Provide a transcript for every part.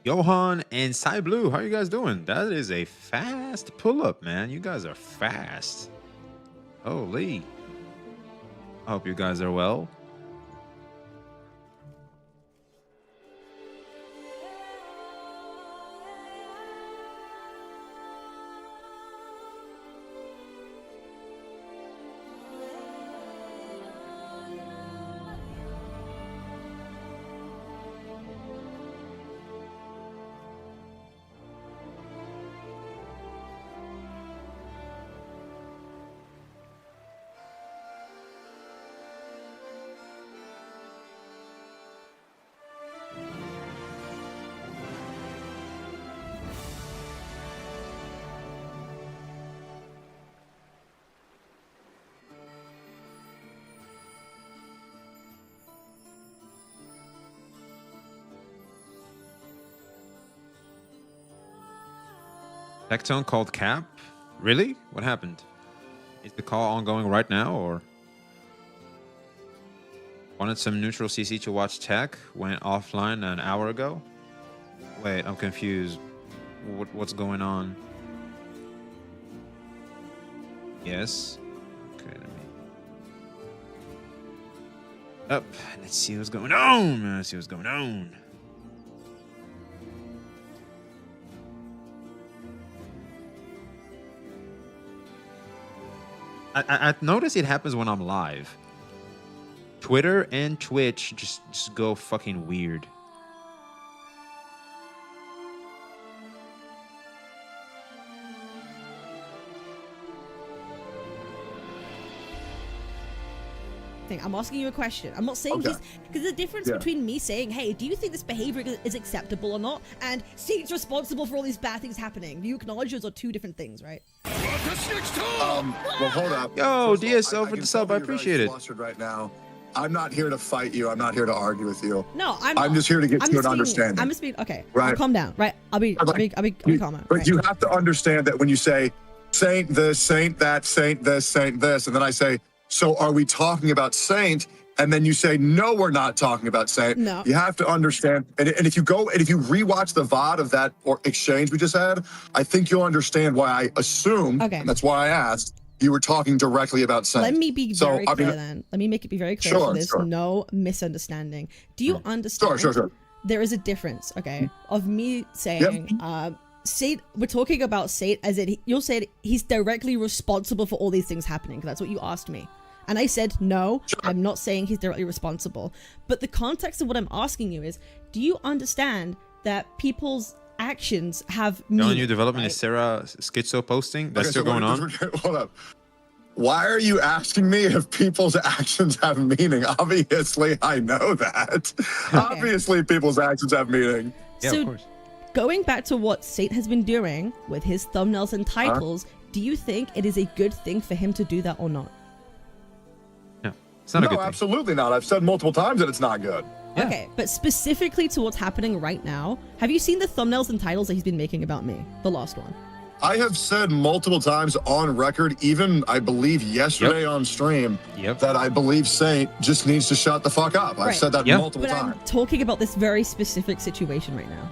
Johan and Cy Blue, how you guys doing? That is a fast pull-up, man. You guys are fast. Holy. I hope you guys are well. Tectone called Cap? Really? What happened? Is the call ongoing right now, or? Wanted some neutral CC to watch tech, went offline an hour ago? Wait, I'm confused. What's going on? Yes. Okay, let me... Up. Let's see what's going on. Let's see what's going on. I notice it happens when I'm live. Twitter and Twitch just go fucking weird. I'm asking you a question. I'm not saying because there's a difference between me saying, hey, do you think this behavior is acceptable or not, and Saint's responsible for all these bad things happening. Do you acknowledge those are two different things, right? Well, hold up. Yo, DSO for the sub. I appreciate it. Right now, I'm not here to fight you. I'm not here to argue with you. No, I'm just here to get to an understanding. I'm just being okay. Right. Calm down. Right. I'll be calm. But right. you have to understand that when you say Saint this, Saint that, Saint this, Saint this, and then I say, so are we talking about Saint? And then you say, no, we're not talking about Saint. No. You have to understand. And if you go and if you rewatch the VOD of that exchange we just had, I think you'll understand why I assumed, and that's why I asked, you were talking directly about Saint. Let me be very clear then. Let me make it be very clear so there's no misunderstanding. Do you understand? Sure. There is a difference, of me saying, Saint, we're talking about Saint as in, you'll say he's directly responsible for all these things happening, because that's what you asked me. And I said, no, I'm not saying he's directly responsible. But the context of what I'm asking you is, do you understand that people's actions have meaning? The new development is Sarah Schizo posting. That's still going on? Hold up. Why are you asking me if people's actions have meaning? Obviously, I know that. Obviously, people's actions have meaning. Yeah, so, of course. Going back to what Saint has been doing with his thumbnails and titles, do you think it is a good thing for him to do that or not? It's not a good thing. Absolutely not. I've said multiple times that it's not good. Yeah. Okay, but specifically to what's happening right now, have you seen the thumbnails and titles that he's been making about me? The last one. I have said multiple times on record, even I believe yesterday on stream, that I believe Saint just needs to shut the fuck up. I've said that multiple times. I'm talking about this very specific situation right now.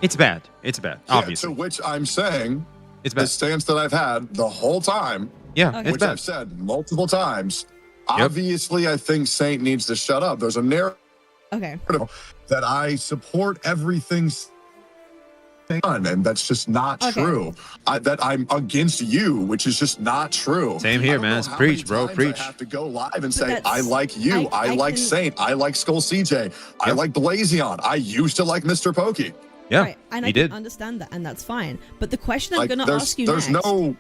It's bad. It's bad. Obviously. To which I'm saying, it's bad. The stance that I've had the whole time, it's bad. I've said multiple times. Obviously, I think Saint needs to shut up. There's a narrative that I support everything done, and that's just not true. That I'm against you, which is just not true. Same here, man. Preach, bro. Preach. I have to go live and say, I like you. I like Saint. I like Skull CJ. I like Blazion. I used to like Mr. Pokey. Yeah, right. And I can understand that, and that's fine. But the question I'm going to ask you next... There's no...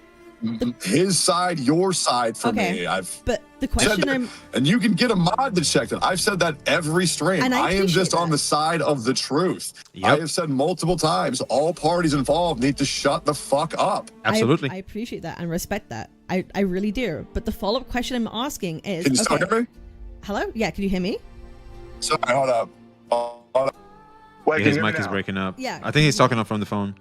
his side, your side for me. But the question and you can get a mod to check that. I've said that every stream. I am just on the side of the truth. I have said multiple times, all parties involved need to shut the fuck up. Absolutely. I appreciate that and respect that. I really do. But the follow-up question I'm asking is... Can you still hear me? Hello? Yeah, can you hear me? Sorry, hold up. Wait, his mic is breaking up. Yeah. I think he's talking up from the phone.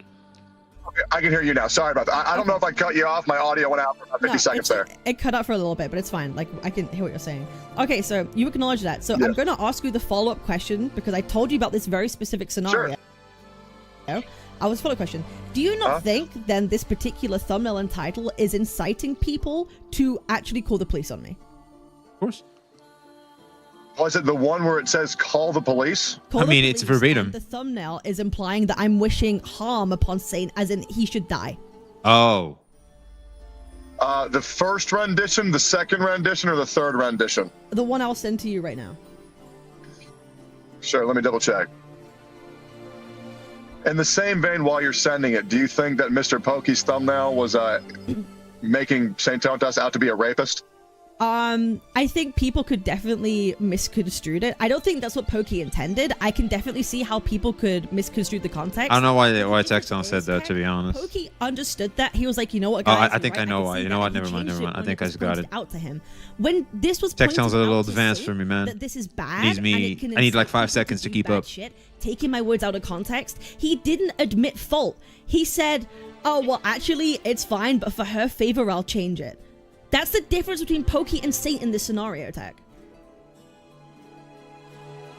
I can hear you now. Sorry about that. I don't know if I cut you off. My audio went out for about 50 seconds there. It cut out for a little bit, but it's fine. Like, I can hear what you're saying. Okay, so you acknowledge that. So I'm going to ask you the follow-up question because I told you about this very specific scenario. I was follow question. Do you not think then this particular thumbnail and title is inciting people to actually call the police on me? Of course. Was it the one where it says call the police? Call I mean, it's verbatim. The thumbnail is implying that I'm wishing harm upon Saint, as in he should die. Oh. The first rendition, the second rendition, or the third rendition? The one I'll send to you right now. Sure, let me double check. In the same vein, while you're sending it, do you think that Mr. Pokey's thumbnail was making Saint Tontas out to be a rapist? I think people could definitely misconstrue it. I don't think that's what Pokey intended. I can definitely see how people could misconstrue the context. I don't know why Texton said that, to be honest. Pokey understood that. He was like, you know what, guys? I think I know why. You know what? Never mind. I think I just got it. Out to him when this was Texton's a little advanced for me, man. That this is bad. Needs me. I need like 5 seconds to keep up. Shit, taking my words out of context. He didn't admit fault. He said, "Oh well, actually, it's fine, but for her favor, I'll change it." That's the difference between Pokey and Saint in this scenario, Tech.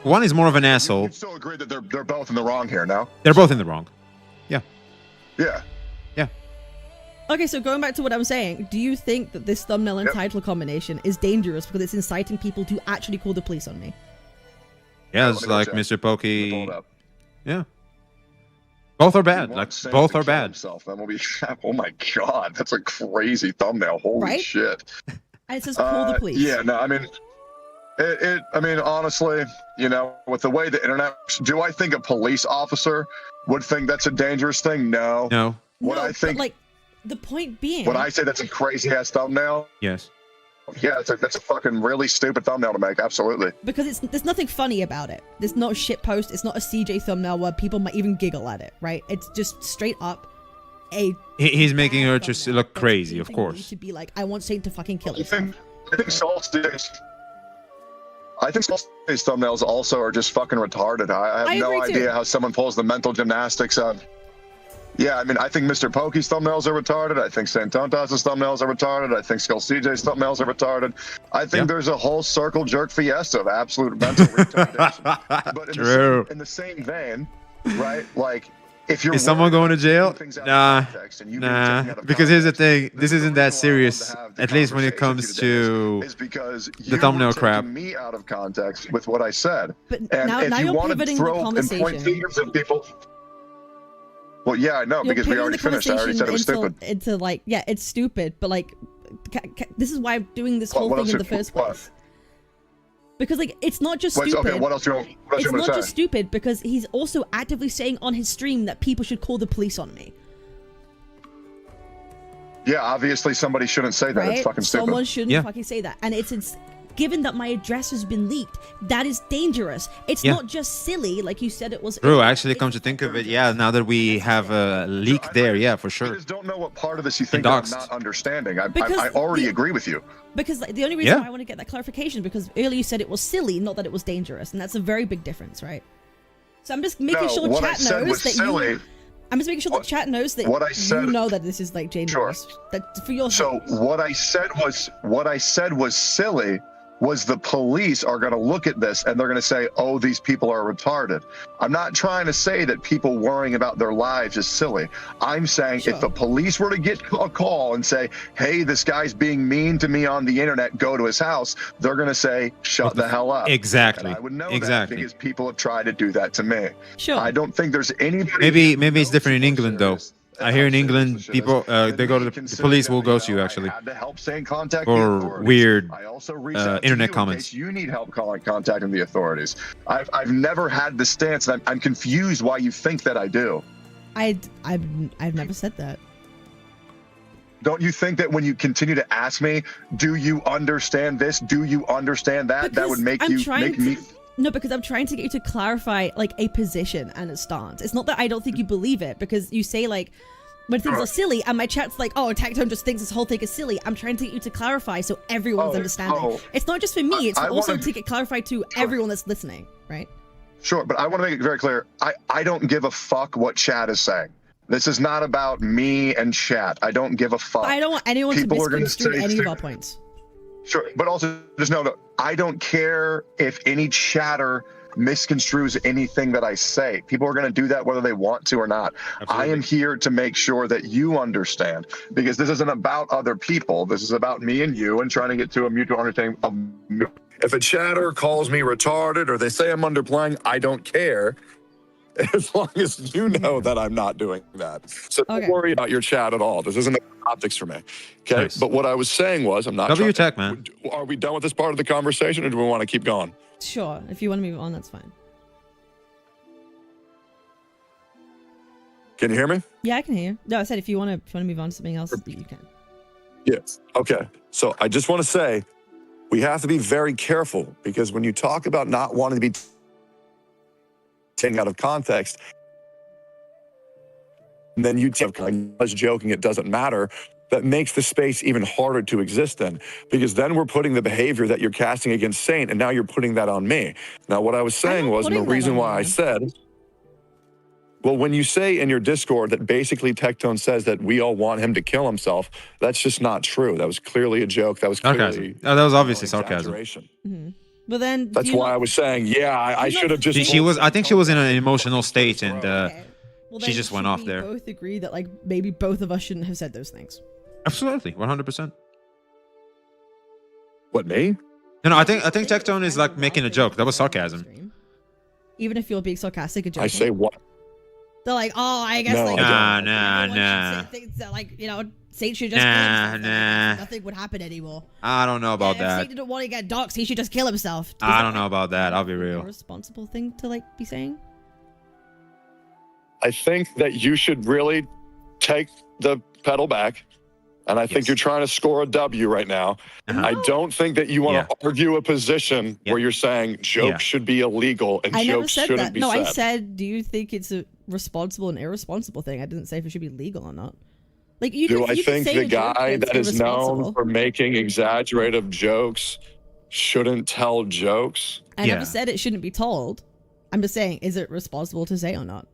One is more of an asshole. You still agree that they're both in the wrong here, no? They're both in the wrong. Yeah. Yeah. Yeah. Okay, so going back to what I'm saying, do you think that this thumbnail and title combination is dangerous because it's inciting people to actually call the police on me? Yeah, it's like Mr. Pokey. Yeah. Both are bad. Like both are bad. Himself. That will be. Oh my god, that's a crazy thumbnail. Holy shit! And it says call the police. Yeah, no, I mean, I mean, honestly, you know, with the way the internet, do I think a police officer would think that's a dangerous thing? No. No. What I think, like, the point being. When I say that's a crazy ass thumbnail. Yes. Yeah, that's a fucking really stupid thumbnail to make. Absolutely. Because there's nothing funny about it. There's not a shit post. It's not a CJ thumbnail where people might even giggle at it, right? It's just straight up He's making her just look crazy, of course. To be like, I want Saint to fucking kill himself. I think Solstice's thumbnails also are just fucking retarded. I have no idea how someone pulls the mental gymnastics on. Yeah, I mean, I think Mr. Pokey's thumbnails are retarded. I think Saint Tontas' thumbnails are retarded. I think Skull CJ's thumbnails are retarded. I think there's a whole circle jerk fiesta of absolute mental retardation. But in the same vein, right? Like, if you're is someone going to jail? Nah, because here's the thing. This isn't that serious, at least when it comes to the thumbnail crap. Me out of context with what I said. But and now if you you're want to pivoting throw the and conversation. point fingers at people. Well, yeah, I know, because we already finished. I already said it was stupid. Into like, yeah, it's stupid, but like, this is why I'm doing this whole thing in the first place. Because like, it's not just stupid. Okay, what else do you want to say? It's not just stupid because he's also actively saying on his stream that people should call the police on me. Yeah, obviously somebody shouldn't say that. Right? It's fucking stupid. Someone shouldn't fucking say that, and it's given that my address has been leaked, that is dangerous. It's not just silly, like you said it was. True, actually, come to think of it, yeah, now that we have a leak there, yeah, for sure. I just don't know what part of this you think I'm not understanding. I already agree with you. Because like, the only reason why I want to get that clarification, because earlier you said it was silly, not that it was dangerous, and that's a very big difference, right? So I'm just making sure chat knows that you... I'm just making sure that chat knows that you know that this is like dangerous. Sure. That for your So what I said was silly. Was the police are going to look at this and they're going to say, oh, these people are retarded. I'm not trying to say that people worrying about their lives is silly. I'm saying if the police were to get a call and say, hey, this guy's being mean to me on the internet, go to his house, they're going to say, shut the hell up. Exactly. And I would know that because people have tried to do that to me. Sure. I don't think there's anybody. Maybe it's different in England, though. I hear in England, people they go to the police will go to you actually for weird internet comments. You need help contacting the authorities. I've never had the stance, and I'm confused why you think that I do. I've never said that. Don't you think that when you continue to ask me, do you understand this? Do you understand that? That would make me. No, because I'm trying to get you to clarify like a position and a stance. It's not that I don't think you believe it, because you say like when things are silly, and my chat's like, oh, Tactone just thinks this whole thing is silly. I'm trying to get you to clarify so everyone's understanding. It's not just for me, it's also to get clarified to everyone that's listening, right? Sure, but I want to make it very clear. I don't give a fuck what chat is saying. This is not about me and chat. I don't give a fuck. But I don't want anyone to misconstrue any of our points. Sure, but also just know that I don't care if any chatter misconstrues anything that I say. People are going to do that whether they want to or not. Absolutely. I am here to make sure that you understand, because this isn't about other people. This is about me and you, and trying to get to a mutual understanding of. If a chatter calls me retarded or they say I'm underplaying, I don't care. As long as you know that I'm not doing that. So don't worry about your chat at all. This isn't optics for me. Okay. Nice. But what I was saying was, I'm not. Cover your tech, man. Are we done with this part of the conversation, or do we want to keep going? Sure. If you want to move on, that's fine. Can you hear me? Yeah, I can hear you. No, I said if you want to move on to something else, you can. Yes. Okay. So I just want to say, we have to be very careful, because when you talk about not wanting to be taken out of context, and then you take us joking, it doesn't matter. That makes the space even harder to exist in, because then we're putting the behavior that you're casting against Saint, and now you're putting that on me. Now, what I was saying was, and the reason why I said, well, when you say in your Discord that basically Tectone says that we all want him to kill himself, that's just not true. That was clearly a joke. That was clearly that was obviously sarcasm. Mm-hmm. But then that's why I was saying, yeah, I should have just. I think she was in an emotional state, and well, she just went off there. We both agree that like maybe both of us shouldn't have said those things. Absolutely, 100%. What, me? No, I think Tectone is like making a joke. That was sarcasm. Even if you're being sarcastic, a joke. I say what? They're like, oh, I guess no, like nah. Things that like, you know, Saint should just kill himself. Nothing would happen anymore. I don't know about that. If Saint didn't want to get doxxed, he should just kill himself. I don't know about that. I'll be real. A responsible thing to like be saying. I think that you should really take the pedal back. And I think you're trying to score a W right now. I don't think that you want to argue a position where you're saying jokes should be illegal and jokes shouldn't be said. No, I said, do you think it's a responsible and irresponsible thing? I didn't say if it should be legal or not. Like, I think the guy that is known for making exaggerative jokes shouldn't tell jokes? I never said it shouldn't be told. I'm just saying, is it responsible to say or not?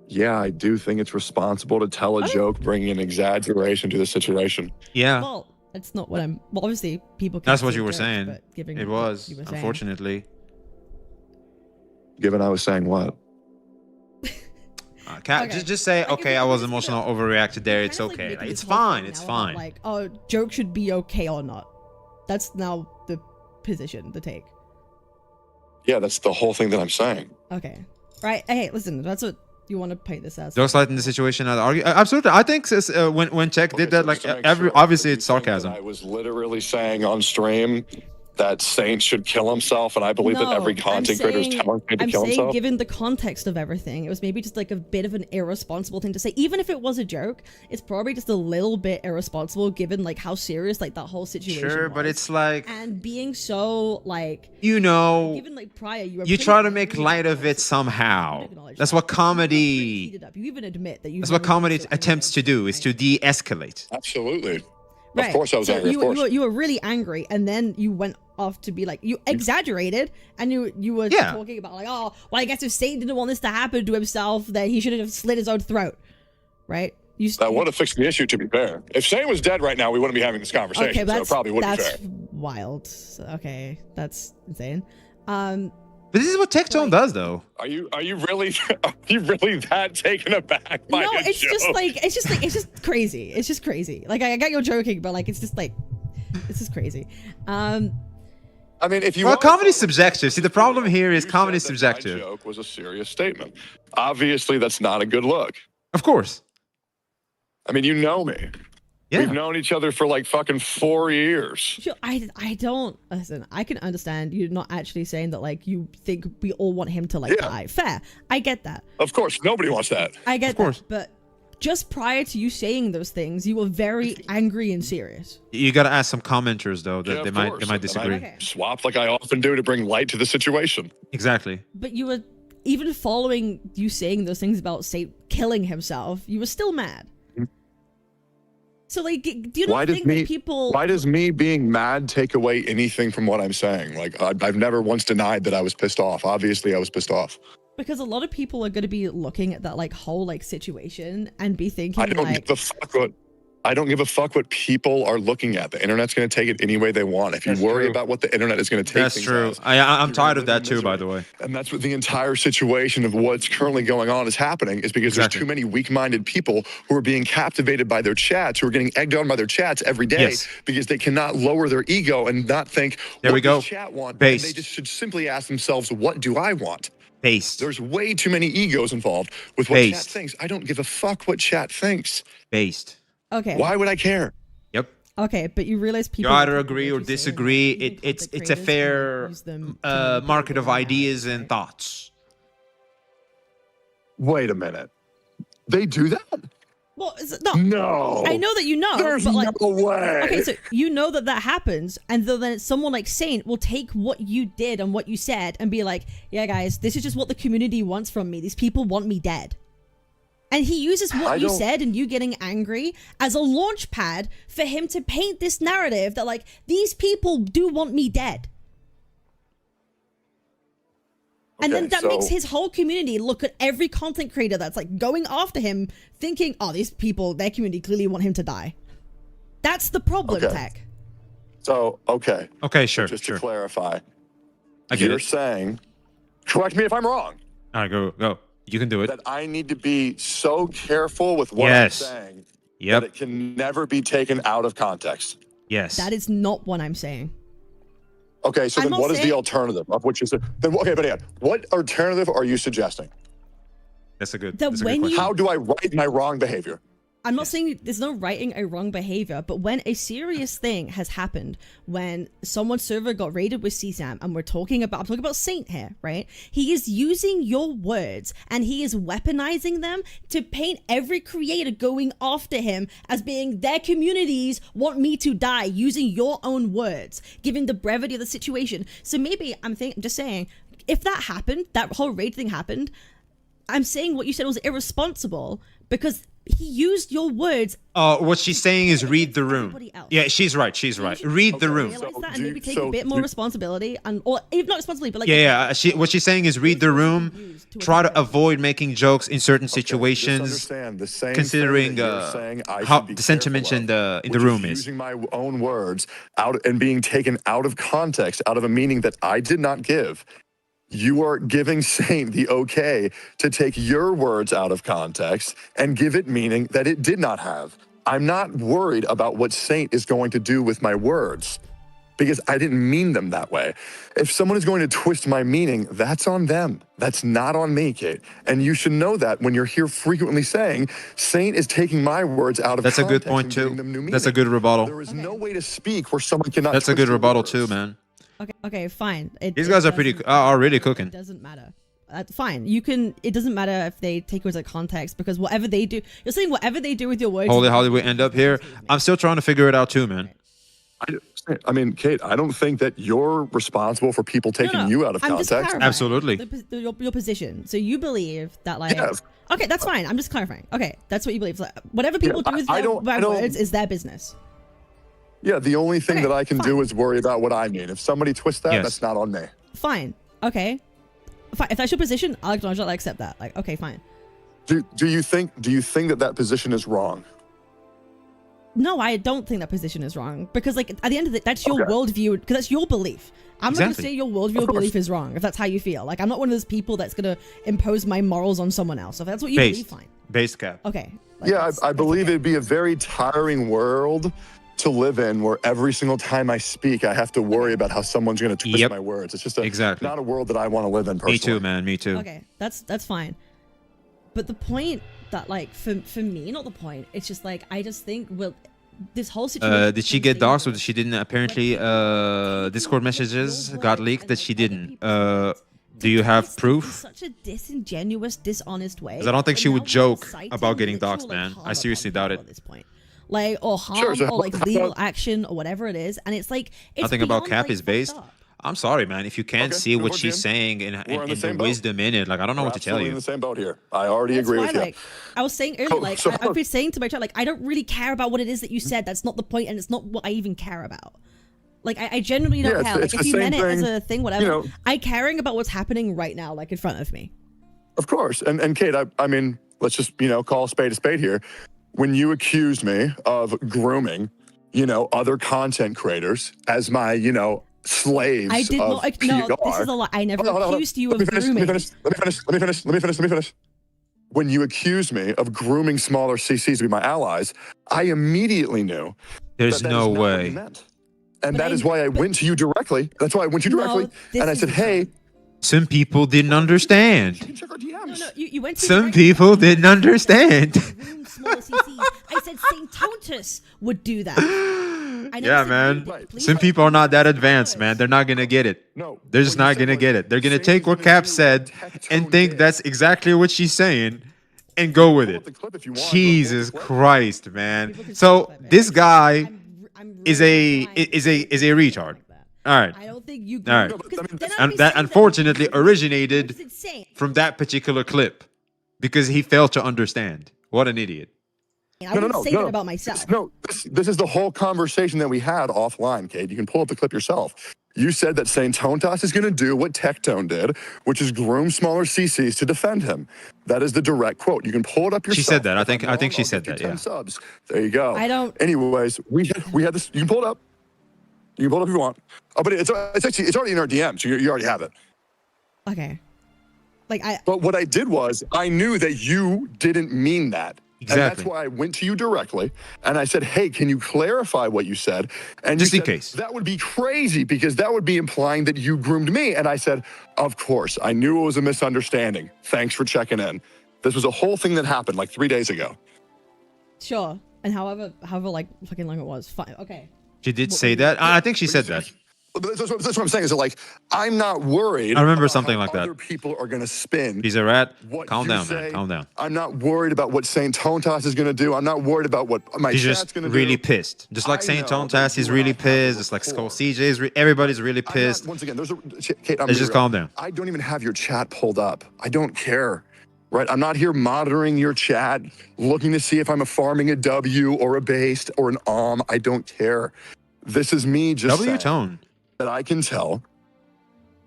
Yeah, I do think it's responsible to tell a joke, bringing an exaggeration to the situation. Yeah. Well, that's not what I'm. Well, obviously, people. That's what you were saying. It was, unfortunately. Given I was saying what? Just say, okay, I was emotional, overreacted there. It's okay. Like, it's fine. It's fine. Like, oh, joke should be okay or not. That's now the position, the take. Yeah, that's the whole thing that I'm saying. Okay. Right. Hey, listen, that's what you want to paint this as. Just like in the situation, absolutely. I think when Tech did that, like obviously it's sarcasm. I was literally saying on stream that Saint should kill himself, and I believe that every content creator is telling me to kill himself. I'm saying, given the context of everything, it was maybe just like a bit of an irresponsible thing to say. Even if it was a joke, it's probably just a little bit irresponsible given like how serious like that whole situation was. Sure, but it's like, and being so like, you know, even like prior, you try to make light of it somehow. That's what comedy. You even admit that you. That's what comedy attempts to do, is to de-escalate. Absolutely. Right. Of course I was angry, of course. You were really angry, and then you went off to be like, you exaggerated, and you were talking about like, oh, well, I guess if Satan didn't want this to happen to himself, then he should have slit his own throat, right? That would have fixed the issue, to be fair. If Satan was dead right now, we wouldn't be having this conversation, okay, so it probably wouldn't be fair. That's wild. Okay, that's insane. But this is what Tectone does, though. Are you really that taken aback by no, it's joke? It's just crazy. It's just crazy. Like I got you joking, but like it's just crazy. I mean, if you comedy's subjective. See, the problem here is comedy's subjective. My joke was a serious statement. Obviously, that's not a good look. Of course. I mean, you know me. Yeah. We've known each other for like fucking 4 years. I don't listen. I can understand you're not actually saying that like you think we all want him to like die. Fair. I get that. Of course, nobody wants that. I get that. But just prior to you saying those things, you were very angry and serious. You got to ask some commenters though that they might disagree. I swapped like I often do to bring light to the situation. Exactly. But you were even following you saying those things about Saint killing himself. You were still mad. So like, do you not think that people? Why does me being mad take away anything from what I'm saying? Like, I've never once denied that I was pissed off. Obviously, I was pissed off. Because a lot of people are going to be looking at that like whole like situation and be thinking, I don't give a fuck what. I don't give a fuck what people are looking at. The internet's going to take it any way they want. If you worry about what the internet is going to take, that's true. I'm tired of that too, by the way. And that's what the entire situation of what's currently going on is happening, is because there's too many weak-minded people who are being captivated by their chats, who are getting egged on by their chats every day because they cannot lower their ego and not think, there we go. Does chat want? They just should simply ask themselves, what do I want? Based. There's way too many egos involved with what chat thinks. I don't give a fuck what chat thinks. Based. Okay. Why would I care? Yep. Okay, but you realize people you either agree or disagree. It's a fair market of ideas and thoughts. Wait a minute. They do that? Well, no. I know that you know. There's but no way. Okay, so you know that happens, and then someone like Saint will take what you did and what you said and be like, yeah, guys, this is just what the community wants from me. These people want me dead. And he uses what you said and you getting angry as a launch pad for him to paint this narrative that, like, these people do want me dead. And then that makes his whole community look at every content creator that's, like, going after him, thinking, oh, these people, their community clearly want him to die. That's the problem, Tech. So, okay. Okay, sure. Just to clarify, you're saying, correct me if I'm wrong. All right, go. You can do it. That I need to be so careful with what I'm saying that it can never be taken out of context. Yes. That is not what I'm saying. Okay, so then what is the alternative of what you said? Then, okay, but again, what alternative are you suggesting? That's a good question. How do I right my wrong behavior? I'm not saying there's no righting a wrong behavior, but when a serious thing has happened, when someone's server got raided with CSAM, and I'm talking about Saint here, right? He is using your words and he is weaponizing them to paint every creator going after him as being their communities want me to die, using your own words, given the brevity of the situation. So maybe I'm just saying, if that happened, that whole raid thing happened, I'm saying what you said was irresponsible because he used your words. What she's saying is read the room. Yeah, she's right. Read the room. Realize that and maybe take a bit more responsibility, or if not responsibility, but like what she's saying is read the room. Try to avoid making jokes in certain situations, considering how the sentiment in the room is. Using my own words out and being taken out of context, out of a meaning that I did not give. You are giving Saint the okay to take your words out of context and give it meaning that it did not have. I'm not worried about what Saint is going to do with my words because I didn't mean them that way. If someone is going to twist my meaning, that's on them. That's not on me, Kate. And you should know that when you're here frequently saying Saint is taking my words out of context. That's a good point too. That's a good rebuttal. There is no way to speak where someone cannot. That's a good rebuttal too, man. Okay, fine. These guys are really cooking. It doesn't matter. Fine. It doesn't matter if they take words out of context because whatever they do, you're saying whatever they do with your words. Holy Hollywood end up here. I'm still trying to figure it out too, man. I mean, Kate, I don't think that you're responsible for people taking you out of context. Absolutely. Your position. So you believe that, like, okay, that's fine. I'm just clarifying. Okay, that's what you believe. So whatever people do with their words is their business. Yeah, the only thing that I can do is worry about what I mean. If somebody twists that, that's not on me. Fine. Okay. Fine. If that's your position, I'll acknowledge that. I accept that. Like, okay, fine. Do you think that position is wrong? No, I don't think that position is wrong because, like, at the end of it, that's your worldview because that's your belief. I'm not going to say your worldview or belief is wrong if that's how you feel. Like, I'm not one of those people that's going to impose my morals on someone else. So if that's what you believe, fine. Base cap. Okay. Like, yeah, I believe it'd be a very tiring world to live in where every single time I speak, I have to worry about how someone's going to twist my words. It's just not a world that I want to live in personally. Me too, man. Me too. Okay, that's fine. But the point that, like, for me, not the point. It's just like I just think this whole situation. Did she get doxxed or she didn't? Apparently, Discord messages got leaked that she didn't. Do you have proof? Such a disingenuous, dishonest way. Because I don't think she would joke about getting doxxed, man. I seriously doubt it. At this point. Like, or harm, or like legal action, or whatever it is, and it's like it's nothing about cap is based. I'm sorry, man. If you can't see what she's saying and the wisdom in it, like, I don't know what to tell you. We're in the same boat here. I already agree with you. Like, I was saying earlier, like, I've been saying to my chat, like, I don't really care about what it is that you said. That's not the point, and it's not what I even care about. Like, I genuinely don't care. Like, if you meant it as a thing, whatever. You know, I caring about what's happening right now, like, in front of me. Of course. And Kate, I mean, let's just, call a spade here. when you accused me of grooming, other content creators as my, slaves. I did not. No, this is a lie. I never accused you of grooming. Let me finish. When you accused me of grooming smaller CCs to be my allies, I immediately knew there's that no is not what way. you meant. And that is why I went to you directly. That's why I went to you directly. And I said, hey. Some people didn't understand. You can check our DMs. No, you went to Some people didn't understand. Smaller CCs. I said St. Tontus would do that. Yeah, man. Some people are not that advanced, man. They're not going to get it. No. They're just not going to get it. They're going to take what Cap said and think that's exactly what she's saying and go with it. Jesus Christ, man. So this guy is a retard. All right. I don't think you. All right. And that unfortunately originated from that particular clip because he failed to understand. What an idiot. I wouldn't say that about myself. This is the whole conversation that we had offline, Kate. You can pull up the clip yourself. You said that St. Tontas is going to do what Tectone did, which is groom smaller CCs to defend him. That is the direct quote. You can pull it up yourself. She said that. I think she said that. Yeah. Subs. There you go. I don't. Anyways, we had this. You can pull it up. You can pull it up if you want. Oh, but it's already in our DMs. So you already have it. Okay. But what I did was I knew that you didn't mean that. Exactly. And that's why I went to you directly and I said, hey, can you clarify what you said? And just you in said, case. That would be crazy because that would be implying that you groomed me. And I said, of course, I knew it was a misunderstanding. Thanks for checking in. This was a whole thing that happened like 3 days ago. Sure. And however like fucking long it was. Fine. Okay. She did say that? I think she said that. That's what I'm saying is that, like, I'm not worried. I remember something like that. Other people are going to spin. He's a rat. What Calm you down, say. man. Calm down. I'm not worried about what St. Tontas is going to do. I'm not worried about what my He's chat's just going to do. really pissed. Just like St. Tontas, he's really pissed. Just like Skull CJ, everybody's really pissed. Once again, Kate, Let's just calm down. I don't even have your chat pulled up. I don't care. Right? I'm not here monitoring your chat, looking to see if I'm farming a W or a based or an I don't care. This is me just W tone. That I can tell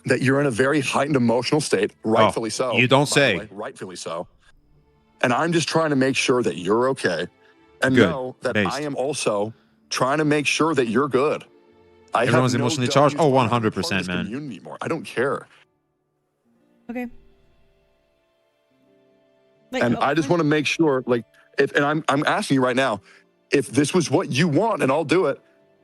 that you're in a very heightened emotional state, rightfully so. You don't say. Rightfully so. And I'm just trying to make sure that you're okay and know that I am also trying to make sure that you're good. Everyone's emotionally charged. Oh, 100%, man. Anymore. I don't care. Okay. And I just want to make sure, like, I'm asking you right now, if this was what you want, and I'll do it,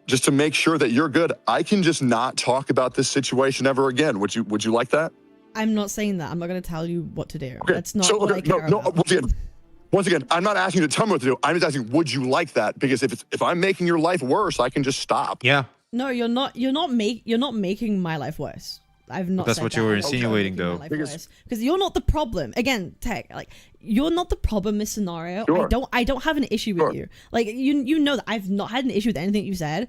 just to make sure that you're good, I can just not talk about this situation ever again. Would you like that? I'm not saying that. I'm not going to tell you what to do. Okay. That's not what I care about. Once again, I'm not asking you to tell me what to do. I'm just asking, would you like that? Because if I'm making your life worse, I can just stop. Yeah. No, you're not making my life worse. I've not. That's what you were insinuating, though. Because you're not the problem. Again, Tech, like, you're not the problem in this scenario. Sure. I don't have an issue with you. Like, you know that I've not had an issue with anything you said.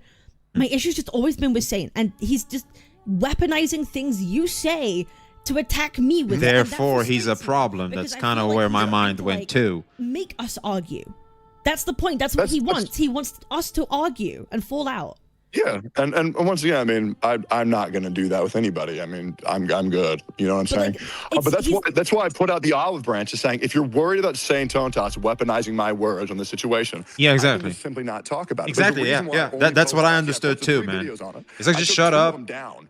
My issue's just always been with Saint, and he's just weaponizing things you say to attack me with. Therefore, he's a problem. That's kind of where my mind went to. Make us argue. That's the point. That's what he wants. He wants us to argue and fall out. Yeah, and once again, I mean, I'm not going to do that with anybody. I mean, I'm good. You know what I'm saying? But that's why I put out the olive branch, is saying, if you're worried about St. Tontas weaponizing my words on this situation, yeah, exactly. I can simply not talk about it. Exactly, yeah. That's what I understood too, man. It's like, just shut up,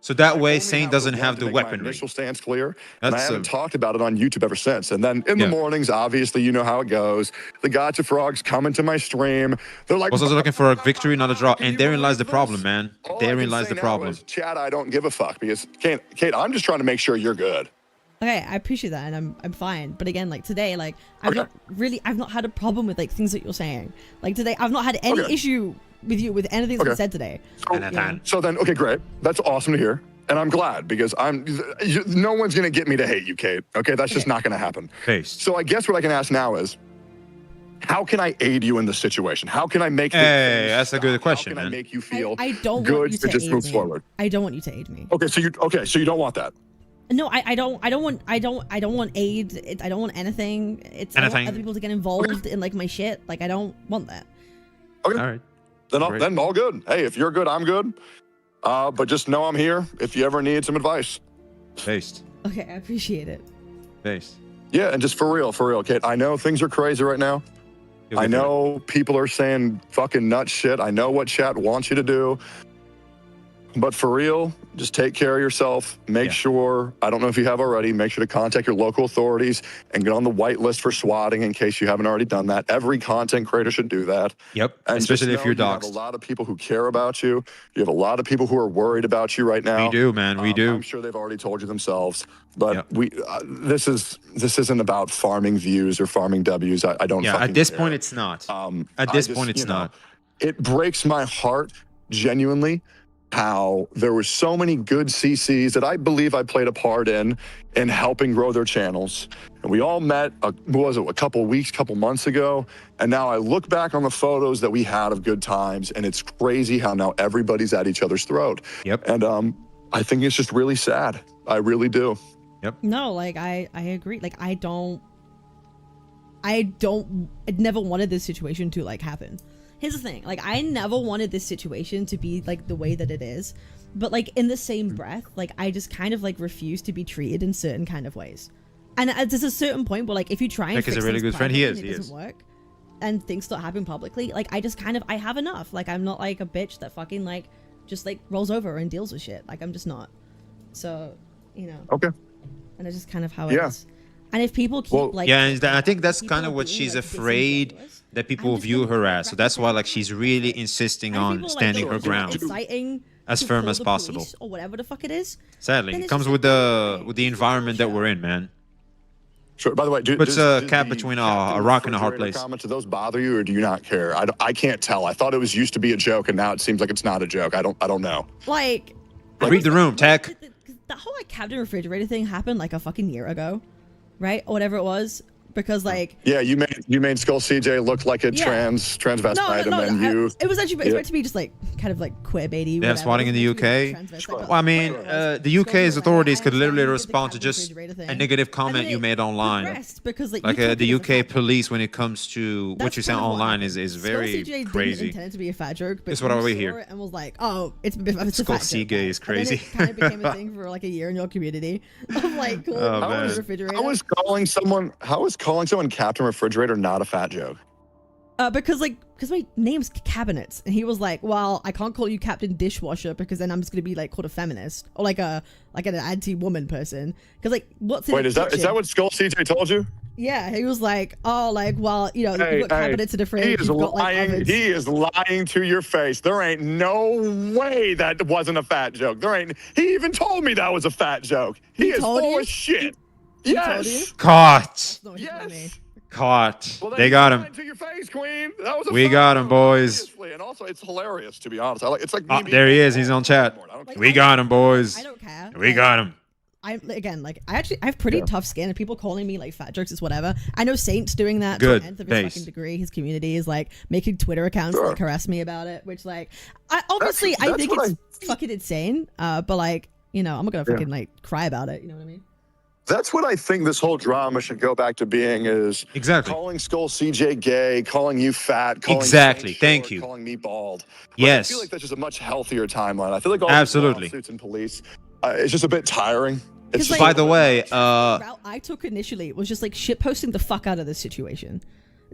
so that way Saint doesn't have the weaponry. My initial stance clear, and I haven't talked about it on YouTube ever since. And then in the mornings, obviously, you know how it goes. The Gotcha Frogs come into my stream. They're like, I was also looking for a victory, not a draw, and therein lies the problem, man. Therein lies the problem. Chad, I don't give a fuck, because Kate, I'm just trying to make sure you're good. Okay, I appreciate that, and I'm fine. But again, like, today, like, I've not had a problem with, like, things that you're saying. Like, today, I've not had any issue with you with anything that's been said today. So then, okay, great. That's awesome to hear. And I'm glad, because no one's going to get me to hate you, Kate. Okay, that's just not going to happen. So I guess what I can ask now is, how can I aid you in this situation? How can I make that's a good question, man. How can I make you feel I don't good want you to just move forward? I don't want you to aid me. Okay, so you don't want that. No, I don't want aid. I don't want anything. I don't want other people to get involved in, like, my shit. Like, I don't want that. Okay. All right. Then all good. Hey, if you're good, I'm good. But just know I'm here if you ever need some advice. Based. Okay, I appreciate it. Based. Yeah, and just for real, Kate, I know things are crazy right now. I know people are saying fucking nut shit. I know what chat wants you to do. But for real, just take care of yourself. Make sure, I don't know if you have already, make sure to contact your local authorities and get on the white list for swatting in case you haven't already done that. Every content creator should do that. Yep, and especially if you're doxxed. You have a lot of people who care about you. You have a lot of people who are worried about you right now. We do, man, we do. I'm sure they've already told you themselves. But this isn't about farming views or farming W's. I don't fucking at this care. point, it's not. At this point, it's not. It breaks my heart, genuinely, how there were so many good CCs that I believe I played a part in helping grow their channels. And we all met, a couple months ago. And now I look back on the photos that we had of good times, and it's crazy how now everybody's at each other's throat. Yep. And I think it's just really sad. I really do. Yep. No, like I agree. Like I never wanted this situation to like happen. Here's the thing, like I never wanted this situation to be like the way that it is, but like in the same breath, like I just kind of like refuse to be treated in certain kind of ways. And there's a certain point where like if you try and fix a really good friend, it doesn't work, and things start happening publicly, like I just kind of, I have enough. Like I'm not like a bitch that fucking like just like rolls over and deals with shit. Like I'm just not. So, you know. Okay. And it's just kind of how it is. And if people keep like, and I think that's kind of what she's afraid that people will view her as. So that's why like she's really insisting on standing her ground as firm as possible, or whatever the fuck it is. Sadly, it comes with the environment that we're in, man. Sure. By the way, it's a cap between a rock and a hard place. Comments, do those bother you, or do you not care? I can't tell. I thought it was used to be a joke, and now it seems like it's not a joke. I don't know. Like read the room, Tech. The whole like Captain Refrigerator thing happened like a fucking year ago. Right, or whatever it was, because like you made Skull CJ look like a transvestite, and then it was actually meant to be just like kind of like queerbaity. They have swatting in the UK. Well, I mean, the UK's authorities could literally respond to just a negative comment you made online. Because like the UK police, when it comes to what you say online, is very crazy. Intended to be a fat joke, but that's what I hear. And was like, oh, it's a Skull fat joke. CJ is crazy. It kind of became a thing for like a year in your community. I'm like, cool. Refrigerator. How is calling someone Captain Refrigerator not a fat joke? Because my name's Cabinets, and he was like, well, I can't call you Captain Dishwasher because then I'm just gonna be like called a feminist or like an anti-woman person. Because like, is that what Skull CJ told you? Yeah, he was like, oh, like, well, you know, you've got cabinets in a fridge. He is lying to your face. There ain't no way that wasn't a fat joke. He even told me that was a fat joke. He is full of shit. Yes. Caught. Yes. Caught. Well, they got him. To your face, Queen. That was we got him, boys. Obviously. And also, it's hilarious, to be honest. It's like there he is. He's on chat. We got him, boys. I don't care. We got him. I have pretty tough skin, and people calling me like fat jokes is whatever. I know Saint's doing that to the nth of his fucking degree. His community is like making Twitter accounts that harass me about it, which like I think it's fucking insane. But like, you know, I'm not gonna fucking like cry about it. You know what I mean? That's what I think this whole drama should go back to being is calling Skull CJ gay, calling you fat, calling Thank you. Calling me bald. Yes. I feel like that's just a much healthier timeline. I feel like all absolutely these lawsuits and police, it's just a bit tiring. It's like, by the way, the route I took initially was just like shit posting the fuck out of this situation.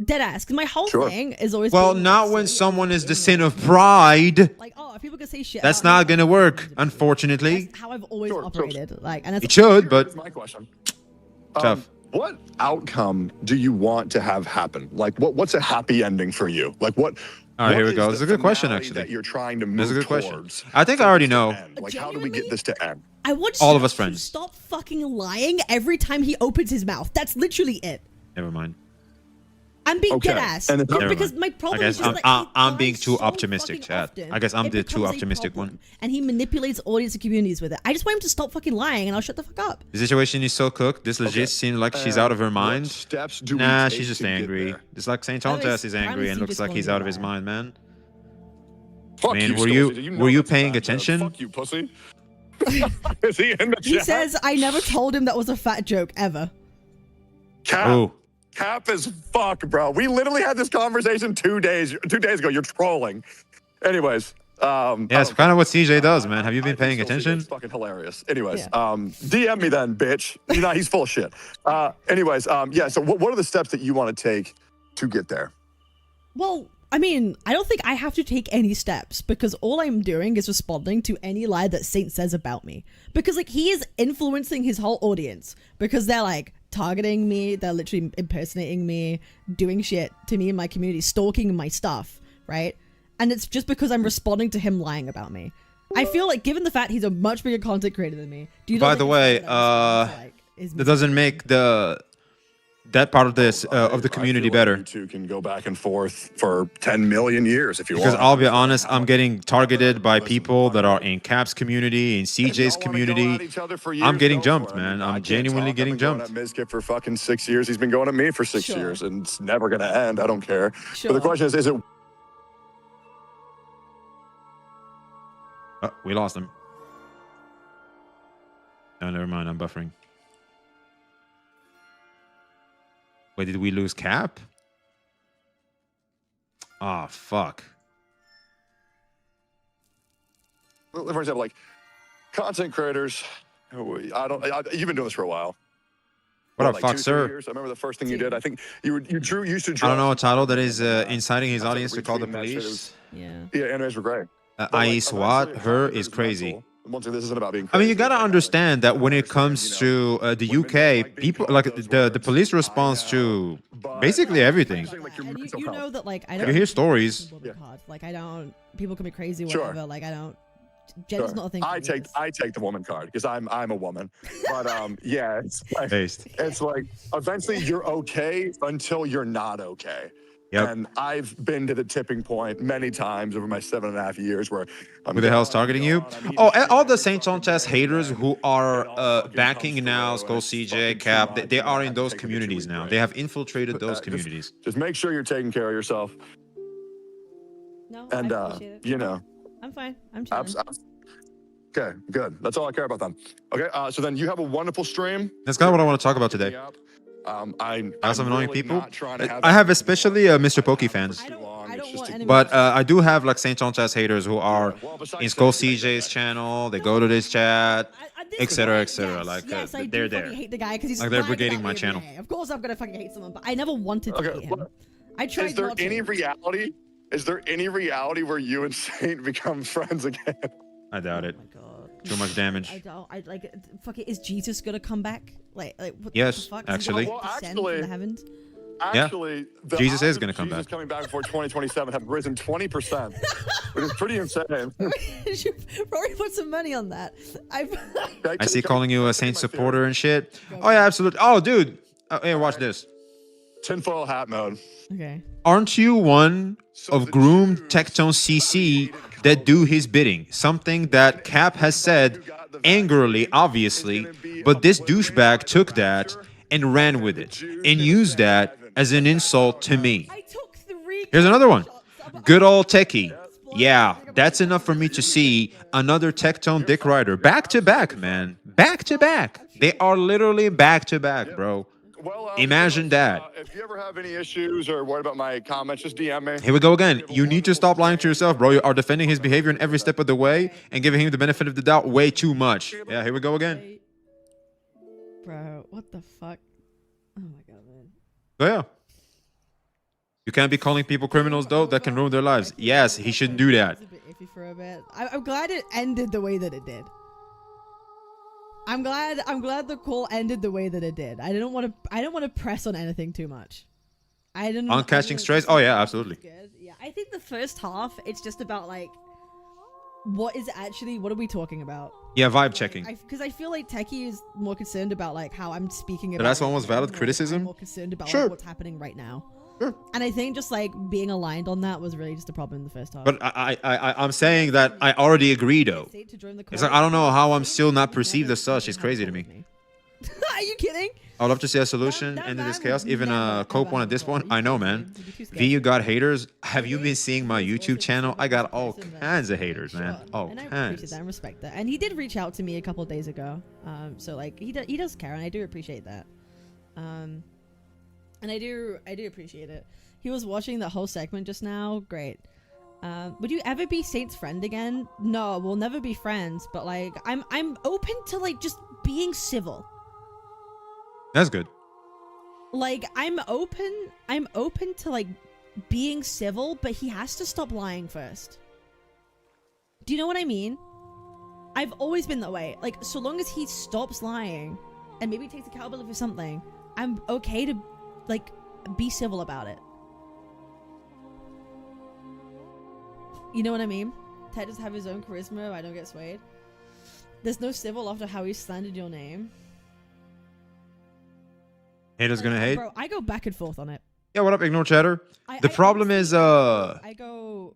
Dead ass, because my whole thing is always not when someone is the sin of pride. Like, oh, people can say shit. That's not gonna work, unfortunately. That's how I've always operated. Like, and it should, but my question. Tough. What outcome do you want to have happen? Like, what's a happy ending for you? Like, what? All right, here we go. It's a good question, actually. That you're trying to move That's a good towards. question. I think I already know. Like, how do we get this to end? I want all of us friends. Stop fucking lying every time he opens his mouth. That's literally it. Never mind. I'm being dead ass. Because my problem is just I'm being too optimistic, Chad. I guess I'm the too optimistic one. And he manipulates audience and communities with it. I just want him to stop fucking lying and I'll shut the fuck up. The situation is so cooked. This legit seems like she's out of her mind. Nah, she's just angry. It's like St. Tontas is angry and looks like he's out of his mind, man. Fuck man, you, were you paying attention? Fuck you, pussy. Is he in the chat? He says, I never told him that was a fat joke, ever. Cap as fuck, bro. We literally had this conversation 2 days ago. You're trolling. Anyways. Yeah, it's kind of what CJ does, man. Have you been paying attention? It's fucking hilarious. Anyways, DM me then, bitch. He's full of shit. Anyways, so what are the steps that you want to take to get there? Well, I mean, I don't think I have to take any steps because all I'm doing is responding to any lie that Saint says about me. Because like he is influencing his whole audience because they're like targeting me, they're literally impersonating me, doing shit to me in my community, stalking my stuff, right? And it's just because I'm responding to him lying about me. I feel like given the fact he's a much bigger content creator than me. By the way, that doesn't make that part of this of the community better. You two can go back and forth for 10 million years if you want. Because I'll be honest, I'm getting targeted by people that are in Cap's community, in CJ's community. I'm getting jumped, man. I'm genuinely getting jumped. Mizkit for fucking 6 years. He's been going at me for 6 years, and it's never gonna end. I don't care. But the question is it? Oh, we lost him. Oh, never mind. I'm buffering. Wait, did we lose Cap? Oh, fuck. For example, like content creators, you've been doing this for a while. What up, like Fox, sir? Years? I used to draw. I don't know a title that is inciting his audience to call the police. Yeah, animes were great. I.e. SWAT, her is crazy. This isn't about being I mean, you gotta understand that when it comes to the UK, people like the police responds to basically everything. And you know that like I don't. You hear stories. Like I don't. People can be crazy, whatever. Like I don't. Gender's not a thing. I take the woman card because I'm a woman. But yeah, it's like eventually you're okay until you're not okay. Yep. And I've been to the tipping point many times over my 7.5 years where who the hell's targeting you? Oh, and all the Saint Sanchez haters who are backing now, Skull CJ, Cap, they are in those communities now. They have infiltrated those communities. Just make sure you're taking care of yourself. No, and I appreciate it. you know. I'm fine. I'm chilling. Okay, good. That's all I care about then. Okay, so then you have a wonderful stream. That's kind of what I want to talk about today. I have some annoying people. I have especially Mr. Pokey fans. I don't want enemies. But I do have like Saint Sanchez haters who are in Skull CJ's channel. They go to this chat, etc., etc. Like they're there. Hate the guy he's like they're brigading my channel. Of course, I'm gonna fucking hate someone, but I never wanted to hate him. I tried. Is there any reality? Is there any reality where you and Saint become friends again? I doubt it. Oh my god. Too much damage. I don't. I like. Fuck it. Is Jesus gonna come back? Like what yes, the fuck? actually. Well, From the heavens? Actually, yeah. Jesus is gonna come back. Jesus coming back before 2027 have risen 20%, which is pretty insane. You should probably put some money on that. I see calling you a Saint supporter and shit. Oh yeah, absolutely. Oh dude, hey, watch this. Tinfoil hat mode. Okay. Aren't you one of groomed Tectone CC that do his bidding? Something that Cap has said angrily, obviously, but this douchebag took that and ran with it and used that as an insult to me. Here's another one. Good old techie. Yeah, that's enough for me to see another Tectone dick rider. Back to back, man. Back to back. They are literally back to back, bro. Well, imagine that. If you ever have any issues or worried about my comments, just DM me. Here we go again. You need to stop lying to yourself, bro. You are defending his behavior in every step of the way and giving him the benefit of the doubt way too much. Yeah, here we go again. Bro, what the fuck? Oh my god, man. Oh yeah. You can't be calling people criminals though. That can ruin their lives. Yes, he shouldn't do that. It's a bit iffy for a bit. I'm glad it ended the way that it did. I'm glad the call ended the way that it did. I don't want to press on anything too much. I don't know. On catching strays? Oh yeah, absolutely. Yeah, I think the first half it's just about like what are we talking about? Yeah, vibe checking. Because I feel like Techie is more concerned about like how I'm speaking about. The last one was valid criticism. I'm more concerned about like, what's happening right now. Sure. And I think just like being aligned on that was really just a problem in the first half. But I'm saying that I already agree though. It's like I don't know how I'm still not perceived as such. It's crazy to me. Are you kidding? I'd love to see a solution end to this chaos. Even a cope one at this point. I know, man. V, you got haters. Have you been seeing my YouTube channel? I got all kinds of haters, man. All kinds. And I appreciate that and respect that. And he did reach out to me a couple of days ago. So like he does care, and I do appreciate that. And I do appreciate it. He was watching the whole segment just now. Great. Would you ever be Saint's friend again? No, we'll never be friends. But like, I'm open to like just being civil. That's good. Like I'm open to like being civil, but he has to stop lying first. Do you know what I mean? I've always been that way. Like, so long as he stops lying and maybe takes accountability for something, I'm okay to, like, be civil about it. You know what I mean? Ted does have his own charisma. I don't get swayed. There's no civil after how he slandered your name. Haters gonna hate. Bro, I go back and forth on it. Yeah, what up, Ignore Chatter? The problem is, I go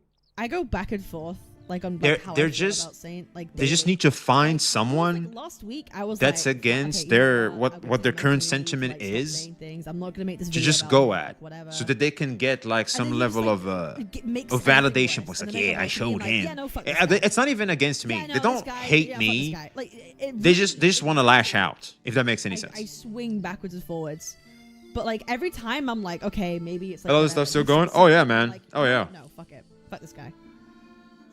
back and forth. Like on like, how they're I feel just about Saint, like they just need to find someone like, last week I was that's like, against okay, their you know what their current sentiment is I'm not gonna make this to video just about go it, at, like, whatever. so that they can get like some level like, of everything validation. worse. Like, And then yeah, I showed like, him. yeah, no, fuck this guy. It's not even against me. Yeah, no, they don't this guy, hate yeah, fuck me. this guy. Like, They just want to lash out. If that makes any sense. I swing backwards and forwards, but like every time I'm like, okay, maybe it's like. Hello, stuff still going? Oh yeah, man. Like, oh yeah. No, fuck it. Fuck this guy.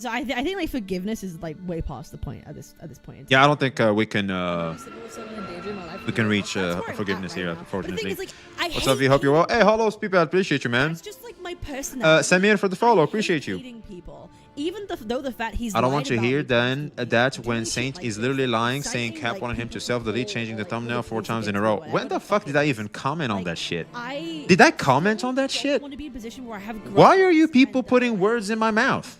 So I think like forgiveness is like way past the point at this point. Yeah, I don't think we can reach forgiveness here, unfortunately. Like, what's up, V? Hope you're well. Hey, hello, people. I appreciate you, man. It's just like my personality. Send me in for the follow. Appreciate you. People. Even though the fact he's I don't want to hear then that when Saint is literally lying, saying Cap wanted him to self-delete, changing the thumbnail 4 times in a row. When the fuck did I even comment on that shit? Did I comment on that shit? Why are you people putting words in my mouth?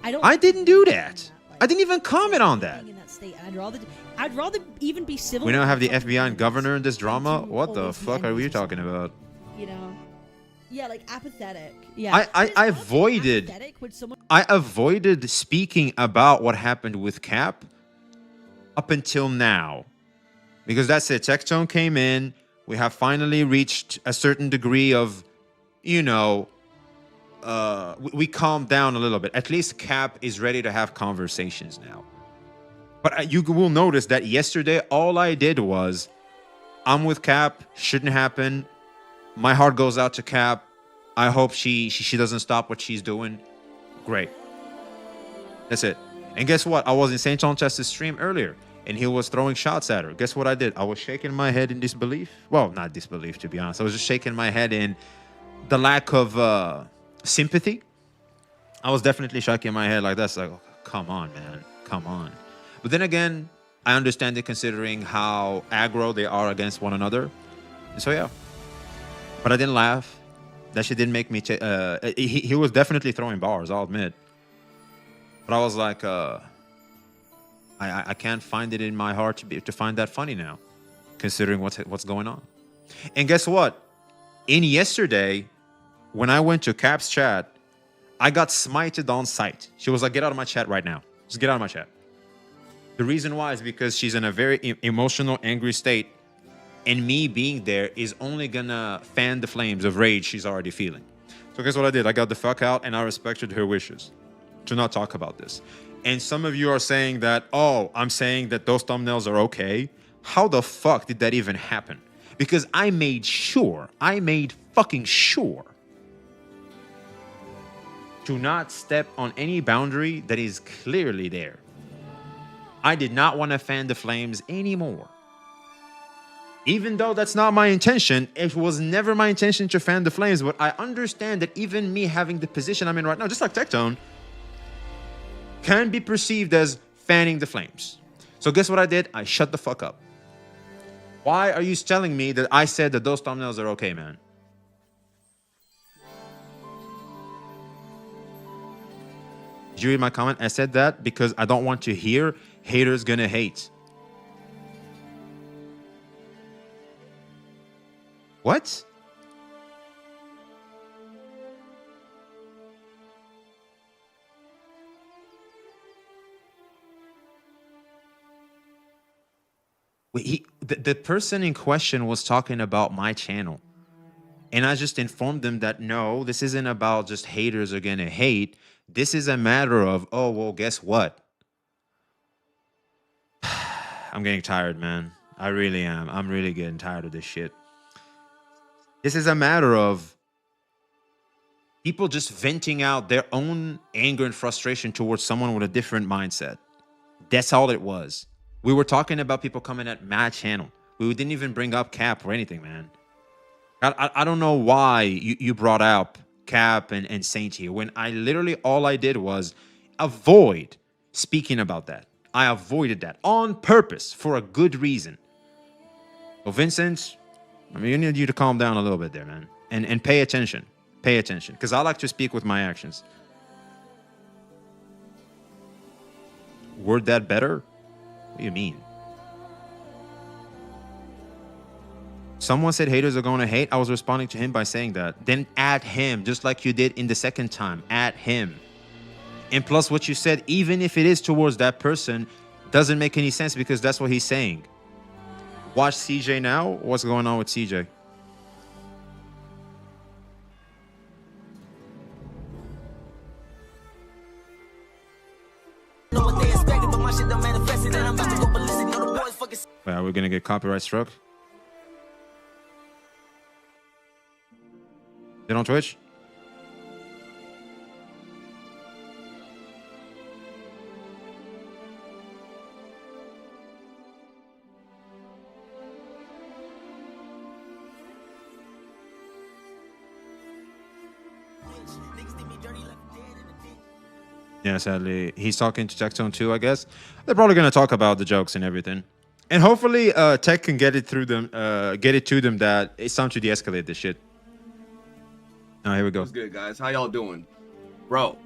I didn't do that. I didn't even comment on that. I'd rather even be civil. We now have the FBI and governor in this drama. What the fuck are we talking about? You know, yeah, like apathetic. Yeah, I avoided speaking about what happened with Cap up until now, because that's it. Tectone came in. We have finally reached a certain degree of, you know, we calmed down a little bit. At least Cap is ready to have conversations now. But you will notice that yesterday, all I did was, I'm with Cap. Shouldn't happen. My heart goes out to Cap. I hope she doesn't stop what she's doing. Great. That's it. And guess what? I was in St. John Chester's stream earlier, and he was throwing shots at her. Guess what I did? I was shaking my head in disbelief. Well, not disbelief, to be honest. I was just shaking my head in the lack of sympathy. I was definitely shaking my head like that's like, oh, come on, man. Come on. But then again, I understand it considering how aggro they are against one another. And so, yeah. But I didn't laugh. That shit didn't make me... he was definitely throwing bars, I'll admit. But I was like, I can't find it in my heart to find that funny now, considering what's going on. And guess what? In yesterday, when I went to Cap's chat, I got smited on sight. She was like, get out of my chat right now. Just get out of my chat. The reason why is because she's in a very emotional, angry state. And me being there is only gonna fan the flames of rage she's already feeling. So guess what I did? I got the fuck out and I respected her wishes to not talk about this. And some of you are saying that, oh, I'm saying that those thumbnails are okay. How the fuck did that even happen? Because I made fucking sure to not step on any boundary that is clearly there. I did not want to fan the flames anymore. Even though that's not my intention, it was never my intention to fan the flames, but I understand that even me having the position I'm in right now, just like Tectone, can be perceived as fanning the flames. So guess what I did? I shut the fuck up. Why are you telling me that I said that those thumbnails are okay, man? Did you read my comment? I said that because I don't want to hear haters gonna hate. What? Wait, the person in question was talking about my channel. And I just informed them that no, this isn't about just haters are gonna hate. This is a matter of, oh, well, guess what? I'm getting tired, man. I really am. I'm really getting tired of this shit. This is a matter of people just venting out their own anger and frustration towards someone with a different mindset. That's all it was. We were talking about people coming at my channel. We didn't even bring up Cap or anything, man. I don't know why you brought up Cap and Saint here when I literally all I did was avoid speaking about that. I avoided that on purpose for a good reason. So Vincent, I mean, I need you to calm down a little bit there, man, and pay attention. Pay attention, because I like to speak with my actions. Word that better? What do you mean? Someone said haters are going to hate. I was responding to him by saying that. Then add him, just like you did in the second time. Add him. And plus what you said, even if it is towards that person, doesn't make any sense because that's what he's saying. Watch CJ now. What's going on with CJ? Are we gonna get copyright struck? They on Twitch? Yeah, sadly, he's talking to Techzone too, I guess. They're probably gonna talk about the jokes and everything, and hopefully, Tech can get it through them, get it to them that it's time to de-escalate this shit. Oh, here we go. What's good, guys? How y'all doing, bro?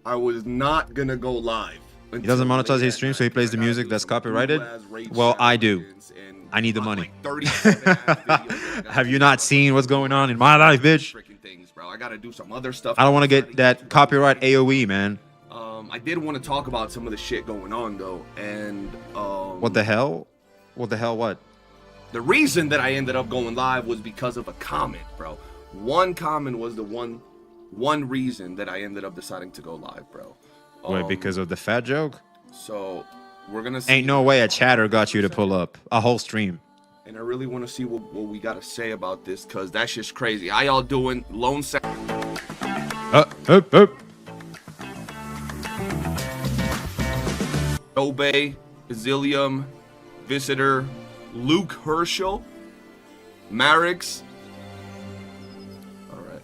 I was not gonna go live. He doesn't monetize his stream, so he plays the music that's copyrighted. Well, I do. I need the money. Have you not seen what's going on in my life, bitch? I gotta do some other stuff. I don't want to get that copyright AOE, man. I did want to talk about some of the shit going on though, and what the hell? What the hell? What? The reason that I ended up going live was because of a comment, bro. One comment was the one reason that I ended up deciding to go live, bro. Wait, because of the fat joke? So we're gonna see. Ain't no way a chatter got you to pull up a whole stream. And I really want to see what we gotta say about this, cause that's just crazy. How y'all doing? Lone Sec. Obey, Bazilium, Visitor, Luke Herschel, Marix. All right.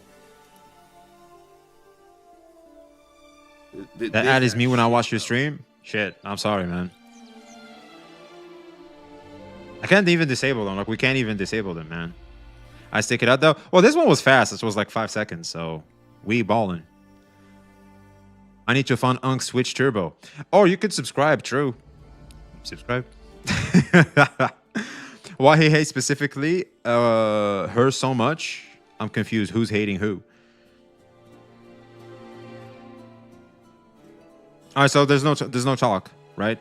That ad is me when I watch your stream? Shit, I'm sorry, man. I can't even disable them. Like, we can't even disable them, man. I stick it out, though. Well, this one was fast. This was like 5 seconds, so we ballin'. I need to find Unk Switch Turbo. Or you could subscribe, true. Subscribe. Why he hates specifically her so much? I'm confused. Who's hating who? All right, so there's no talk, right?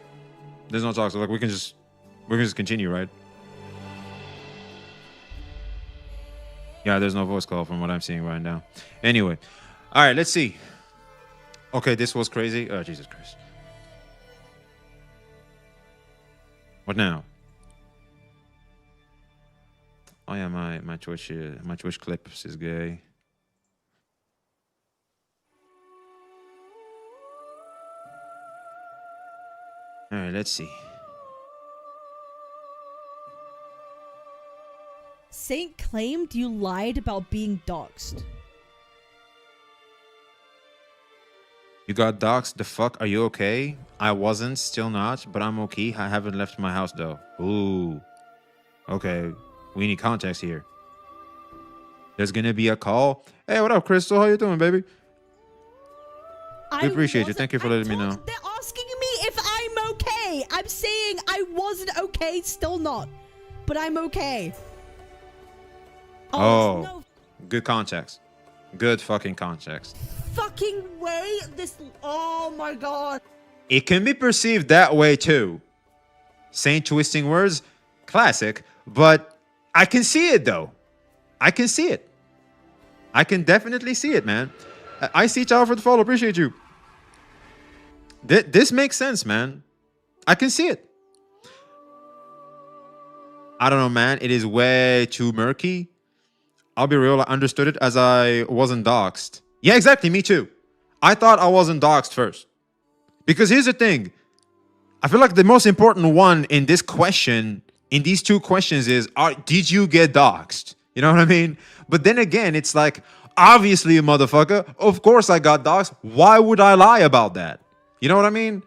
There's no talk. So like we can just continue, right? Yeah, there's no voice call from what I'm seeing right now. Anyway, all right, let's see. Okay, this was crazy. Oh, Jesus Christ. What now? Oh yeah, my Twitch clips is gay. All right, let's see. Saint claimed you lied about being doxxed. You got doxxed? The fuck? Are you okay? I wasn't, still not, but I'm okay. I haven't left my house though. Ooh. Okay. We need context here. There's gonna be a call. Hey, what up, Crystal? How you doing, baby? We appreciate you. Thank you for letting me know. They're asking me if I'm okay. I'm saying I wasn't okay, still not. But I'm okay. Oh, no good context. Good fucking context. fucking way. Oh my god. It can be perceived that way too. Saint twisting words, classic. But I can see it though. I can see it. I can definitely see it, man. I see Chow for the follow. Appreciate you. This makes sense, man. I can see it. I don't know, man. It is way too murky. I'll be real. I understood it as I wasn't doxxed. Yeah, exactly. Me too. I thought I wasn't doxxed first. Because here's the thing. I feel like the most important one in this question, in these two questions is, did you get doxxed? You know what I mean? But then again, it's like, Obviously, motherfucker. Of course I got doxxed. Why would I lie about that? You know what I mean?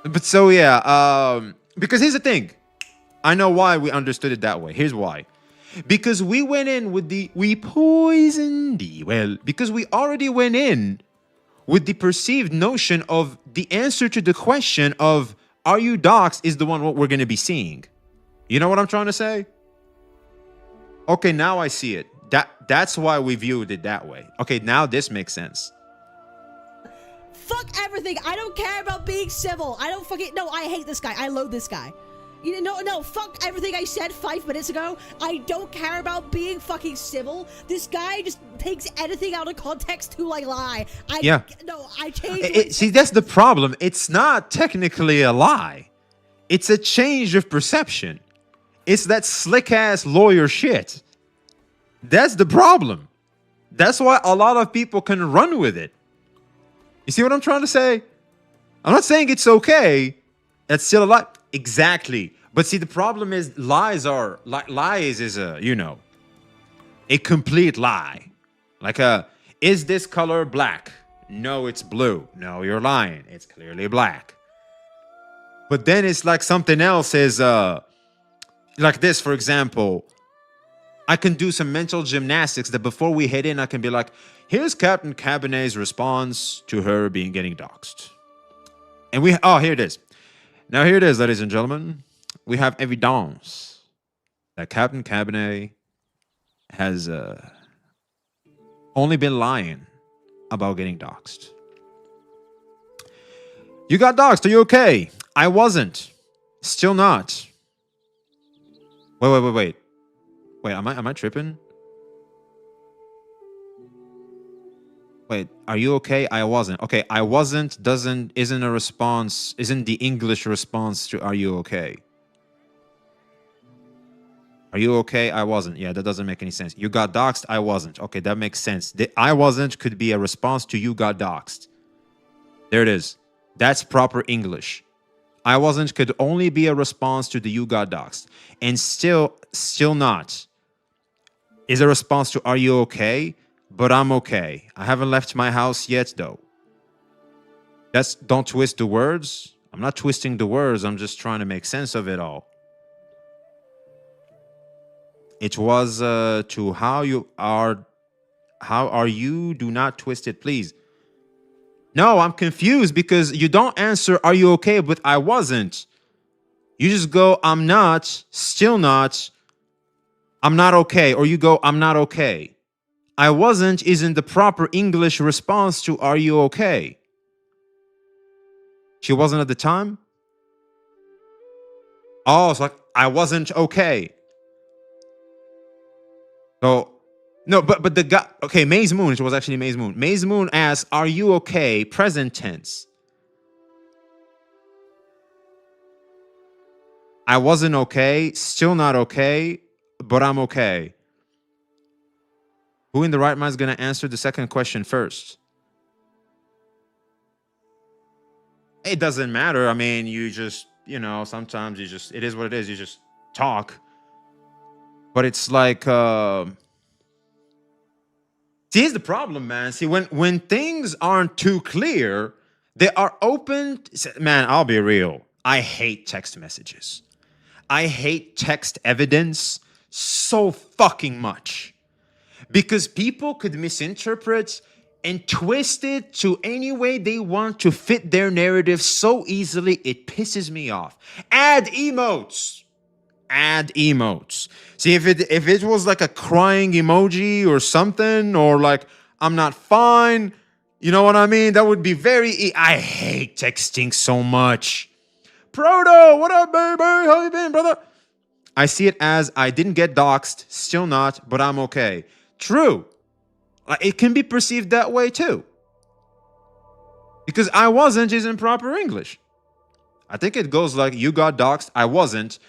But so yeah, because here's the thing. I know why we understood it that way. Here's why. Because we went in with we poisoned the well, because we already went in with the perceived notion of the answer to the question of are you doxxed is the one what we're gonna be seeing. You know what I'm trying to say? Okay, now I see it. That's why we viewed it that way. Okay, now this makes sense. Fuck everything. I don't care about being civil. I don't fucking... No, I hate this guy. I loathe this guy. You know, no, fuck everything I said 5 minutes ago. I don't care about being fucking civil. This guy just takes anything out of context to, like, lie. No, I changed... See, that's the problem. It's not technically a lie. It's a change of perception. It's that slick-ass lawyer shit. That's the problem. That's why a lot of people can run with it. You see what I'm trying to say? I'm not saying it's okay. It's still a lie. Exactly. But see, the problem is lies is a, you know, a complete lie. Like is this color black? No, it's blue. No, you're lying. It's clearly black. But then it's like something else is like this, for example. I can do some mental gymnastics that before we head in, I can be like, here's Captain Cabinet's response to her getting doxxed. And here it is. Now here it is, ladies and gentlemen. We have evidence that Captain Cabinet has only been lying about getting doxxed. You got doxxed, are you okay? I wasn't. Still not. Wait. Wait, am I tripping? Wait, are you okay? I wasn't. Okay, I wasn't isn't a response, isn't the English response to are you okay? Are you okay? I wasn't. Yeah, that doesn't make any sense. You got doxxed? I wasn't. Okay, that makes sense. The I wasn't could be a response to you got doxxed. There it is. That's proper English. I wasn't could only be a response to the you got doxxed. And still not is a response to are you okay? But I'm okay. I haven't left my house yet, though. Don't twist the words. I'm not twisting the words. I'm just trying to make sense of it all. It was to how are you? Do not twist it, please. No, I'm confused because you don't answer, are you okay? But I wasn't. You just go, I'm not, still not, I'm not okay. Or you go, I'm not okay. I wasn't isn't the proper English response to are you okay? She wasn't at the time? Oh, it's like, I wasn't okay. So, no, but the guy, okay, May's Moon, it was actually May's Moon. May's Moon asks, are you okay? Present tense. I wasn't okay, still not okay, but I'm okay. Who in the right mind is going to answer the second question first? It doesn't matter. I mean, you just, you know, sometimes you just, it is what it is. You just talk. But it's like, see, here's the problem, man. See, when things aren't too clear, they are open. Man, I'll be real. I hate text messages. I hate text evidence so fucking much. Because people could misinterpret and twist it to any way they want to fit their narrative so easily, it pisses me off. Add emotes. Add emotes. See, if it was like a crying emoji or something, or like, I'm not fine, you know what I mean? That would be I hate texting so much. Proto, what up, baby? How you been, brother? I see it as, I didn't get doxxed, still not, but I'm okay. True. It can be perceived that way too. Because I wasn't is in proper English. I think it goes like, you got doxxed, I wasn't,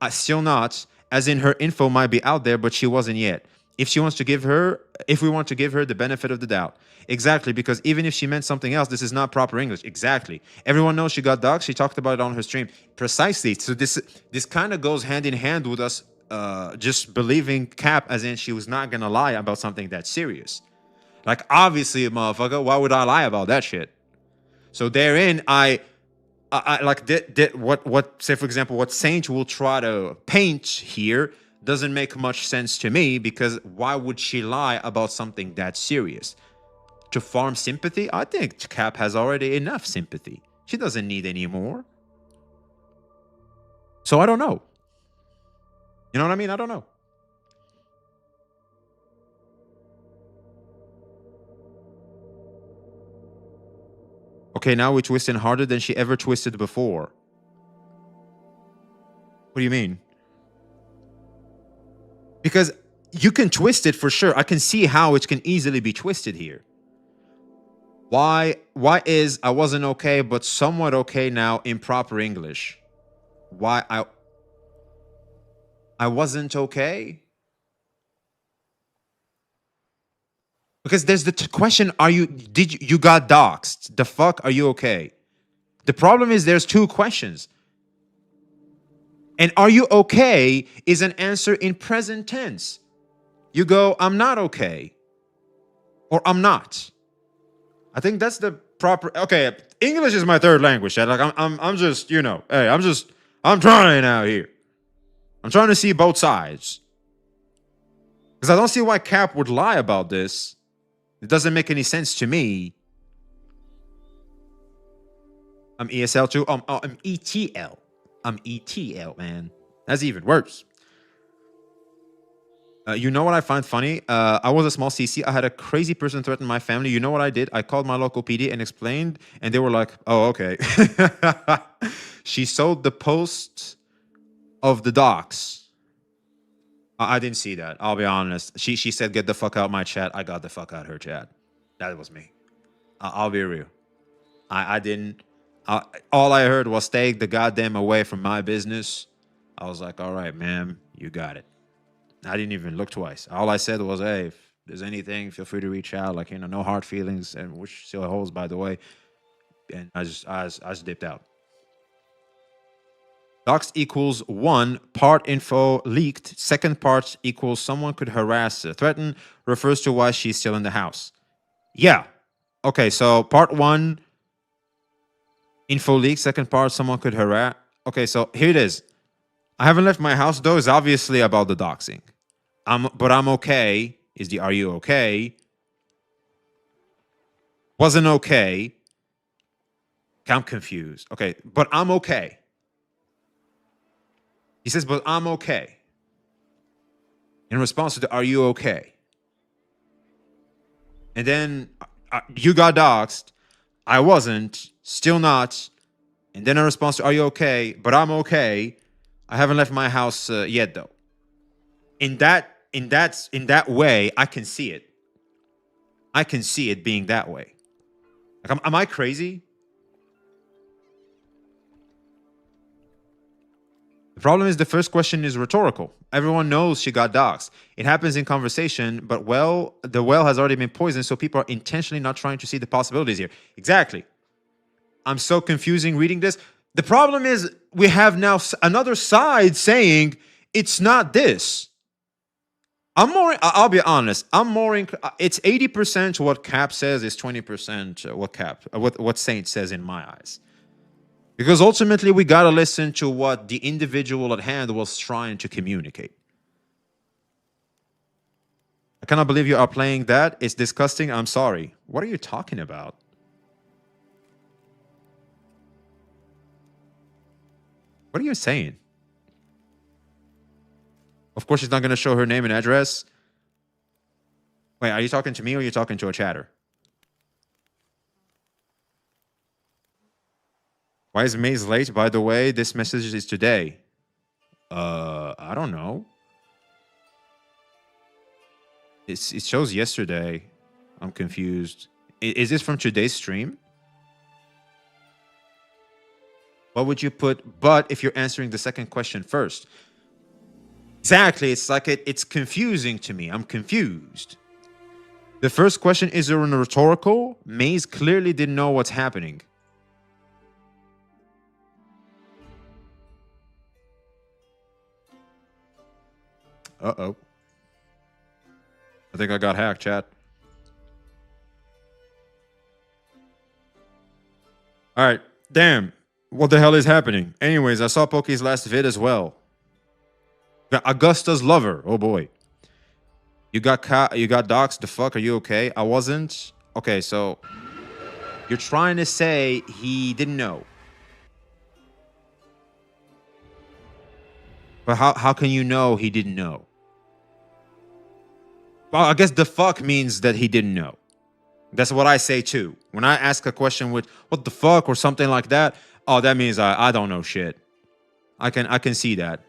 I still not, as in her info might be out there, but she wasn't yet. If we want to give her the benefit of the doubt. Exactly, because even if she meant something else, this is not proper English. Exactly. Everyone knows she got doxxed. She talked about it on her stream. Precisely. So this kind of goes hand in hand with us just believing Cap as in she was not gonna lie about something that's serious. Like, obviously, motherfucker, why would I lie about that shit? So therein, I like what say for example, what Saint will try to paint here doesn't make much sense to me, because why would she lie about something that serious? To farm sympathy? I think Cap has already enough sympathy. She doesn't need any more. So I don't know. You know what I mean? I don't know. Okay, now we're twisting harder than she ever twisted before. What do you mean? Because you can twist it for sure. I can see how it can easily be twisted here. Why is I wasn't okay but somewhat okay now in proper English? Why I wasn't okay? Because there's the question, you got doxxed? The fuck, are you okay? The problem is there's two questions. And are you okay is an answer in present tense. You go, I'm not okay. Or I'm not. I think that's the proper, okay, English is my third language. Like I'm just, you know, hey, I'm trying out here. I'm trying to see both sides. Because I don't see why Cap would lie about this. It doesn't make any sense to me. I'm ESL too. I'm ETL. I'm ETL, man. That's even worse. You know what I find funny? I was a small CC. I had a crazy person threaten my family. You know what I did? I called my local PD and explained, and they were like, oh, okay. She sold the post of the docs. I didn't see that. I'll be honest. She said, get the fuck out my chat. I got the fuck out her chat. That was me. I'll be real. I didn't. All I heard was stay the goddamn away from my business. I was like, all right, ma'am, you got it. I didn't even look twice. All I said was, hey, if there's anything, feel free to reach out. Like, you know, no hard feelings, and which still holds, by the way. And I just dipped out. Docs equals 1, part info leaked. Second part equals someone could harass, threaten, refers to why she's still in the house. Yeah. Okay, so part 1, info leaked. Second part, someone could harass. Okay, so here it is. I haven't left my house, though. It's obviously about the doxing. But I'm okay. Is the are you okay? Wasn't okay. I'm confused. Okay, but I'm okay. He says, but I'm okay. In response to the, are you okay? And then you got doxxed. I wasn't, still not. And then in response to, are you okay? But I'm okay. I haven't left my house yet, though. In that way, I can see it. I can see it being that way. Like, am I crazy? The problem is the first question is rhetorical. Everyone knows she got doxxed. It happens in conversation, but the well has already been poisoned, so people are intentionally not trying to see the possibilities here. Exactly. I'm so confusing reading this. The problem is we have now another side saying it's not this. I'll be honest. It's 80% what Cap says is 20% what Saint says in my eyes. Because ultimately, we got to listen to what the individual at hand was trying to communicate. I cannot believe you are playing that. It's disgusting. I'm sorry. What are you talking about? What are you saying? Of course, she's not going to show her name and address. Wait, are you talking to me or are you talking to a chatter? Why is Maze late? By the way, this message is today. I don't know. It shows yesterday. I'm confused. Is this from today's stream? What would you put? But if you're answering the second question first. Exactly. It's like it's confusing to me. I'm confused. The first question is rhetorical. Maze clearly didn't know what's happening. Uh-oh. I think I got hacked, chat. All right. Damn. What the hell is happening? Anyways, I saw Poke's last vid as well. Augusta's lover. Oh boy. You got doxxed. The fuck? Are you okay? I wasn't. Okay, so you're trying to say he didn't know. But how can you know he didn't know? Well, I guess the fuck means that he didn't know. That's what I say too. When I ask a question with what the fuck or something like that, oh, that means I don't know shit. I can see that.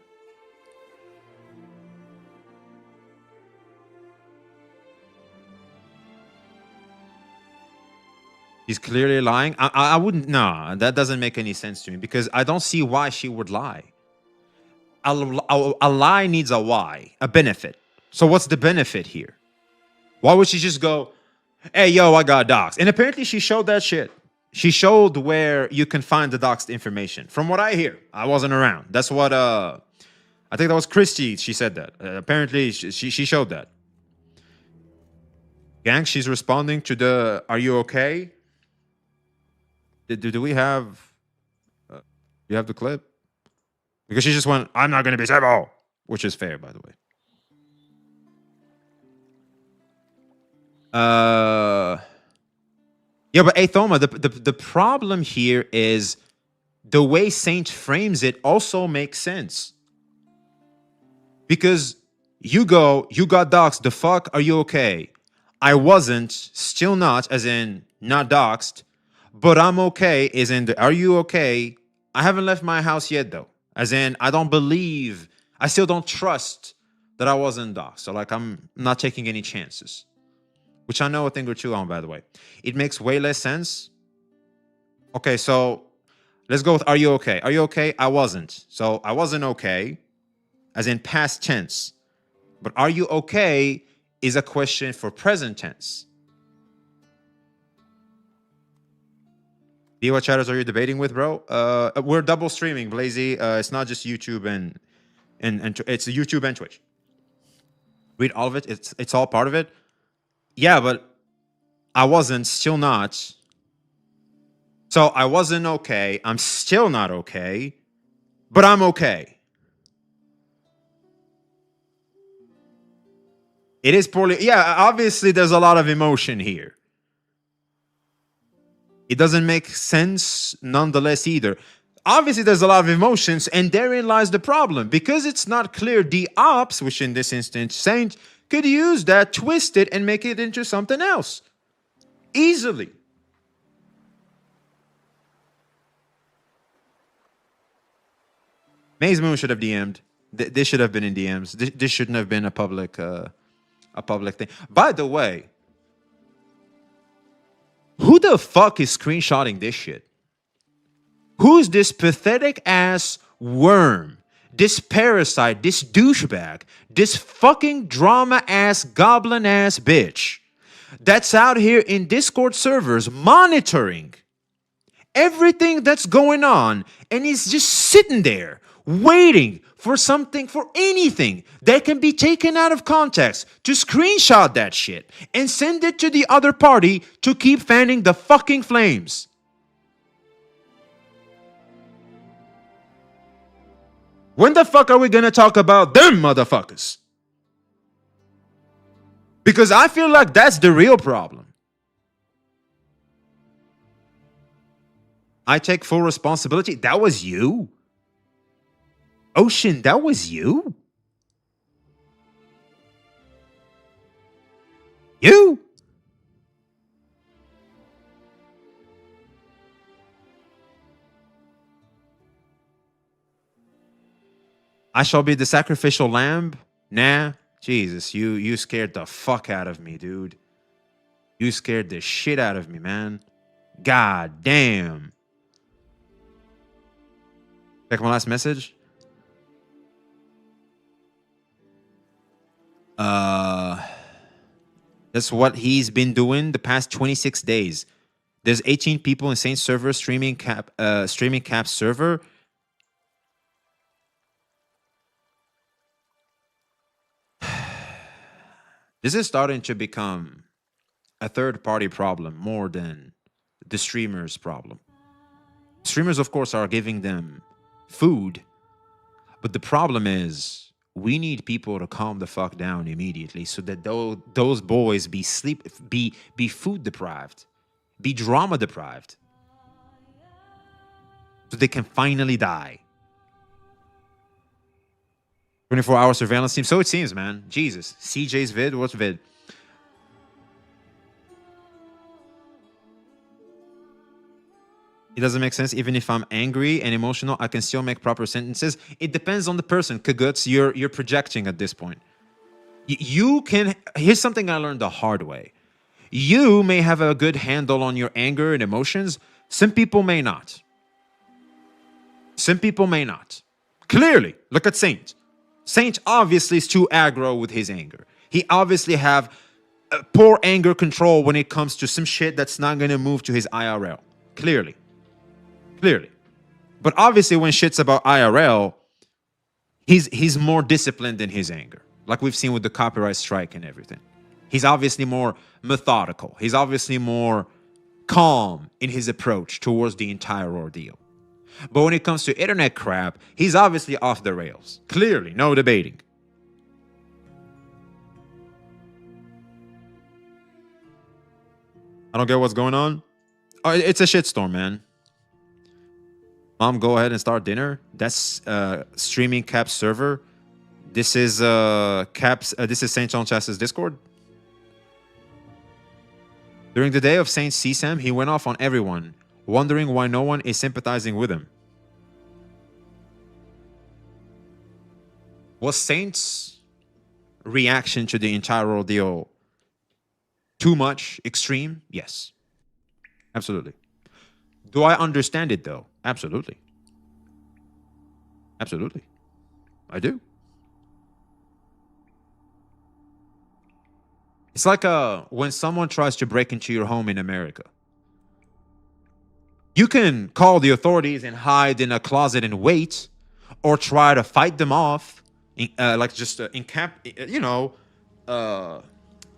He's clearly lying. I wouldn't. Nah, that doesn't make any sense to me because I don't see why she would lie. A lie needs a why, a benefit. So what's the benefit here? Why would she just go, hey, yo, I got doxxed? And apparently she showed that shit. She showed where you can find the doxxed information. From what I hear, I wasn't around. That's what, I think that was Christy. She said that. Apparently she showed that. Gang, she's responding to the, are you okay? Do we have, you have the clip? Because she just went, I'm not going to be civil, which is fair, by the way. Yeah, but Athoma, the problem here is the way Saint frames it also makes sense. Because you got doxxed, the fuck, are you okay? I wasn't, still not, as in not doxxed, but I'm okay, is in the, are you okay? I haven't left my house yet, though. As in, I don't believe, I still don't trust that I wasn't doxxed. So, like, I'm not taking any chances. Which I know a thing or two on, by the way. It makes way less sense. Okay, so let's go with, are you okay? Are you okay? I wasn't. So, I wasn't okay, as in past tense. But are you okay is a question for present tense. What chatters are you debating with, bro? We're double streaming, Blazy. It's not just YouTube and it's YouTube and Twitch. Read all of it. It's all part of it. Yeah, but I wasn't, still not. So I wasn't okay. I'm still not okay, but I'm okay. It is poorly. Yeah, obviously there's a lot of emotion here. It doesn't make sense nonetheless either. Obviously, there's a lot of emotions, and therein lies the problem. Because it's not clear, the ops, which in this instance, Saint, could use that, twist it, and make it into something else. Easily. Maze Moon should have DM'd. This should have been in DMs. This shouldn't have been a public thing. By the way, who the fuck is screenshotting this shit? Who's this pathetic ass worm? This parasite, this douchebag, this fucking drama ass goblin ass bitch that's out here in Discord servers monitoring everything that's going on and is just sitting there waiting for something, for anything that can be taken out of context to screenshot that shit and send it to the other party to keep fanning the fucking flames. When the fuck are we gonna talk about them motherfuckers? Because I feel like that's the real problem. I take full responsibility. That was you? Ocean, that was you? You? I shall be the sacrificial lamb? Nah. Jesus, you scared the fuck out of me, dude. You scared the shit out of me, man. God damn. Check my last message. That's what he's been doing the past 26 days. There's 18 people in Saint server streaming cap server. This is starting to become a third-party problem more than the streamers' problem. Streamers, of course, are giving them food, but the problem is we need people to calm the fuck down immediately so that those boys be food deprived, be drama deprived, so they can finally die. 24-hour surveillance team. So it seems, man. Jesus. CJ's vid. What's vid? It doesn't make sense. Even if I'm angry and emotional, I can still make proper sentences. It depends on the person. Kaguts, you're projecting at this point. You can... Here's something I learned the hard way. You may have a good handle on your anger and emotions. Some people may not. Some people may not. Clearly, look at Saint. Saint obviously is too aggro with his anger. He obviously have poor anger control when it comes to some shit that's not going to move to his IRL. Clearly. Clearly. But obviously when shit's about IRL, he's more disciplined in his anger. Like we've seen with the copyright strike and everything. He's obviously more methodical. He's obviously more calm in his approach towards the entire ordeal. But when it comes to internet crap, he's obviously off the rails. Clearly, no debating. I don't get what's going on. Oh, it's a shitstorm, man. Mom, go ahead and start dinner. That's streaming Cap's server. This is this is Saint John Chas's Discord. During the day of Saint CSAM, he went off on everyone, wondering why no one is sympathizing with him. Was Saint's reaction to the entire ordeal too much, extreme? Yes. Absolutely. Do I understand it, though? Absolutely. Absolutely. I do. It's like when someone tries to break into your home in America. You can call the authorities and hide in a closet and wait, or try to fight them off, like just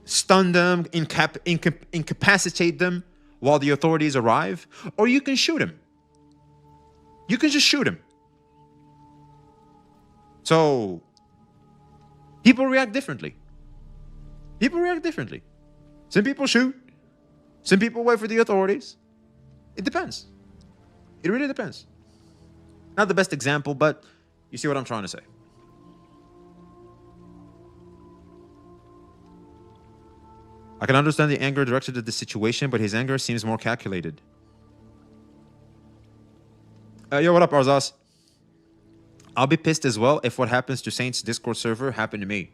stun them, incapacitate them while the authorities arrive, or you can shoot him. You can just shoot him. So people react differently. People react differently. Some people shoot. Some people wait for the authorities. It depends. It really depends. Not the best example, but you see what I'm trying to say. I can understand the anger directed at the situation, but his anger seems more calculated. Yo, what up, Arzas? I'll be pissed as well if what happens to Saint's Discord server happened to me.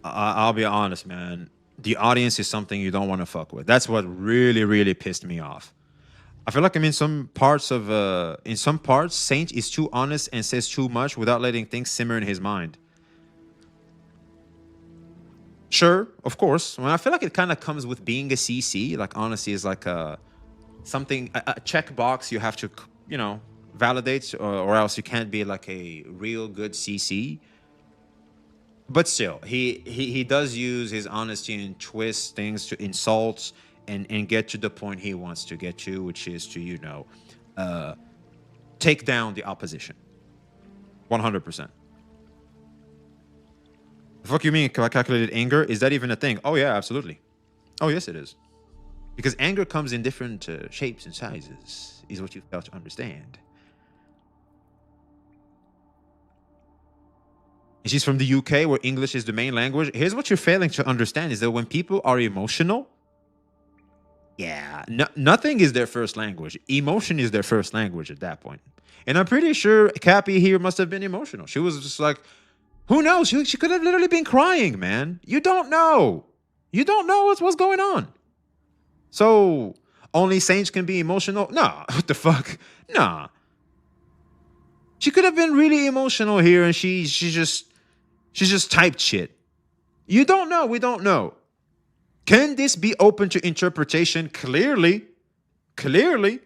I'll be honest, man. The audience is something you don't want to fuck with. That's what really, really pissed me off. I feel like I'm in some parts, Saint is too honest and says too much without letting things simmer in his mind. Sure, of course. Well, I feel like it kind of comes with being a CC. Like, honesty is like a checkbox you have to, validate, or else you can't be like a real good CC. But still, he does use his honesty and twist things to insults and get to the point he wants to get to, which is to, take down the opposition. 100%. The fuck you mean calculated anger? Is that even a thing? Oh, yeah, absolutely. Oh, yes, it is. Because anger comes in different shapes and sizes, is what you fail to understand. And she's from the UK, where English is the main language. Here's what you're failing to understand, is that when people are emotional, nothing is their first language. Emotion is their first language at that point. And I'm pretty sure Cappy here must have been emotional. She was just like, who knows? She could have literally been crying, man. You don't know. You don't know what's going on. So, only Saints can be emotional? Nah, what the fuck? Nah. She could have been really emotional here, and she just typed shit. You don't know. We don't know. Can this be open to interpretation? Clearly. Clearly.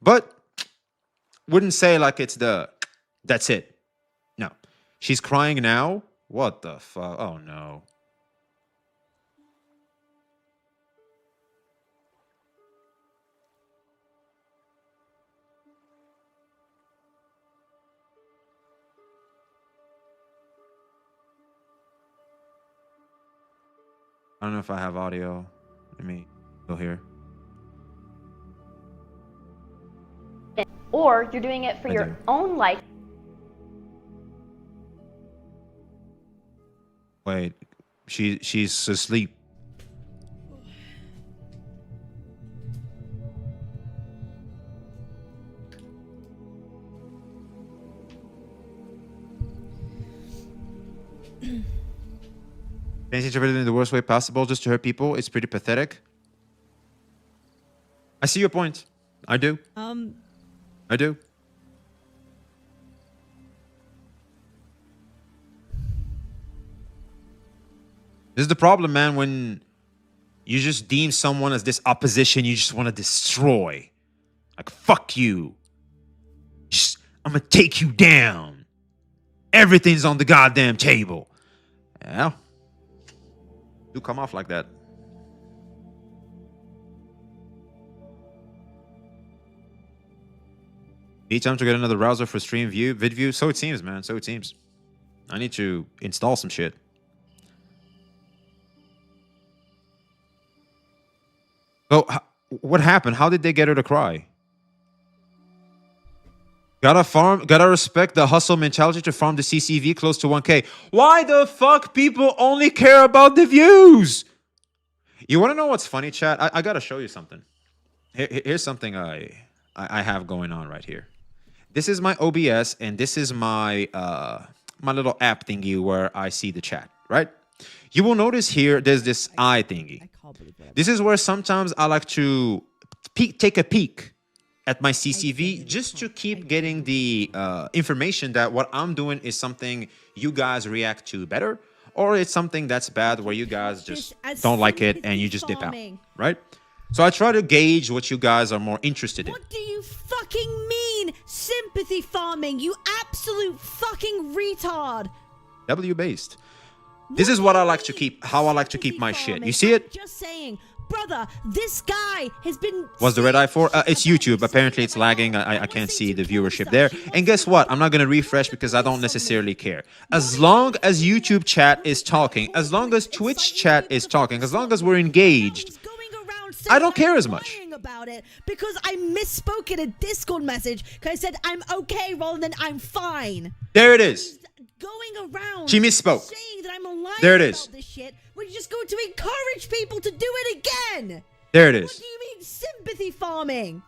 But wouldn't say like it's that's it. No. She's crying now What the fuck? Oh no. I don't know if I have audio. Let me go here. Or you're doing it for your own life. Wait, she's asleep. Being interpreted in the worst way possible just to hurt people. It's pretty pathetic. I see your point. I do. I do. This is the problem, man, when you just deem someone as this opposition you just want to destroy. Like, fuck you. I'm gonna take you down. Everything's on the goddamn table. Yeah. Do come off like that. Need time to get another browser for stream view, vid view. So it seems, man. So it seems. I need to install some shit. So what happened? How did they get her to cry? Gotta respect the hustle mentality to farm the CCV close to 1K. Why the fuck people only care about the views? You want to know what's funny, chat? I gotta show you something. Here's something I have going on right here. This is my OBS, and this is my my little app thingy where I see the chat, right? You will notice here there's this eye thingy. This is where sometimes I like to take a peek at my CCV just to keep getting the information that what I'm doing is something you guys react to better, or it's something that's bad where you guys just don't like it and you just dip out, right? So I try to gauge what you guys are more interested in. What do you fucking mean, sympathy farming, you absolute fucking retard? W-based. This is what I like to keep, how I like to keep my shit. You see it? Just saying, brother, this guy has been... What's the red eye for? It's YouTube. Apparently it's lagging. I can't see the viewership there. And guess what? I'm not going to refresh because I don't necessarily care. As long as YouTube chat is talking, as long as Twitch chat is talking, as long as we're engaged, I don't care as much. About it because I misspoke in a Discord message because I said I'm okay rather than I'm fine. There it is. Going around she misspoke. Saying that I'm lying there it is. About this shit, we're just going to encourage people to do it again. There it is. What do you mean sympathy farming?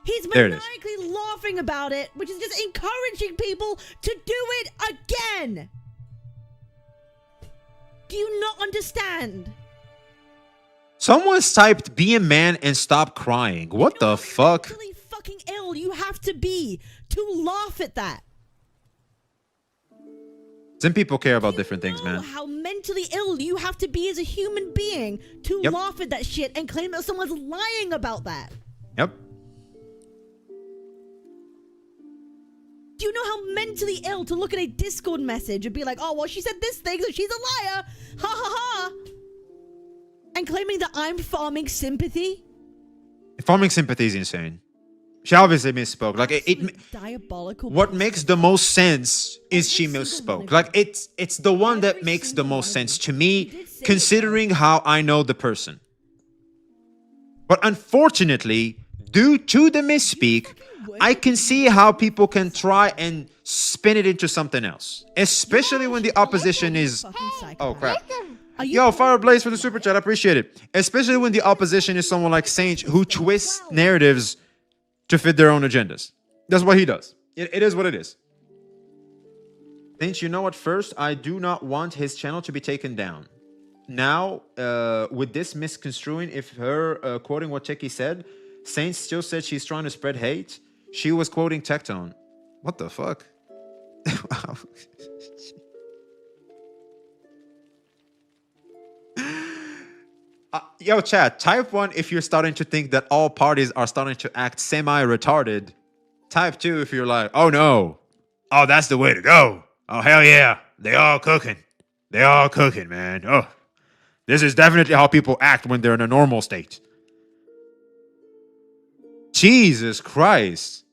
He's maniacally laughing about it, which is just encouraging people to do it again. Do you not understand? Someone's typed be a man and stop crying. What the fuck? How mentally fucking ill you have to be to laugh at that. Some people care about different things, man. How mentally ill you have to be as a human being to laugh at that shit and claim that someone's lying about that. Yep. Do you know how mentally ill to look at a Discord message and be like, oh, well, she said this thing, so she's a liar. Ha ha ha. And claiming that I'm farming sympathy? Farming sympathy is insane. She obviously misspoke. Like diabolical. What makes the most sense is she misspoke. Like it's the one that makes the most sense to me, considering how I know the person. But unfortunately, due to the misspeak, I can see how people can try and spin it into something else, especially when the opposition is. Oh crap. Yo, Fireblaze for the super chat. I appreciate it. Especially when the opposition is someone like Saint who twists narratives to fit their own agendas. That's what he does. It is what it is. Saint, you know, at first, I do not want his channel to be taken down. Now, with this misconstruing, if her quoting what Techie said, Saint still said she's trying to spread hate. She was quoting Tectone. What the fuck? Wow. Yo, chat, type 1 if you're starting to think that all parties are starting to act semi-retarded. Type 2 if you're like, oh no. Oh, that's the way to go. Oh, hell yeah. They all cooking. They all cooking, man. Oh, this is definitely how people act when they're in a normal state. Jesus Christ.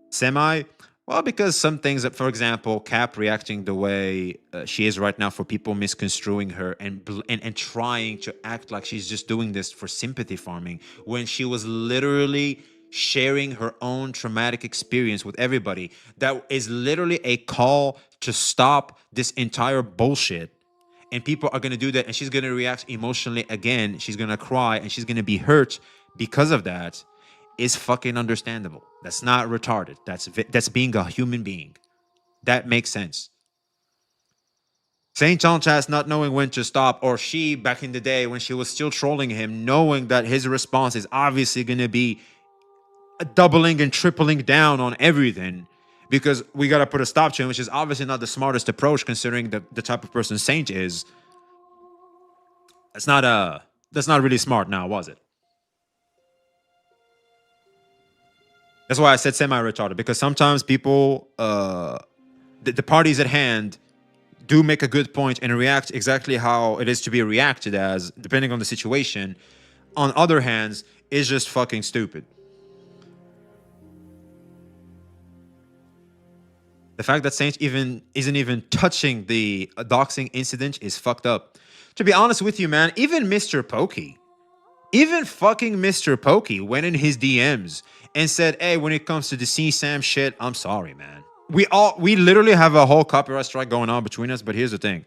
Semi? Well, because some things, that, for example, Cap reacting the way she is right now for people misconstruing her and trying to act like she's just doing this for sympathy farming when she was literally sharing her own traumatic experience with everybody. That is literally a call to stop this entire bullshit. And people are going to do that, and she's going to react emotionally again. She's going to cry, and she's going to be hurt because of that. Is fucking understandable. That's not retarded. That's being a human being. That makes sense. Saint Chonchas not knowing when to stop, or she back in the day when she was still trolling him, knowing that his response is obviously going to be doubling and tripling down on everything because we got to put a stop to him, which is obviously not the smartest approach considering the type of person Saint is. That's not really smart now, was it? That's why I said semi-retarded, because sometimes people, the parties at hand do make a good point and react exactly how it is to be reacted as, depending on the situation. On other hands, it's just fucking stupid. The fact that Saint isn't even touching the doxing incident is fucked up. To be honest with you, man, even Mr. Pokey, even fucking Mr. Pokey went in his DMs and said, hey, when it comes to the C-Sam shit, I'm sorry, man. We literally have a whole copyright strike going on between us, but here's the thing.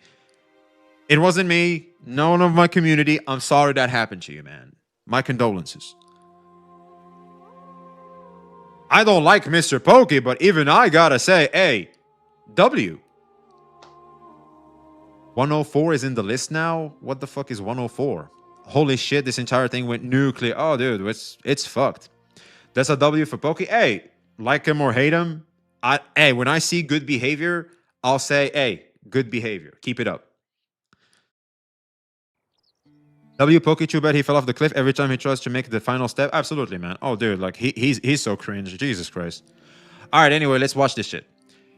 It wasn't me, no one of my community. I'm sorry that happened to you, man. My condolences. I don't like Mr. Pokey, but even I gotta say, hey, W. 104 is in the list now? What the fuck is 104? Holy shit, this entire thing went nuclear. Oh, dude, it's fucked. That's a W for Pokey. Hey, like him or hate him, hey, when I see good behavior, I'll say, hey, good behavior. Keep it up. W Pokey, too bad he fell off the cliff every time he tries to make the final step. Absolutely, man. Oh, dude, like he's so cringe. Jesus Christ. All right, anyway, let's watch this shit.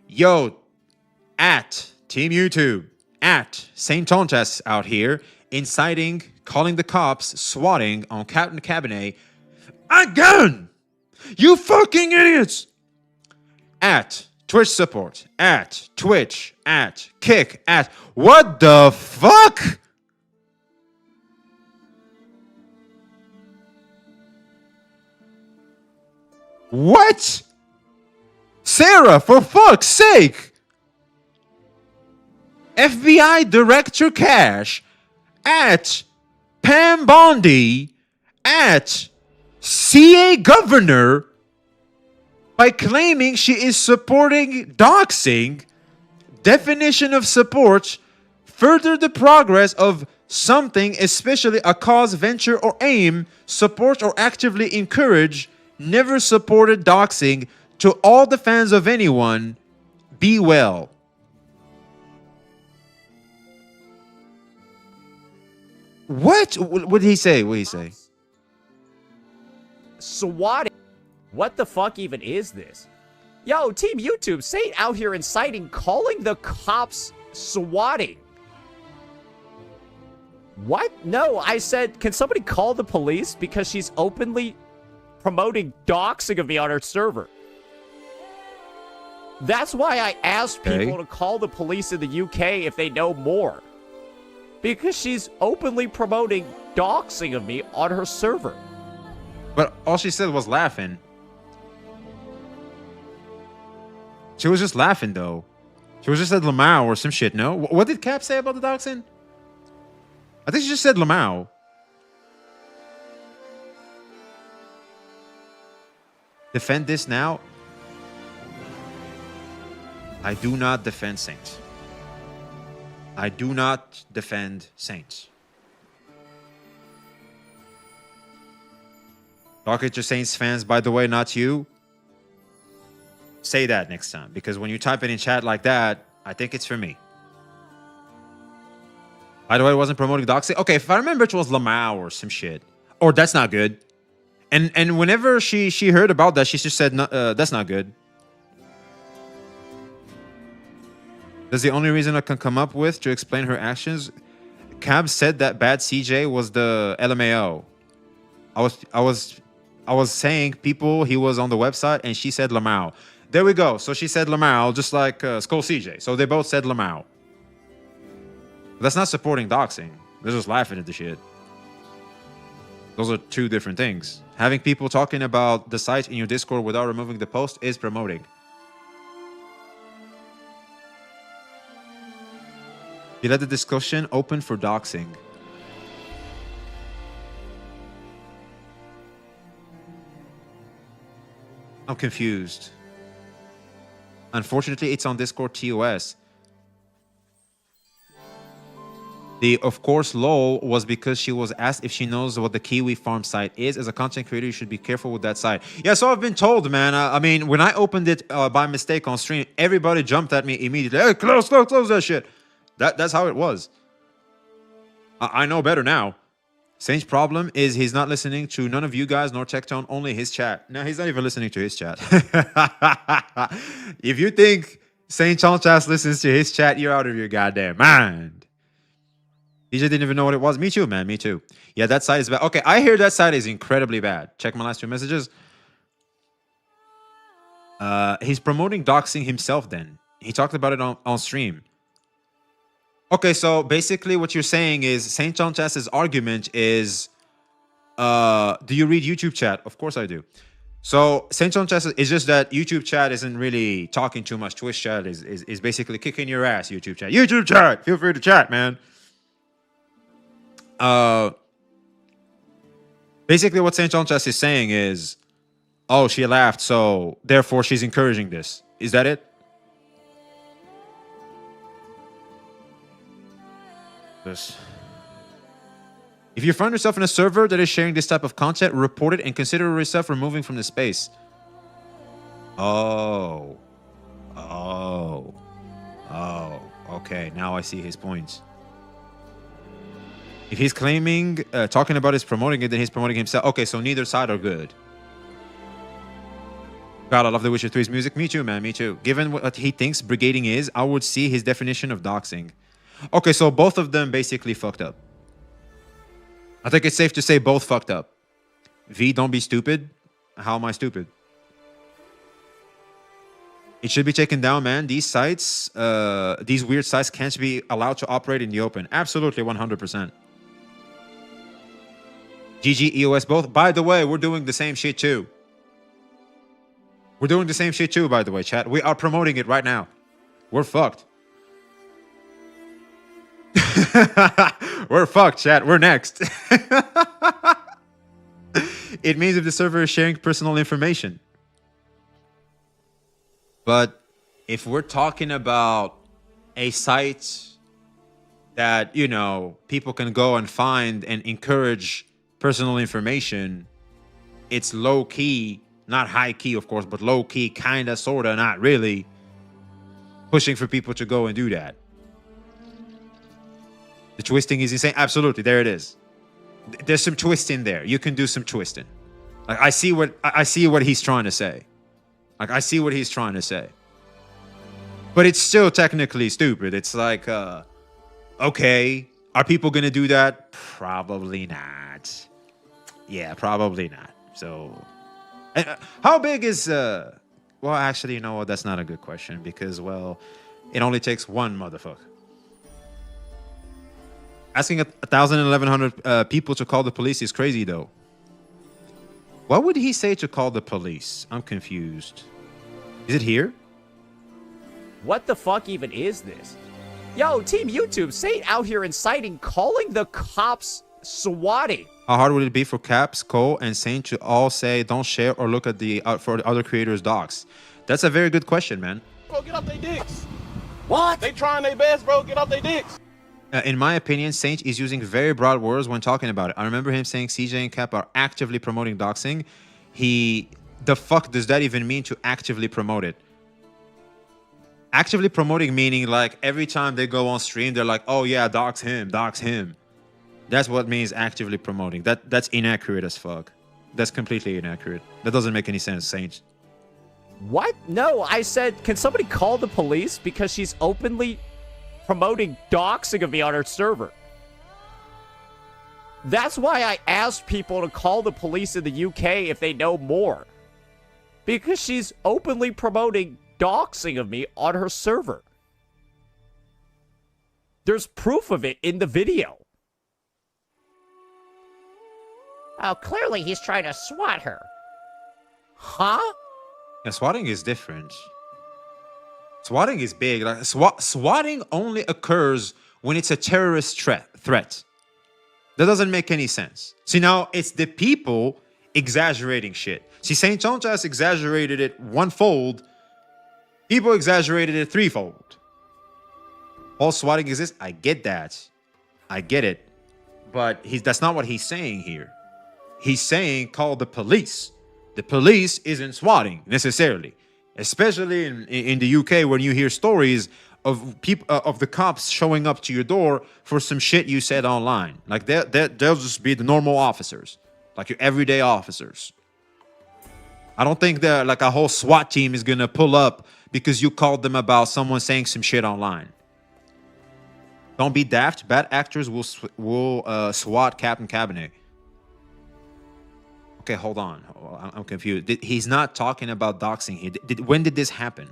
Yo, at Team YouTube, at Saint Tontas out here, inciting, calling the cops, swatting on Captain Cabinet. Again! You fucking idiots! At Twitch support, at Twitch, at Kick, at what the fuck? What? Sarah, for fuck's sake! FBI Director Cash, at Pam Bondi, at CA Governor, by claiming she is supporting doxing, definition of support, further the progress of something, especially a cause, venture, or aim, support or actively encourage, never supported doxing. To all the fans of anyone, be well. What? What did he say? What did he say? Swatting. What the fuck even is this? Yo, Team YouTube, Saint out here inciting, calling the cops swatting. What? No, I said, can somebody call the police? Because she's openly promoting doxing of me on her server. That's why I asked people to call the police in the UK if they know more. Because she's openly promoting doxing of me on her server. But all she said was laughing. She was just laughing, though. She was just at Lamau or some shit, no? What did Cap say about the doxing? I think she just said Lamau. Defend this now? I do not defend Saints. I do not defend Saints. Talking to Saints fans, by the way, not you. Say that next time, because when you type it in chat like that, I think it's for me. By the way, it wasn't promoting doxing. Okay, if I remember, it was Lamau or some shit. Or that's not good. And whenever she heard about that, she just said, no, that's not good. That's the only reason I can come up with to explain her actions. Cab said that bad CJ was the LMAO. I was saying people he was on the website, and she said Lamau. There we go. So she said Lamau, just like Skull CJ. So they both said Lamau. That's not supporting doxing. They're just laughing at the shit. Those are two different things. Having people talking about the site in your Discord without removing the post is promoting. You let the discussion open for doxing. I'm confused. Unfortunately, it's on Discord TOS. The of course lol was because she was asked if she knows what the Kiwi farm site is. As a content creator, you should be careful with that site. Yeah, so I've been told, man. I mean, when I opened it by mistake on stream, everybody jumped at me immediately. Hey, close that shit. That's how it was. I know better now. Saint's problem is he's not listening to none of you guys nor Tectone, only his chat. No, he's not even listening to his chat. If you think Saint Chonchas listens to his chat, you're out of your goddamn mind. He just didn't even know what it was. Me too, man. Me too. Yeah, that site is bad. Okay, I hear that site is incredibly bad. Check my last two messages. He's promoting doxing himself then. He talked about it on stream. Okay, so basically what you're saying is Saint John Chas's argument is, do you read YouTube chat? Of course I do. So Saint John Chas is just that YouTube chat isn't really talking too much. Twitch chat is basically kicking your ass, YouTube chat. YouTube chat! Feel free to chat, man. Basically what Saint John Chas is saying is, oh, she laughed, so therefore she's encouraging this. Is that it? This. If you find yourself in a server that is sharing this type of content, report it and consider yourself removing from the space. Oh. Okay, now I see his points. If he's claiming, talking about his promoting it, then he's promoting himself. Okay, so neither side are good. God, I love The Witcher 3's music. Me too, man, me too. Given what he thinks brigading is, I would see his definition of doxing. Okay, so both of them basically fucked up. I think it's safe to say both fucked up. V, don't be stupid. How am I stupid? It should be taken down, man. These sites, these weird sites can't be allowed to operate in the open. Absolutely, 100%. GG, EOS, both. By the way, we're doing the same shit too. We're doing the same shit too, by the way, chat. We are promoting it right now. We're fucked. We're fucked, chat. We're next. It means if the server is sharing personal information. But if we're talking about a site that, you know, people can go and find and encourage personal information, it's low key, not high key, of course, but low key, kind of, sort of, not really pushing for people to go and do that. The twisting is insane. Absolutely, there it is. There's some twisting there. You can do some twisting. Like I see what he's trying to say. Like I see what he's trying to say. But it's still technically stupid. It's like, okay, are people gonna do that? Probably not. Yeah, probably not. So, how big is? Well, actually, you know what? That's not a good question because, well, it only takes one motherfucker. Asking 1,000 and 1,100 people to call the police is crazy, though. What would he say to call the police? I'm confused. Is it here? What the fuck even is this? Yo, Team YouTube, Saint out here inciting, calling the cops swatting. How hard would it be for Caps, Cole, and Saint to all say don't share or look at the for the other creators' docs? That's a very good question, man. Bro, get off their dicks. What? They trying their best, bro. Get off their dicks. In my opinion, Saint is using very broad words when talking about it. I remember him saying CJ and Cap are actively promoting doxing. The fuck does that even mean to actively promote it? Actively promoting meaning like every time they go on stream, they're like, oh yeah, dox him, dox him. That's what means actively promoting. That's inaccurate as fuck. That's completely inaccurate. That doesn't make any sense, Saint. What? No, I said, can somebody call the police because she's openly promoting doxing of me on her server. That's why I asked people to call the police in the UK if they know more. Because she's openly promoting doxing of me on her server. There's proof of it in the video. Oh, clearly he's trying to swat her. Huh? Yeah, swatting is different. Swatting is big. Like swatting only occurs when it's a terrorist threat. That doesn't make any sense. See, now it's the people exaggerating shit. See, St. Chonchas exaggerated it one-fold. People exaggerated it threefold. All swatting exists. I get that. I get it. But that's not what he's saying here. He's saying call the police. The police isn't swatting necessarily. Especially in the UK, when you hear stories of people of the cops showing up to your door for some shit you said online. Like they'll just be the normal officers, like your everyday officers. I don't think that like a whole SWAT team is gonna pull up because you called them about someone saying some shit online. Don't be daft. Bad actors will SWAT Captain Cabinet. Okay, hold on. I'm confused. He's not talking about doxing here. When did this happen?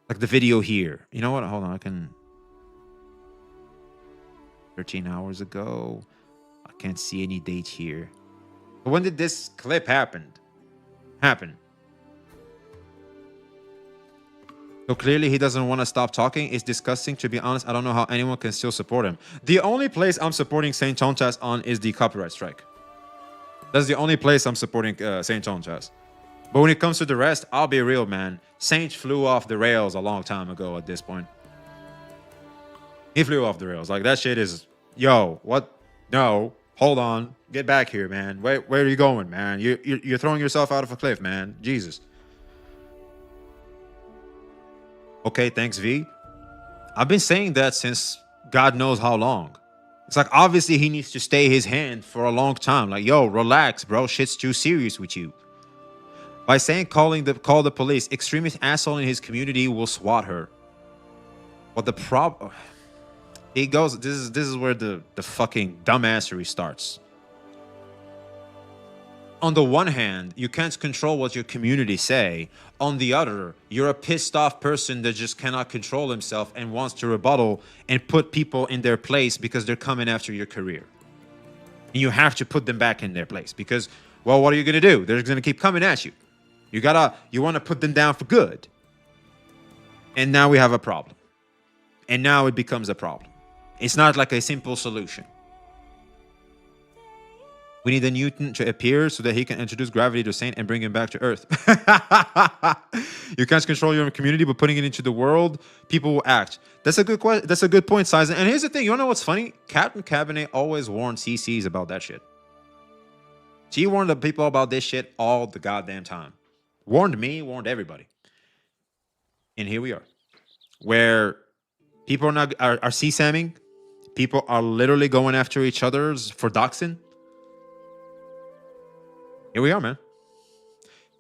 Like the video here. You know what? Hold on. I can... 13 hours ago. I can't see any date here. But when did this clip happen? So clearly he doesn't want to stop talking. It's disgusting. To be honest, I don't know how anyone can still support him. The only place I'm supporting St. Chonchas on is the copyright strike. That's the only place I'm supporting St. Chonchas. But when it comes to the rest, I'll be real, man. Saint flew off the rails a long time ago at this point. He flew off the rails. Like, that shit is... Yo, what? No. Hold on. Get back here, man. Where are you going, man? You're throwing yourself out of a cliff, man. Jesus. Okay, thanks, V. I've been saying that since God knows how long. It's like, obviously, he needs to stay his hand for a long time. Like, yo, relax, bro. Shit's too serious with you. By saying call the police, extremist asshole in his community will SWAT her. But the problem... It goes... This is where the fucking dumbassery starts. On the one hand, you can't control what your community say. On the other, you're a pissed off person that just cannot control himself and wants to rebuttal and put people in their place because they're coming after your career. And you have to put them back in their place because, well, what are you going to do? They're going to keep coming at you. You want to put them down for good. And now we have a problem. And now it becomes a problem. It's not like a simple solution. We need a Newton to appear so that he can introduce gravity to Saint and bring him back to Earth. You can't control your own community, but putting it into the world, people will act. That's a good question. That's a good point, Sizen. And here's the thing. You wanna know what's funny? Captain Cabinet always warned CCs about that shit. She warned the people about this shit all the goddamn time. Warned me, warned everybody. And here we are. Where people are CSAMing. People are literally going after each other for doxing. Here we are, man.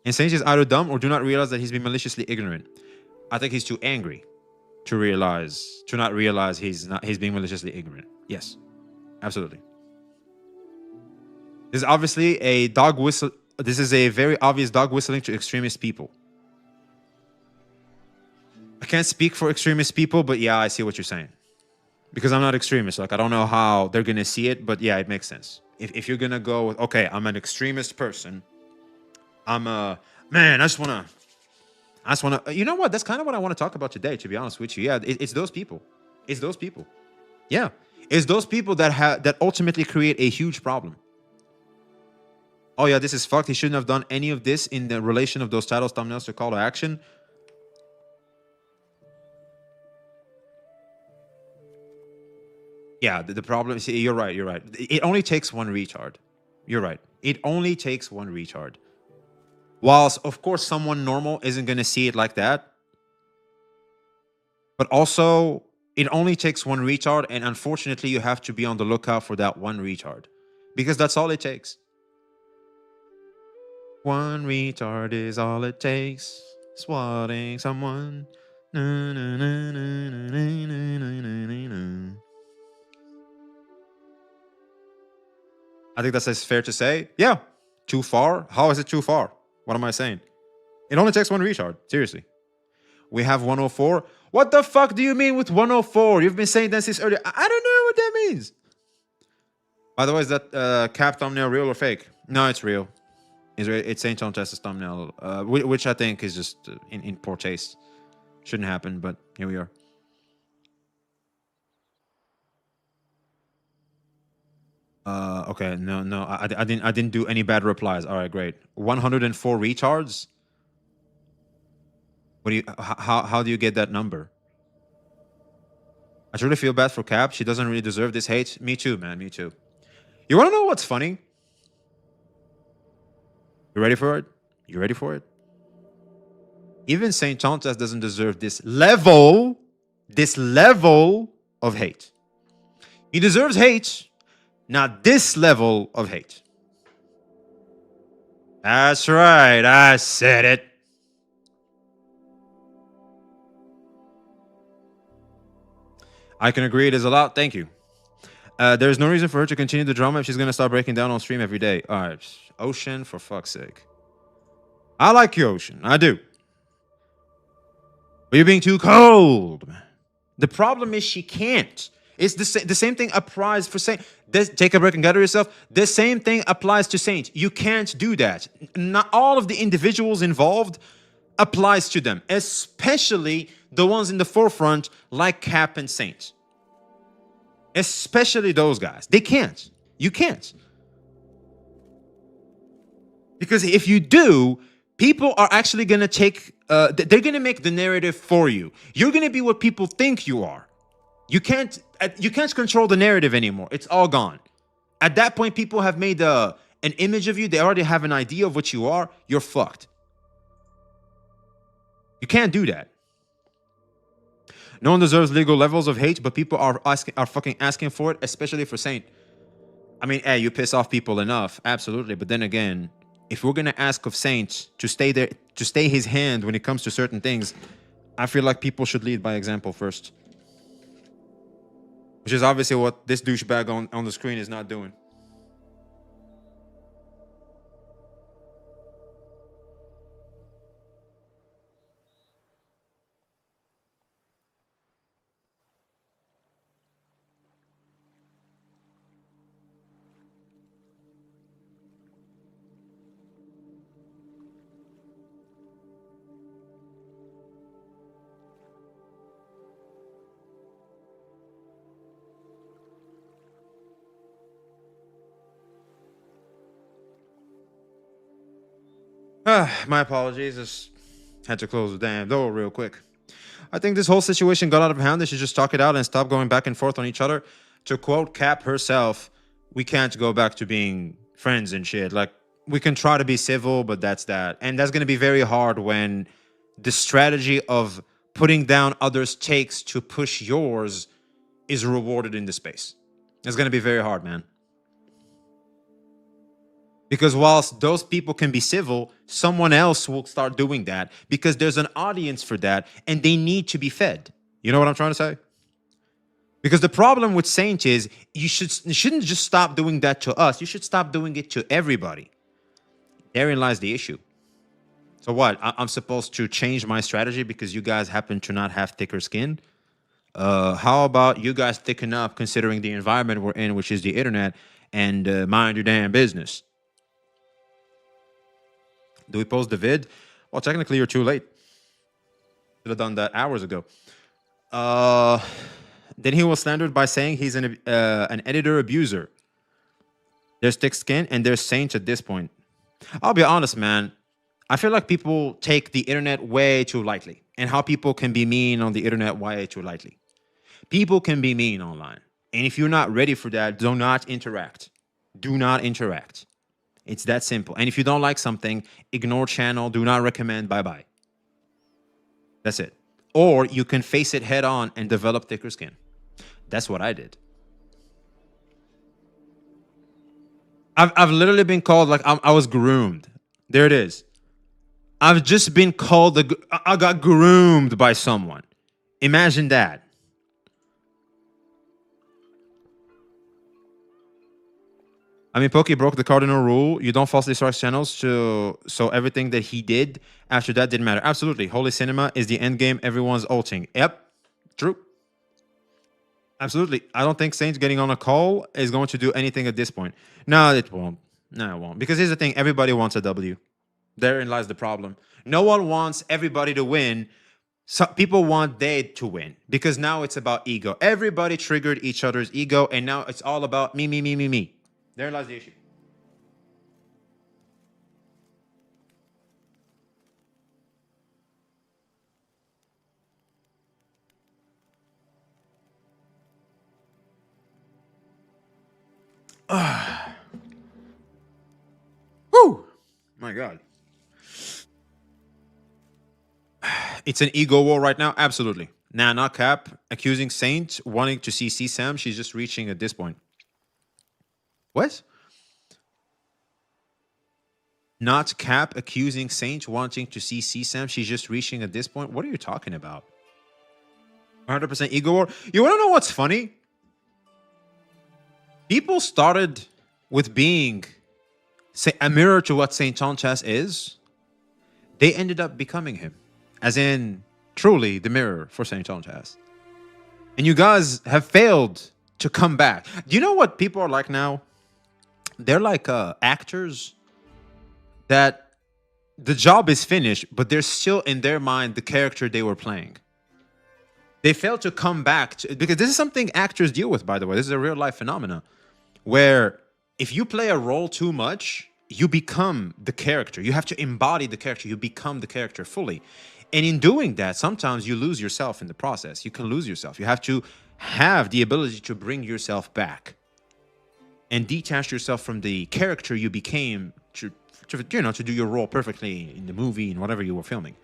And Sage is either dumb or do not realize that he's been maliciously ignorant. I think he's too angry to not realize he's being maliciously ignorant. Yes, absolutely. This is obviously a dog whistle. This is a very obvious dog whistling to extremist people. I can't speak for extremist people, but yeah, I see what you're saying. Because I'm not extremist. Like, I don't know how they're going to see it, but yeah, it makes sense. If you're going to go with, okay, I'm an extremist person. I'm a, man, I just want to, you know what? That's kind of what I want to talk about today, to be honest with you. Yeah, it's those people. It's those people. Yeah. It's those people that ultimately create a huge problem. Oh yeah, this is fucked. He shouldn't have done any of this in the relation of those titles, thumbnails to call to action. Yeah, the problem, see, you're right. It only takes one retard. You're right. It only takes one retard. Whilst, of course, someone normal isn't going to see it like that. But also, it only takes one retard, and unfortunately, you have to be on the lookout for that one retard. Because that's all it takes. One retard is all it takes. Swatting someone. Na, na, na, na, na, na, na, na, na, na. I think that's fair to say. Yeah. Too far? How is it too far? What am I saying? It only takes one retard. Seriously. We have 104. What the fuck do you mean with 104? You've been saying that since earlier. I don't know what that means. By the way, is that cap thumbnail real or fake? No, it's real. It's St. John Test's thumbnail, which I think is just in poor taste. Shouldn't happen, but here we are. Okay, no, I didn't do any bad replies. All right, great. 104 retards. What do you? How do you get that number? I truly feel bad for Cap. She doesn't really deserve this hate. Me too, man. Me too. You want to know what's funny? You ready for it? You ready for it? Even Saint Tontas doesn't deserve this level of hate. He deserves hate, not this level of hate. That's right. I said it. I can agree it is a lot. Thank you. There's no reason for her to continue the drama if she's going to start breaking down on stream every day. All right. Ocean, for fuck's sake. I like you, Ocean. I do. But you're being too cold, man. The problem is she can't. It's the same thing applies for Saint. Take a break and gather yourself. The same thing applies to Saint. You can't do that. Not all of the individuals involved applies to them, especially the ones in the forefront like Cap and Saint. Especially those guys. They can't. You can't. Because if you do, people are actually going to take... they're going to make the narrative for you. You're going to be what people think you are. You can't control the narrative anymore. It's all gone. At that point, people have made an image of you. They already have an idea of what you are. You're fucked. You can't do that. No one deserves legal levels of hate, but people are fucking asking for it, especially for Saint. I mean, hey, you piss off people enough, absolutely. But then again, if we're gonna ask of Saint to stay there, to stay his hand when it comes to certain things, I feel like people should lead by example first. Which is obviously what this douchebag on the screen is not doing. My apologies. Just had to close the damn door real quick. I think this whole situation got out of hand. They should just talk it out and stop going back and forth on each other. To quote Cap herself, we can't go back to being friends and shit. Like, we can try to be civil, but that's that. And that's going to be very hard when the strategy of putting down others' takes to push yours is rewarded in the space. It's going to be very hard, man. Because whilst those people can be civil, someone else will start doing that because there's an audience for that and they need to be fed. You know what I'm trying to say? Because the problem with Saint is you shouldn't just stop doing that to us. You should stop doing it to everybody. Therein lies the issue. So what? I'm supposed to change my strategy because you guys happen to not have thicker skin? How about you guys thicken up considering the environment we're in, which is the internet, and mind your damn business? Do we post the vid? Well, technically, you're too late. Should have done that hours ago. Then he was slandered by saying he's an editor abuser. There's thick skin and there's Saint at this point. I'll be honest, man. I feel like people take the internet way too lightly, and how people can be mean on the internet way too lightly. People can be mean online. And if you're not ready for that, do not interact. Do not interact. It's that simple. And if you don't like something, ignore channel, do not recommend, bye-bye. That's it. Or you can face it head on and develop thicker skin. That's what I did. I've literally been called, like, I was groomed. There it is. I've just been called I got groomed by someone. Imagine that. I mean, Pokey broke the cardinal rule. You don't falsely source channels so everything that he did after that didn't matter. Absolutely. Holy cinema is the end game. Everyone's ulting. Yep. True. Absolutely. I don't think Saints getting on a call is going to do anything at this point. No, it won't. No, it won't. Because here's the thing. Everybody wants a W. Therein lies the problem. No one wants everybody to win. So people want they to win because now it's about ego. Everybody triggered each other's ego, and now it's all about me, me, me, me, me. Therein lies the issue. Whew. My God. It's an ego war right now. Absolutely. Nah, not Cap. Accusing Saint wanting to see CSAM. She's just reaching at this point. What? Not Cap accusing Saint wanting to see CSAM. She's just reaching at this point. What are you talking about? 100% ego war. You want to know what's funny? People started with being a mirror to what Saint Chonchas is. They ended up becoming him. As in, truly the mirror for Saint Chonchas. And you guys have failed to come back. Do you know what people are like now? They're like actors that the job is finished, but they're still in their mind the character they were playing. They fail to come back because this is something actors deal with, by the way. This is a real life phenomena where if you play a role too much, you become the character. You have to embody the character. You become the character fully. And in doing that, sometimes you lose yourself in the process. You can lose yourself. You have to have the ability to bring yourself back and detach yourself from the character you became to do your role perfectly in the movie and whatever you were filming.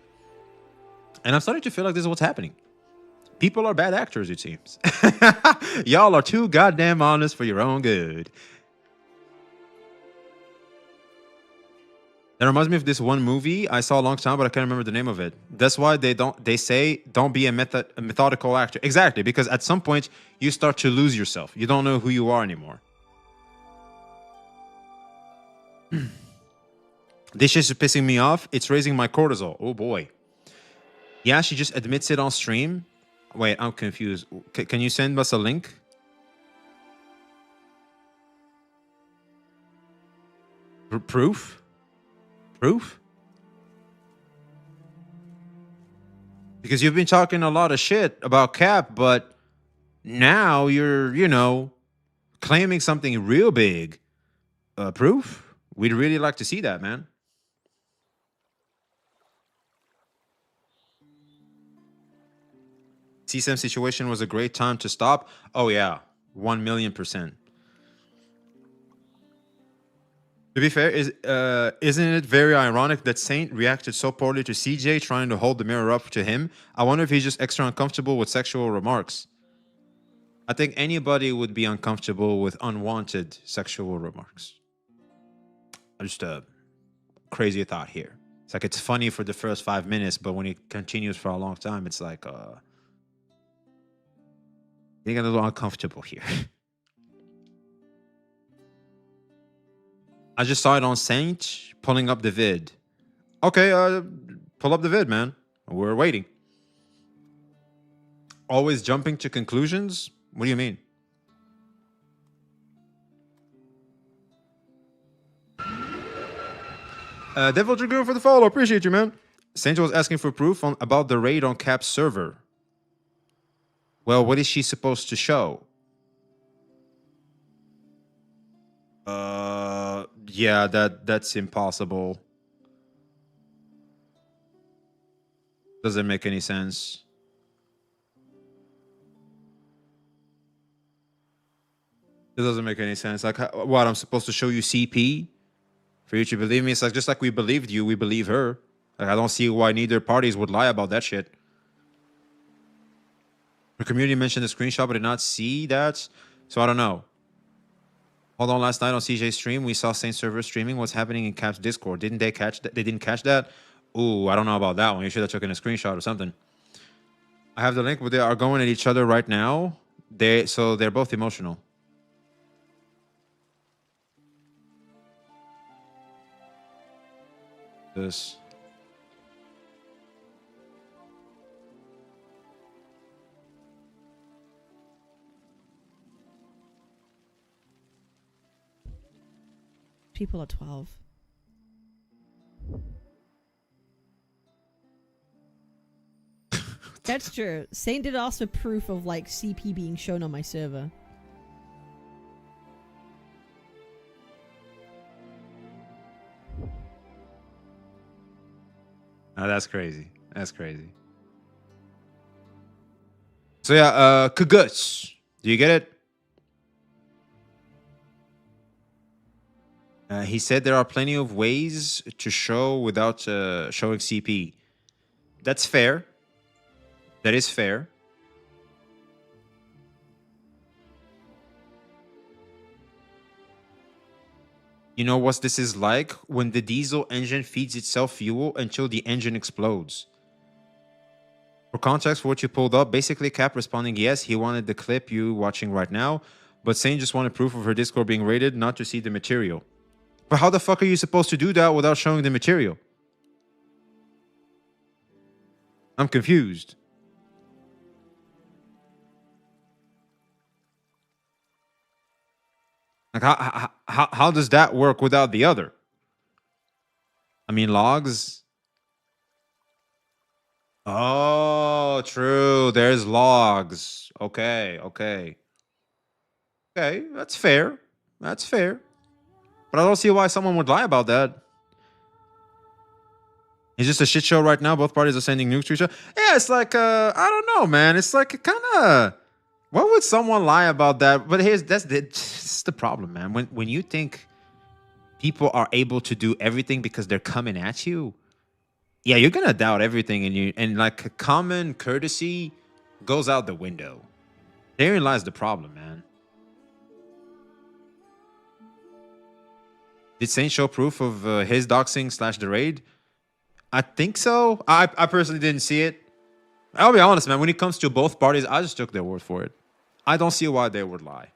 And I'm starting to feel like this is what's happening. People are bad actors, it seems. Y'all are too goddamn honest for your own good. That reminds me of this one movie I saw a long time, but I can't remember the name of it. That's why they say don't be a methodical actor. Exactly, because at some point you start to lose yourself. You don't know who you are anymore. This shit is pissing me off. It's raising my cortisol. Oh boy. Yeah, she just admits it on stream. Wait, I'm confused. Can you send us a link? Proof? Proof? Because you've been talking a lot of shit about Cap, but now you're, claiming something real big. Proof? We'd really like to see that, man. CSAM situation was a great time to stop. Oh yeah, 1,000,000%. To be fair, isn't it very ironic that Saint reacted so poorly to CJ trying to hold the mirror up to him? I wonder if he's just extra uncomfortable with sexual remarks. I think anybody would be uncomfortable with unwanted sexual remarks. Just a crazy thought here. It's like it's funny for the first 5 minutes, but when it continues for a long time, it's like getting a little uncomfortable here. I just saw it on Saint pulling up the vid. Okay, pull up the vid, man. We're waiting. Always jumping to conclusions? What do you mean? Devil Dragoon for the follow. Appreciate you, man. Saint was asking for proof about the raid on Cap's server. Well, what is she supposed to show? Yeah, that's impossible. Doesn't make any sense. It doesn't make any sense. Like, what, I'm supposed to show you CP for you to believe me? It's like, just like we believed you, we believe her. Like, I don't see why neither parties would lie about that shit. The community mentioned the screenshot, but did not see that, so I don't know. Hold on, last night on CJ's stream, we saw Saint server streaming what's happening in Cap's Discord. Didn't they catch that? They didn't catch that? Ooh, I don't know about that one. You should have taken a screenshot or something. I have the link, but they are going at each other right now. So they're both emotional. This. People are 12. That's true. Saint did ask for proof of like CP being shown on my server. Oh, that's crazy. That's crazy. So yeah, Kaguts. Do you get it? He said there are plenty of ways to show without showing CP. That's fair. That is fair. You know what this is like? When the diesel engine feeds itself fuel until the engine explodes. For context for what you pulled up, basically Cap responding, yes, he wanted the clip you watching right now, but Sane just wanted proof of her Discord being raided, not to see the material. But how the fuck are you supposed to do that without showing the material? I'm confused. Like how does that work without the other? I mean, logs. Oh, true. There's logs. Okay, okay. Okay, that's fair. That's fair. But I don't see why someone would lie about that. It's just a shit show right now. Both parties are sending nukes to each other. Yeah, it's like, I don't know, man. It's like kind of... Why would someone lie about that? But that's the problem, man. When you think people are able to do everything because they're coming at you, yeah, you're gonna doubt everything, and like common courtesy goes out the window. Therein lies the problem, man. Did Saint show proof of his doxing / the raid? I think so. I personally didn't see it. I'll be honest, man. When it comes to both parties, I just took their word for it. I don't see why they would lie.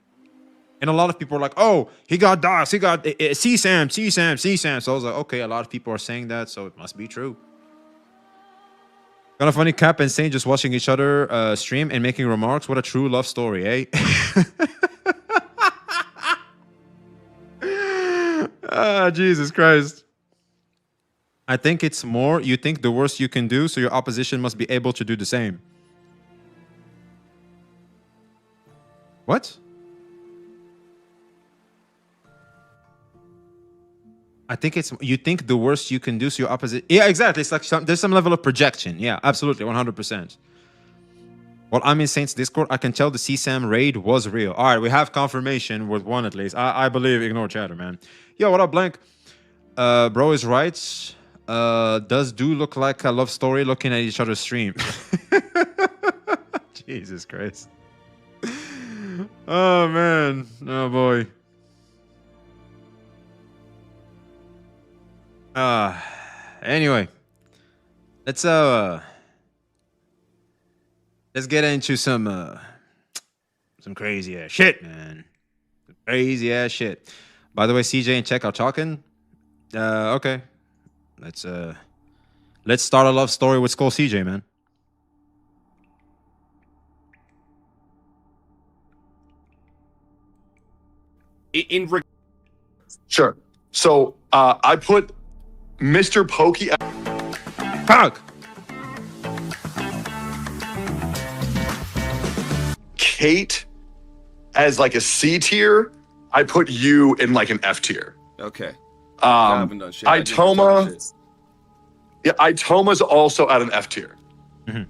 And a lot of people are like, oh, he got doxed. He got CSAM, CSAM, CSAM. So I was like, okay, a lot of people are saying that, so it must be true. Kind of funny, Cap and Saint just watching each other stream and making remarks. What a true love story, eh? Ah, Jesus Christ. I think it's more, you think the worst you can do, so your opposition must be able to do the same. What? I think it's, you think the worst you can do, so your opposite... Yeah, exactly. It's like there's some level of projection. Yeah, absolutely, 100%. Well, I'm in Saint's Discord. I can tell the CSAM raid was real. All right, we have confirmation with one at least. I believe, ignore chatter, man. Yo, what up, Blank? Bro is right. Does do look like a love story looking at each other's stream? Jesus Christ. Oh, man. Oh, boy. Anyway. Let's get into some crazy ass shit, man. Some crazy ass shit. By the way, CJ and Check are talking. Okay. Let's start a love story with Skull CJ, man. Sure. So I put Mr. Pokey. Fuck. Kate as like a C tier. I put you in like an F tier. Okay. I haven't done shit. Itoma. Yeah, Itoma's also at an F tier.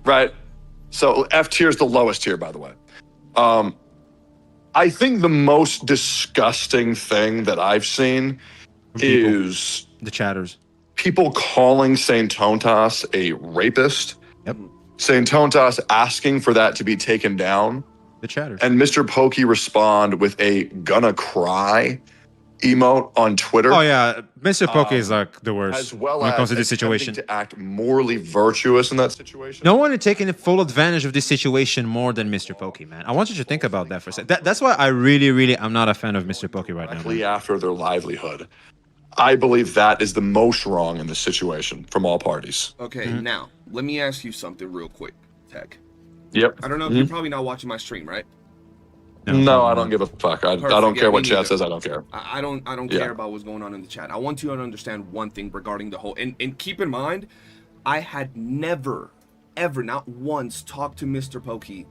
Right? So F tier is the lowest tier, by the way. I think the most disgusting thing that I've seen is the chatters. People calling Saint Tontas a rapist. Yep. Saint Tontas asking for that to be taken down. The chatters. And Mr. Pokey respond with a gonna cry emote on Twitter. Oh yeah, Mr. Pokey is like the worst as well when it comes as to this situation. to act morally virtuous in that situation. No one is taking full advantage of this situation more than Mr. Pokey, man. I want you to think about that for a second. That's why I really, I'm not a fan of Mr. Pokey right now. Man. After their livelihood. I believe that is the most wrong in this situation from all parties. Okay, now, let me ask you something real quick, Tech. Yep. I don't know if you're probably not watching my stream, right? No, I don't give a fuck. I don't care what chat says. I don't care. I don't care about what's going on in the chat. I want you to understand one thing regarding the whole, and keep in mind, I had never, ever, not once talked to Mr. Pokey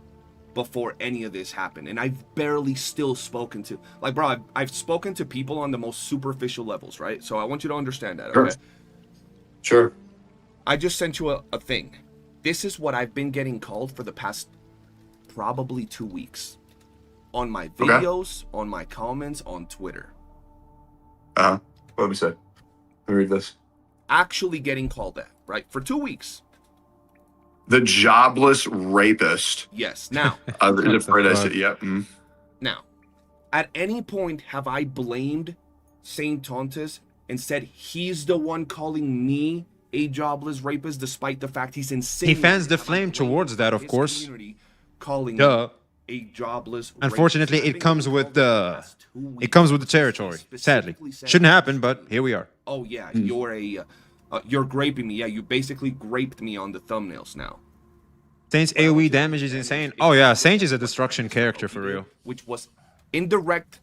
before any of this happened, and I've barely still spoken to, like, bro, I've spoken to people on the most superficial levels, right? So I want you to understand that, okay? Sure. I just sent you a thing. This is what I've been getting called for the past probably 2 weeks. On my videos, on my comments, on Twitter. Let me see. Let me read this. Actually getting called that, right? For 2 weeks. The jobless rapist. Yes. Now. Yep. Now, at any point have I blamed Saint Tontus and said he's the one calling me a jobless rapist, despite the fact he's insane? He fans the flame towards that, of course. Calling me a jobless. Unfortunately, it comes with the territory. Sadly, shouldn't happen, but here we are. Oh yeah, you're graping me. Yeah, you basically graped me on the thumbnails now. Saint's AoE damage is insane. Oh yeah, Saint is a destruction character for real. Which was indirect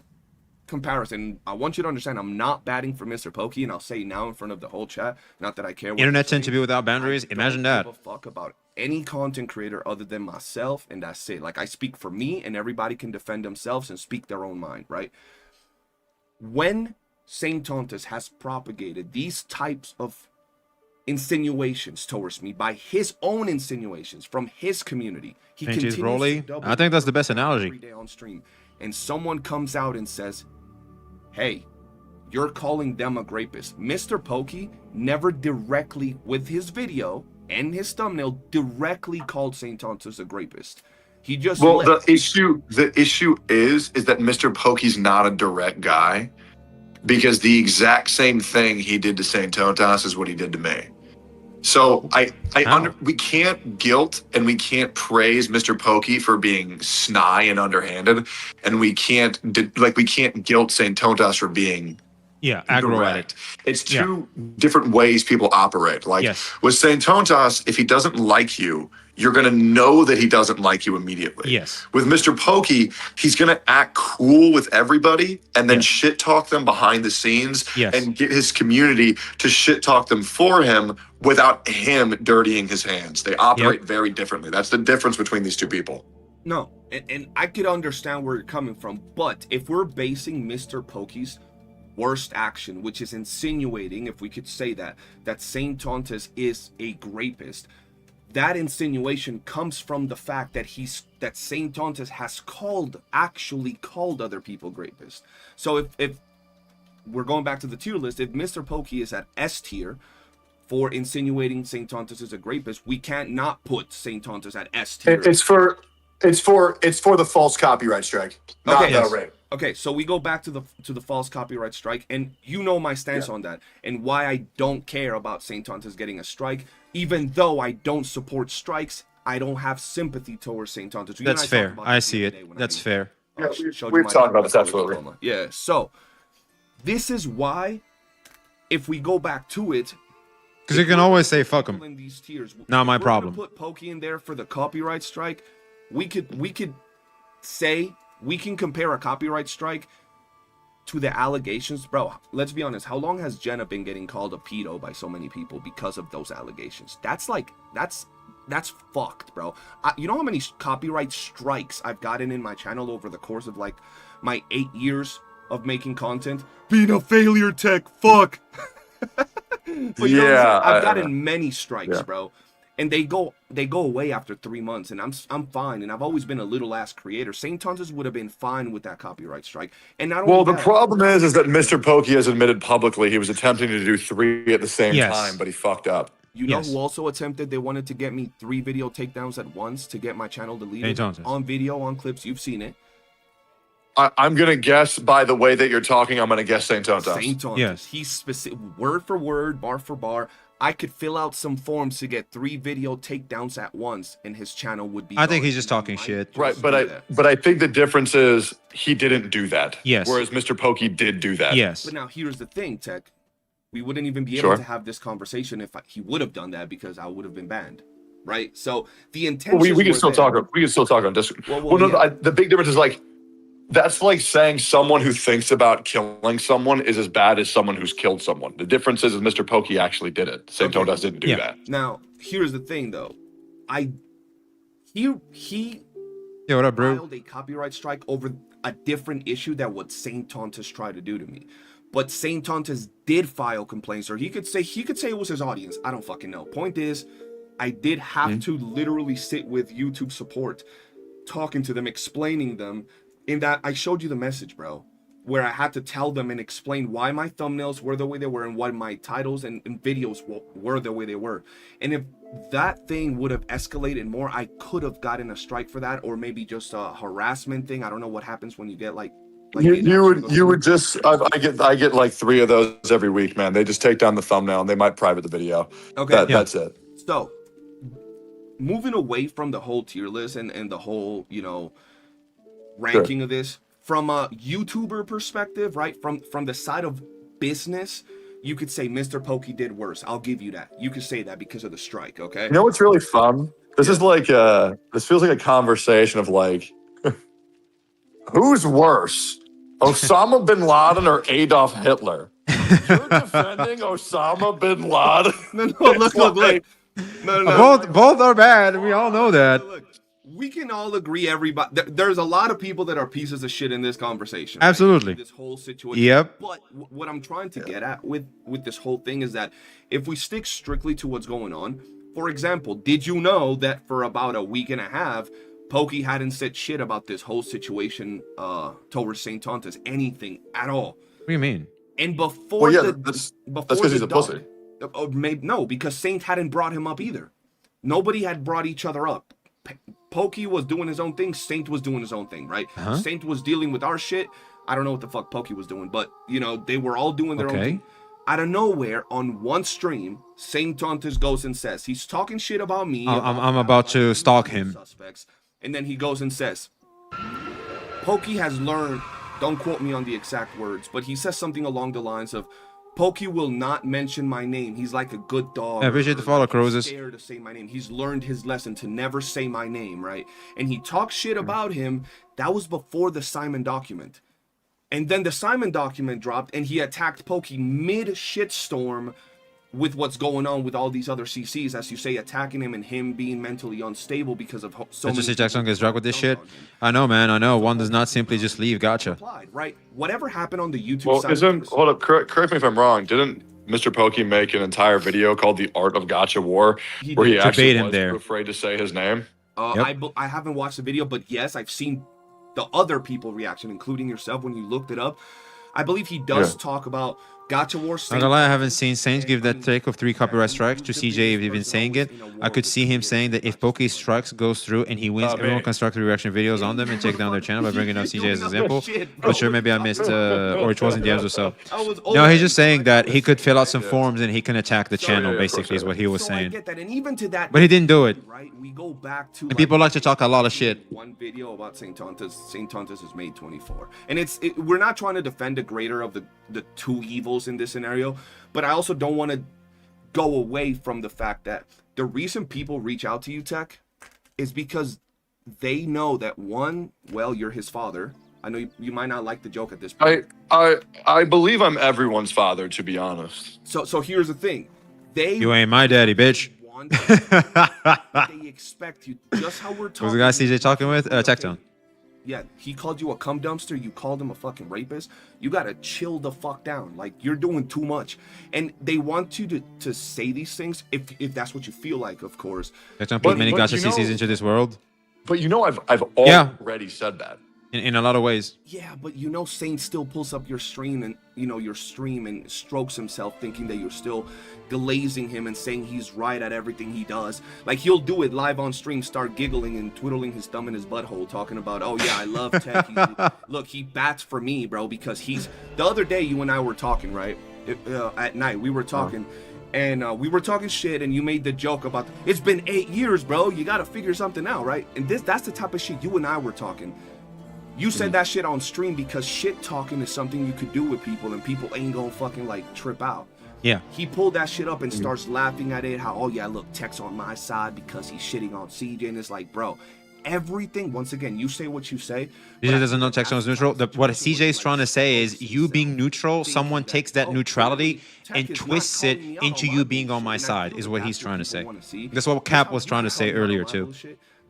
comparison. I want you to understand, I'm not batting for Mr. Pokey, and I'll say now in front of the whole chat, not that I care. Internet tend to be without boundaries. Imagine that. I don't give a fuck about any content creator other than myself, and that's it. Like, I speak for me, and everybody can defend themselves and speak their own mind, right? When Saint Tontus has propagated these types of insinuations towards me by his own insinuations from his community, he continues to double I think that's the best analogy. every day on stream, and someone comes out and says, hey, you're calling them a rapist. Mr. Pokey never directly, with his video and his thumbnail, directly called Saint Tontus a rapist. He just the issue is that Mr. Pokey's not a direct guy, because the exact same thing he did to Saint Tontus is what he did to me. So we can't guilt and we can't praise Mr. Pokey for being snide and underhanded, and we can't guilt Saint Tontus for being aggro addict. It's two different ways people operate. Like with Saint Tontus, if he doesn't like you, you're going to know that he doesn't like you immediately. Yes. With Mr. Pokey, he's going to act cool with everybody and then shit talk them behind the scenes and get his community to shit talk them for him without him dirtying his hands. They operate very differently. That's the difference between these two people. No, and I could understand where you're coming from, but if we're basing Mr. Pokey's worst action, which is insinuating, if we could say that Saint Tontus is a rapist, that insinuation comes from the fact that Saint Tontus has actually called other people rapists. So if we're going back to the tier list, if Mr. Pokey is at S tier for insinuating Saint Tontus is a rapist, we can't not put Saint Tontus at S tier. It's for the false copyright strike, not the rape. Okay, so we go back to the false copyright strike, and you know my stance on that, and why I don't care about Saint Tontus getting a strike. Even though I don't support strikes, I don't have sympathy towards Saint Tontus. That's fair. I see it. That's fair. Yeah, we've talked about this, absolutely. Yeah, so this is why, if we go back to it, because you can always say fuck him. In these tiers, not my problem. Put Pokey in there for the copyright strike. We could say we can compare a copyright strike to the allegations. Bro, let's be honest. How long has Jenna been getting called a pedo by so many people because of those allegations? That's fucked, bro. You know how many copyright strikes I've gotten in my channel over the course of like my 8 years of making content? Being a failure, Tech. Fuck. But you know I've gotten many strikes, bro. And they go away after 3 months, and I'm fine. And I've always been a little ass creator. Saint Tontus would have been fine with that copyright strike. And not only the problem is that Mr. Pokey has admitted publicly he was attempting to do 3 at the same time, but he fucked up. You know Yes. who also attempted? They wanted to get me 3 video takedowns at once to get my channel deleted on video, on clips. You've seen it. I'm gonna guess by the way that you're talking. I'm gonna guess Saint Tontas. Saint Tontas. Yes. He's specific, word for word, bar for bar. I could fill out some forms to get 3 video takedowns at once, and his channel would be. I think he's just talking shit. Right, but I think the difference is he didn't do that. Yes. Whereas Mr. Pokey did do that. Yes. But now here's the thing, Tech. We wouldn't even be able to have this conversation if he would have done that, because I would have been banned, right? So the intention. We can still talk. We can still talk on Discord. The big difference is like, that's like saying someone who thinks about killing someone is as bad as someone who's killed someone. The difference is Mr. Pokey actually did it. Saint Tontas didn't do that. Now here's the thing, though. He Yo, what up, bro? filed a copyright strike over a different issue than what Saint Tontas tried to do to me. But Saint Tontas did file complaints, or he could say it was his audience. I don't fucking know. Point is, I did have to literally sit with YouTube support, talking to them, explaining them. In that, I showed you the message, bro, where I had to tell them and explain why my thumbnails were the way they were and why my titles and videos were the way they were. And if that thing would have escalated more, I could have gotten a strike for that, or maybe just a harassment thing. I don't know what happens when you get like you would just I get like 3 of those every week, man. They just take down the thumbnail and they might private the video. Okay, that's it. So moving away from the whole tier list and the whole ranking of this from a YouTuber perspective, right? From the side of business, you could say Mr. Pokey did worse. I'll give you that. You could say that because of the strike. Okay. You know what's really fun? This is like this feels like a conversation of like, who's worse, Osama bin Laden or Adolf Hitler? You're defending Osama bin Laden. No, look. No. Both are bad. We all know that. Look, we can all agree. Everybody, there's a lot of people that are pieces of shit in this conversation. Absolutely. Right? This whole situation. Yep. But what I'm trying to get at with this whole thing is that if we stick strictly to what's going on, for example, did you know that for about a week and a half, Pokey hadn't said shit about this whole situation towards Saint Tontas, anything at all? What do you mean? And before that's because he's a pussy. No, because Saint hadn't brought him up either. Nobody had brought each other up. Pokey was doing his own thing. Saint was doing his own thing, right? Saint was dealing with our shit. I don't know what the fuck Pokey was doing, but they were all doing their own thing. Out of nowhere, on one stream, Saint Tontas goes and says he's talking shit about me. I'm about to stalk him. Suspects, and then he goes and says, Pokey has learned. Don't quote me on the exact words, but he says something along the lines of, Pokey will not mention my name. He's like a good dog. I appreciate the follow, Crozes. Scared to say my name. He's learned his lesson to never say my name, right? And he talks shit about him. That was before the Simon document. And then the Simon document dropped, and he attacked Pokey mid-shitstorm with what's going on with all these other CCs, as you say, attacking him and him being mentally unstable because of so many... Mr. Jackson gets drugged with this shit? I know, man. I know. One does not simply just leave. Gotcha. Right? Whatever happened on the YouTube side... Hold up. Correct me if I'm wrong. Didn't Mr. Pokey make an entire video called The Art of Gotcha War, where he actually was too afraid to say his name? I haven't watched the video, but yes, I've seen the other people reaction, including yourself, when you looked it up. I believe he does talk about Gotcha War. Not gonna lie, I haven't seen Saints give that take of 3 copyright strikes to CJ even saying it. I could see him saying that if Pokey strikes goes through and he wins, everyone can start reaction videos on them and take down their channel by bringing up CJ as an example. But sure, maybe I missed, or it wasn't the DMs or so. No, he's just saying that he could fill out some forms and he can attack the channel, basically, is what he was saying. But he didn't do it. We go back to, and people like to talk a lot of shit. One video about Saint Tontas. Saint Tontas is made 24, and we're not trying to defend the greater of the two evils in this scenario, but I also don't want to go away from the fact that the reason people reach out to you, Tech, is because they know that you're his father. I know you might not like the joke at this point. I believe I'm everyone's father, to be honest. So here's the thing. You ain't my daddy, bitch. They expect you, just how we're talking. Was the guy CJ talking with? Tectone. Yeah, he called you a cum dumpster. You called him a fucking rapist. You gotta chill the fuck down. Like, you're doing too much. And they want you to say these things if that's what you feel like, of course. Tectone put many gotcha CCs into this world. But I've already said that. in a lot of ways. Yeah, but you know, Saint still pulls up your stream and your stream and strokes himself, thinking that you're still glazing him and saying he's right at everything he does. Like, he'll do it live on stream, start giggling and twiddling his thumb in his butthole, talking about, oh yeah, I love tech. Look, he bats for me, bro, because he's. The other day, you and I were talking, right? At night, we were talking. And we were talking shit, and you made the joke about, it's been 8 years, bro. You gotta figure something out, right? And that's the type of shit you and I were talking. You said that shit on stream because shit talking is something you could do with people, and people ain't gonna fucking like trip out. Yeah. He pulled that shit up and starts laughing at it. How, oh yeah, look, Tech's on my side because he's shitting on CJ, and it's like, bro, everything. Once again, you say what you say. CJ doesn't know Tech is neutral. What CJ is trying to say is, you being neutral, someone takes that neutrality and twists it into you being on my side, is what he's trying to say. That's what Cap was trying to say earlier too.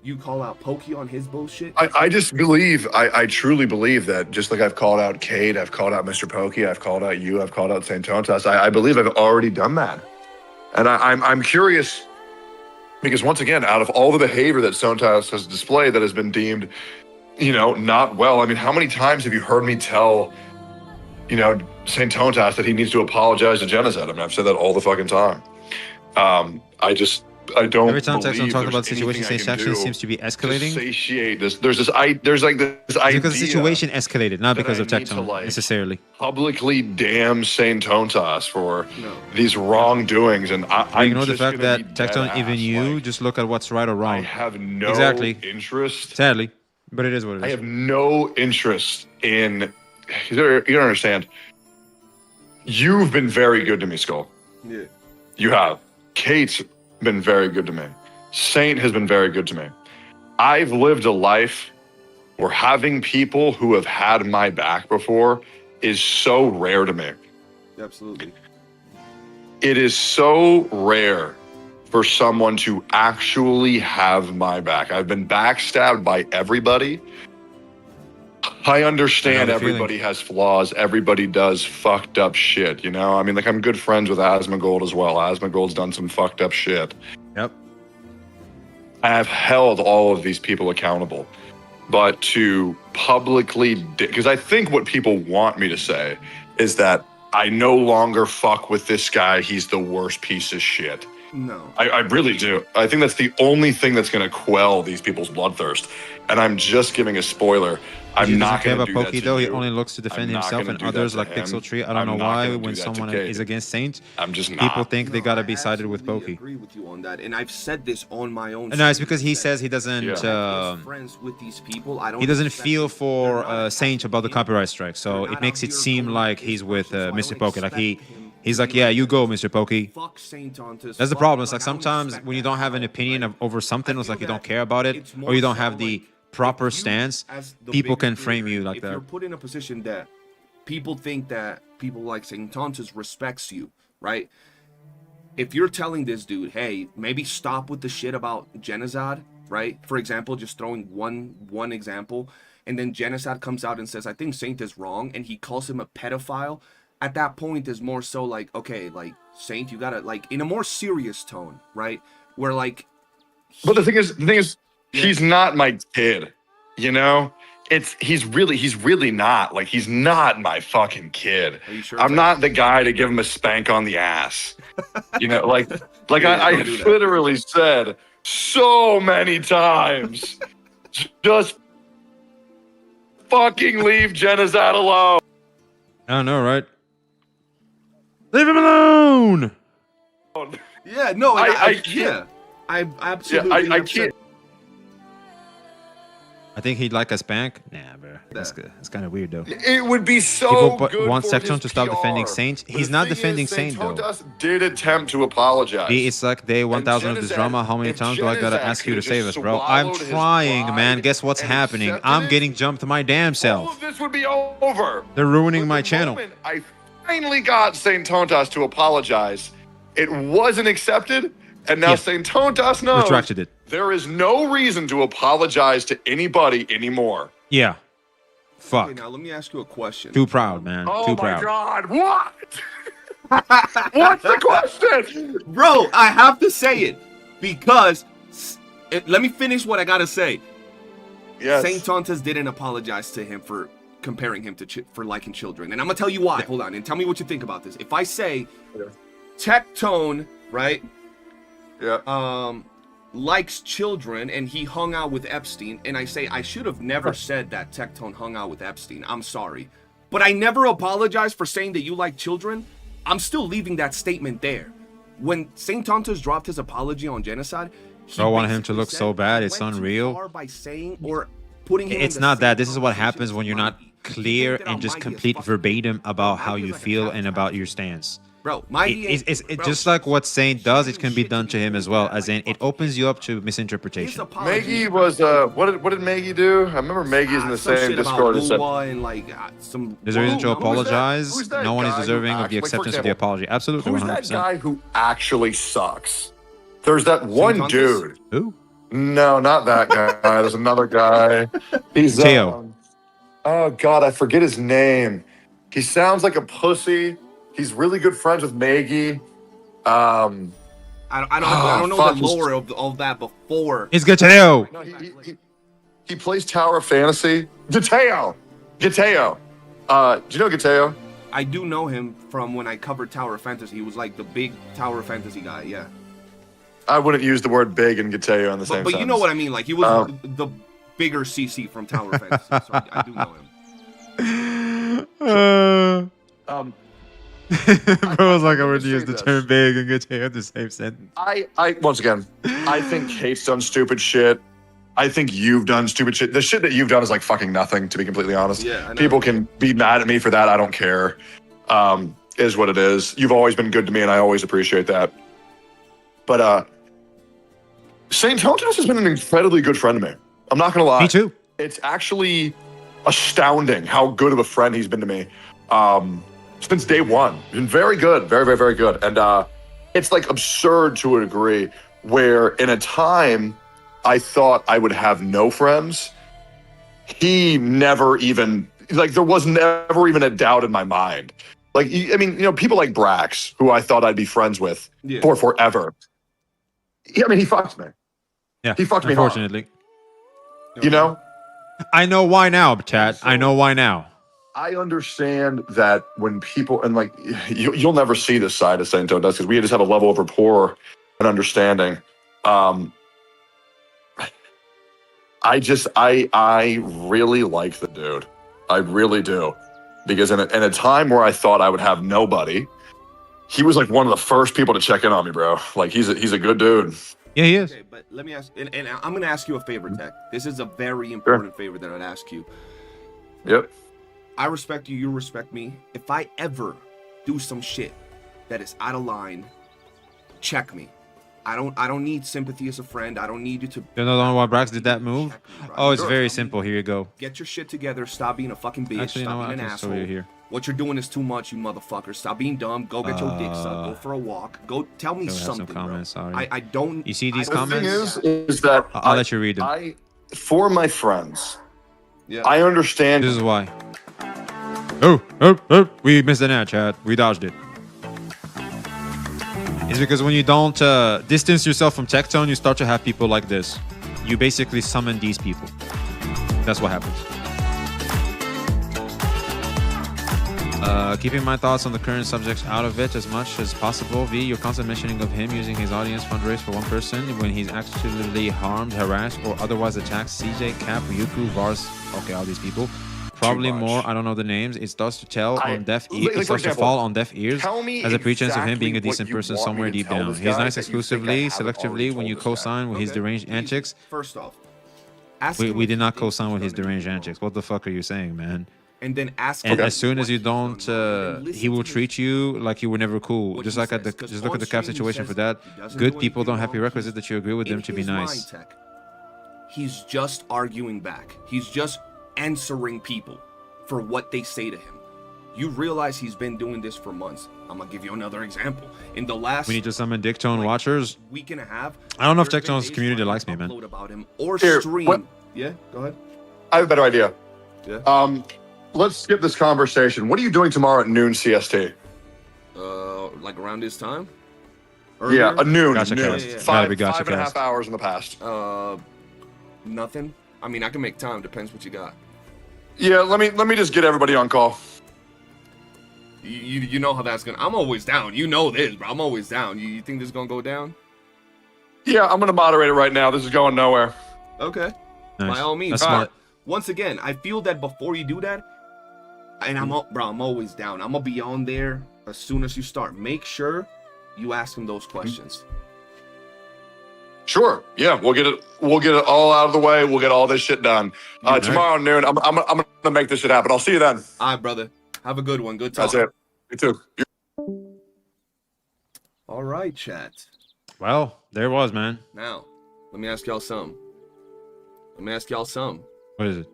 You call out Pokey on his bullshit. I just believe, I truly believe that, just like I've called out Cade, I've called out Mr. Pokey, I've called out you, I've called out St. Tontas. I believe I've already done that. And I'm curious, because once again, out of all the behavior that Tontas has displayed that has been deemed, not well, I mean, how many times have you heard me tell, St. Tontas that he needs to apologize to Genocide? I mean, I've said that all the fucking time. I don't. Every time believe Texan talks about there's situation, anything I can situation do seems to be to escalating. satiate this. There's like this idea. Because the situation escalated, not because of I need to, Tecton necessarily. Publicly damn Saint Tontas for these wrongdoings, and I ignore the fact that Tecton, even you, just look at what's right or wrong. I have no interest. Sadly, but it is what it is. I have no interest in. You don't understand. You've been very good to me, Skull. Yeah. You have. Kate's been very good to me. Saint has been very good to me. I've lived a life where having people who have had my back before is so rare to me. Absolutely. It is so rare for someone to actually have my back. I've been backstabbed by everybody. I understand everybody has flaws. Everybody does fucked up shit, I mean, like, I'm good friends with Asmongold as well. Asmongold's done some fucked up shit. Yep. I have held all of these people accountable. But to publicly... Because I think what people want me to say is that I no longer fuck with this guy. He's the worst piece of shit. No. I really do. I think that's the only thing that's going to quell these people's bloodthirst. And I'm just giving a spoiler. I'm not going to do that to though. you. He only looks to defend himself and others like Pixel Tree. I don't know why when someone is against Saint, people think they gotta be sided with Pokey. I agree with you on that, and I've said this on my own. No, it's because he says he doesn't. Friends with these people. I don't. He doesn't feel for Saint about the copyright strike, so it makes it seem like he's with Mr. Pokey. Like he's like, yeah, you go, Mr. Pokey. That's the problem. It's like sometimes when you don't have an opinion over something, it's like you don't care about it, or you don't have the proper stance, people can frame you like that. If you're put in a position that people think that people like St. Tontas respects you, right? If you're telling this dude, hey, maybe stop with the shit about Genocide, right? For example, just throwing one example, and then Genocide comes out and says, I think Saint is wrong, and he calls him a pedophile. At that point, is more so like, okay, like, Saint, you gotta, like, in a more serious tone, right? Where, like... But the thing is, he's not my kid, he's really not. Like, he's not my fucking kid. Are you sure? I'm not the guy to give him a spank on the ass. I literally said so many times, just fucking leave Genocide alone. I know, right? Leave him alone. Yeah, no, I absolutely. I can't. I think he'd like a spank. Nah, bro. That's good. It's kind of weird, though. It would be so good want for Section his to stop PR. defending Saint. He's not defending Saint, though. Tontas did attempt to apologize. It's like day 1000 of this drama. How many times do I gotta ask you to save us, bro? I'm trying, man. Guess what's happening? I'm getting jumped to my damn self. All of this would be over. They're ruining my channel. I finally got St. Tontas to apologize. It wasn't accepted, and now St. Tontas knows retracted it. There is no reason to apologize to anybody anymore. Yeah. Fuck. Okay, now let me ask you a question. Too proud, man. Too proud. God, what? What's the question? Bro, I have to say it because let me finish what I gotta say. Yes. Saint Tontas didn't apologize to him for comparing him to for liking children, and I'm gonna tell you why. Hold on, and tell me what you think about this. If I say Tectone, right? Yeah. Likes children and he hung out with Epstein, and I say I should have never said that Tectone hung out with Epstein. I'm sorry, but I never apologized for saying that you like children. I'm still leaving that statement there. When Saint Tontas dropped his apology on genocide, I don't want him to look so bad. It's unreal. By saying or putting him It's not that. This is what happens when you're not clear and just complete verbatim about how you feel and about your stance. Bro, it's just like what Saint does, it can be done to him as well. As in, it opens you up to misinterpretation. Maggie was what did Maggie do? I remember Maggie's in the same Discord. And like there's a reason to apologize. Who's that No one is guy who deserving of the acceptance of the apology. Absolutely, Who's 100%. that guy who actually sucks? There's that one dude. Who? No, not that guy. There's another guy. He's Teo. Oh God, I forget his name. He sounds like a pussy. He's really good friends with Maggie. I don't know the lore of that before. It's Gateo. No, he plays Tower of Fantasy. Gateo. Do you know Gateo? I do know him from when I covered Tower of Fantasy. He was like the big Tower of Fantasy guy. Yeah. I wouldn't use the word big and Gateo in the same But sentence. you know what I mean. Like he was the bigger CC from Tower of Fantasy. So I do know him. Bro was like, I would use the term big and Gateo in the same sentence. I once again, I think Kate's done stupid shit. I think you've done stupid shit. The shit that you've done is like fucking nothing, to be completely honest. Yeah, I know. People can be mad at me for that. I don't care. Is what it is. You've always been good to me, and I always appreciate that. But St. Tontas has been an incredibly good friend to me. I'm not gonna lie. Me too. It's actually astounding how good of a friend he's been to me. Since day one. He's been very good. Very, very, very good. And it's like absurd to a degree where in a time I thought I would have no friends, he never even, like there was never even a doubt in my mind. Like, I mean, you know, people like Brax, who I thought I'd be friends with for forever. I mean, he fucked me. Yeah, he fucked me hard. Unfortunately. You know? I know why now, chat. I know why now. I understand that when people, and like, you'll never see this side of Saint Tontas because we just have a level of rapport and understanding. I really like the dude. I really do. Because in a time where I thought I would have nobody, he was like one of the first people to check in on me, bro. Like he's a good dude. Yeah, he is. Okay, but let me ask, and I'm gonna ask you a favor, Tech. This is a very important favor that I'd ask you. Yep. I respect you, you respect me. If I ever do some shit that is out of line, check me. I don't need sympathy as a friend. I don't need you to. You don't know why Brax did that move? Oh, it's very simple. Here you go. Get your shit together. Stop being a fucking bitch. Actually, Stop no, being an I can show asshole. you here. What you're doing is too much, you motherfucker. Stop being dumb. Go get your dick sucked. Go for a walk. Go tell me something, some comments, bro. sorry. I don't. You see these The comments? thing is that I'll let you read them. For my friends, Yeah. I understand. This is why. Oh, we missed an ad, chat. We dodged it. It's because when you don't distance yourself from Tectone, you start to have people like this. You basically summon these people. That's what happens. Keeping my thoughts on the current subjects out of it as much as possible. V, your constant mentioning of him using his audience fundraise for one person when he's actually harmed, harassed, or otherwise attacked CJ, Cap, Yuku, Vars, okay, all these people. Probably more, I don't know the names. It starts to tell on deaf ears. It starts to fall on deaf ears as a pretense of him being a decent person somewhere deep down. He's nice exclusively, selectively when you co-sign with his deranged antics. First off, we did not co-sign with his deranged antics. What the fuck are you saying, man? And then ask. And as soon as you don't, he will treat you like you were never cool. Just like look at the Cap situation for that. Good people don't have prerequisite that you agree with them to be nice. He's just arguing back. He's just answering people for what they say to him. You realize he's been doing this for months. I'm gonna give you another example. In the last, we need to summon Dicktone watchers. Week and a half. I don't know if Dicktone's community likes me, man. About him or stream. Yeah, go ahead. I have a better idea. Yeah. Let's skip this conversation. What are you doing tomorrow at noon CST? Like around this time? Earlier? Yeah, noon. Gotcha, noon. yeah. 5 Gotcha, and a half hours in the past. Nothing. I mean, I can make time. Depends what you got. Yeah, let me just get everybody on call. You know how that's gonna. I'm always down. You know this, bro. I'm always down. You think this is gonna go down? Yeah, I'm gonna moderate it right now. This is going nowhere. Okay. Nice. By all means. That's smart. Once again, I feel that before you do that, and I'm always down. I'm gonna be on there as soon as you start. Make sure you ask him those questions. Sure. Yeah, we'll get it all out of the way. We'll get all this shit done. Tomorrow noon, I'm gonna make this shit happen. I'll see you then. All right, brother. Have a good one. Good talk. That's it. You too. All right, chat. Well, there it was, man. Now, let me ask y'all something. What is it?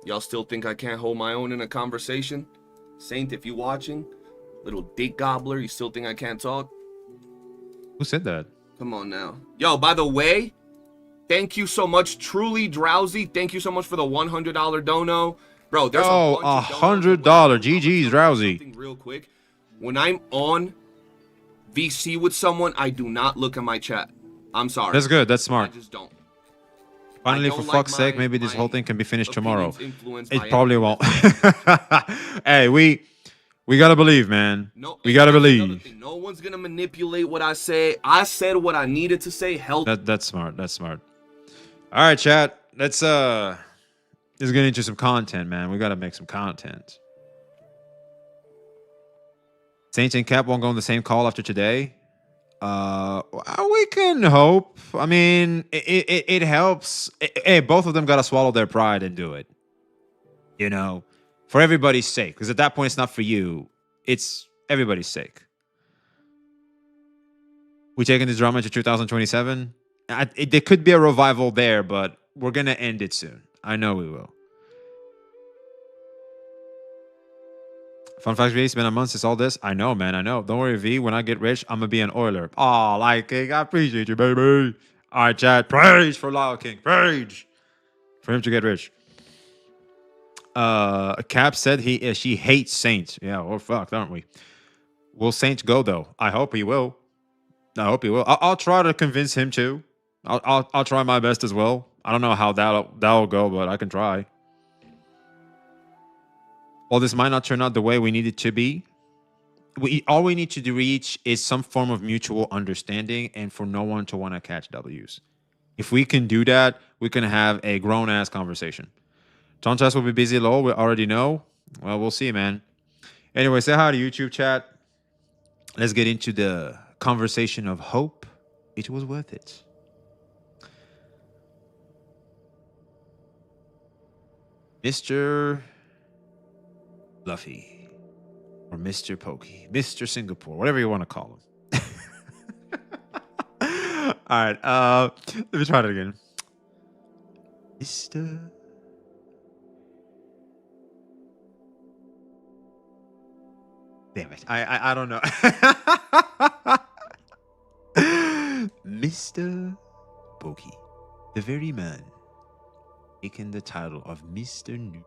Y'all still think I can't hold my own in a conversation? Saint, if you watching, little dick gobbler, you still think I can't talk? Who said that? Come on now. Yo, by the way, thank you so much, Truly Drowsy. Thank you so much for the $100 dono. Bro, there's $100. GG's Drowsy. Real quick. When I'm on VC with someone, I do not look at my chat. I'm sorry. That's good. That's smart. I just don't. Finally, for fuck's sake, maybe this whole thing can be finished tomorrow. It by probably won't. Hey, we gotta believe, man. No, we gotta believe. No one's gonna manipulate what I say. I said what I needed to say. Help. That's smart. That's smart. All right, chat. Let's get into some content, man. We gotta make some content. Saints and Cap won't go on the same call after today. We can hope. I mean, it helps. Hey, both of them gotta swallow their pride and do it. You know, for everybody's sake. Because at that point, it's not for you. It's everybody's sake. We taking this drama into 2027? There could be a revival there, but we're gonna end it soon. I know we will. Fun fact, V, it's been a month since all this. I know, man. I know. Don't worry, V. When I get rich, I'm going to be an Oiler. Oh, like, I appreciate you, baby. All right, chat. Praise for Lyle King. Praise for him to get rich. Cap said she hates Saint. Yeah, we're fucked, aren't we? Will Saint go, though? I hope he will. I'll try to convince him, too. I'll try my best as well. I don't know how that'll go, but I can try. Well, this might not turn out the way we need it to be. All we need to reach is some form of mutual understanding and for no one to want to catch W's. If we can do that, we can have a grown-ass conversation. Tontas will be busy, lol. We already know. Well, we'll see, man. Anyway, say hi to YouTube chat. Let's get into the conversation of hope. It was worth it. Mr. Fluffy or Mr. Pokey, Mr. Singapore, whatever you want to call him. All right, let me try that again. Mr. Damn it, I don't know. Mr. Pokey, the very man taking the title of Mr. New.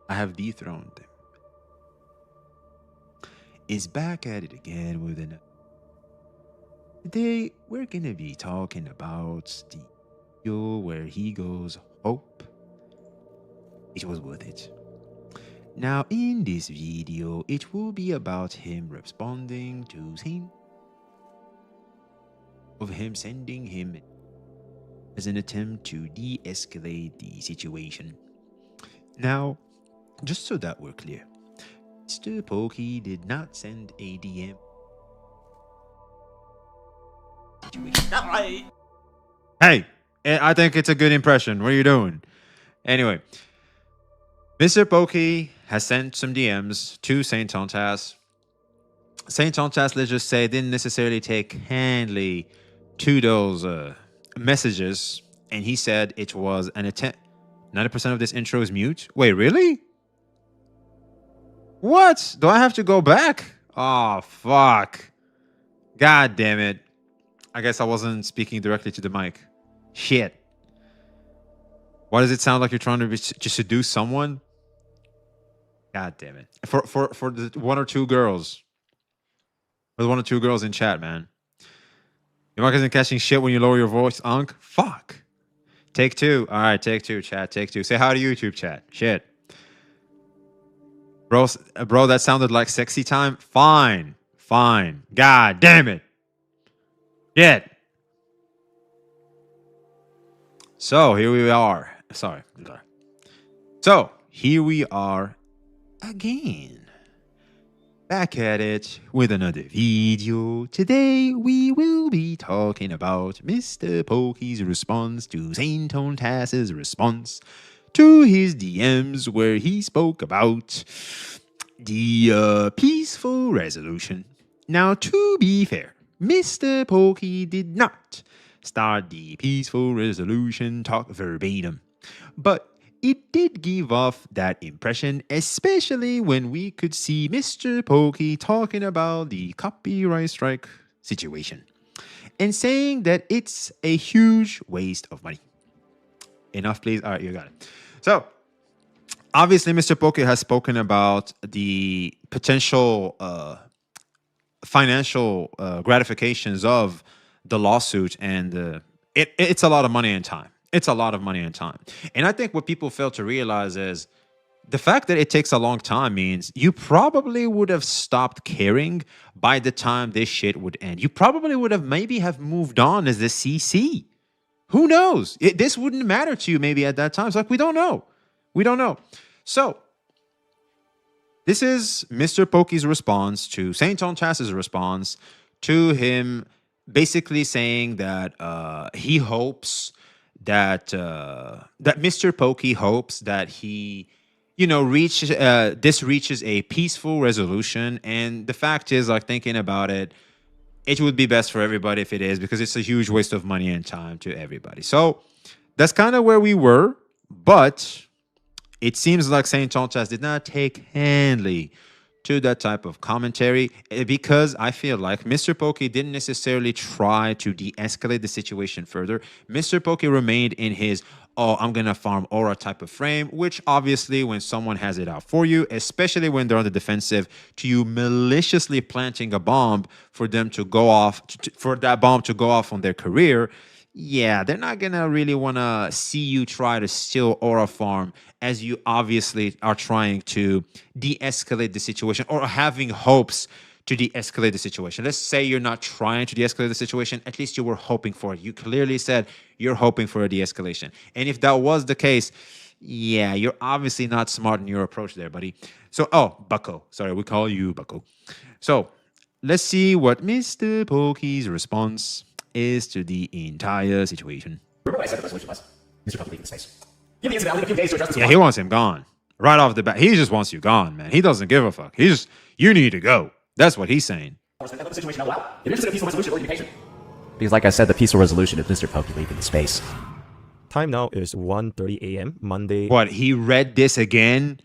I have dethroned him. Is back at it again with an. Today we're gonna be talking about the video where he goes hope. It was worth it. Now in this video, it will be about him responding to him, of him sending him as an attempt to de-escalate the situation. Now, just so that we're clear, Mr. Pokey did not send a DM. Hey, I think it's a good impression. What are you doing? Anyway, Mr. Pokey has sent some DMs to Saint Tontas. Saint Tontas, let's just say, didn't necessarily take kindly to those messages, and he said it was an attempt. 90% of this intro is mute. Wait, really? What? Do I have to go back? Oh, fuck. God damn it. I guess I wasn't speaking directly to the mic. Shit. Why does it sound like you're trying to seduce someone? God damn it. For the one or two girls. For the one or two girls in chat, man. Your mic isn't catching shit when you lower your voice, Unk. Fuck. Take 2. All right, take 2, chat. Take 2. Say hi to YouTube, chat. Shit. Bro, that sounded like sexy time. Fine. God damn it. Shit. So, here we are. Sorry. So, here we are again. Back at it with another video. Today we will be talking about Mr. Pokey's response to Saint Tass's response to his DMs, where he spoke about the peaceful resolution. Now, to be fair, Mr. Pokey did not start the peaceful resolution talk verbatim, but it did give off that impression, especially when we could see Mr. Pokey talking about the copyright strike situation and saying that it's a huge waste of money. Enough, please. All right, you got it. So, obviously, Mr. Pokey has spoken about the potential financial gratifications of the lawsuit, and it's a lot of money and time. It's a lot of money and time. And I think what people fail to realize is the fact that it takes a long time means you probably would have stopped caring by the time this shit would end. You probably would have maybe have moved on as the CC. Who knows? This wouldn't matter to you maybe at that time. It's like, we don't know. We don't know. So, this is Mr. Pokey's response to Saint Tass's response to him basically saying that he hopes that Mr. Pokey hopes that he, this reaches a peaceful resolution. And the fact is, like, thinking about it, it would be best for everybody if it is, because it's a huge waste of money and time to everybody. So that's kind of where we were, but it seems like Saint Tass did not take kindly to that type of commentary, because I feel like Mr. Pokey didn't necessarily try to de-escalate the situation further. Mr. Pokey remained in his, I'm going to farm aura type of frame, which obviously when someone has it out for you, especially when they're on the defensive, to you maliciously planting a bomb for them to go off, for that bomb to go off on their career, yeah, they're not going to really want to see you try to steal aura farm, as you obviously are trying to de-escalate the situation, or having hopes to de-escalate the situation. Let's say you're not trying to de-escalate the situation. At least you were hoping for it. You clearly said you're hoping for a de-escalation. And if that was the case, yeah, you're obviously not smart in your approach there, buddy. So, Bucko. Sorry, we call you Bucko. So, let's see what Mr. Pokey's response is to the entire situation. Remember what I said the resolution was? Mr. Pokey leaving the space. Give the incident a few days to address this. Yeah, he wants him gone. Right off the bat. He just wants you gone, man. He doesn't give a fuck. You need to go. That's what he's saying. The situation out loud. If you're interested in a peaceful resolution, will you be patient? Because like I said, the peaceful resolution is Mr. Pokey leaving the space. Time now is 1:30 a.m. Monday. What, he read this again?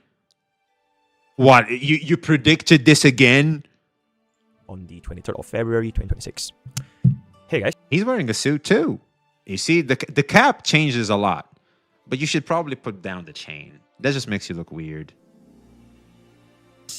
What, you predicted this again? On the 23rd of February, 2026. Hey guys. He's wearing a suit too. You see, the cap changes a lot. But you should probably put down the chain. That just makes you look weird.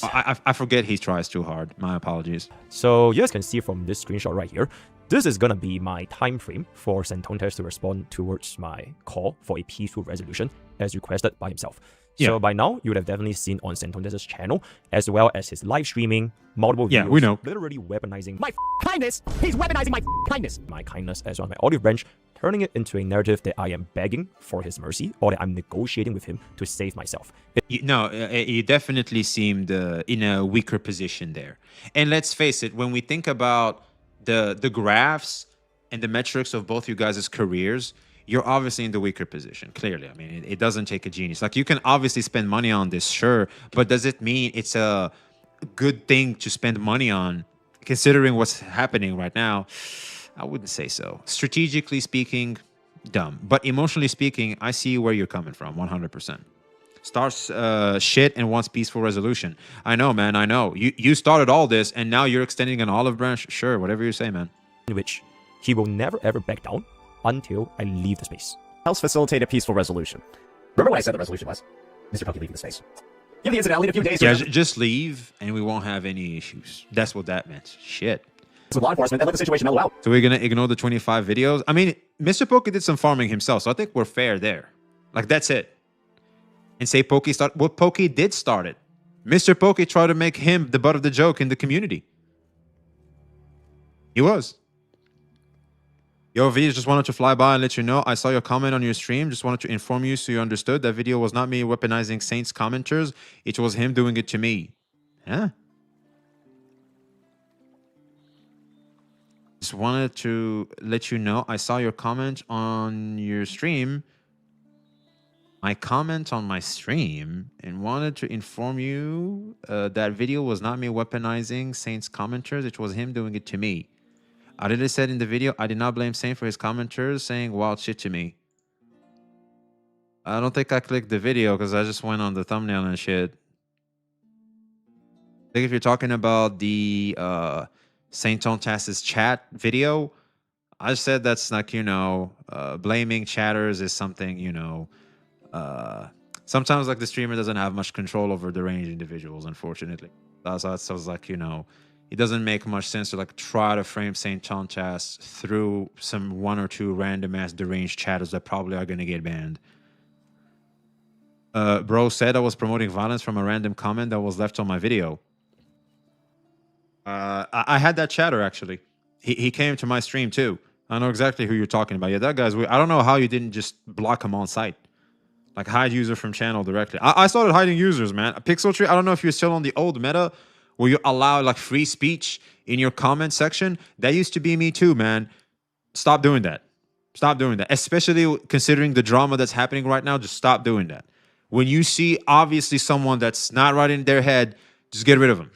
I forget he tries too hard. My apologies. So you guys can see from this screenshot right here, this is gonna be my time frame for Saint Tass to respond towards my call for a peaceful resolution as requested by himself. Yeah. So by now, you would have definitely seen on Saint Tass's channel, as well as his live streaming, multiple videos. Yeah, we know. Literally weaponizing my kindness. He's weaponizing my kindness. My kindness as well as my olive branch, turning it into a narrative that I am begging for his mercy, or that I'm negotiating with him to save myself. You definitely seemed in a weaker position there. And let's face it, when we think about the graphs and the metrics of both you guys' careers, you're obviously in the weaker position, clearly. I mean, it doesn't take a genius. Like, you can obviously spend money on this, sure, but does it mean it's a good thing to spend money on, considering what's happening right now? I wouldn't say so. Strategically speaking, dumb. But emotionally speaking, I see where you're coming from, 100%. Starts shit and wants peaceful resolution. I know, man, I know. You started all this, and now you're extending an olive branch? Sure, whatever you say, man. In which he will never ever back down until I leave the space. Helps facilitate a peaceful resolution. Remember what I said the resolution was? Mr. Pokey leaving the space. Give the incident a few days. Yeah, just leave, and we won't have any issues. That's what that meant. Shit. with law enforcement and let the situation mellow out. So we're gonna ignore the 25 videos. I mean, Mr. Pokey did some farming himself, so I think we're fair there. Like, that's it. And say Pokey started. Well, Pokey did start it. Mr. Pokey tried to make him the butt of the joke in the community. He was. Yo, V, just wanted to fly by and let you know. I saw your comment on your stream. Just wanted to inform you so you understood that video was not me weaponizing Saints commenters. It was him doing it to me. Huh? Just wanted to let you know. I saw your comment on your stream. My comment on my stream, and wanted to inform you that video was not me weaponizing Saints commenters. It was him doing it to me. I literally said in the video, I did not blame Saint for his commenters saying wild shit to me. I don't think I clicked the video because I just went on the thumbnail and shit. I think if you're talking about the Saint Tontas's chat video, I said that's like, you know, blaming chatters is something, you know, sometimes like the streamer doesn't have much control over the range individuals, unfortunately. So I was like, you know, it doesn't make much sense to like try to frame Saint Tontas through some 1 or 2 random ass deranged chatters that probably are gonna get banned. Bro said I was promoting violence from a random comment that was left on my video. I had that chatter actually. He came to my stream too. I know exactly who you're talking about. Yeah, that guy's weird. I don't know how you didn't just block him on site. Like hide user from channel directly. I started hiding users, man. Pixel Tree, I don't know if you're still on the old meta where you allow like free speech in your comment section. That used to be me too, man. Stop doing that. Stop doing that. Especially considering the drama that's happening right now, just stop doing that. When you see obviously someone that's not right in their head, just get rid of them.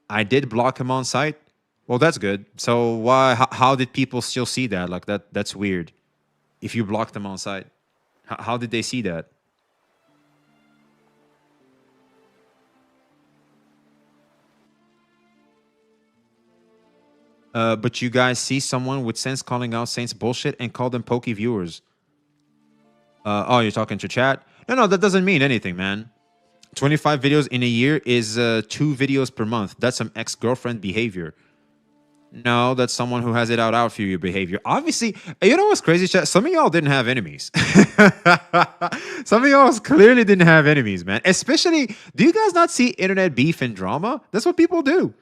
I did block him on site. Well, that's good. So why? How did people still see that? Like that's weird. If you blocked them on site, how did they see that? But you guys see someone with sense calling out Saints bullshit and call them pokey viewers. Oh, you're talking to chat? No, that doesn't mean anything, man. 25 videos in a year is 2 videos per month. That's some ex-girlfriend behavior. No, that's someone who has it out for your behavior. Obviously, you know what's crazy, chat? Some of y'all didn't have enemies. Some of y'all clearly didn't have enemies, man. Especially, do you guys not see internet beef and drama? That's what people do.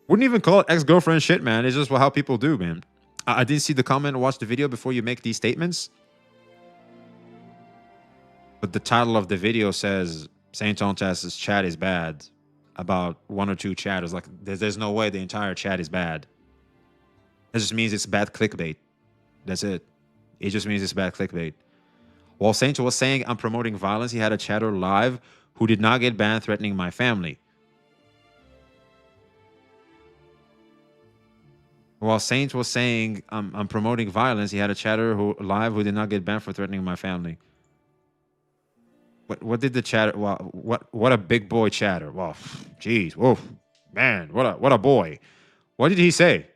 Wouldn't even call it ex-girlfriend shit, man. It's just how people do, man. I didn't see the comment or watch the video before you make these statements. But the title of the video says Saint Tontas's chat is bad. About 1 or 2 chatters. Like, there's no way the entire chat is bad. It just means it's bad clickbait. That's it. It just means it's bad clickbait. While Saint was saying I'm promoting violence, he had a chatter live who did not get banned threatening my family. While Saint was saying I'm promoting violence, he had a chatter live who did not get banned for threatening my family. What did the chatter? Well, what a big boy chatter! Wow, jeez, whoa, man, what a boy! What did he say?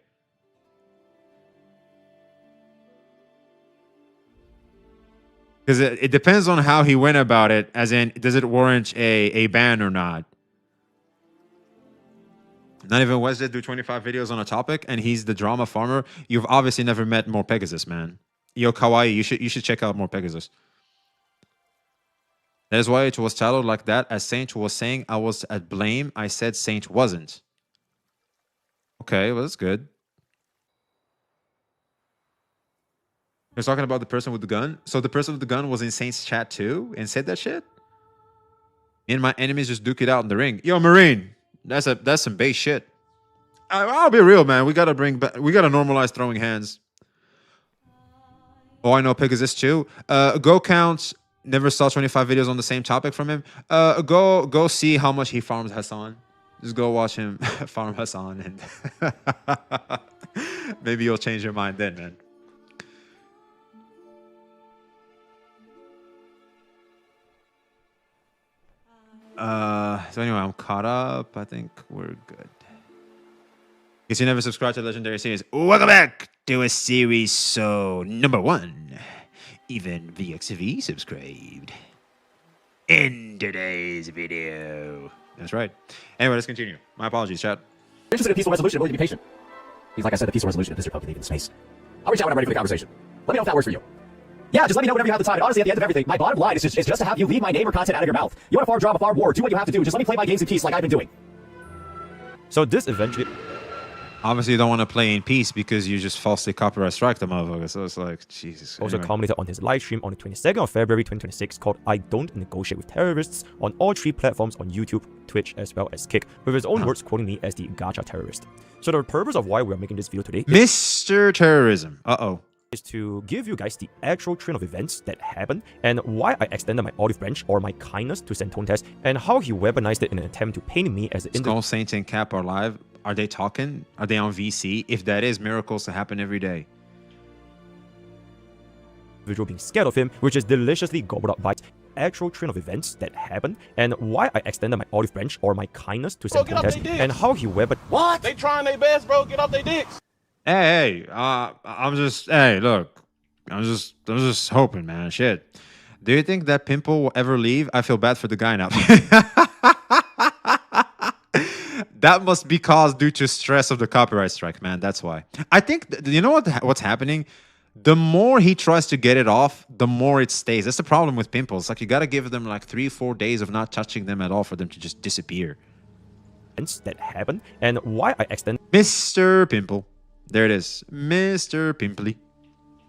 Because it depends on how he went about it. As in, does it warrant a ban or not? Not even Wesley do 25 videos on a topic, and he's the drama farmer. You've obviously never met More Pegasus, man. Yo, Kawaii, you should check out More Pegasus. That is why it was titled like that, as Saint was saying I was at blame. I said Saint wasn't. Okay, well, that's good. You're talking about the person with the gun? So the person with the gun was in Saint's chat too and said that shit? Me and my enemies just duke it out in the ring. Yo, Marine, that's some base shit. I'll be real, man. We gotta normalize throwing hands. Oh, I know Pegasus too. Go count. Never saw 25 videos on the same topic from him. Go see how much he farms Hassan. Just go watch him farm Hassan, and maybe you'll change your mind then, man. So anyway, I'm caught up. I think we're good. If you never subscribed to the Legendary Series, welcome back to a series so number 1. Even VXV subscribed. In today's video. That's right. Anyway, let's continue. My apologies, chat. Interested in peaceful resolution, willing to be patient. He's like I said, the peaceful resolution of Mr. Pokey leaving the space. I'll reach out when I'm ready for the conversation. Let me know if that works for you. Yeah, just let me know whenever you have the time. And honestly, at the end of everything, my bottom line is just to have you leave my name or content out of your mouth. You want a farm drama, farm war, do what you have to do. Just let me play my games in peace like I've been doing. So this eventually... Obviously, you don't want to play in peace because you just falsely copyright strike the motherfucker. So it's like, Jesus. Also anyway. culminated on his live stream on the 22nd of February 2026 called I Don't Negotiate with Terrorists on all 3 platforms on YouTube, Twitch, as well as Kick, with his own words quoting me as the gacha terrorist. So the purpose of why we are making this video today Mr. Terrorism. is to give you guys the actual train of events that happened and why I extended my olive branch or my kindness to Santontes and how he weaponized it in an attempt to paint me as an Skull Saint and Cap are live. Are they talking? Are they on VC? If that is, miracles to happen every day. individual being scared of him, which is deliciously gobbled up by actual train of events that happened and why I extended my olive branch or my kindness to Santontes and how he weaponized... What? They trying their best, bro. Get off their dicks. Hey, look, I'm just hoping, man. Shit. Do you think that pimple will ever leave? I feel bad for the guy now. That must be caused due to stress of the copyright strike, man. That's why. I think, you know what's happening? The more he tries to get it off, the more it stays. That's the problem with pimples. Like, you got to give them like 3-4 days of not touching them at all for them to just disappear. That happened and why I extended Mr. Pimple. There it is. Mr. Pimply.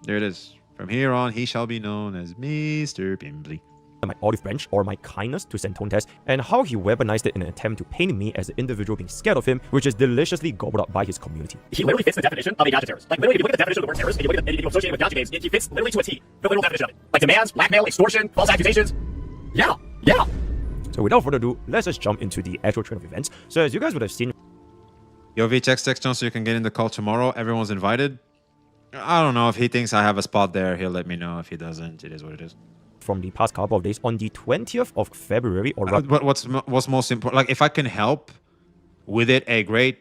There it is. From here on, he shall be known as Mr. Pimply. My olive branch or my kindness to Santontes and how he weaponized it in an attempt to paint me as an individual being scared of him, which is deliciously gobbled up by his community. He literally fits the definition of a gacha terrorist. Like, literally, if you look at the definition of the word terrorist and you look at anything associated with gacha games, he fits literally to a T, the literal definition of it. Like demands, blackmail, extortion, false accusations. Yeah. So without further ado, let's just jump into the actual train of events. So as you guys would have seen... Yo, V, text John so you can get in the call tomorrow. Everyone's invited. I don't know. If he thinks I have a spot there, he'll let me know. If he doesn't, it is what it is. From the past couple of days, on the 20th of February, or but what's most important? Like, if I can help with it, great.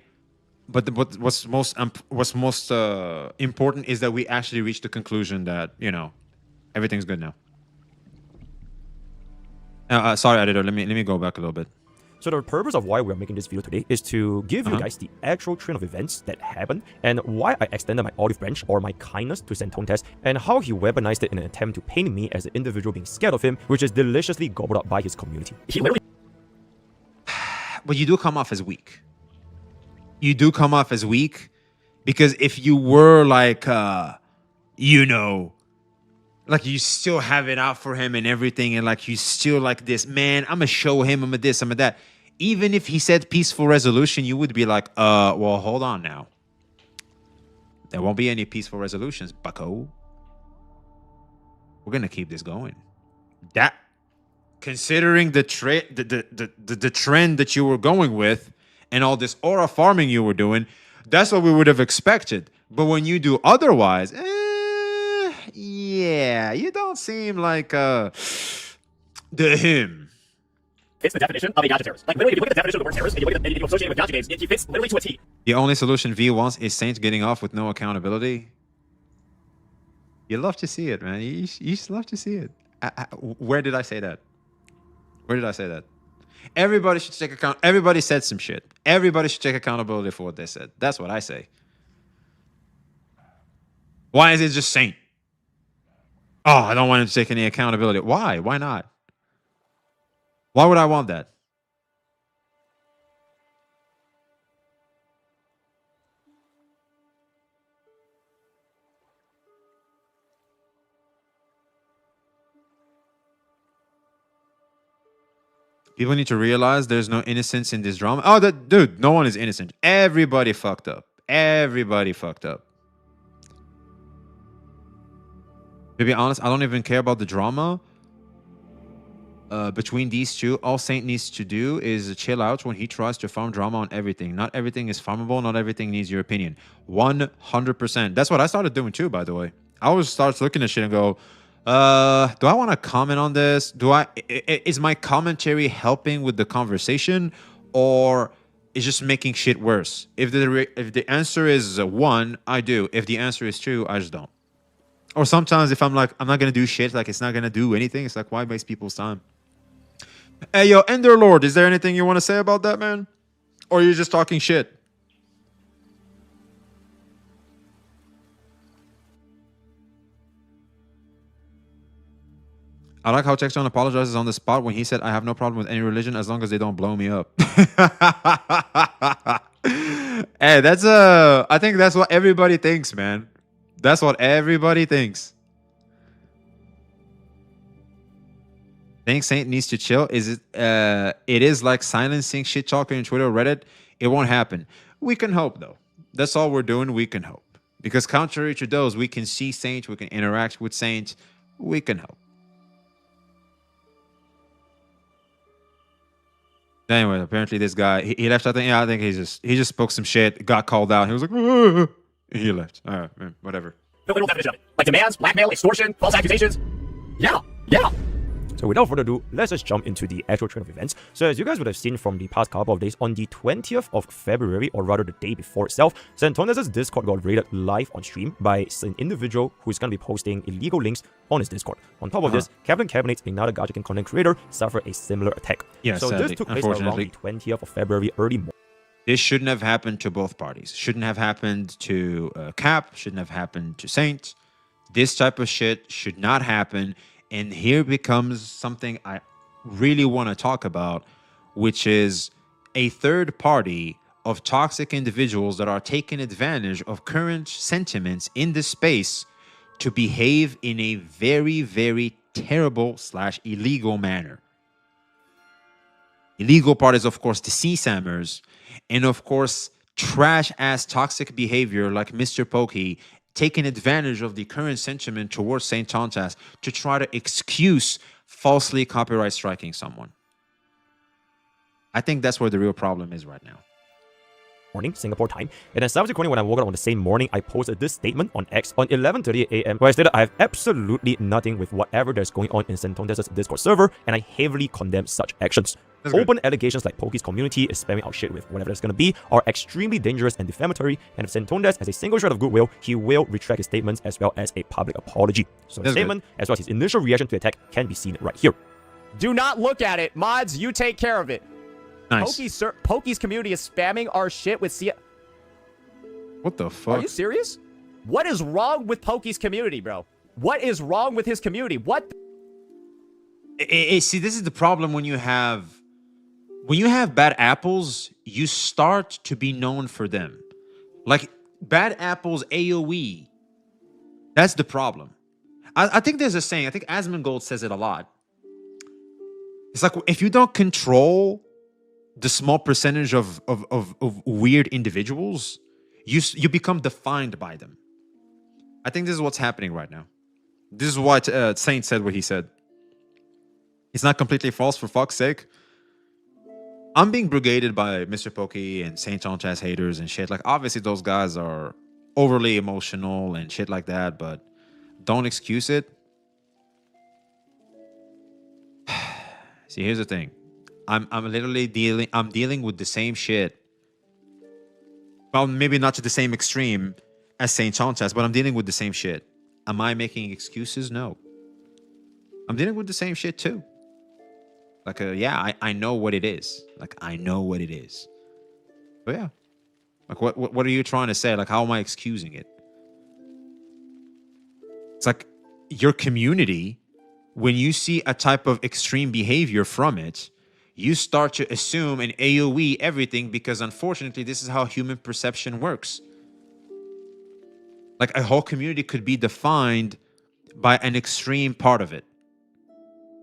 But what's most important is that we actually reach the conclusion that, you know, everything's good now. Sorry, editor. Let me go back a little bit. So the purpose of why we're making this video today is to give you guys the actual train of events that happened and why I extended my olive branch or my kindness to Santontes and how he weaponized it in an attempt to paint me as an individual being scared of him, which is deliciously gobbled up by his community. He literally... But you do come off as weak. You do come off as weak because if you were like, you know, like you still have it out for him and everything and like you still like this, man, I'm gonna show him, I'm gonna this, I'm gonna that. Even if he said peaceful resolution, you would be like, well, hold on now. There won't be any peaceful resolutions, bucko. We're gonna keep this going. That, considering the trend that you were going with and all this aura farming you were doing, that's what we would have expected. But when you do otherwise, yeah, you don't seem like the him. Fits the definition of a gacha terrorist. Like, literally, if you look at the definition of the word terrorist and you look at anything associated with gacha games, he fits literally to a T. The only solution V wants is Saints getting off with no accountability. You love to see it, man. You just love to see it. Where did I say that? Where did I say that? Everybody should take account. Everybody said some shit. Everybody should take accountability for what they said. That's what I say. Why is it just Saint? Oh, I don't want him to take any accountability. Why? Why not? Why would I want that? People need to realize there's no innocence in this drama. Oh, dude, no one is innocent. Everybody fucked up. Everybody fucked up. To be honest, I don't even care about the drama. Between these two, all Saint needs to do is chill out when he tries to farm drama on everything. Not everything is farmable. Not everything needs your opinion. 100%. That's what I started doing too, by the way. I always start looking at shit and go, do I want to comment on this? Is my commentary helping with the conversation, or is just making shit worse? If the answer is 1, I do. If the answer is 2, I just don't. Or sometimes if I'm like, I'm not going to do shit, like it's not going to do anything, it's like, why waste people's time? Hey, yo, Ender Lord, is there anything you want to say about that, man? Or you're just talking shit? I like how Texton apologizes on the spot when he said, I have no problem with any religion as long as they don't blow me up. Hey, I think that's what everybody thinks, man. That's what everybody thinks. Think Saint needs to chill? It is like silencing shit talking on Twitter or Reddit. It won't happen. We can hope, though. That's all we're doing. We can hope. Because contrary to those, we can see Saint, we can interact with Saint. We can hope. Anyway, apparently this guy, he left. I think he just spoke some shit, got called out. He was like, and he left. All right, man, whatever. The literal definition of it. Like demands, blackmail, extortion, false accusations. Yeah. So without further ado, let's just jump into the actual train of events. So as you guys would have seen from the past couple of days, on the 20th of February, or rather the day before itself, Santonez's Discord got raided live on stream by an individual who's going to be posting illegal links on his Discord. On top of this, Kevin Cabinets, another Gajikin content creator, suffered a similar attack. Yeah, so sadly, this took place around the 20th of February early morning. This shouldn't have happened to both parties. Shouldn't have happened to Cap. Shouldn't have happened to Saint. This type of shit should not happen. And here becomes something I really want to talk about, which is a third party of toxic individuals that are taking advantage of current sentiments in this space to behave in a very, very terrible / illegal manner. Illegal part is, of course, the CSAMers, and of course, trash-ass toxic behavior like Mr. Pokey, taking advantage of the current sentiment towards St. Tontas to try to excuse falsely copyright striking someone. I think that's where the real problem is right now. Morning, Singapore time, and then subsequently when I woke up on the same morning, I posted this statement on X on 11:30 a.m. where I stated I have absolutely nothing with whatever that's going on in Santonez's Discord server, and I heavily condemn such actions. Open allegations like Pokey's community is spamming out shit with whatever that's gonna be are extremely dangerous and defamatory, and if Santonez has a single shred of goodwill, he will retract his statements as well as a public apology. So the statement, as well as his initial reaction to the attack, can be seen right here. Do not look at it. Mods, you take care of it. Nice. Pokey's community is spamming our shit with What the fuck? Are you serious? What is wrong with Pokey's community, bro? What is wrong with his community? What? See, this is the problem when you have bad apples, you start to be known for them. Like bad apples AoE. That's the problem. I think there's a saying, I think Asmongold says it a lot. It's like if you don't control the small percentage of weird individuals, you become defined by them. I think this is what's happening right now. This is what Saint said what he said. It's not completely false, for fuck's sake. I'm being brigaded by Mr. Pokey and Saint Tontas haters and shit. Like, obviously those guys are overly emotional and shit like that, but don't excuse it. See, here's the thing. I'm literally dealing with the same shit. Well, maybe not to the same extreme as St. Tontas, but I'm dealing with the same shit. Am I making excuses? No. I'm dealing with the same shit too. Like, yeah, I know what it is. Like, I know what it is. But yeah. Like, what are you trying to say? Like, how am I excusing it? It's like your community, when you see a type of extreme behavior from it, you start to assume and AoE everything because, unfortunately, this is how human perception works. Like, a whole community could be defined by an extreme part of it.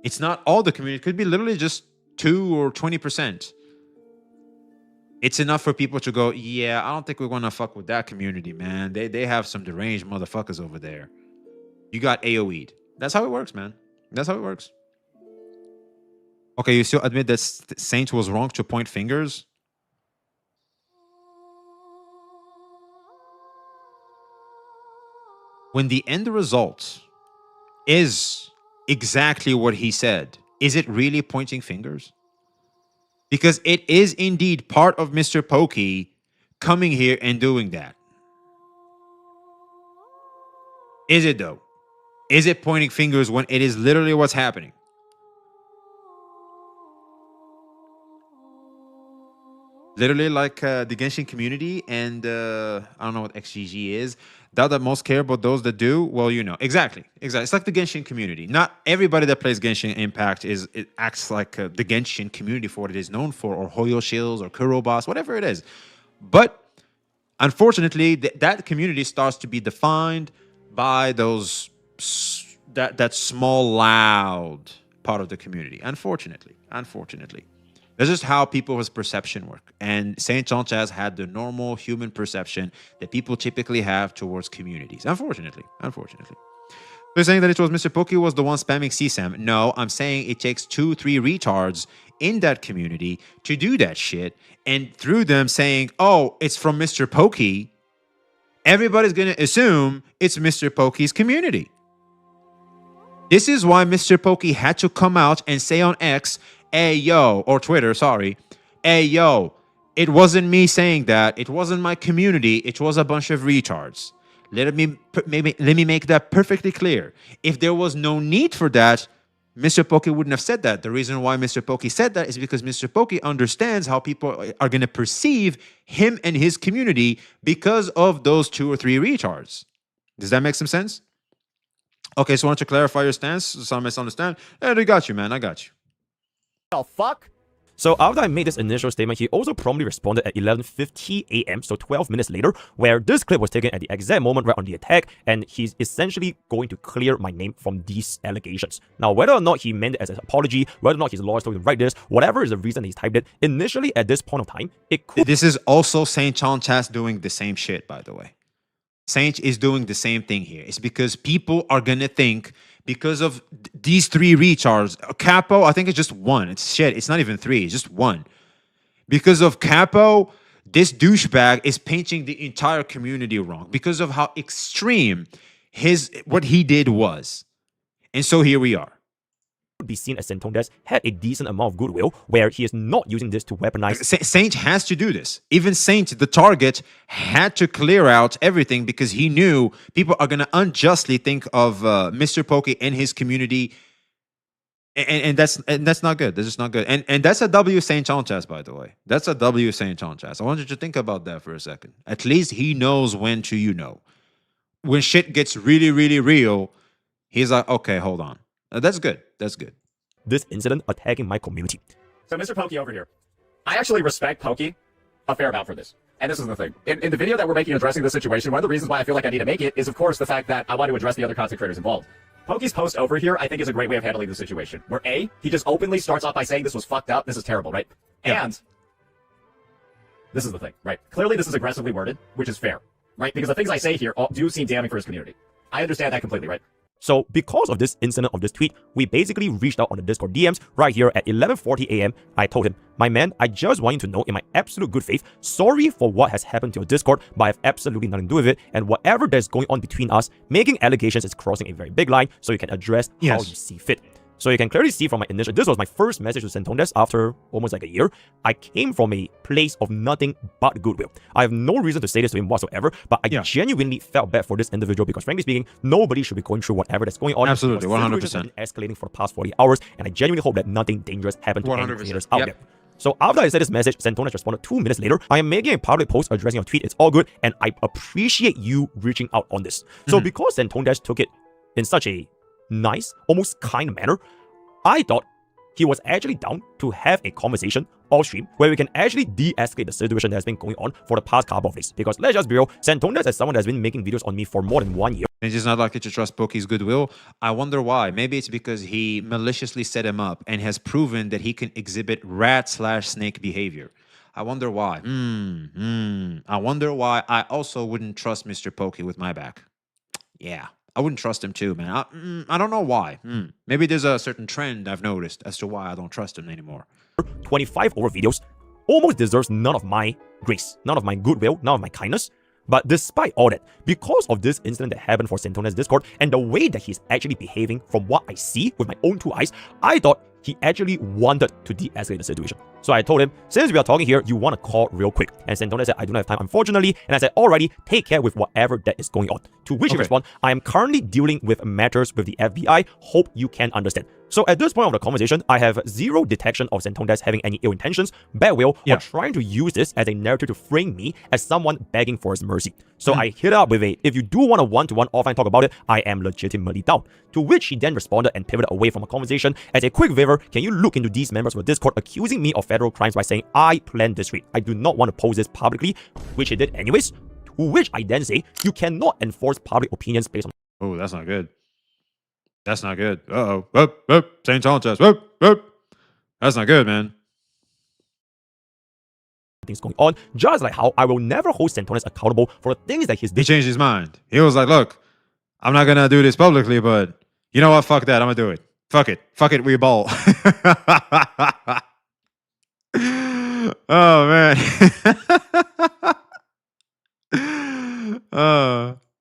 It's not all the community. It could be literally just 2 or 20%. It's enough for people to go, yeah, I don't think we want to fuck with that community, man. They have some deranged motherfuckers over there. You got AoE'd. That's how it works, man. That's how it works. Okay, you still admit that Saint was wrong to point fingers? When the end result is exactly what he said, is it really pointing fingers? Because it is indeed part of Mr. Pokey coming here and doing that. Is it though? Is it pointing fingers when it is literally what's happening? Literally like the Genshin community and I don't know what XGG is. That most care about those that do. Well, you know exactly. It's like the Genshin community. Not everybody that plays Genshin Impact it acts like the Genshin community for what it is known for, or Hoyo Shields or Kurobas, whatever it is. But unfortunately, that community starts to be defined by those that small loud part of the community. Unfortunately. That's just how people's perception work. And Saint Sanchez had the normal human perception that people typically have towards communities. Unfortunately. They're saying that it was Mr. Pokey was the one spamming CSAM. No, I'm saying it takes 2-3 retards in that community to do that shit. And through them saying, oh, it's from Mr. Pokey, everybody's going to assume it's Mr. Pokey's community. This is why Mr. Pokey had to come out and say on X, hey, yo, or Twitter, sorry. Hey, yo, it wasn't me saying that. It wasn't my community. It was a bunch of retards. Let me make that perfectly clear. If there was no need for that, Mr. Pokey wouldn't have said that. The reason why Mr. Pokey said that is because Mr. Pokey understands how people are going to perceive him and his community because of those 2 or 3 retards. Does that make some sense? Okay, so why don't you clarify your stance? Some misunderstand. Hey, I got you, man. I got you. Oh, fuck? So after I made this initial statement, he also promptly responded at 11:50 a.m., so 12 minutes later, where this clip was taken at the exact moment right on the attack, and he's essentially going to clear my name from these allegations. Now, whether or not he meant it as an apology, whether or not his lawyers told him to write this, whatever is the reason he's typed it, initially at this point of time, it could... This is also Saint Chas doing the same shit, by the way. Saint is doing the same thing here. It's because people are gonna think, because of these 3 retards, Capo, I think it's just 1. It's shit. It's not even 3. It's just 1. Because of Capo, this douchebag is painting the entire community wrong because of how extreme what he did was. And so here we are. Be seen as Santondes had a decent amount of goodwill where he is not using this to weaponize. Saint has to do this. Even Saint, the target, had to clear out everything because he knew people are going to unjustly think of Mr. Pokey and his community. And that's not good. That's just not good. And that's a W Saint Sanchez, by the way. That's a W Saint Sanchez. I want you to think about that for a second. At least he knows when to, when shit gets really, really real, he's like, okay, hold on. That's good. That's good. This incident attacking my community. So Mr. Pokey over here, I actually respect Pokey a fair amount for this. And this is the thing. In the video that we're making addressing this situation, one of the reasons why I feel like I need to make it is, of course, the fact that I want to address the other content creators involved. Pokey's post over here, I think, is a great way of handling the situation. Where A, he just openly starts off by saying this was fucked up, this is terrible, right? Yeah. And this is the thing, right? Clearly this is aggressively worded, which is fair, right? Because the things I say here do seem damning for his community. I understand that completely, right? So because of this incident of this tweet, we basically reached out on the Discord DMs right here at 11:40 a.m. I told him, my man, I just want you to know in my absolute good faith, sorry for what has happened to your Discord, but I have absolutely nothing to do with it. And whatever that's going on between us, making allegations is crossing a very big line, so you can address how you see fit. So you can clearly see from my initial, this was my first message to Santondes after almost like a year. I came from a place of nothing but goodwill. I have no reason to say this to him whatsoever, but I genuinely felt bad for this individual because frankly speaking, nobody should be going through whatever that's going on. Absolutely, 100%. Escalating for the past 40 hours, and I genuinely hope that nothing dangerous happened to any creators out there. So after I said this message, Santondes responded 2 minutes later, I am making a public post addressing your tweet, it's all good, and I appreciate you reaching out on this. So because Santondes took it in such a nice, almost kind manner, I thought he was actually down to have a conversation off stream where we can actually de-escalate the situation that's been going on for the past couple of days. Because let's just be real, Santondes is someone that's been making videos on me for more than 1 year. It's just not likely to trust Pokey's goodwill. I wonder why. Maybe it's because he maliciously set him up and has proven that he can exhibit rat/snake behavior. I wonder why. I wonder why I also wouldn't trust Mr. Pokey with my back. Yeah. I wouldn't trust him too, man. I don't know why. Maybe there's a certain trend I've noticed as to why I don't trust him anymore. 25 over videos almost deserves none of my grace, none of my goodwill, none of my kindness. But despite all that, because of this incident that happened for Santondes' Discord and the way that he's actually behaving from what I see with my own 2 eyes, I thought he actually wanted to de-escalate the situation. So I told him, since we are talking here, you want to call real quick. And Santondes said, I don't have time, unfortunately. And I said, alrighty, take care with whatever that is going on. To which he responded, I am currently dealing with matters with the FBI. Hope you can understand. So at this point of the conversation, I have zero detection of Santontes having any ill intentions, bad will, or trying to use this as a narrative to frame me as someone begging for his mercy. So I hit up with a, if you do want a one-to-one offline talk about it, I am legitimately down. To which he then responded and pivoted away from a conversation as a quick favor, can you look into these members of the Discord accusing me of federal crimes by saying I planned this raid? I do not want to post this publicly, which he did anyways. To which I then say, you cannot enforce public opinions based on... Oh, that's not good. That's not good. Uh-oh. Whoop, whoop. St. John test. Whoop, whoop. That's not good, man. Things going on, just like how I will never hold Santontes accountable for the things that he's... He changed his mind. He was like, look, I'm not gonna do this publicly, but you know what? Fuck that. I'm gonna do it. Fuck it. Fuck it. We ball. Oh, man.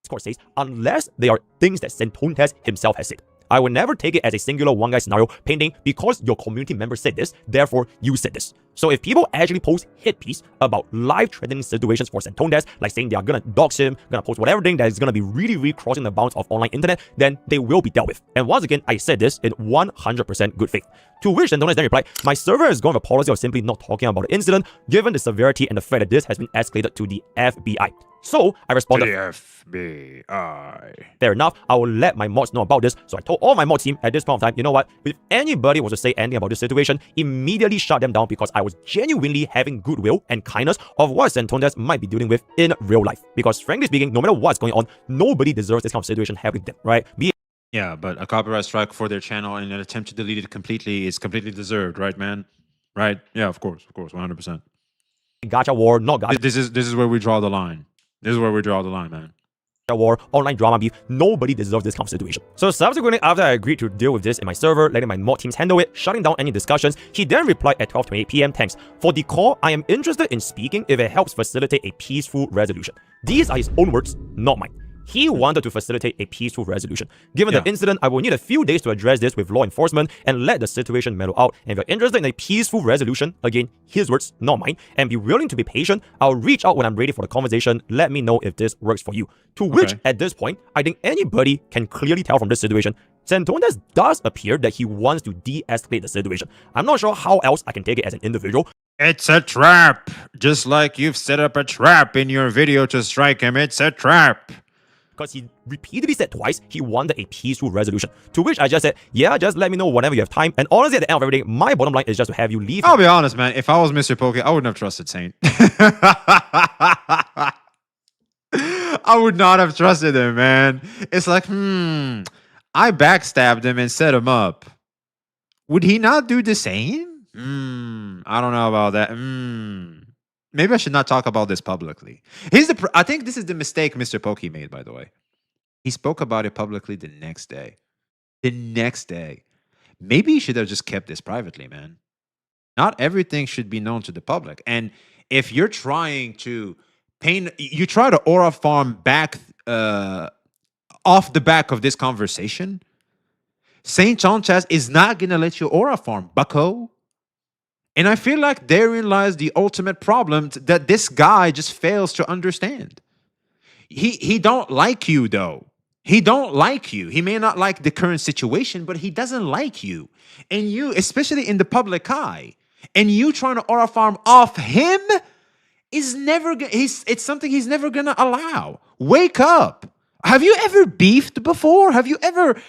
Discord says, unless they are things that Santontes himself has said. I will never take it as a singular one guy scenario painting because your community member said this, therefore you said this. So if people actually post hit piece about life-threatening situations for Santontes, like saying they are gonna dox him, gonna post whatever thing that is gonna be really crossing the bounds of online internet, then they will be dealt with. And once again, I said this in 100% good faith. To which Santontes then replied, my server is going with a policy of simply not talking about the incident, given the severity and the fact that this has been escalated to the FBI. So I responded, the FBI. Fair enough, I will let my mods know about this. So I told all my mod team at this point of time, you know what, if anybody was to say anything about this situation, immediately shut them down because I was genuinely having goodwill and kindness of what Santontes might be dealing with in real life. Because frankly speaking, no matter what's going on, nobody deserves this kind of situation happening to them, right? Yeah, but a copyright strike for their channel and an attempt to delete it completely is completely deserved, right, man? Right? Yeah, of course, 100%. Gacha war, not gacha. This is where we draw the line. This is where we draw the line, man. War, online drama beef, nobody deserves this kind of situation. So subsequently, after I agreed to deal with this in my server, letting my mod teams handle it, shutting down any discussions, he then replied at 12:28 PM, thanks. For the call, I am interested in speaking if it helps facilitate a peaceful resolution. These are his own words, not mine. He wanted to facilitate a peaceful resolution. Given the incident, I will need a few days to address this with law enforcement and let the situation mellow out. And if you're interested in a peaceful resolution, again, his words, not mine, and be willing to be patient, I'll reach out when I'm ready for the conversation. Let me know if this works for you. To which, at this point, I think anybody can clearly tell from this situation, Santontes does appear that he wants to de-escalate the situation. I'm not sure how else I can take it as an individual. It's a trap! Just like you've set up a trap in your video to strike him, it's a trap! Because he repeatedly said twice he wanted a peaceful resolution. To which I just said, yeah, just let me know whenever you have time. And honestly, at the end of everything, my bottom line is just to have you leave. I'll be honest, man. If I was Mr. Poke, I wouldn't have trusted Saint. I would not have trusted him, man. It's like, I backstabbed him and set him up. Would he not do the same? I don't know about that. Maybe I should not talk about this publicly. I think this is the mistake Mr. Pokey made, by the way. He spoke about it publicly the next day. The next day. Maybe he should have just kept this privately, man. Not everything should be known to the public. And if you're trying to you try to aura farm back off the back of this conversation, St. John Chaz is not going to let you aura farm, bucko. And I feel like therein lies the ultimate problem that this guy just fails to understand. He don't like you, though. He don't like you. He may not like the current situation, but he doesn't like you. And you, especially in the public eye, and you trying to aura farm off him is never it's something he's never gonna allow. Wake up. Have you ever beefed before? Have you ever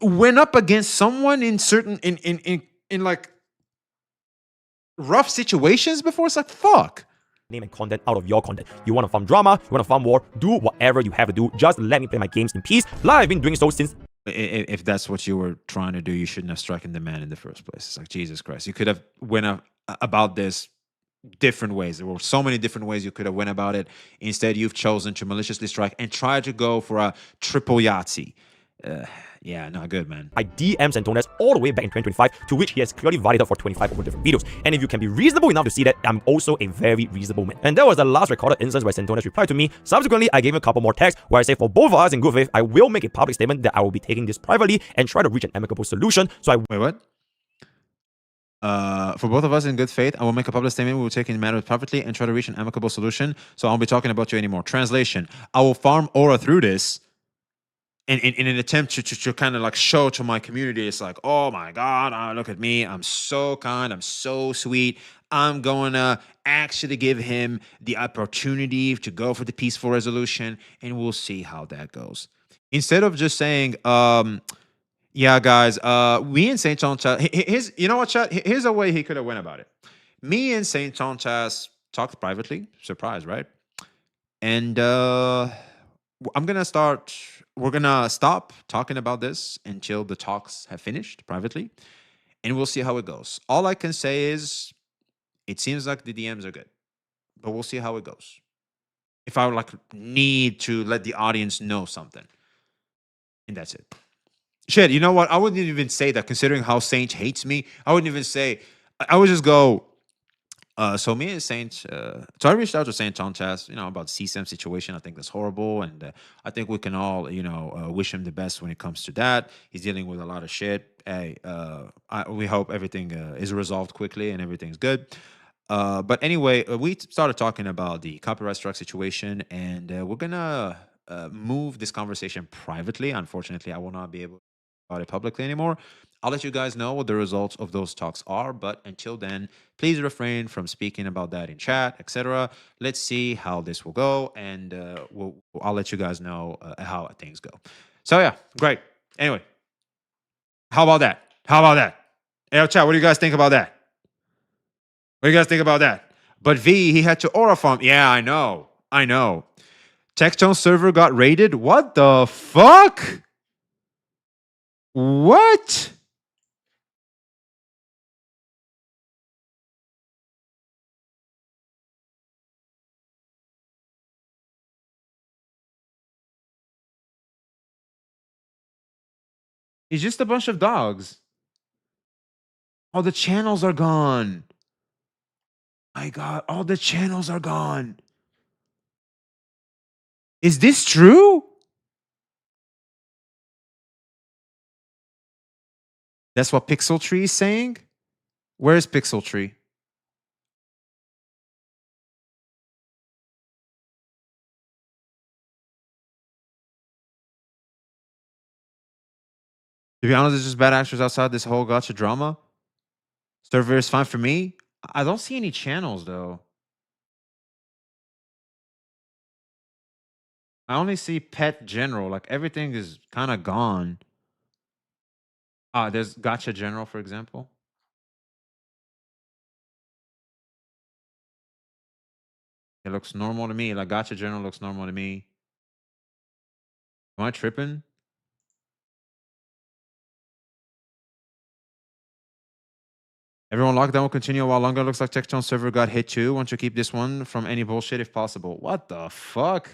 went up against someone in certain in like rough situations before? It's like, fuck. Name and content out of your content. You want to farm drama, you want to farm war, do whatever you have to do. Just let me play my games in peace. Like I've been doing so since... If that's what you were trying to do, you shouldn't have struck the man in the first place. It's like, Jesus Christ. You could have went about this different ways. There were so many different ways you could have went about it. Instead, you've chosen to maliciously strike and try to go for a triple Yahtzee. Yeah, not good, man. I DM'd Santontes all the way back in 2025, to which he has clearly validated for 25 over different videos. And if you can be reasonable enough to see that, I'm also a very reasonable man. And that was the last recorded instance where Santontes replied to me. Subsequently, I gave him a couple more texts where I say, for both of us in good faith, I will make a public statement that I will be taking this privately and try to reach an amicable solution. So Wait, what? For both of us in good faith, I will make a public statement. We will take in matters privately and try to reach an amicable solution. So I won't be talking about you anymore. Translation: I will farm aura through this. in an attempt to kind of like show to my community, it's like, oh my God, look at me. I'm so kind. I'm so sweet. I'm going to actually give him the opportunity to go for the peaceful resolution, and we'll see how that goes. Instead of just saying, yeah, guys, me and Saint John Chas, you know what, chat? Here's a way he could have went about it. Me and Saint John Chas talked privately. Surprise, right? And we're gonna stop talking about this until the talks have finished privately, and we'll see how it goes. All I can say is it seems like the DMs are good, but we'll see how it goes. If I would like need to let the audience know something, and that's it. Shit, you know what? I wouldn't even say that, considering how Saint hates me. I wouldn't even say. I would just go. So me and Saint, so I reached out to Saint John Chas, about the CSAM situation. I think that's horrible, and I think we can all, wish him the best when it comes to that. He's dealing with a lot of shit. Hey, we hope everything is resolved quickly and everything's good. But anyway, we started talking about the copyright strike situation, and we're gonna move this conversation privately. Unfortunately, I will not be able to talk about it publicly anymore. I'll let you guys know what the results of those talks are, but until then, please refrain from speaking about that in chat, etc. Let's see how this will go, and I'll let you guys know how things go. So yeah, great. Anyway, how about that? How about that? Hey, chat, what do you guys think about that? What do you guys think about that? But V, he had to aura farm. Yeah, I know. Textone server got raided? What the fuck? What? It's just a bunch of dogs. All the channels are gone. My God, all the channels are gone. Is this true? That's what Pixel Tree is saying? Where is Pixel Tree? To be honest, it's just bad actors outside this whole gotcha drama. Server is fine for me. I don't see any channels, though. I only see Pet General. Like, everything is kind of gone. There's Gotcha General, for example. It looks normal to me. Like, Gotcha General looks normal to me. Am I tripping? Everyone lockdown will continue a while longer. Looks like Textone server got hit too. Want to keep this one from any bullshit if possible. What the fuck?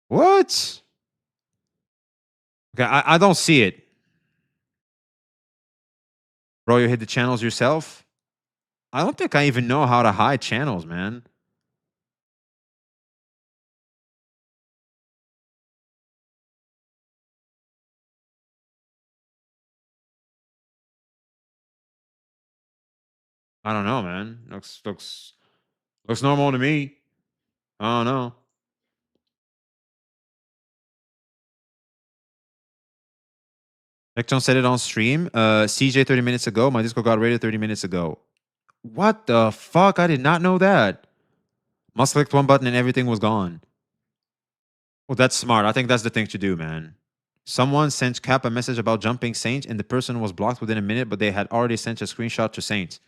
What? Okay, I don't see it. Bro, you hit the channels yourself? I don't think I even know how to hide channels, man. I don't know, man. Looks normal to me. I don't know. Lecton said it on stream. CJ 30 minutes ago. My Discord got raided 30 minutes ago. What the fuck? I did not know that. Must clicked one button and everything was gone. Well, that's smart. I think that's the thing to do, man. Someone sent Cap a message about jumping Saint, and the person was blocked within a minute, but they had already sent a screenshot to Saint.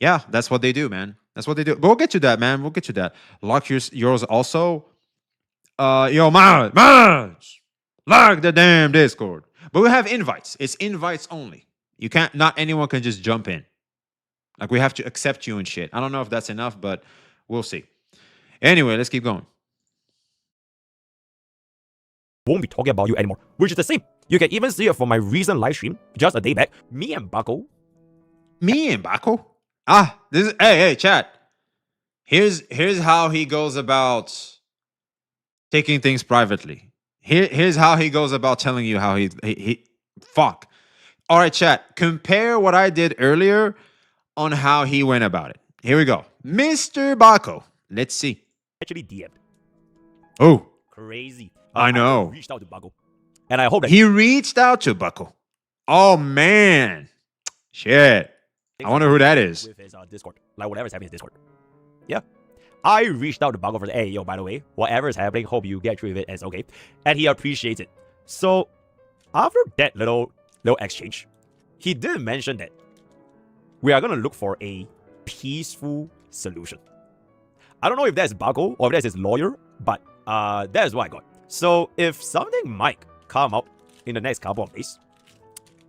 Yeah, that's what they do, man. That's what they do. But we'll get to that, man. We'll get to that. Lock yours also. Yo, man, lock the damn Discord. But we have invites. It's invites only. You can't. Not anyone can just jump in. Like, we have to accept you and shit. I don't know if that's enough, but we'll see. Anyway, let's keep going. Won't be talking about you anymore, which is the same. You can even see it from my recent live stream just a day back. Me and Bako. This is hey chat. Here's how he goes about taking things privately. Here's how he goes about telling you how he fuck. All right, chat. Compare what I did earlier on how he went about it. Here we go. Mr. Bako. Let's see. Actually DM'd. Oh. Crazy. I know. I reached out to Bako. And I hope that he reached out to Bako. Oh, man. Shit. I wonder who that is. With his Discord. Like, whatever's happening in Discord. Yeah. I reached out to Bako for, hey, yo, by the way, whatever is happening, hope you get through with it and it's okay. And he appreciates it. So, after that little exchange, he did mention that we are going to look for a peaceful solution. I don't know if that's Bako or if that's his lawyer, but that is what I got. So, if something might come up in the next couple of days,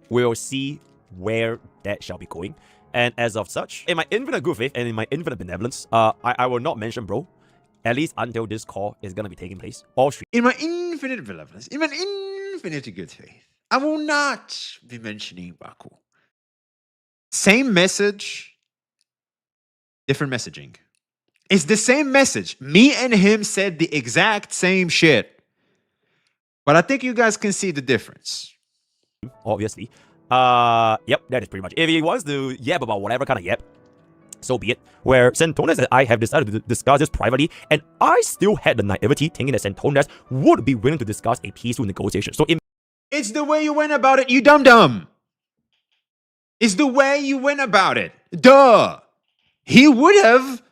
we'll see where that shall be going. And as of such, in my infinite good faith and in my infinite benevolence, I will not mention bro, at least until this call is going to be taking place. All stream. In my infinite benevolence, in my infinite good faith, I will not be mentioning Baku. Same message, different messaging. It's the same message. Me and him said the exact same shit. But I think you guys can see the difference. Obviously. Yep, that is pretty much. If he wants to yap about whatever kind of yap, so be it. Where Santones and I have decided to discuss this privately, and I still had the naivety thinking that Santones would be willing to discuss a peaceful negotiation. So it's the way you went about it, you dum-dum. It's the way you went about it. Duh. He would have,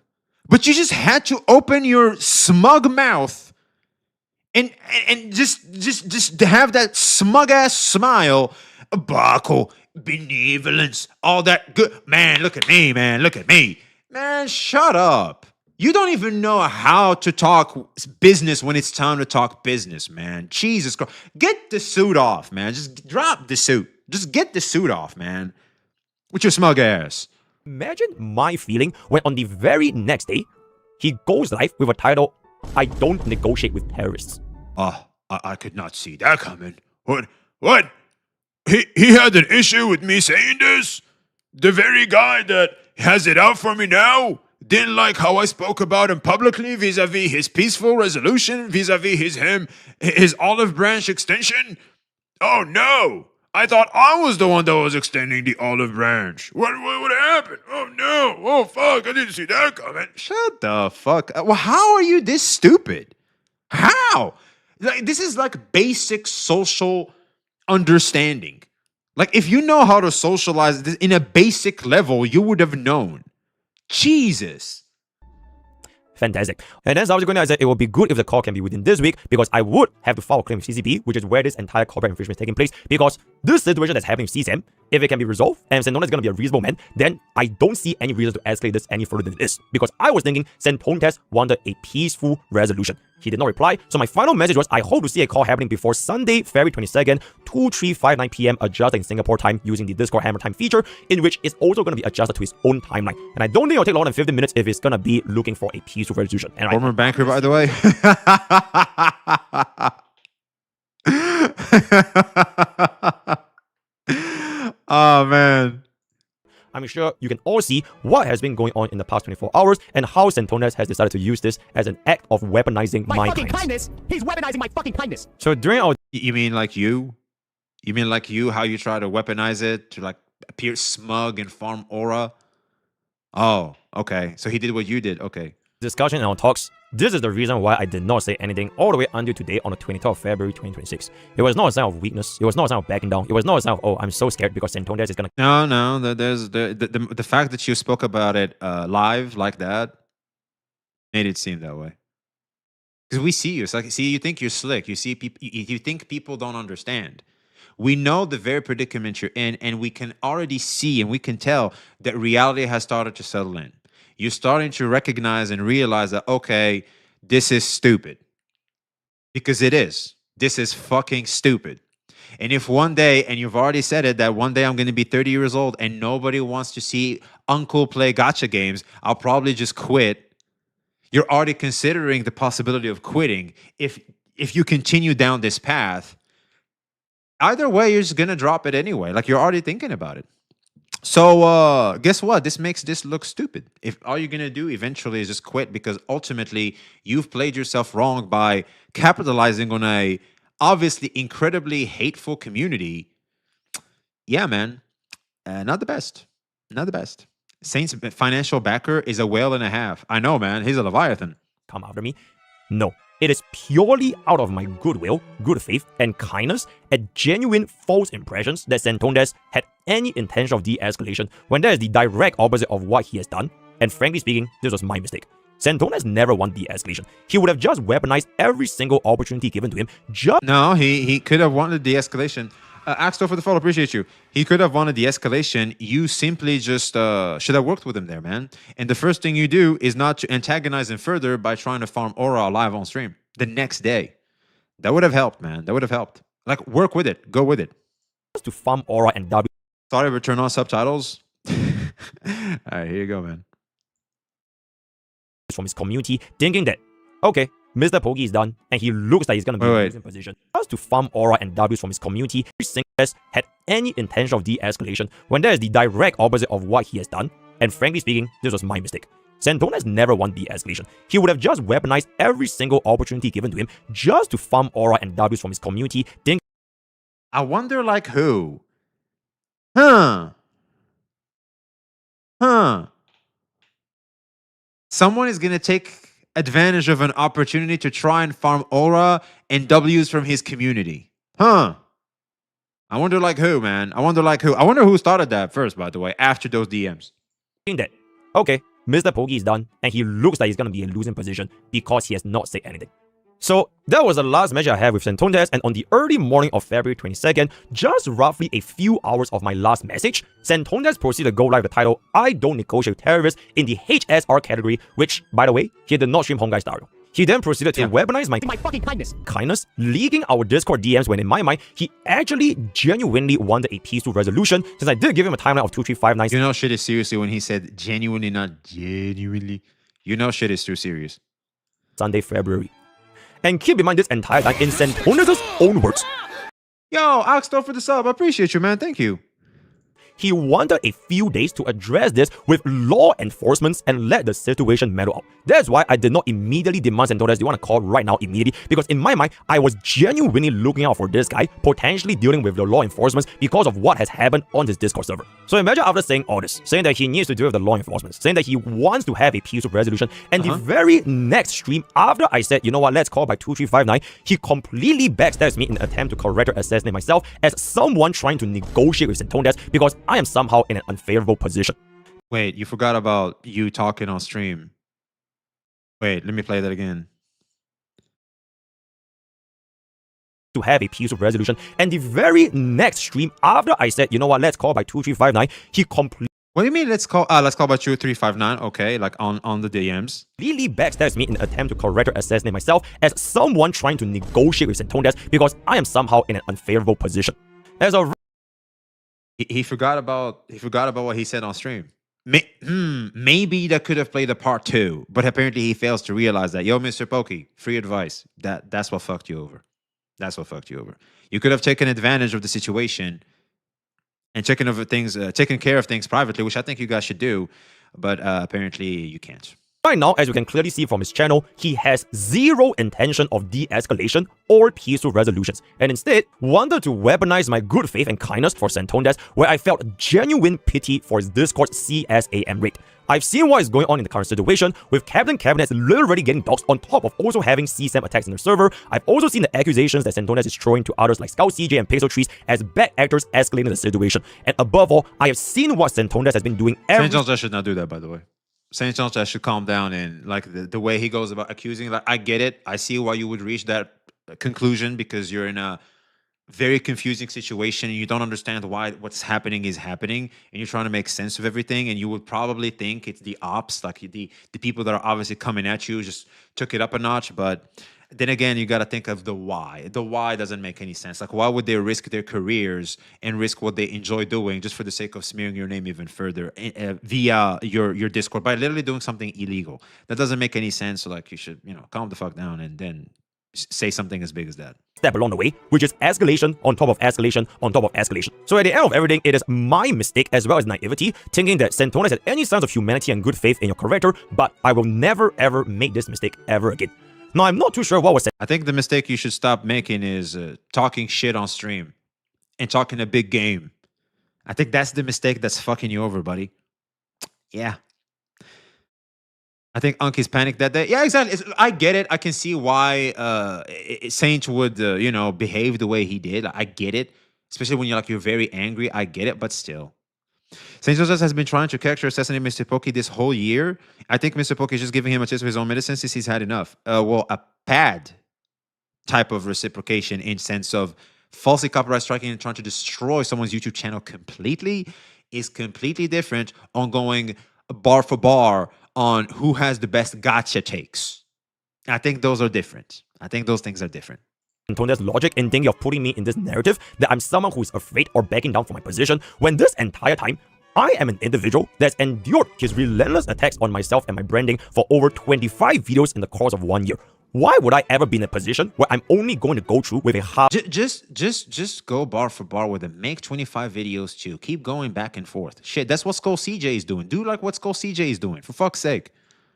but you just had to open your smug mouth and just have that smug-ass smile. Bako, benevolence, all that good. Man, look at me, man. Look at me. Man, shut up. You don't even know how to talk business when it's time to talk business, man. Jesus Christ. Get the suit off, man. Just drop the suit. Just get the suit off, man. With your smug ass. Imagine my feeling when on the very next day, he goes live with a title, I don't negotiate with terrorists. I could not see that coming. What? He had an issue with me saying this? The very guy that has it out for me now didn't like how I spoke about him publicly vis-a-vis his peaceful resolution, vis-a-vis his olive branch extension? Oh no! I thought I was the one that was extending the olive branch. What happened? Oh no! Oh fuck! I didn't see that coming. Shut the fuck up. Well, how are you this stupid? How? Like, this is like basic social understanding. Like, if you know how to socialize this in a basic level, you would have known. Jesus. Fantastic. And then subsequently, I said it would be good if the call can be within this week because I would have to file a claim with CCP, which is where this entire corporate infringement is taking place. Because this situation that's happening with CSAM, if it can be resolved and Santone is going to be a reasonable man, then I don't see any reason to escalate this any further than this. Because I was thinking Santone wanted a peaceful resolution. He did not reply. So my final message was, I hope to see a call happening before Sunday, February 22nd, 2359 p.m. adjusted in Singapore time using the Discord Hammer Time feature, in which it's also going to be adjusted to his own timeline. And I don't think it'll take longer than 15 minutes if it's going to be looking for a peaceful resolution. And former banker, by the way. Oh, man. I'm sure you can all see what has been going on in the past 24 hours and how Santones has decided to use this as an act of weaponizing my fucking kindness. He's weaponizing my fucking kindness. So during our... You mean like you? You mean like you, how you try to weaponize it to like appear smug and farm aura? Oh, okay. So he did what you did. Okay. Discussion and our talks. This is the reason why I did not say anything all the way until today on the 23rd of February 2026. It was not a sign of weakness. It was not a sign of backing down. It was not a sign of, oh, I'm so scared because Santones is gonna... No. There's the fact that you spoke about it live like that made it seem that way. Because we see you. It's like, see, you think you're slick. You see people. You think people don't understand. We know the very predicament you're in, and we can already see and we can tell that reality has started to settle in. You're starting to recognize and realize that, okay, this is stupid. Because it is. This is fucking stupid. And if one day, and you've already said it, that one day I'm going to be 30 years old and nobody wants to see uncle play gacha games, I'll probably just quit. You're already considering the possibility of quitting. If you continue down this path, either way, you're just going to drop it anyway. Like, you're already thinking about it. So guess what? This makes this look stupid. If all you're going to do eventually is just quit because ultimately you've played yourself wrong by capitalizing on a obviously incredibly hateful community. Yeah, man. Not the best. Not the best. Saint's financial backer is a whale and a half. I know, man. He's a Leviathan. Come after me. No, it is purely out of my goodwill, good faith, and kindness and genuine false impressions that Santondes had any intention of de-escalation when that is the direct opposite of what he has done. And frankly speaking, this was my mistake. Santondes never wanted de-escalation. He would have just weaponized every single opportunity given to him. No, he could have wanted de-escalation. Axel for the follow, appreciate you. He could have wanted de-escalation. You simply just should have worked with him there, man. And the first thing you do is not to antagonize him further by trying to farm Aura live on stream the next day. That would have helped, man. That would have helped. Like, work with it. Go with it. Just to farm Aura and W. Sorry, return on subtitles. All right, here you go, man. From his community, thinking that, okay, Mr. Pokey is done, and he looks like he's gonna be in a losing position. Just to farm Aura and W's from his community, Santondes had any intention of de-escalation when that is the direct opposite of what he has done. And frankly speaking, this was my mistake. Santondes never wanted de-escalation. He would have just weaponized every single opportunity given to him just to farm Aura and W's from his community. I wonder, like, who? Huh? Someone is gonna take advantage of an opportunity to try and farm Aura and W's from his community. I wonder, like, who, man? I wonder, like, who? I wonder who started that first, by the way, after those DMs. That, okay, Mr. Pokey is done, and he looks like he's gonna be in a losing position because he has not said anything. So that was the last match I had with Santondes, and on the early morning of February 22nd, just roughly a few hours of my last message, Santondes proceeded to go live the title I Don't Negotiate with Terrorists in the HSR category, which, by the way, he did not stream Hongai style. He then proceeded to weaponize my fucking kindness, leaking our Discord DMs when in my mind, he actually genuinely wanted a peaceful resolution since I did give him a timeline of 2359. You know shit is seriously when he said genuinely, not genuinely. You know shit is too serious. Sunday, February. And keep in mind this entire time in Santondes' own words. Yo, Axel for the sub. I appreciate you, man. Thank you. He wanted a few days to address this with law enforcement and let the situation mellow out. That's why I did not immediately demand Santondes they want to call right now immediately, because in my mind, I was genuinely looking out for this guy, potentially dealing with the law enforcement because of what has happened on his Discord server. So imagine after saying all this, saying that he needs to deal with the law enforcement, saying that he wants to have a peaceful resolution, and the very next stream after I said, you know what, let's call by 2359, he completely backstabs me in an attempt to correctly assassinate myself as someone trying to negotiate with Santondes because I am somehow in an unfavorable position. Wait, you forgot about you talking on stream. Wait, let me play that again. To have a peaceful resolution, and the very next stream after I said, you know what, let's call by 2359, he completely... What do you mean let's call by 2359? Okay, like on the DMs. Really backstabs me in an attempt to correctly assassinate myself as someone trying to negotiate with Santondes because I am somehow in an unfavorable position. As a He forgot about what he said on stream. Maybe that could have played a part 2, but apparently he fails to realize that. Yo, Mr. Pokey, free advice. That's what fucked you over. That's what fucked you over. You could have taken advantage of the situation and taken care of things privately, which I think you guys should do, but apparently you can't. Right now, as you can clearly see from his channel, he has zero intention of de-escalation or peaceful resolutions, and instead wanted to weaponize my good faith and kindness for Santondes, where I felt genuine pity for his Discord CSAM rate. I've seen what is going on in the current situation, with Captain Cabinets literally getting doxed on top of also having CSAM attacks in the server. I've also seen the accusations that Santondes is throwing to others like Scout CJ and Pixel Trees as bad actors escalating the situation. And above all, I have seen what Santondes has been doing Santondes should not do that, by the way. Santondes should calm down, and like the way he goes about accusing, like, I get it. I see why you would reach that conclusion because you're in a very confusing situation and you don't understand why what's happening is happening, and you're trying to make sense of everything, and you would probably think it's the ops, like the people that are obviously coming at you just took it up a notch. But then again, you got to think of the why. The why doesn't make any sense. Like, why would they risk their careers and risk what they enjoy doing just for the sake of smearing your name even further via your Discord by literally doing something illegal? That doesn't make any sense. So, like, you should, calm the fuck down and then say something as big as that. Step along the way, which is escalation on top of escalation on top of escalation. So at the end of everything, it is my mistake as well as naivety, thinking that Santondes had any sense of humanity and good faith in your character, but I will never ever make this mistake ever again. Now, I'm not too sure what was said. I think the mistake you should stop making is talking shit on stream and talking a big game. I think that's the mistake that's fucking you over, buddy. Yeah. I think Unky's panicked that day. Yeah, exactly. I get it. I can see why Saint would, behave the way he did. I get it. Especially when you're very angry. I get it, but still. Saint Joseph has been trying to character assassinate Mr. Pokey this whole year. I think Mr. Pokey is just giving him a taste of his own medicine since he's had enough. A pad type of reciprocation in sense of falsely copyright striking and trying to destroy someone's YouTube channel completely is completely different on going bar for bar on who has the best gotcha takes. I think those are different. I think those things are different. There's logic in thinking of putting me in this narrative that I'm someone who is afraid or backing down from my position when this entire time I am an individual that's endured his relentless attacks on myself and my branding for over 25 videos in the course of 1 year. Why would I ever be in a position where I'm only going to go through with a half? Just go bar for bar with it. Make 25 videos too. Keep going back and forth. Shit, that's what Skull CJ is doing. Do like what Skull CJ is doing. For fuck's sake.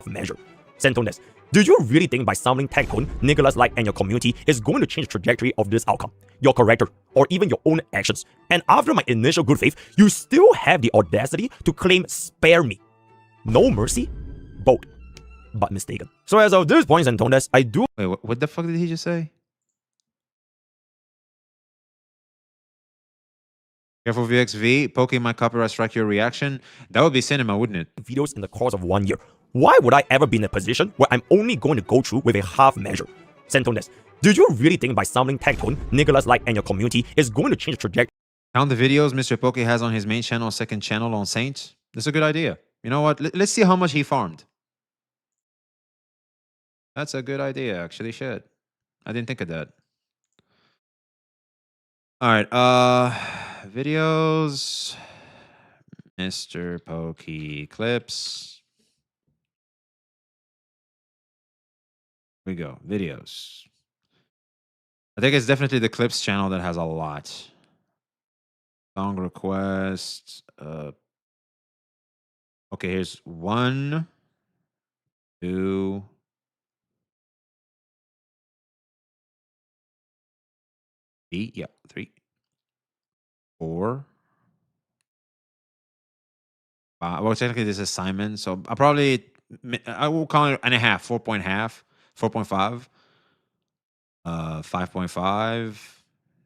Measure. Sentones, do you really think by summoning Tectone, Nicholas Like, and your community is going to change the trajectory of this outcome? Your character, or even your own actions? And after my initial good faith, you still have the audacity to claim spare me. No mercy? Bold. But mistaken. So as of this point, Sentones, I do... Wait, what the fuck did he just say? Careful VXV, poking my copyright strike your reaction. That would be cinema, wouldn't it? Videos in the course of 1 year. Why would I ever be in a position where I'm only going to go through with a half measure? Sentones, do you really think by summoning Tectone, Nicholas Like, and your community is going to change the trajectory? Count the videos Mr. Poke has on his main channel, second channel on Saint. That's a good idea. You know what? Let's see how much he farmed. That's a good idea, actually. Shit. I didn't think of that. All right. Videos. Mr. Pokey clips. Here we go. Videos. I think it's definitely the clips channel that has a lot. Song requests. Okay, here's 1, 2. Yeah, 3, 4. Well, technically this is Simon, so I will call it and a half, 4.5, 4.5, 5.5,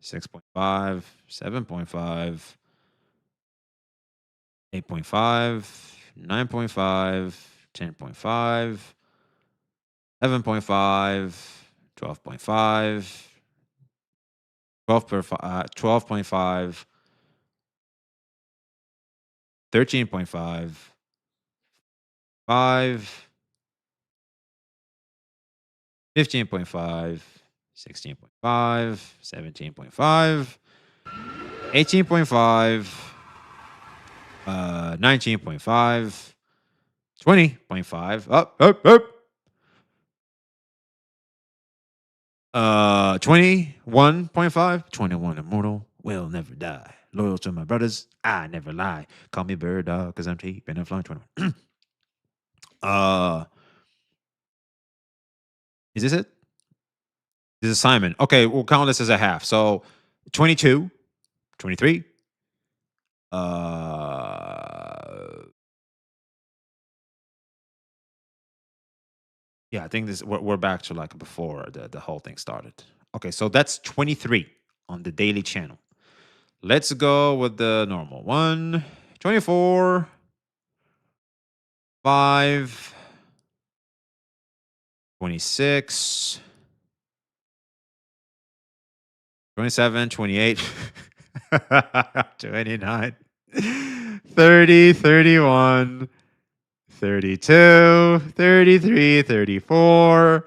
6.5, 7.5, 8.5, 9.5, 10.5, 11.5, 12.5. 12.5, 13.5, 5, 15.5, 16.5, 17.5, 18.5, 19.5, 20.5, up. 21.5, 21 immortal, will never die. Loyal to my brothers, I never lie. Call me bird dog, cause I'm cheap and I'm flying 21. Is this it? This is Simon. Okay, we'll count this as a half. So 22, 23. Yeah, I think we're back to like before the whole thing started. Okay, so that's 23 on the daily channel. Let's go with the normal one. 24, 5, 26, 27, 28, 29, 30, 31, 32, 33, 34.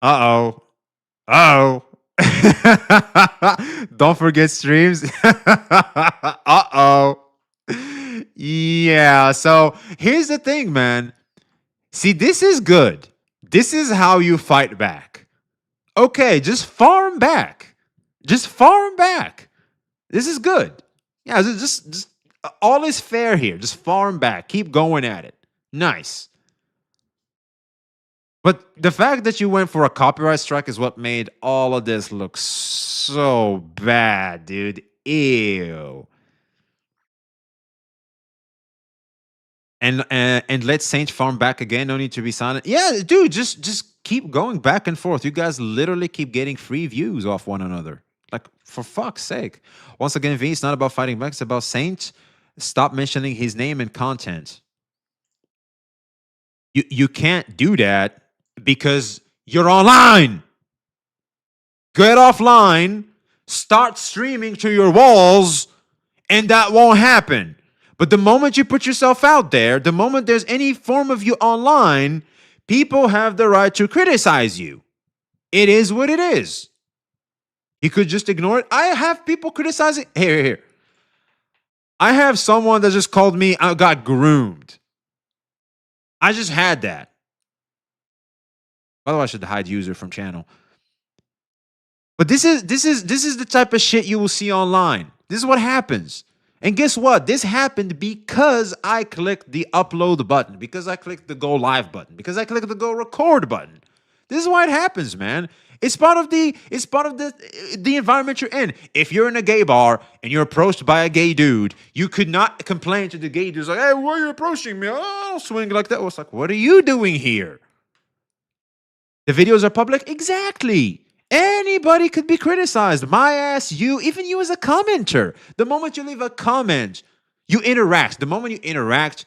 Uh-oh. Uh-oh. Don't forget streams. Uh-oh. Yeah, so here's the thing, man. See, this is good. This is how you fight back. Okay, just farm back. Just farm back. This is good. Yeah, just all is fair here. Just farm back. Keep going at it. Nice. But the fact that you went for a copyright strike is what made all of this look so bad, dude. Ew. and let Saint farm back again. No need to be silent. Yeah, dude, just keep going back and forth. You guys literally keep getting free views off one another. Like, for fuck's sake. Once again, V, it's not about fighting back. It's about Saint. Stop mentioning his name and content. You can't do that because you're online. Get offline, start streaming to your walls, and that won't happen. But the moment you put yourself out there, the moment there's any form of you online, people have the right to criticize you. It is what it is. You could just ignore it. I have people criticizing. Here. I have someone that just called me, I got groomed. I just had that. By the way, I should hide user from channel. But this is the type of shit you will see online. This is what happens. And guess what? This happened because I clicked the upload button, because I clicked the go live button, because I clicked the go record button. This is why it happens, man. It's part of the environment you're in. If you're in a gay bar and you're approached by a gay dude, you could not complain to the gay dude like, "Hey, why are you approaching me? I don't swing like that." Well, it's like, what are you doing here? The videos are public? Exactly. Anybody could be criticized. My ass, you, even you as a commenter. The moment you leave a comment, you interact. The moment you interact,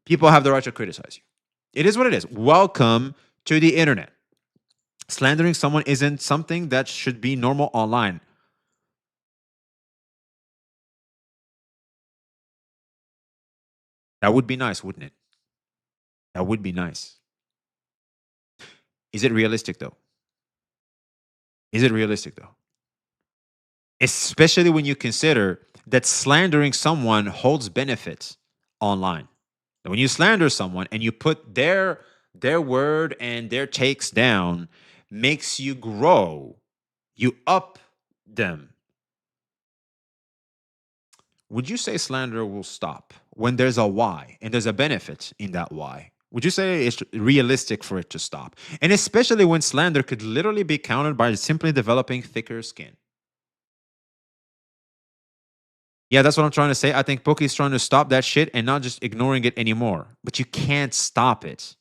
people have the right to criticize you. It is what it is. Welcome to the internet. Slandering someone isn't something that should be normal online. That would be nice, wouldn't it? That would be nice. Is it realistic, though? Is it realistic, though? Especially when you consider that slandering someone holds benefits online. When you slander someone and you put their word and their takes down, makes you grow. You up them. Would you say slander will stop when there's a why and there's a benefit in that why? Would you say it's realistic for it to stop? And especially when slander could literally be countered by simply developing thicker skin. Yeah, that's what I'm trying to say. I think Poke's trying to stop that shit and not just ignoring it anymore. But you can't stop it.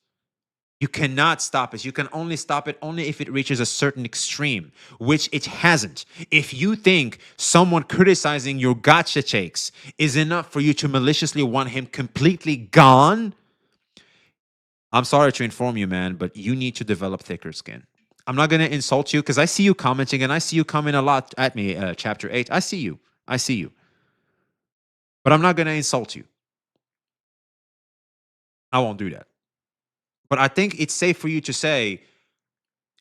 You cannot stop it. You can only stop it only if it reaches a certain extreme, which it hasn't. If you think someone criticizing your gotcha takes is enough for you to maliciously want him completely gone, I'm sorry to inform you, man, but you need to develop thicker skin. I'm not going to insult you because I see you commenting and I see you comment a lot at me, Chapter 8. I see you. I see you. But I'm not going to insult you. I won't do that. But I think it's safe for you to say,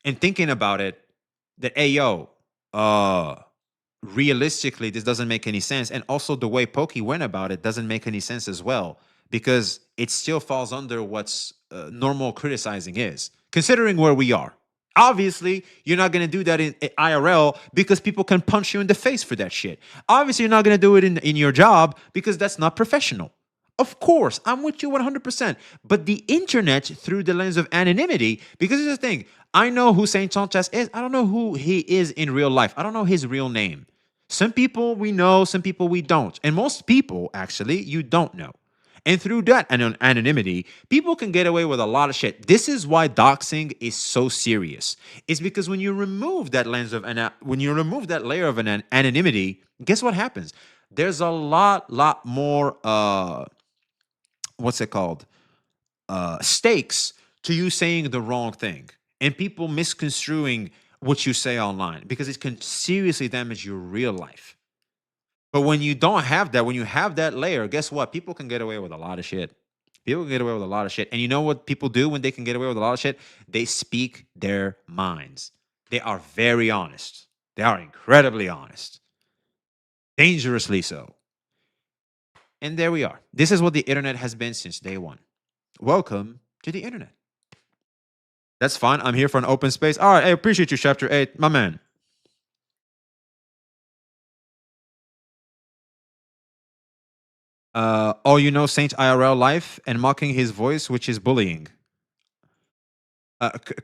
and thinking about it, that, hey, yo, realistically, this doesn't make any sense. And also the way Pokey went about it doesn't make any sense as well, because it still falls under what's normal criticizing is, considering where we are. Obviously, you're not going to do that in IRL because people can punch you in the face for that shit. Obviously, you're not going to do it in your job because that's not professional. Of course, I'm with you 100%. But the internet, through the lens of anonymity, because here's the thing, I know who Saint Sanchez is. I don't know who he is in real life. I don't know his real name. Some people we know, some people we don't. And most people, actually, you don't know. And through that anonymity, people can get away with a lot of shit. This is why doxing is so serious. It's because when you remove that layer of anonymity, guess what happens? There's a lot more stakes to you saying the wrong thing and people misconstruing what you say online, because it can seriously damage your real life. But when you don't have that, when you have that layer, guess what? People can get away with a lot of shit. People can get away with a lot of shit. And you know what people do when they can get away with a lot of shit? They speak their minds. They are very honest. They are incredibly honest. Dangerously so. And there we are. This is what the internet has been since day one. Welcome to the internet. That's fine. I'm here for an open space. All right. I appreciate you, Chapter 8. My man. Oh, you know Saint IRL life and mocking his voice, which is bullying.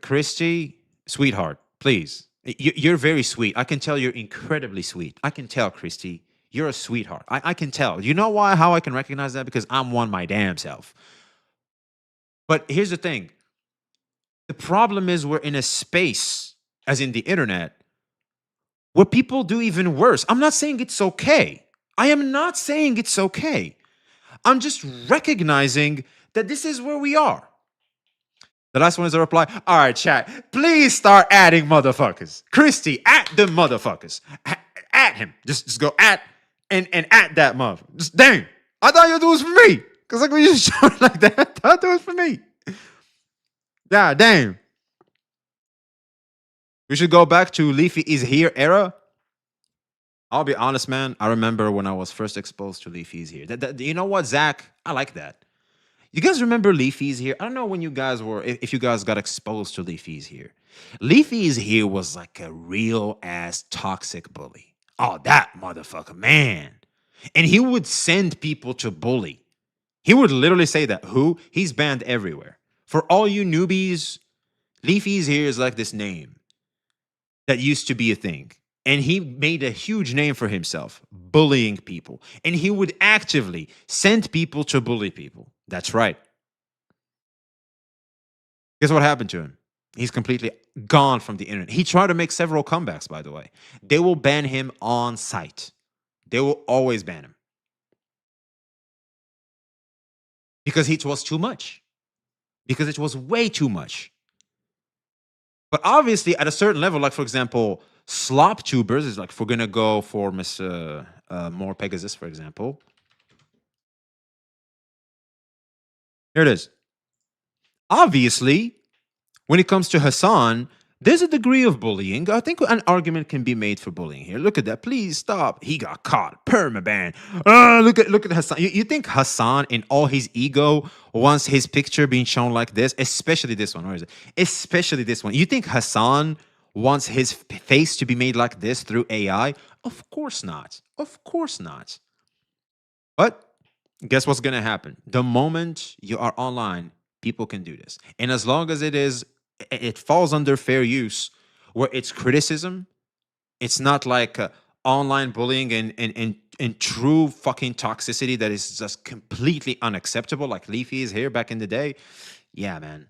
Christy, sweetheart, please. You're very sweet. I can tell you're incredibly sweet. I can tell, Christy. You're a sweetheart. I can tell. You know why? How I can recognize that? Because I'm one my damn self. But here's the thing. The problem is we're in a space, as in the internet, where people do even worse. I'm not saying it's okay. I am not saying it's okay. I'm just recognizing that this is where we are. The last one is a reply. All right, chat. Please start adding motherfuckers. Christy, at the motherfuckers. At him. Just go at and at that mother. Just dang. I thought you do this for me. Because like when you show it like that, I thought it was for me. Yeah, damn. We should go back to Leafy is here era. I'll be honest, man. I remember when I was first exposed to Leafy is here. You know what, Zach? I like that. You guys remember Leafy is here? I don't know when you guys were, if you guys got exposed to Leafy is here. Leafy is here was like a real ass toxic bully. Oh, that motherfucker, man. And he would send people to bully. He would literally say that. Who? He's banned everywhere. For all you newbies, Leafy is here is like this name that used to be a thing. And he made a huge name for himself, bullying people. And he would actively send people to bully people. That's right. Guess what happened to him? He's completely gone from the internet. He tried to make several comebacks, by the way. They will ban him on site. They will always ban him. Because it was too much. Because it was way too much. But obviously, at a certain level, like, for example, slop tubers is like, if we're going to go for Miss More Pegasus, for example. Here it is. Obviously, when it comes to Hassan, there's a degree of bullying. I think an argument can be made for bullying here. Look at that. Please stop. He got caught. Permaban. Look at Hassan. You think Hassan, in all his ego, wants his picture being shown like this? Especially this one. Where is it? Especially this one. You think Hassan wants his face to be made like this through AI? Of course not. Of course not. But guess what's going to happen? The moment you are online, people can do this. And as long as it falls under fair use, where it's criticism, it's not like online bullying and true fucking toxicity that is just completely unacceptable, like Leafy is here back in the day. Yeah, man.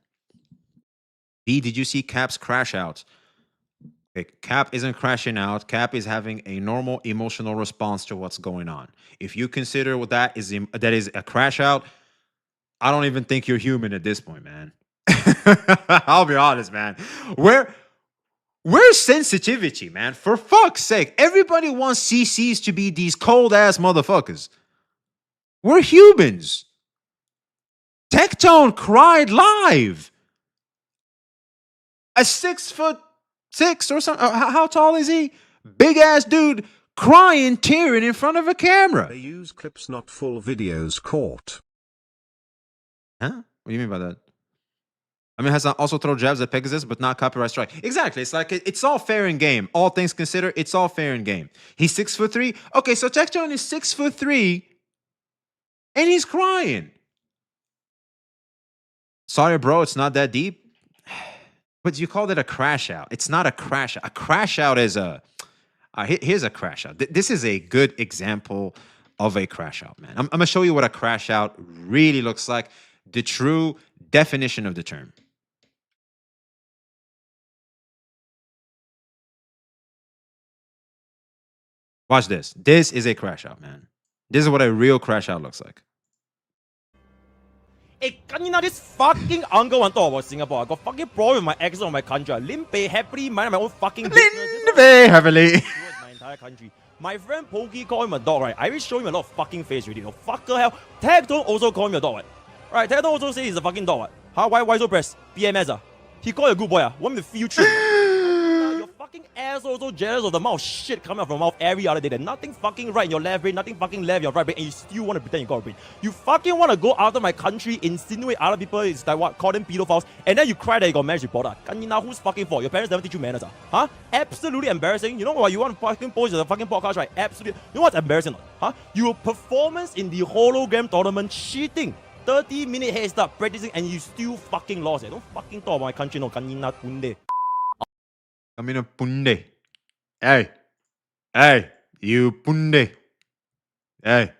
B, did you see Cap's crash out? Okay, Cap isn't crashing out. Cap is having a normal emotional response to what's going on. If you consider what that is a crash out, I don't even think you're human at this point, man. I'll be honest, man. Where's sensitivity, man? For fuck's sake. Everybody wants CCs to be these cold-ass motherfuckers. We're humans. Tectone cried live. A 6'6" or something. How tall is he? Big-ass dude crying, tearing in front of a camera. They use clips, not full videos caught. Huh? What do you mean by that? I mean, Hassan also throw jabs at Pegasus, but not copyright strike. Exactly. It's like, it's all fair in game. All things considered, it's all fair in game. He's 6'3". Okay, so Tectone is 6'3", and he's crying. Sorry, bro, it's not that deep. But you called it a crash out. It's not a crash out. A crash out is a... here's a crash out. This is a good example of a crash out, man. I'm going to show you what a crash out really looks like. The true definition of the term. Watch this. This is a crash out, man. This is what a real crash out looks like. Hey, kanina, this fucking uncle want to talk about Singapore. I got fucking problem with my accent of my country. Limpe happily minding my own fucking business. Limpe heavily. Towards my entire country. My friend Pokey called him a dog, right? I will show him a lot of fucking face already. No fucker hell. Tectone also called him a dog, right? Right, Tectone also say he's a fucking dog, right? How? Why so pressed? PMS, ah. He called you a good boy, ah. Want me to feel true? Your fucking asshole so jealous of the amount of shit coming out from your mouth every other day. That nothing fucking right in your left brain, nothing fucking left in your right brain, and you still want to pretend you got a brain. You fucking want to go after my country, insinuate other people, it's like what, call them pedophiles, and then you cry that you got marriage report. Kanina, who's fucking fault? Your parents never teach you manners, ah? Huh? Absolutely embarrassing. You know what? You want to fucking post the fucking podcast, right? Absolutely. You know what's embarrassing? Huh? Your performance in the hologram tournament cheating. 30-minute head start practicing and you still fucking lost it. Don't fucking talk about my country, no. Kanina punde. Kamina punde. Hey, you punde. Hey,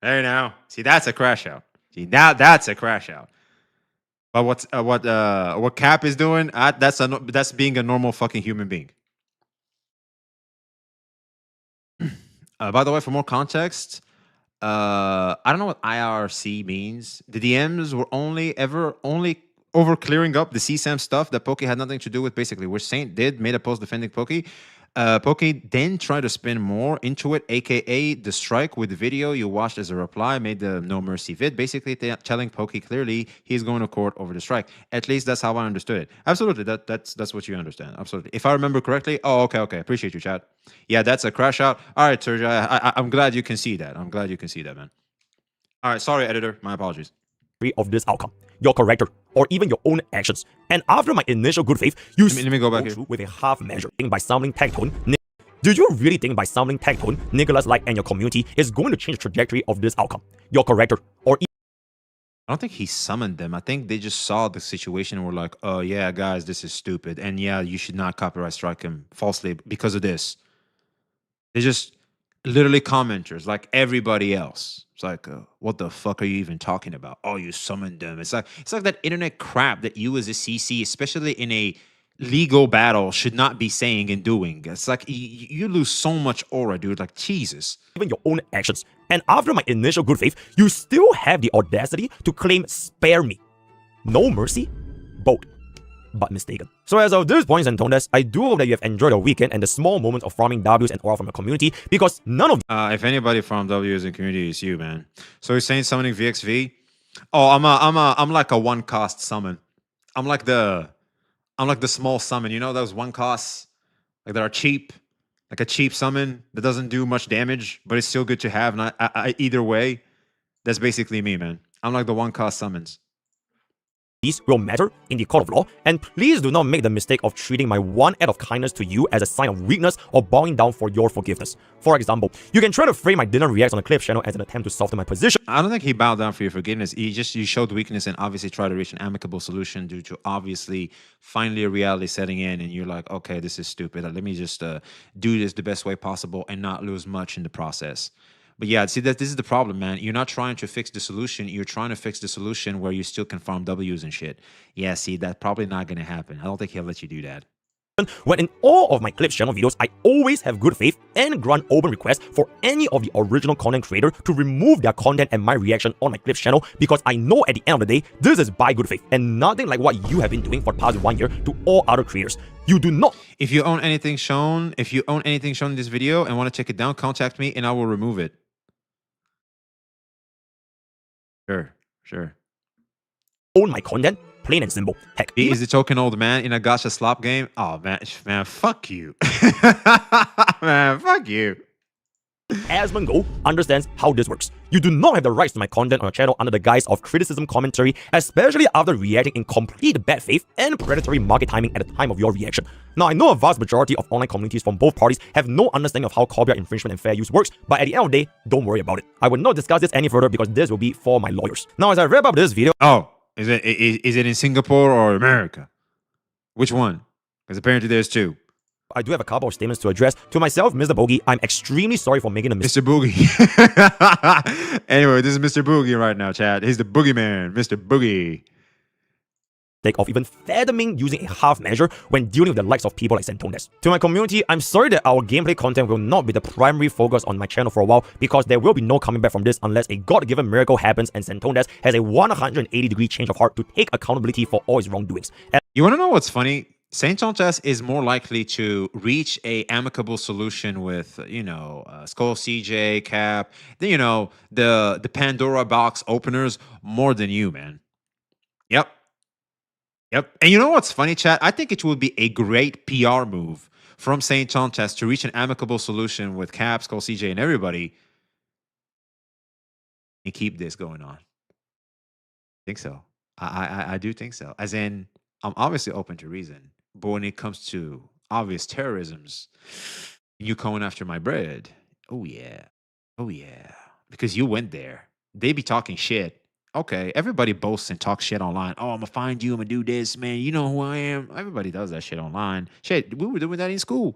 hey now. See, that's a crash out. See, now that's a crash out. But what Cap is doing, that's being a normal fucking human being. By the way, for more context, I don't know what IRC means. The DMs were only over clearing up the CSAM stuff that Pokey had nothing to do with, basically, which Saint made a post defending Pokey. Pokey then tried to spin more into it, aka the strike with the video you watched as a reply, made the no mercy vid, basically telling Pokey clearly he's going to court over the strike. At least that's how I understood it. Absolutely, that's what you understand. Absolutely. If I remember correctly, okay. Appreciate you, chat. Yeah, that's a crash out. All right, Sergio, I'm glad you can see that. I'm glad you can see that, man. All right, sorry, editor. My apologies. Of this outcome, your character, or even your own actions. And after my initial good faith, you let me go back here with a half measure by sounding tactone. Do you really think by sounding tactone, Nicholas Light and your community is going to change the trajectory of this outcome? Your character, or I don't think he summoned them. I think they just saw the situation and were like, oh yeah, guys, this is stupid. And yeah, you should not copyright strike him falsely because of this. They just literally commenters like everybody else. It's like, what the fuck are you even talking about? Oh, you summoned them. It's like that internet crap that you as a CC, especially in a legal battle, should not be saying and doing. It's like you lose so much aura, dude. Like, Jesus. Even your own actions. And after my initial good faith, you still have the audacity to claim spare me. No mercy? Bold. But mistaken. So as of this point, Santondes, I do hope that you have enjoyed your weekend and the small moments of farming W's and aura from your community, because none of if anybody from W's in community, it's you, man. So he's saying summoning VXV. Oh, I'm like a one cost summon. I'm like the small summon. You know those one costs like that are cheap, like a cheap summon that doesn't do much damage, but it's still good to have. Not either way. That's basically me, man. I'm like the one cost summons. These will matter in the court of law, and please do not make the mistake of treating my one act of kindness to you as a sign of weakness or bowing down for your forgiveness. For example, you can try to frame my didn't react on the clip channel as an attempt to soften my position. I don't think he bowed down for your forgiveness. You showed weakness and obviously tried to reach an amicable solution due to obviously finally a reality setting in, and you're like, okay, this is stupid. Let me just do this the best way possible and not lose much in the process. But yeah, see, this is the problem, man. You're not trying to fix the solution. You're trying to fix the solution where you still can farm W's and shit. Yeah, see, that's probably not going to happen. I don't think he'll let you do that. When in all of my Clips channel videos, I always have good faith and grant open requests for any of the original content creator to remove their content and my reaction on my Clips channel, because I know at the end of the day, this is by good faith and nothing like what you have been doing for the past 1 year to all other creators. You do not. If you own anything shown in this video and want to take it down, contact me and I will remove it. Sure. Own my content, plain and simple. Heck, he is the token old man in a gacha slop game. Oh man, fuck you. Man, fuck you. Asmongo understands how this works. You do not have the rights to my content on your channel under the guise of criticism commentary, especially after reacting in complete bad faith and predatory market timing at the time of your reaction. Now, I know a vast majority of online communities from both parties have no understanding of how copyright infringement and fair use works, but at the end of the day, don't worry about it. I will not discuss this any further because this will be for my lawyers. Now, as I wrap up this video... Oh, is it in Singapore or America? Which one? Because apparently there's two. I do have a couple of statements to address. To myself, Mr. Bogey, I'm extremely sorry for making a mistake. Mr. Boogie. Anyway, this is Mr. Boogie right now, Chad. He's the boogeyman, Mr. Boogie. Of even fathoming using a half measure when dealing with the likes of people like Santondes. To my community, I'm sorry that our gameplay content will not be the primary focus on my channel for a while, because there will be no coming back from this unless a God-given miracle happens and Santondes has a 180-degree change of heart to take accountability for all his wrongdoings. You want to know what's funny? Saint Chantas is more likely to reach a amicable solution with, Skull CJ, Cap, the Pandora box openers more than you, man. Yep. And you know what's funny, chat? I think it would be a great PR move from Saint Chantas to reach an amicable solution with Cap, Skull CJ, and everybody and keep this going on. I think so. I do think so. As in, I'm obviously open to reason. But when it comes to obvious terrorisms, you coming after my bread. Oh, yeah. Because you went there. They be talking shit. Okay, everybody boasts and talks shit online. Oh, I'm going to find you. I'm going to do this, man. You know who I am. Everybody does that shit online. Shit, we were doing that in school.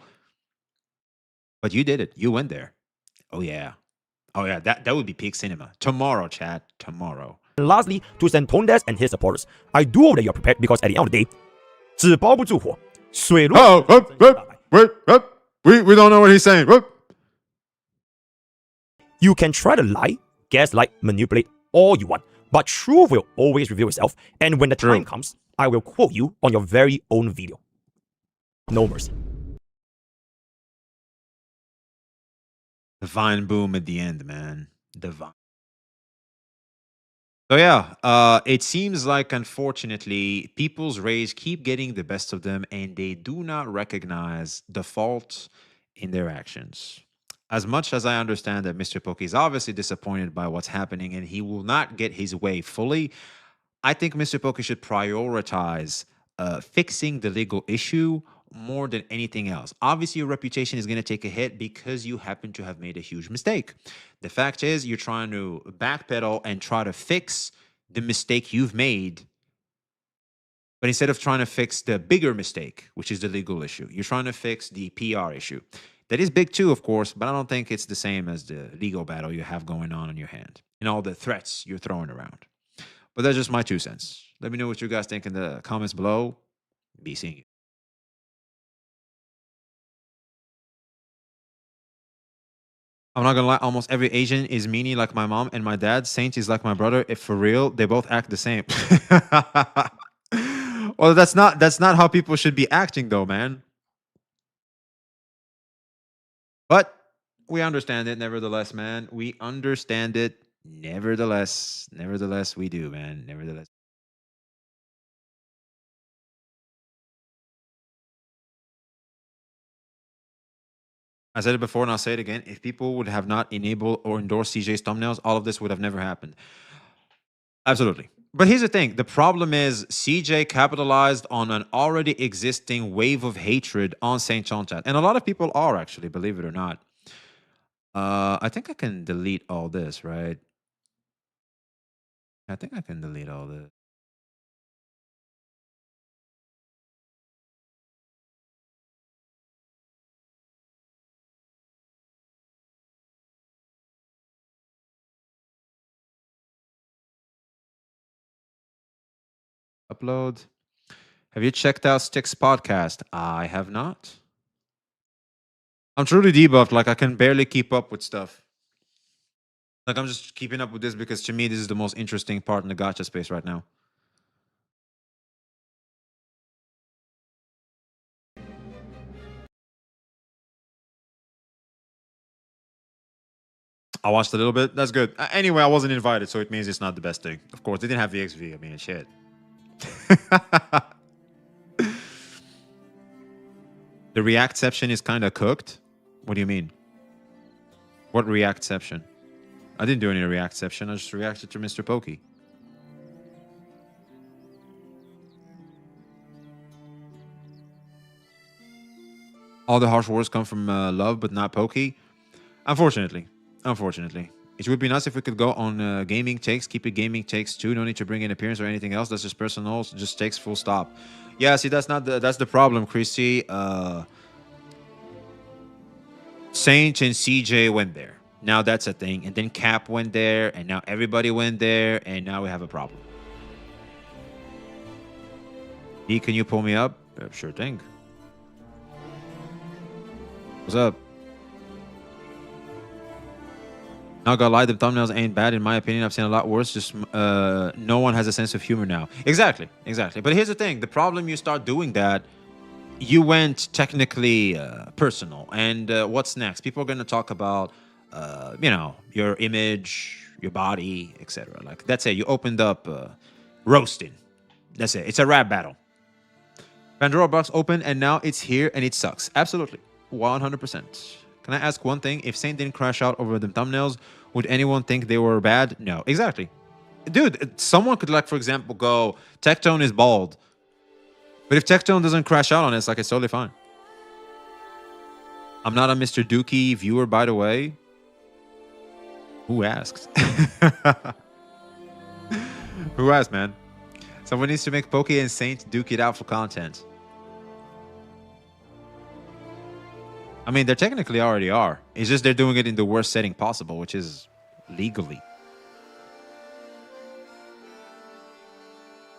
But you did it. You went there. Oh, yeah. Oh yeah, that would be peak cinema. Tomorrow, chat. Tomorrow. And lastly, to Santondes and his supporters, I do hope that you're prepared because at the end of the day, 纸包不住火，水落 wait, we don't know what he's saying. You can try to lie, gaslight, manipulate all you want, but truth will always reveal itself. And when the time comes, I will quote you on your very own video. No mercy. Divine boom at the end, man. Divine. So yeah, it seems like, unfortunately, people's rage keep getting the best of them, and they do not recognize the fault in their actions. As much as I understand that Mr. Pokey is obviously disappointed by what's happening and he will not get his way fully, I think Mr. Pokey should prioritize fixing the legal issue more than anything else. Obviously, your reputation is going to take a hit because you happen to have made a huge mistake. The fact is, you're trying to backpedal and try to fix the mistake you've made. But instead of trying to fix the bigger mistake, which is the legal issue, you're trying to fix the PR issue. That is big too, of course, but I don't think it's the same as the legal battle you have going on your hand and all the threats you're throwing around. But that's just my 2 cents. Let me know what you guys think in the comments below. Be seeing you. I'm not gonna lie, almost every Asian is meanie like my mom and my dad. Saint is like my brother. If for real, they both act the same. Well, that's not how people should be acting though, man. But we understand it nevertheless, man. We understand it nevertheless. Nevertheless, we do, man. Nevertheless. I said it before and I'll say it again. If people would have not enabled or endorsed CJ's thumbnails, all of this would have never happened. Absolutely. But here's the thing. The problem is CJ capitalized on an already existing wave of hatred on Saint Chontat. And a lot of people are actually, believe it or not. I think I can delete all this, right? I think I can delete all this. Upload. Have you checked out Stick's podcast? I have not. I'm truly debuffed. Like, I can barely keep up with stuff. Like, I'm just keeping up with this because to me, this is the most interesting part in the gacha space right now. I watched a little bit. That's good. Anyway, I wasn't invited, so it means it's not the best thing. Of course, they didn't have VXV. I mean, shit. The reactception is kind of cooked? What do you mean? What reactception? I didn't do any reactception. I just reacted to Mr. Pokey. All the harsh words come from love, but not Pokey. Unfortunately. Unfortunately. It would be nice if we could go on gaming takes. Keep it gaming takes too. No need to bring in appearance or anything else. That's just personal. Just takes full stop. Yeah, see, that's the problem, Chrissy. Saint and CJ went there. Now that's a thing. And then Cap went there. And now everybody went there. And now we have a problem. D, can you pull me up? Sure thing. What's up? Not gonna lie, the thumbnails ain't bad in my opinion. I've seen a lot worse. Just no one has a sense of humor now. Exactly. But here's the thing. The problem you start doing that, you went technically personal. And what's next? People are gonna talk about, you know, your image, your body, etc. Like, that's it. You opened up roasting. That's it. It's a rap battle. Pandora box open and now it's here and it sucks. Absolutely. 100%. Can I ask one thing? If Saint didn't crash out over the thumbnails, would anyone think they were bad? No. Exactly. Dude, someone could, like, for example, go, Tectone is bald. But if Tectone doesn't crash out on it, it's like, it's totally fine. I'm not a Mr. Dookie viewer, by the way. Who asked? Who asked, man? Someone needs to make Pokey and Saint duke it out for content. I mean, they technically already are. It's just they're doing it in the worst setting possible, which is legally.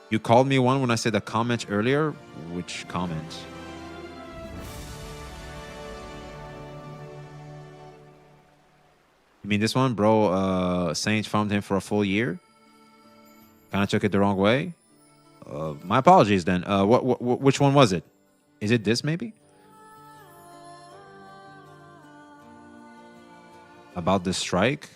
You called me one when I said a comment earlier. Which comment? You mean this one, bro? Saints farmed him for a full year. Kind of took it the wrong way. My apologies then. Which one was it? Is it this maybe? About the strike?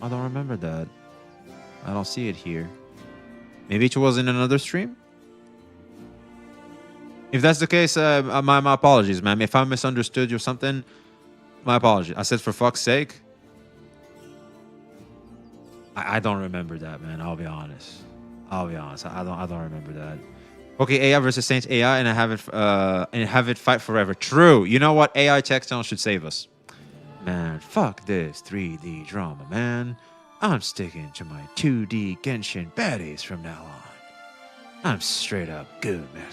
I don't remember that. I don't see it here. Maybe it was in another stream? If that's the case, my apologies, ma'am. If I misunderstood you or something, my apologies. I said for fuck's sake. I don't remember that, man. I'll be honest. I don't remember that. Okay, AI versus Saints AI, and have it fight forever. True. You know what? AI Textile should save us. Man, fuck this 3D drama, man. I'm sticking to my 2D Genshin baddies from now on. I'm straight up good, man.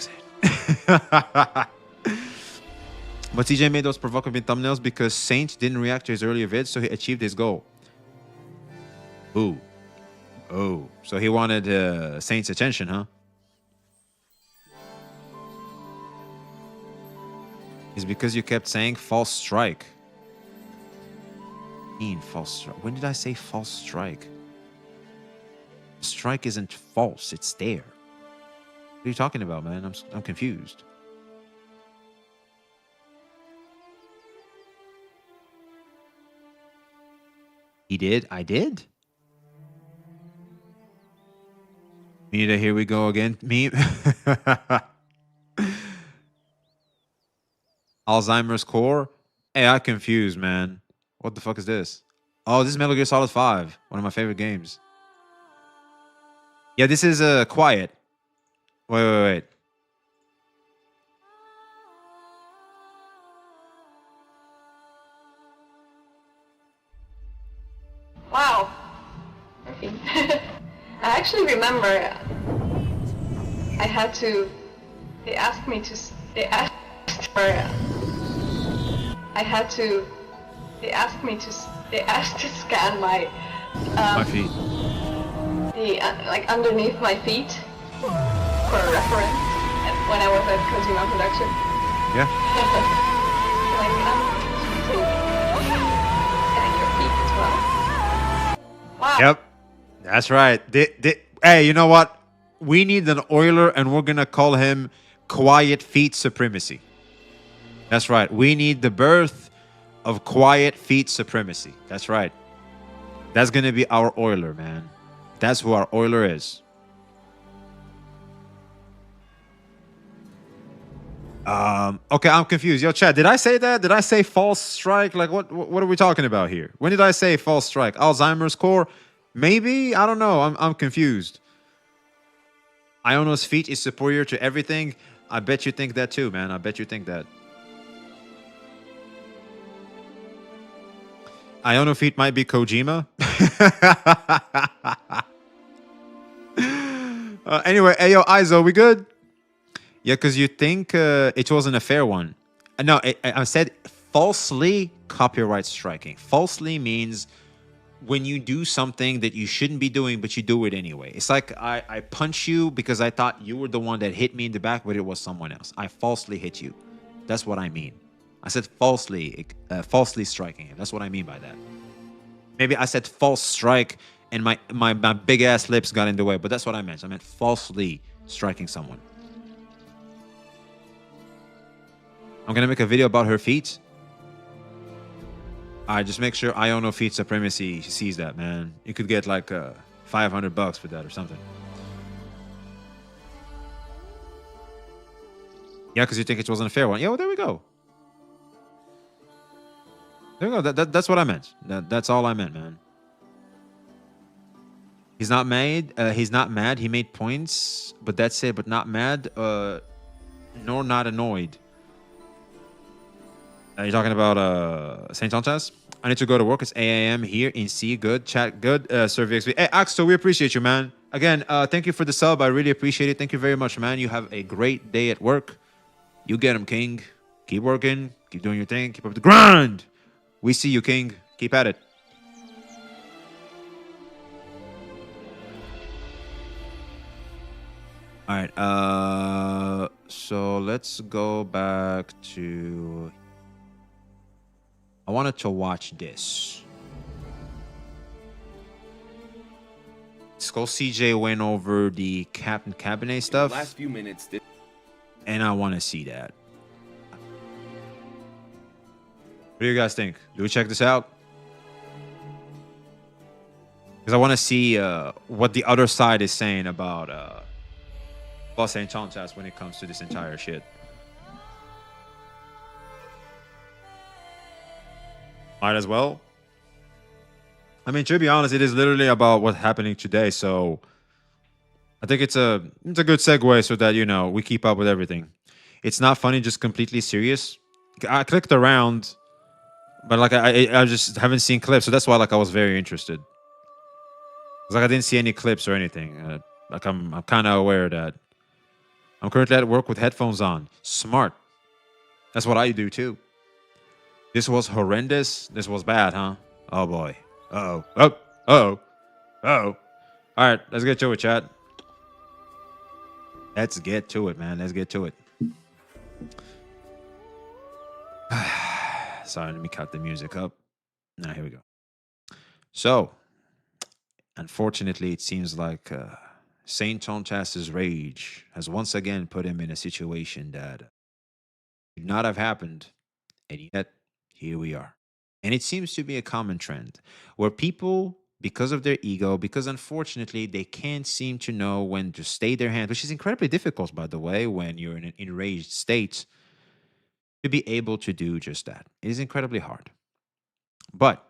But TJ made those provocative thumbnails because Saint didn't react to his earlier vids, so he achieved his goal. Ooh. Oh. So he wanted Saint's attention, huh? It's because you kept saying false strike. False strike. When did I say false strike? Strike isn't false, it's there. What are you talking about, man? I'm confused. He did? I did? Nita, here we go again. Me. Alzheimer's core? Hey, I'm confused, man. What the fuck is this? Oh, this is Metal Gear Solid 5. One of my favorite games. Yeah, this is quiet. Wait. Wow. Okay. I actually remember I had to, they asked to scan my feet. Like underneath my feet for a reference when I was at Kojima Production. Yeah. Scanning your feet as well. Wow. Yep. That's right. Hey, you know what? We need an oiler and we're going to call him Quiet Feet Supremacy. That's right. We need the birth of Quiet Feet Supremacy. That's right. That's going to be our oiler, man. That's who our oiler is. Okay, I'm confused. Yo, chat, did I say that? Did I say false strike? Like, what are we talking about here? When did I say false strike? Alzheimer's core? Maybe? I don't know. I'm confused. Iono's feet is superior to everything. I bet you think that too, man. I bet you think that. Iono feet might be Kojima. Anyway, hey, yo, Izo, we good? Yeah, because you think it wasn't a fair one. No, I said falsely copyright striking. Falsely means when you do something that you shouldn't be doing, but you do it anyway. It's like I punch you because I thought you were the one that hit me in the back, but it was someone else. I falsely hit you. That's what I mean. I said falsely striking him. That's what I mean by that. Maybe I said false strike and my big ass lips got in the way, but that's what I meant. I meant falsely striking someone. I'm going to make a video about her feet. All right, just make sure Iono Feet Supremacy sees that, man. You could get like $500 for that or something. Yeah, because you think it wasn't a fair one. Yeah, well, there we go. There we go. That's what I meant. That's all I meant, man. He's not mad. He's not mad. He made points, but that's it. But not mad, nor not annoyed. You're talking about St. Thomas? I need to go to work. It's 8 a.m. here in C. Good chat. Good. Survey XP. Hey, Axel, we appreciate you, man. Again, thank you for the sub. I really appreciate it. Thank you very much, man. You have a great day at work. You get him, King. Keep working. Keep doing your thing. Keep up the grind. We see you, King. Keep at it. All right. So let's go back to... I wanted to watch this. Skull CJ went over the Captain Cabinet stuff. In the last few minutes. And I want to see that. What do you guys think? Do we check this out? Because I want to see what the other side is saying about St. Thomas when it comes to this entire shit. Might as well. I mean, to be honest, it is literally about what's happening today. So I think it's a good segue so that, you know, we keep up with everything. It's not funny, just completely serious. I clicked around, but like I just haven't seen clips. So that's why like I was very interested. It's like I didn't see any clips or anything. Like I'm kind of aware that I'm currently at work with headphones on. Smart. That's what I do too. This was horrendous. This was bad, huh? Oh boy. Uh-oh. Oh. Uh-oh. Uh-oh. All right, let's get to it, chat. Let's get to it, man. Let's get to it. Sorry, let me cut the music up. Now, here we go. So, unfortunately, it seems like St. Thomas's rage has once again put him in a situation that should not have happened, and yet here we are. And it seems to be a common trend where people, because of their ego, because unfortunately they can't seem to know when to stay their hand, which is incredibly difficult, by the way, when you're in an enraged state, to be able to do just that. It is incredibly hard. But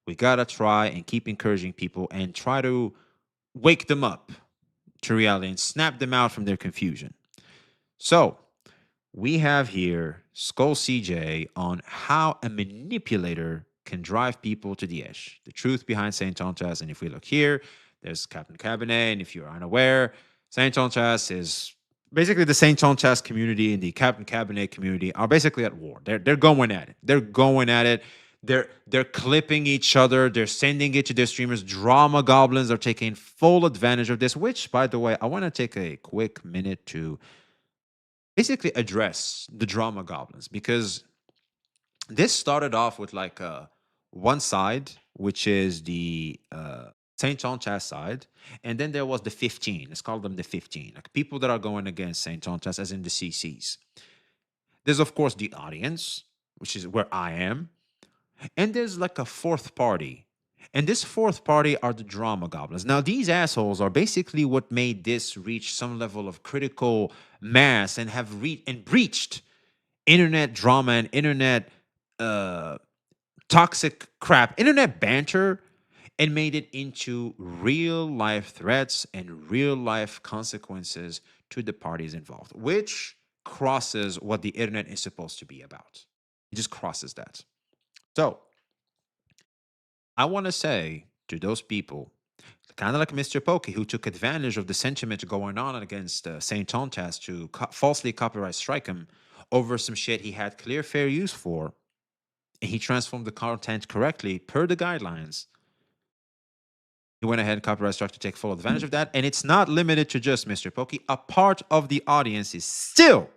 we gotta try and keep encouraging people and try to wake them up to reality and snap them out from their confusion. So we have here Skull CJ on how a manipulator can drive people to the edge. The truth behind St. Thomas. And if we look here, there's Captain Cabinet. And if you're unaware, St. Thomas is basically the St. Thomas community and the Captain Cabinet community are basically at war. They're going at it. They're going at it. They're clipping each other. They're sending it to their streamers. Drama goblins are taking full advantage of this, which, by the way, I want to take a quick minute to basically address the drama goblins, because this started off with like one side, which is the St. Thomas side, and then there was the 15. Let's call them the 15, like people that are going against St. Thomas, as in the CCs. There's of course the audience, which is where I am, and there's like a fourth party. And this fourth party are the drama goblins. Now, these assholes are basically what made this reach some level of critical mass and have breached internet drama and internet toxic crap, internet banter, and made it into real life threats and real life consequences to the parties involved, which crosses what the internet is supposed to be about. It just crosses that. So I want to say to those people, kind of like Mr. Pokey, who took advantage of the sentiment going on against St. Thomas to falsely copyright strike him over some shit he had clear fair use for, and he transformed the content correctly per the guidelines. He went ahead and copyright struck to take full advantage of that. And it's not limited to just Mr. Pokey. A part of the audience is still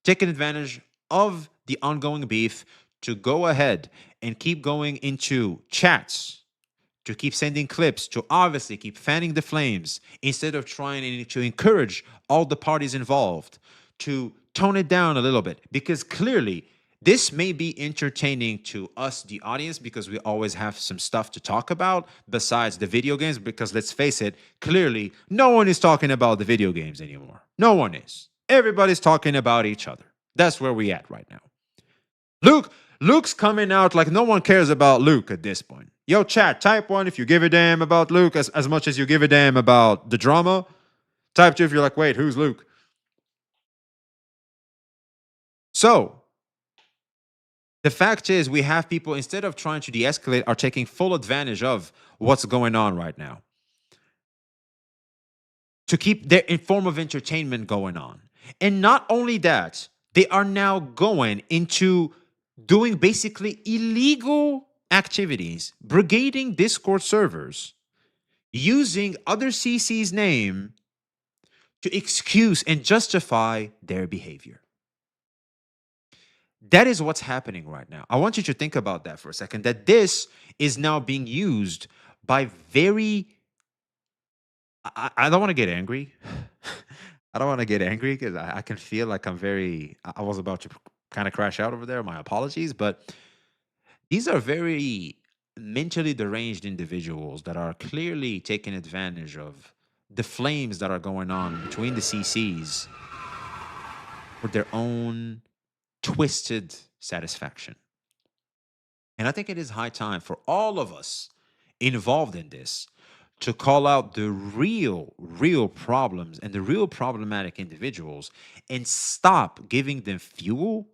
taking advantage of the ongoing beef to go ahead and keep going into chats, to keep sending clips, to obviously keep fanning the flames, instead of trying to encourage all the parties involved to tone it down a little bit. Because clearly, this may be entertaining to us, the audience, because we always have some stuff to talk about besides the video games. Because let's face it, clearly, no one is talking about the video games anymore. No one is. Everybody's talking about each other. That's where we at right now. Luke's coming out like no one cares about Luke at this point. Yo, chat, type 1 if you give a damn about Luke as much as you give a damn about the drama. Type 2 if you're like, wait, who's Luke? So, The fact is, we have people, instead of trying to de-escalate, are taking full advantage of what's going on right now to keep their form of entertainment going on. And not only that, they are now going into doing basically illegal activities, brigading Discord servers, using other CC's name to excuse and justify their behavior. That is what's happening right now. I want you to think about that for a second, that this is now being used by very... I don't want to get angry. I don't want to get angry because I can feel like I was about to kind of crash out over there. My apologies. But these are very mentally deranged individuals that are clearly taking advantage of the flames that are going on between the CCs for their own twisted satisfaction. And I think it is high time for all of us involved in this to call out the real problems and the real problematic individuals and stop giving them fuel.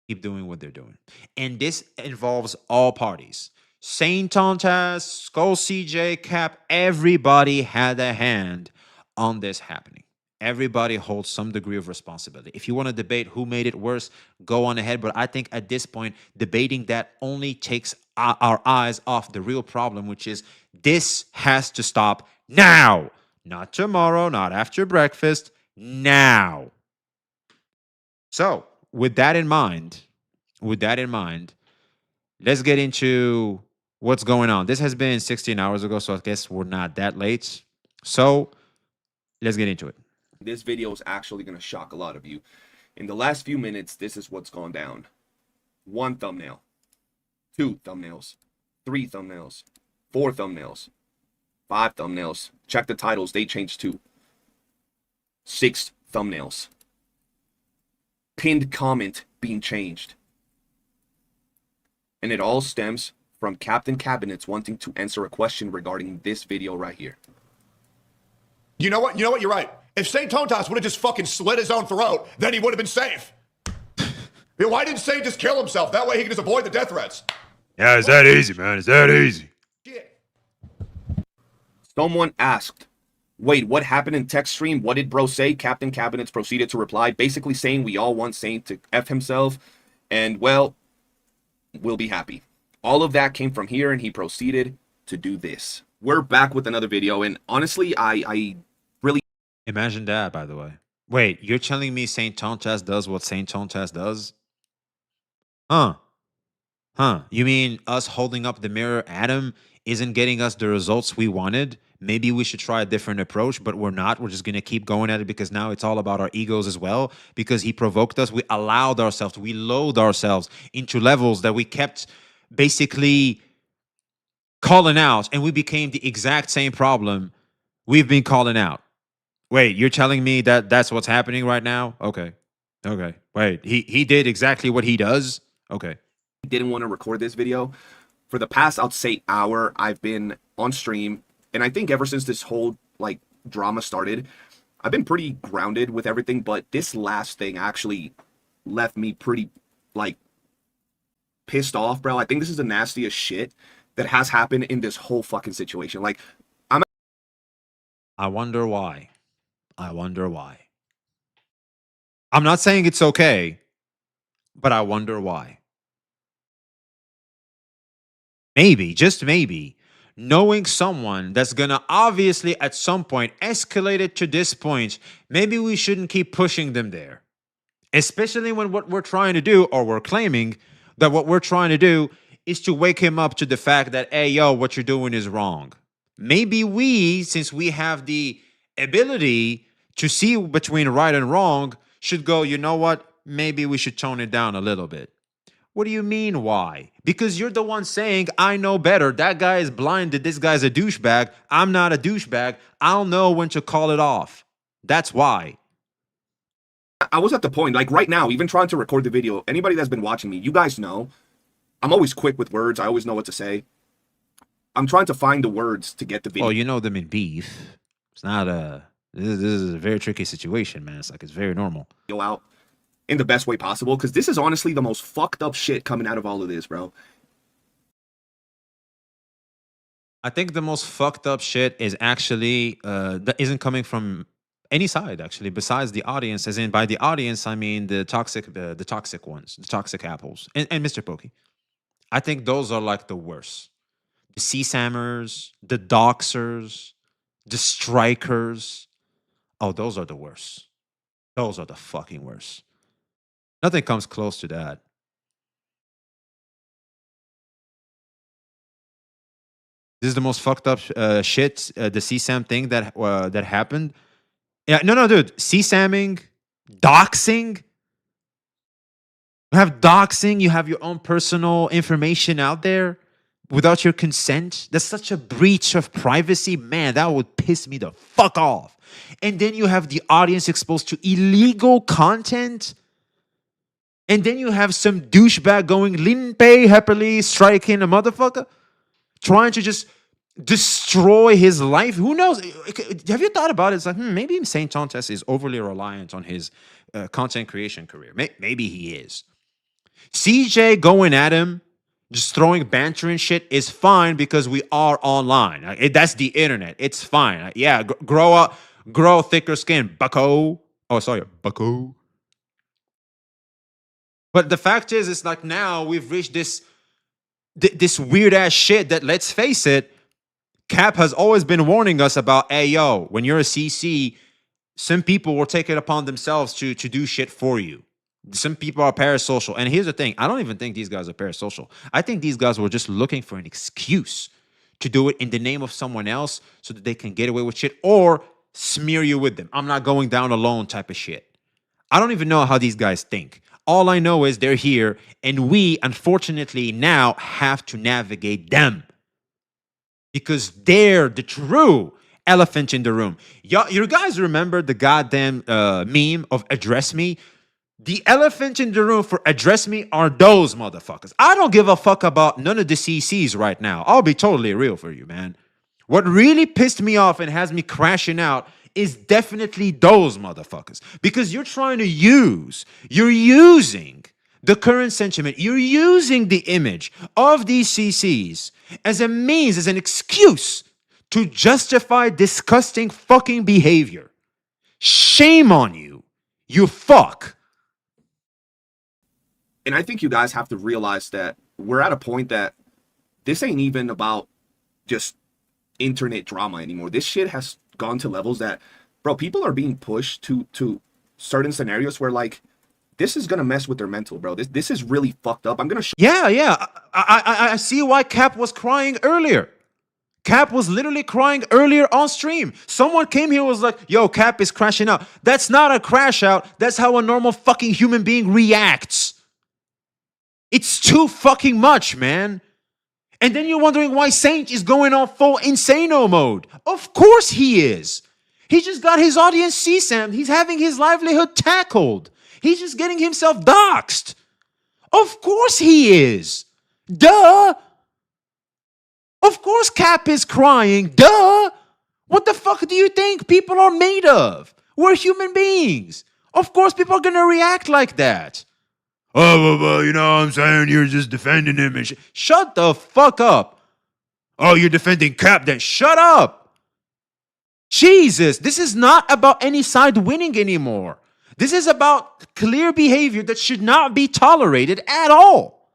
Keep doing what they're doing. And this involves all parties. Saint Tontas, Skull CJ, Cap, everybody had a hand on this happening. Everybody holds some degree of responsibility. If you want to debate who made it worse, go on ahead. But I think at this point, debating that only takes our eyes off the real problem, which is this has to stop now. Not tomorrow, not after breakfast, now. So, with that in mind, let's get into what's going on. This has been 16 hours ago, so I guess we're not that late. So, let's get into it. This video is actually going to shock a lot of you. In the last few minutes, this is what's gone down. 1 thumbnail, 2 thumbnails, 3 thumbnails, 4 thumbnails, 5 thumbnails. Check the titles, they changed too. 6 thumbnails. Pinned comment being changed. And it all stems from Captain Cabinets wanting to answer a question regarding this video right here. You know what? You're right. If Saint Tontas would have just fucking slit his own throat, then he would have been safe. Why didn't Saint just kill himself? That way he can just avoid the death threats. Yeah, it's that easy, man. It's that easy. Someone asked, wait, what happened in text stream? What did bro say? Captain Cabinets proceeded to reply, basically saying we all want Saint to F himself. And, well, we'll be happy. All of that came from here, and he proceeded to do this. We're back with another video, and honestly, I really... Imagine that, by the way. Wait, you're telling me Saint Tontas does what Saint Tontas does? Huh. You mean us holding up the mirror at him isn't getting us the results we wanted? Maybe we should try a different approach, but we're not. We're just going to keep going at it because now it's all about our egos as well. Because he provoked us. We allowed ourselves, we lowered ourselves into levels that we kept basically calling out, and we became the exact same problem we've been calling out. Wait, you're telling me that that's what's happening right now? Okay. Wait, he did exactly what he does? Okay. Didn't want to record this video. For the past, I'll say, hour, I've been on stream, and I think ever since this whole, like, drama started, I've been pretty grounded with everything, but this last thing actually left me pretty, like, pissed off, bro. I think this is the nastiest shit that has happened in this whole fucking situation. Like, I wonder why. I'm not saying it's okay, but I wonder why. Maybe, just maybe, knowing someone that's gonna obviously at some point escalate it to this point, maybe we shouldn't keep pushing them there. Especially when what we're trying to do, or we're claiming that what we're trying to do is to wake him up to the fact that, hey, yo, what you're doing is wrong. Maybe we, since we have the ability to see between right and wrong, should go, you know what? Maybe we should tone it down a little bit. What do you mean, why? Because you're the one saying, I know better. That guy is blinded. This guy's a douchebag. I'm not a douchebag. I'll know when to call it off. That's why. I was at the point, like right now, even trying to record the video, anybody that's been watching me, you guys know, I'm always quick with words. I always know what to say. I'm trying to find the words to get the video. Oh, you know them in beef. It's not a... This is a very tricky situation, man. It's like, it's very normal. Out. in the best way possible, because this is honestly the most fucked up shit coming out of all of this, bro. I think the most fucked up shit is actually that isn't coming from any side, actually, besides the audience. As in, by the audience, I mean the toxic ones, the toxic apples, and Mr. Pokey. I think those are like the worst. The CSAMers, the doxers, the strikers. Oh, those are the worst. Those are the fucking worst. Nothing comes close to that. This is the most fucked up shit. The CSAM thing that happened. Yeah, no, dude. CSAMing, doxing. You have doxing. You have your own personal information out there without your consent. That's such a breach of privacy, man. That would piss me the fuck off. And then you have the audience exposed to illegal content. And then you have some douchebag going Linpei happily striking a motherfucker, trying to just destroy his life. Who knows? Have you thought about it? It's like, maybe Saint Tontes is overly reliant on his content creation career. Maybe he is. CJ going at him, just throwing banter and shit is fine because we are online. That's the internet. It's fine. Yeah, grow up, grow thicker skin, bucko. Oh, sorry, bucko. But the fact is, it's like now we've reached this weird ass shit that, let's face it, Cap has always been warning us about. Hey, yo, when you're a CC, some people will take it upon themselves to do shit for you. Some people are parasocial. And here's the thing. I don't even think these guys are parasocial. I think these guys were just looking for an excuse to do it in the name of someone else so that they can get away with shit or smear you with them. I'm not going down alone type of shit. I don't even know how these guys think. All I know is they're here, and we, unfortunately, now have to navigate them. Because they're the true elephant in the room. You guys remember the goddamn meme of address me? The elephant in the room for address me are those motherfuckers. I don't give a fuck about none of the CCs right now. I'll be totally real for you, man. What really pissed me off and has me crashing out is definitely those motherfuckers. Because you're using the current sentiment, you're using the image of these CCs as a means, as an excuse to justify disgusting fucking behavior. Shame on you, you fuck. And I think you guys have to realize that we're at a point that this ain't even about just internet drama anymore. This shit has gone to levels that, bro, people are being pushed to certain scenarios where, like, this is gonna mess with their mental, bro. This is really fucked up. I'm gonna Yeah. I see why Cap was crying earlier. Cap was literally crying earlier on stream. Someone came here and was like, yo, Cap is crashing out. That's not a crash out. That's how a normal fucking human being reacts. It's too fucking much, man. And then you're wondering why Saint is going on full insano mode. Of course he is. He just got his audience CSAM'd. He's having his livelihood tackled. He's just getting himself doxxed. Of course he is. Duh. Of course Cap is crying. Duh. What the fuck do you think people are made of? We're human beings. Of course people are going to react like that. Oh, you know what I'm saying? You're just defending him and shut the fuck up. Oh, you're defending Cap, then shut up. Jesus, this is not about any side winning anymore. This is about clear behavior that should not be tolerated at all.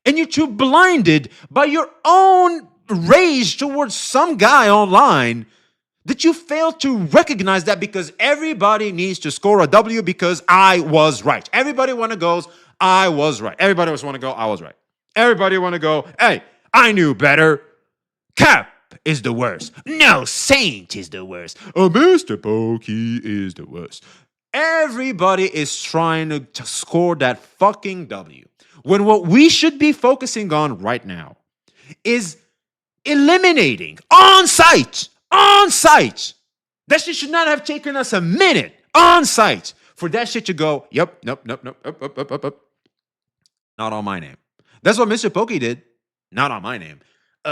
And you're too blinded by your own rage towards some guy online that you fail to recognize that because everybody needs to score a W because I was right. Everybody want to go, I was right. Everybody else want to go, I was right. Everybody want to go, hey, I knew better. Cap is the worst. No, Saint is the worst. Oh, Mr. Pokey is the worst. Everybody is trying to score that fucking W. When what we should be focusing on right now is eliminating on site. That shit should not have taken us a minute on site for that shit to go, yep, nope. Not on my name. That's what Mr. Pokey did. Not on my name.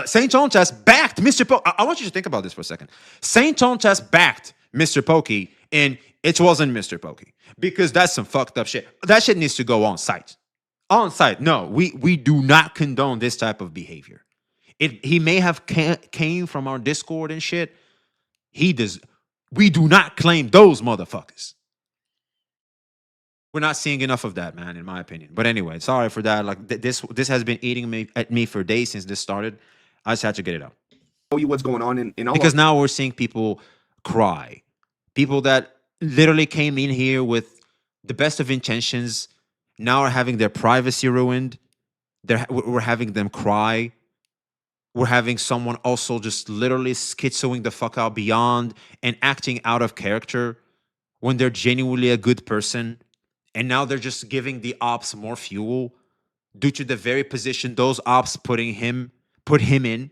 Saint Tontes backed Mr. Pokey. I want you to think about this for a second. Saint Tontes backed Mr. Pokey, and it wasn't Mr. Pokey, because that's some fucked up shit. That shit needs to go on site. On site. No, we do not condone this type of behavior. He may have came from our Discord and shit. We do not claim those motherfuckers. We're not seeing enough of that, man, in my opinion. But anyway, sorry for that. Like this has been eating at me for days since this started. I just had to get it out. Show you what's going on in all because now we're seeing people cry. People that literally came in here with the best of intentions now are having their privacy ruined. We're having them cry. We're having someone also just literally schizoing the fuck out beyond and acting out of character when they're genuinely a good person. And now they're just giving the ops more fuel due to the very position those ops put him in.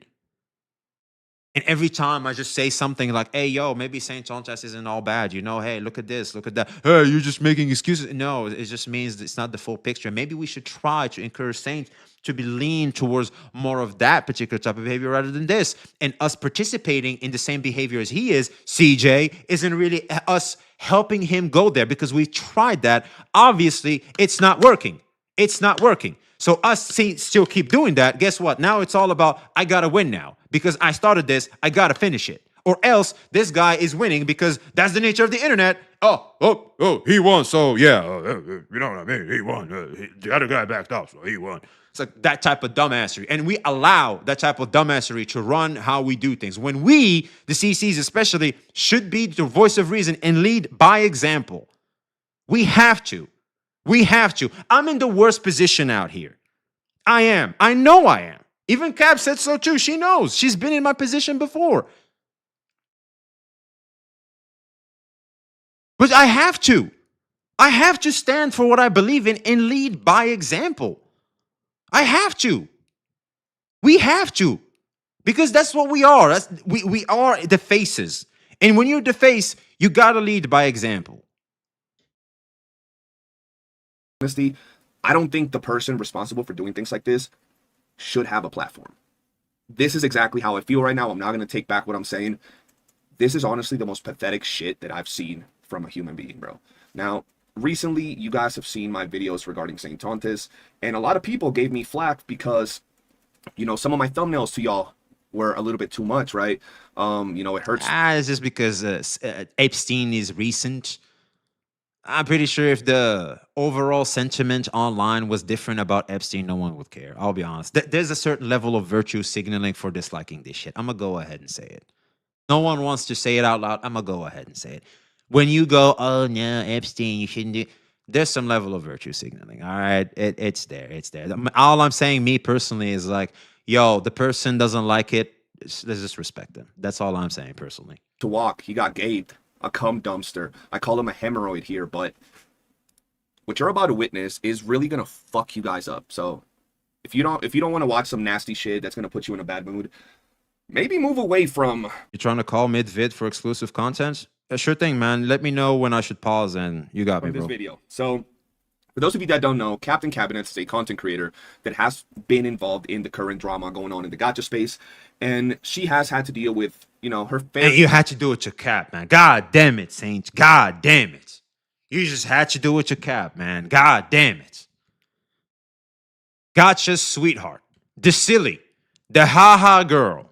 And every time I just say something like, hey, yo, maybe St. Tontas isn't all bad. You know, hey, look at this, look at that. Hey, you're just making excuses. No, it just means it's not the full picture. Maybe we should try to encourage Saint to be lean towards more of that particular type of behavior rather than this. And us participating in the same behavior as he is, CJ, isn't really us helping him go there because we tried that. Obviously, it's not working. It's not working. So us still keep doing that. Guess what? Now it's all about, I got to win now. Because I started this, I got to finish it. Or else this guy is winning because that's the nature of the internet. Oh, he won. So yeah, you know what I mean? He won. The other guy backed off, so he won. It's like that type of dumbassery. And we allow that type of dumbassery to run how we do things. When we, the CCs especially, should be the voice of reason and lead by example. We have to. We have to. I'm in the worst position out here. I am. I know I am. Even Cap said so too. She knows. She's been in my position before. But I have to. I have to stand for what I believe in and lead by example. I have to. We have to. Because that's what we are. We are the faces. And when you're the face, you got to lead by example. Honesty, I don't think the person responsible for doing things like this should have a platform. This is exactly how I feel right now. I'm not going to take back what I'm saying. This is honestly the most pathetic shit that I've seen from a human being, bro. Now, recently, you guys have seen my videos regarding St. Tontas, and a lot of people gave me flack because, you know, some of my thumbnails to y'all were a little bit too much, right? You know, it hurts. It's just because Epstein is recent. I'm pretty sure if the overall sentiment online was different about Epstein, no one would care. I'll be honest. There's a certain level of virtue signaling for disliking this shit. I'm going to go ahead and say it. No one wants to say it out loud. I'm going to go ahead and say it. When you go, oh, no, Epstein, you shouldn't do... There's some level of virtue signaling, all right? It's there. It's there. All I'm saying, me personally, is like, yo, the person doesn't like it. Let's just respect them. That's all I'm saying personally. To walk, he got gaped. A cum dumpster. I call him a hemorrhoid here, but what you're about to witness is really gonna fuck you guys up. So if you don't want to watch some nasty shit that's gonna put you in a bad mood, maybe move away from... You trying to call mid-vid for exclusive content? Sure thing, man. Let me know when I should pause, and you got me, bro. This video. So for those of you that don't know, Captain Cabinets is a content creator that has been involved in the current drama going on in the gacha space, and she has had to deal with, you know, her family. And you had to do it to Cap, man. God damn it, Saint. God damn it. You just had to do it to Cap, man. God damn it. Gotcha's sweetheart. The silly. The haha girl.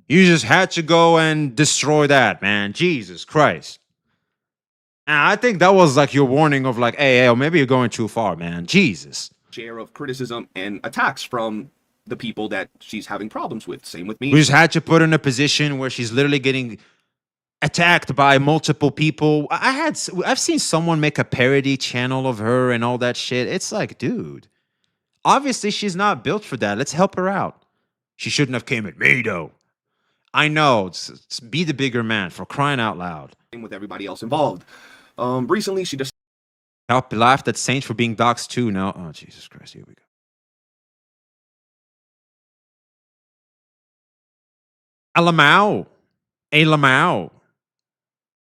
You just had to go and destroy that, man. Jesus Christ. And I think that was like your warning of like, hey, maybe you're going too far, man. Jesus. Share of criticism and attacks from the people that she's having problems with. Same with me. We just had to put her in a position where she's literally getting attacked by multiple people. I've seen someone make a parody channel of her and all that shit. It's like, dude, obviously she's not built for that. Let's help her out. She shouldn't have came at me, though. I know. It's be the bigger man, for crying out loud. With everybody else involved. Recently, she just laughed at Saint for being doxxed too. No, oh Jesus Christ, here we go. A Lamau.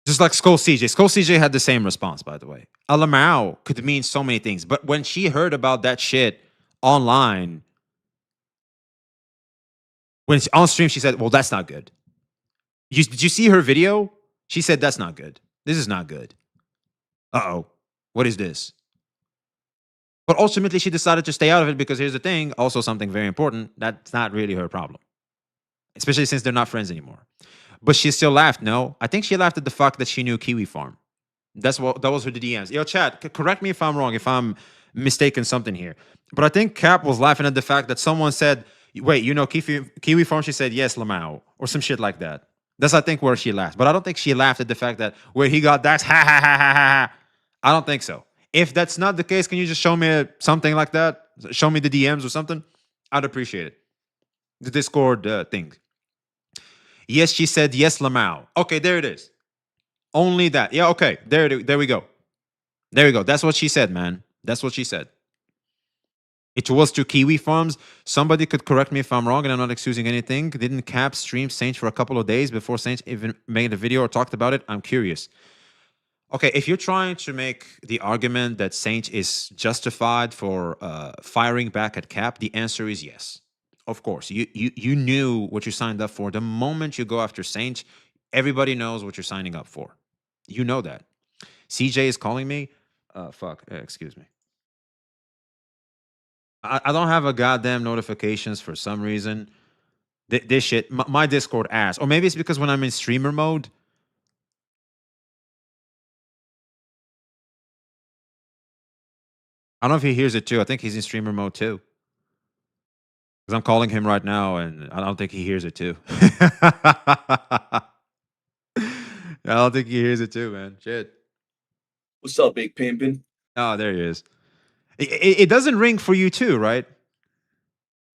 Just like Skull CJ. Skull CJ had the same response, by the way. A Lamau could mean so many things, but when she heard about that shit online, when on stream, she said, well, that's not good. Did you see her video? She said, that's not good. This is not good. Uh-oh. What is this? But ultimately, she decided to stay out of it because here's the thing, also something very important, that's not really her problem. Especially since they're not friends anymore. But she still laughed, no? I think she laughed at the fact that she knew Kiwi Farm. That was her DMs. Yo, chat, correct me if I'm wrong, if I'm mistaken something here. But I think Cap was laughing at the fact that someone said, wait, you know Kiwi Farm? She said, yes, Lamau, or some shit like that. That's, I think, where she laughed. But I don't think she laughed at the fact that where he got that, ha, ha, ha, ha, ha. I don't think so. If that's not the case, can you just show me something like that? Show me the DMs or something? I'd appreciate it. The Discord thing. Yes, she said, yes, Lamau. Okay, there it is. Only that. Yeah, okay. There we go. There we go. That's what she said, man. That's what she said. It was to Kiwi Farms. Somebody could correct me if I'm wrong, and I'm not excusing anything. Didn't Cap stream Saint for a couple of days before Saint even made a video or talked about it? I'm curious. Okay, if you're trying to make the argument that Saint is justified for firing back at Cap, the answer is yes. Of course. You knew what you signed up for. The moment you go after Saint, everybody knows what you're signing up for. You know that. CJ is calling me. Fuck. Excuse me. I don't have a goddamn notifications for some reason. This shit, my Discord ass. Or maybe it's because when I'm in streamer mode. I don't know if he hears it too. I think he's in streamer mode too. Because I'm calling him right now and I don't think he hears it too. I don't think he hears it too, man. Shit. What's up, Big Pimpin'? Oh, there he is. It doesn't ring for you too, right?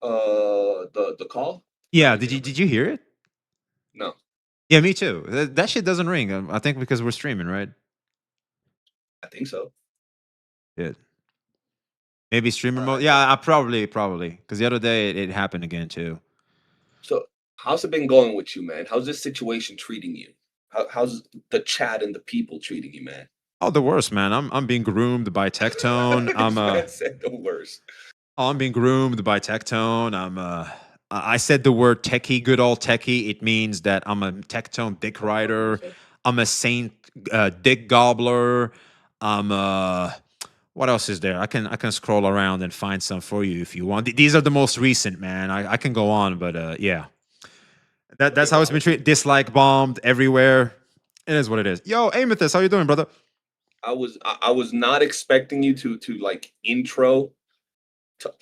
The call? Yeah. Did you hear it? No. Yeah, me too. That shit doesn't ring. I think because we're streaming, right? I think so. Yeah. Maybe streamer mode. Yeah, I probably. Because the other day it happened again too. So how's it been going with you, man? How's this situation treating you? How's the chat and the people treating you, man? Oh, the worst, man. I'm being groomed by Tectone. I said the worst. Oh, I'm being groomed by Tectone. I said the word techie, good old techie. It means that I'm a Tectone dick rider. I'm a Saint dick gobbler. What else is there? I can scroll around and find some for you if you want. These are the most recent, man. I can go on, but yeah. That's how it's been treated. Dislike bombed everywhere. It is what it is. Yo, Amethyst, how you doing, brother? I was not expecting you to like intro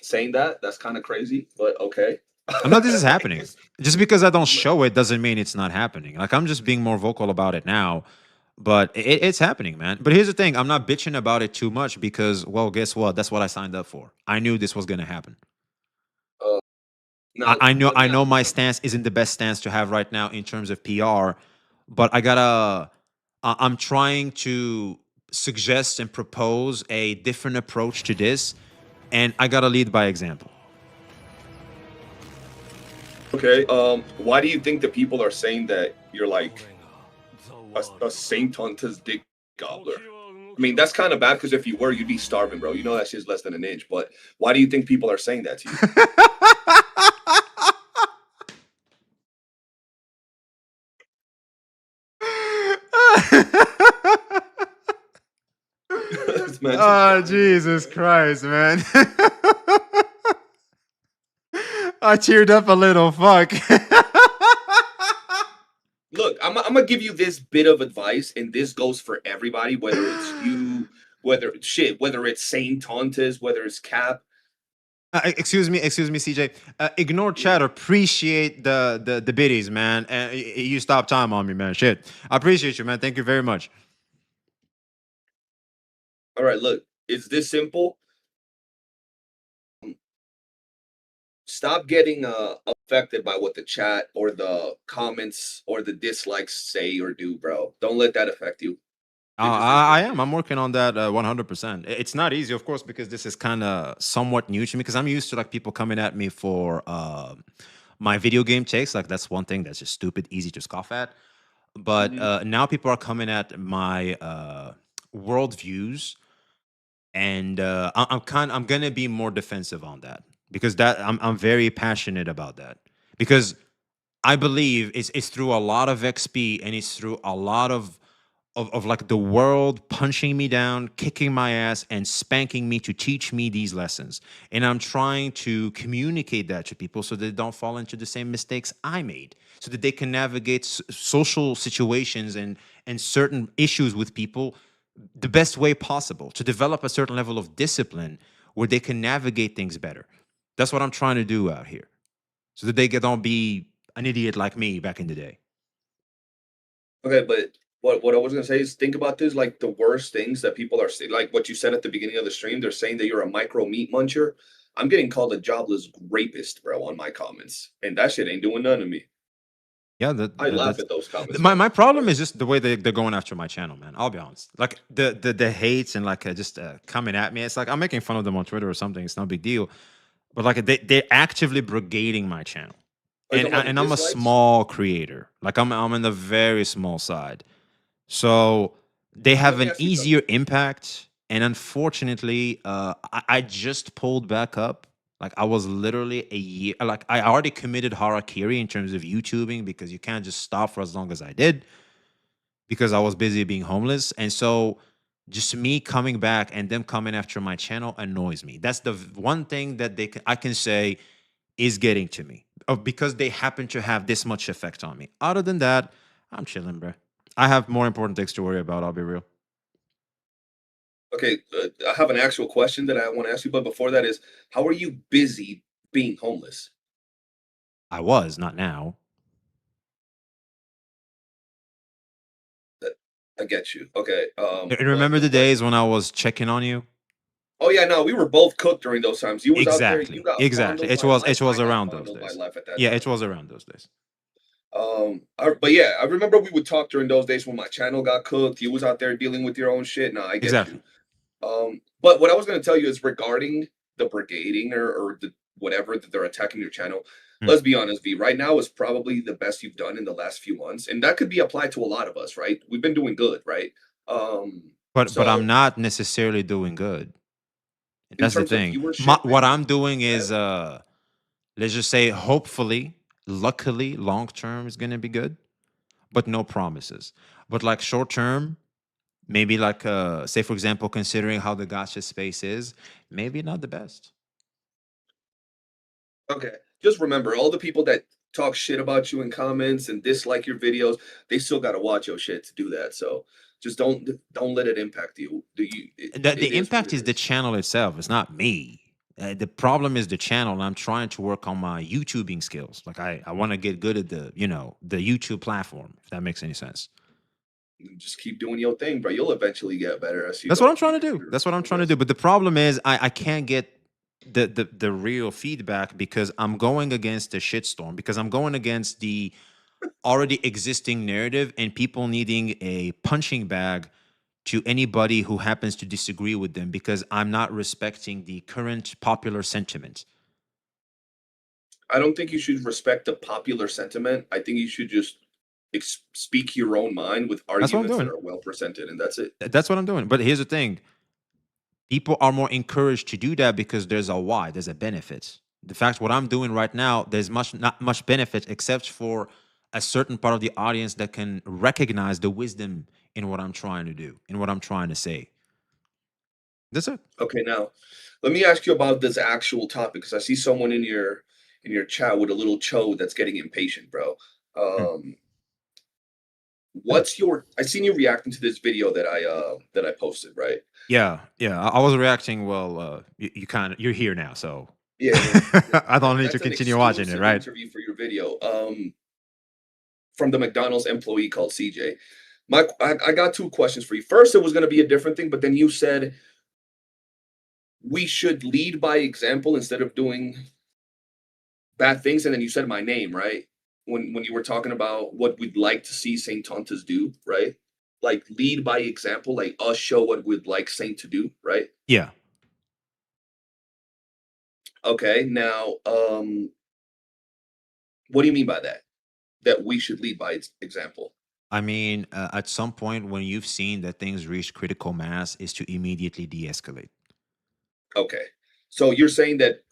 saying that. That's kind of crazy, but okay. I'm not. This is happening. Just because I don't show it doesn't mean it's not happening. Like I'm just being more vocal about it now, but it's happening, man. But here's the thing: I'm not bitching about it too much because, well, guess what? That's what I signed up for. I knew this was gonna happen. No, I know my stance isn't the best stance to have right now in terms of PR, but I'm trying to suggest and propose a different approach to this, and I gotta lead by example. Okay. Why do you think that people are saying that you're like a Saint Hunter's dick gobbler? I mean, that's kind of bad because if you were, you'd be starving, bro. You know that shit's less than an inch. But why do you think people are saying that to you? Oh, Jesus Christ, man. I cheered up a little. Fuck. Look, I'm gonna give you this bit of advice, and this goes for everybody, whether it's you, whether it's Saint Tontes, whether it's Cap. Excuse me, CJ. Ignore chat. Appreciate the biddies, man. You stop time on me, man. Shit. I appreciate you, man. Thank you very much. All right, look, it's this simple. Stop getting affected by what the chat or the comments or the dislikes say or do, bro. Don't let that affect you. I am. I'm working on that 100%. It's not easy, of course, because this is kind of somewhat new to me. Because I'm used to like people coming at me for my video game takes. Like that's one thing that's just stupid, easy to scoff at. But now people are coming at my world views, and I'm gonna be more defensive on that because I'm very passionate about that because I believe it's through a lot of XP, and it's through a lot of like the world punching me down, kicking my ass, and spanking me to teach me these lessons. And I'm trying to communicate that to people so they don't fall into the same mistakes I made, so that they can navigate social situations and certain issues with people the best way possible, to develop a certain level of discipline where they can navigate things better. That's what I'm trying to do out here, so that don't be an idiot like me back in the day. Okay, but what I was gonna say is think about this, like the worst things that people are saying, like what you said at the beginning of the stream. They're saying that you're a micro meat muncher. I'm getting called a jobless rapist, bro, on my comments, and that shit ain't doing none to me. Yeah, I laugh that's at those comments. my problem is just the way they're going after my channel, man. I'll be honest. Like the hates and like just coming at me. It's like I'm making fun of them on Twitter or something. It's no big deal. But like they're actively brigading my channel, and I'm a small creator. Like I'm in the very small side, so they have an easier impact. And unfortunately, I just pulled back up. Like I was literally a year. Like I already committed harakiri in terms of YouTubing, because you can't just stop for as long as I did, because I was busy being homeless. And so just me coming back and them coming after my channel annoys me. That's the one thing that I can say is getting to me, because they happen to have this much effect on me. Other than that, I'm chilling, bro. I have more important things to worry about. I'll be real. Okay, I have an actual question that I want to ask you, but before that is, how are you busy being homeless? I was, not now. I get you. Okay. And remember the days when I was checking on you? Oh yeah, no, we were both cooked during those times. You was out there, you got Exactly. fondled It was by life. I got around those fondled by days. life at that Yeah, time. it was around those days. But yeah, I remember we would talk during those days when my channel got cooked. You was out there dealing with your own shit. Nah, I get Exactly. you. But what I was gonna tell you is regarding the brigading or the whatever that they're attacking your channel. Let's be honest, V. Right now is probably the best you've done in the last few months, and that could be applied to a lot of us, right? We've been doing good, right? But I'm not necessarily doing good. That's the terms of thing. viewership, What I'm doing is let's just say, hopefully, luckily, long term is gonna be good, but no promises. But like short term, maybe like say for example, considering how the gacha space is, maybe not the best. Okay. Just remember, all the people that talk shit about you in comments and dislike your videos, they still got to watch your shit to do that. So just don't let it impact you. The impact is the channel itself. It's not me. The problem is the channel, and I'm trying to work on my YouTubing skills. Like I want to get good at the the YouTube platform. If that makes any sense. Just keep doing your thing, bro. You'll eventually get better as you. That's what I'm trying to do. That's what I'm trying to do. But the problem is I can't get the real feedback, because I'm going against the shitstorm, because I'm going against the already existing narrative and people needing a punching bag to anybody who happens to disagree with them, because I'm not respecting the current popular sentiment. I don't think you should respect the popular sentiment. I think you should just speak your own mind with arguments that are well presented, and that's it. That's what I'm doing. But here's the thing. People are more encouraged to do that because there's a why, there's a benefit. The fact what I'm doing right now, there's not much benefit except for a certain part of the audience that can recognize the wisdom in what I'm trying to do, in what I'm trying to say. That's it. Okay, now let me ask you about this actual topic, because I see someone in your chat with a little chode that's getting impatient, bro. What's your? I seen you reacting to this video that I posted, right? Yeah, I was reacting. Well, you're here now, so yeah. I don't need to continue watching it, right? Interview for your video, from the McDonald's employee called CJ. I got two questions for you. First, it was going to be a different thing, but then you said we should lead by example instead of doing bad things, and then you said my name, right? When you were talking about what we'd like to see Saint Tontas do, right? Like lead by example, like us show what we'd like Saint to do, right? Yeah. Okay, now what do you mean by that? That we should lead by example? I mean, at some point when you've seen that things reach critical mass, is to immediately de-escalate. Okay, so you're saying that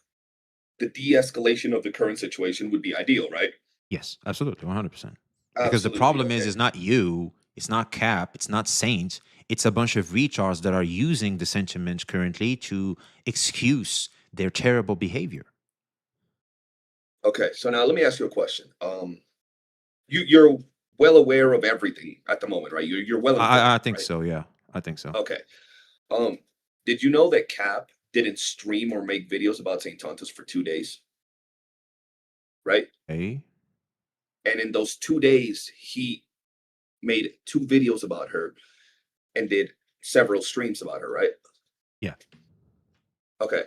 the de-escalation of the current situation would be ideal, right? Yes, absolutely, 100%. Because the Absolutely, problem is, okay. it's not you, it's not Cap, it's not Saint, it's a bunch of retards that are using the sentiment currently to excuse their terrible behavior. Okay, so now let me ask you a question. You're well aware of everything at the moment, right? You're well informed, I think right? so, yeah. I think so. Okay. Um, did you know that Cap didn't stream or make videos about St. Tontus for 2 days? Right? Okay. And in those 2 days, he made 2 videos about her and did several streams about her, right? Yeah. Okay.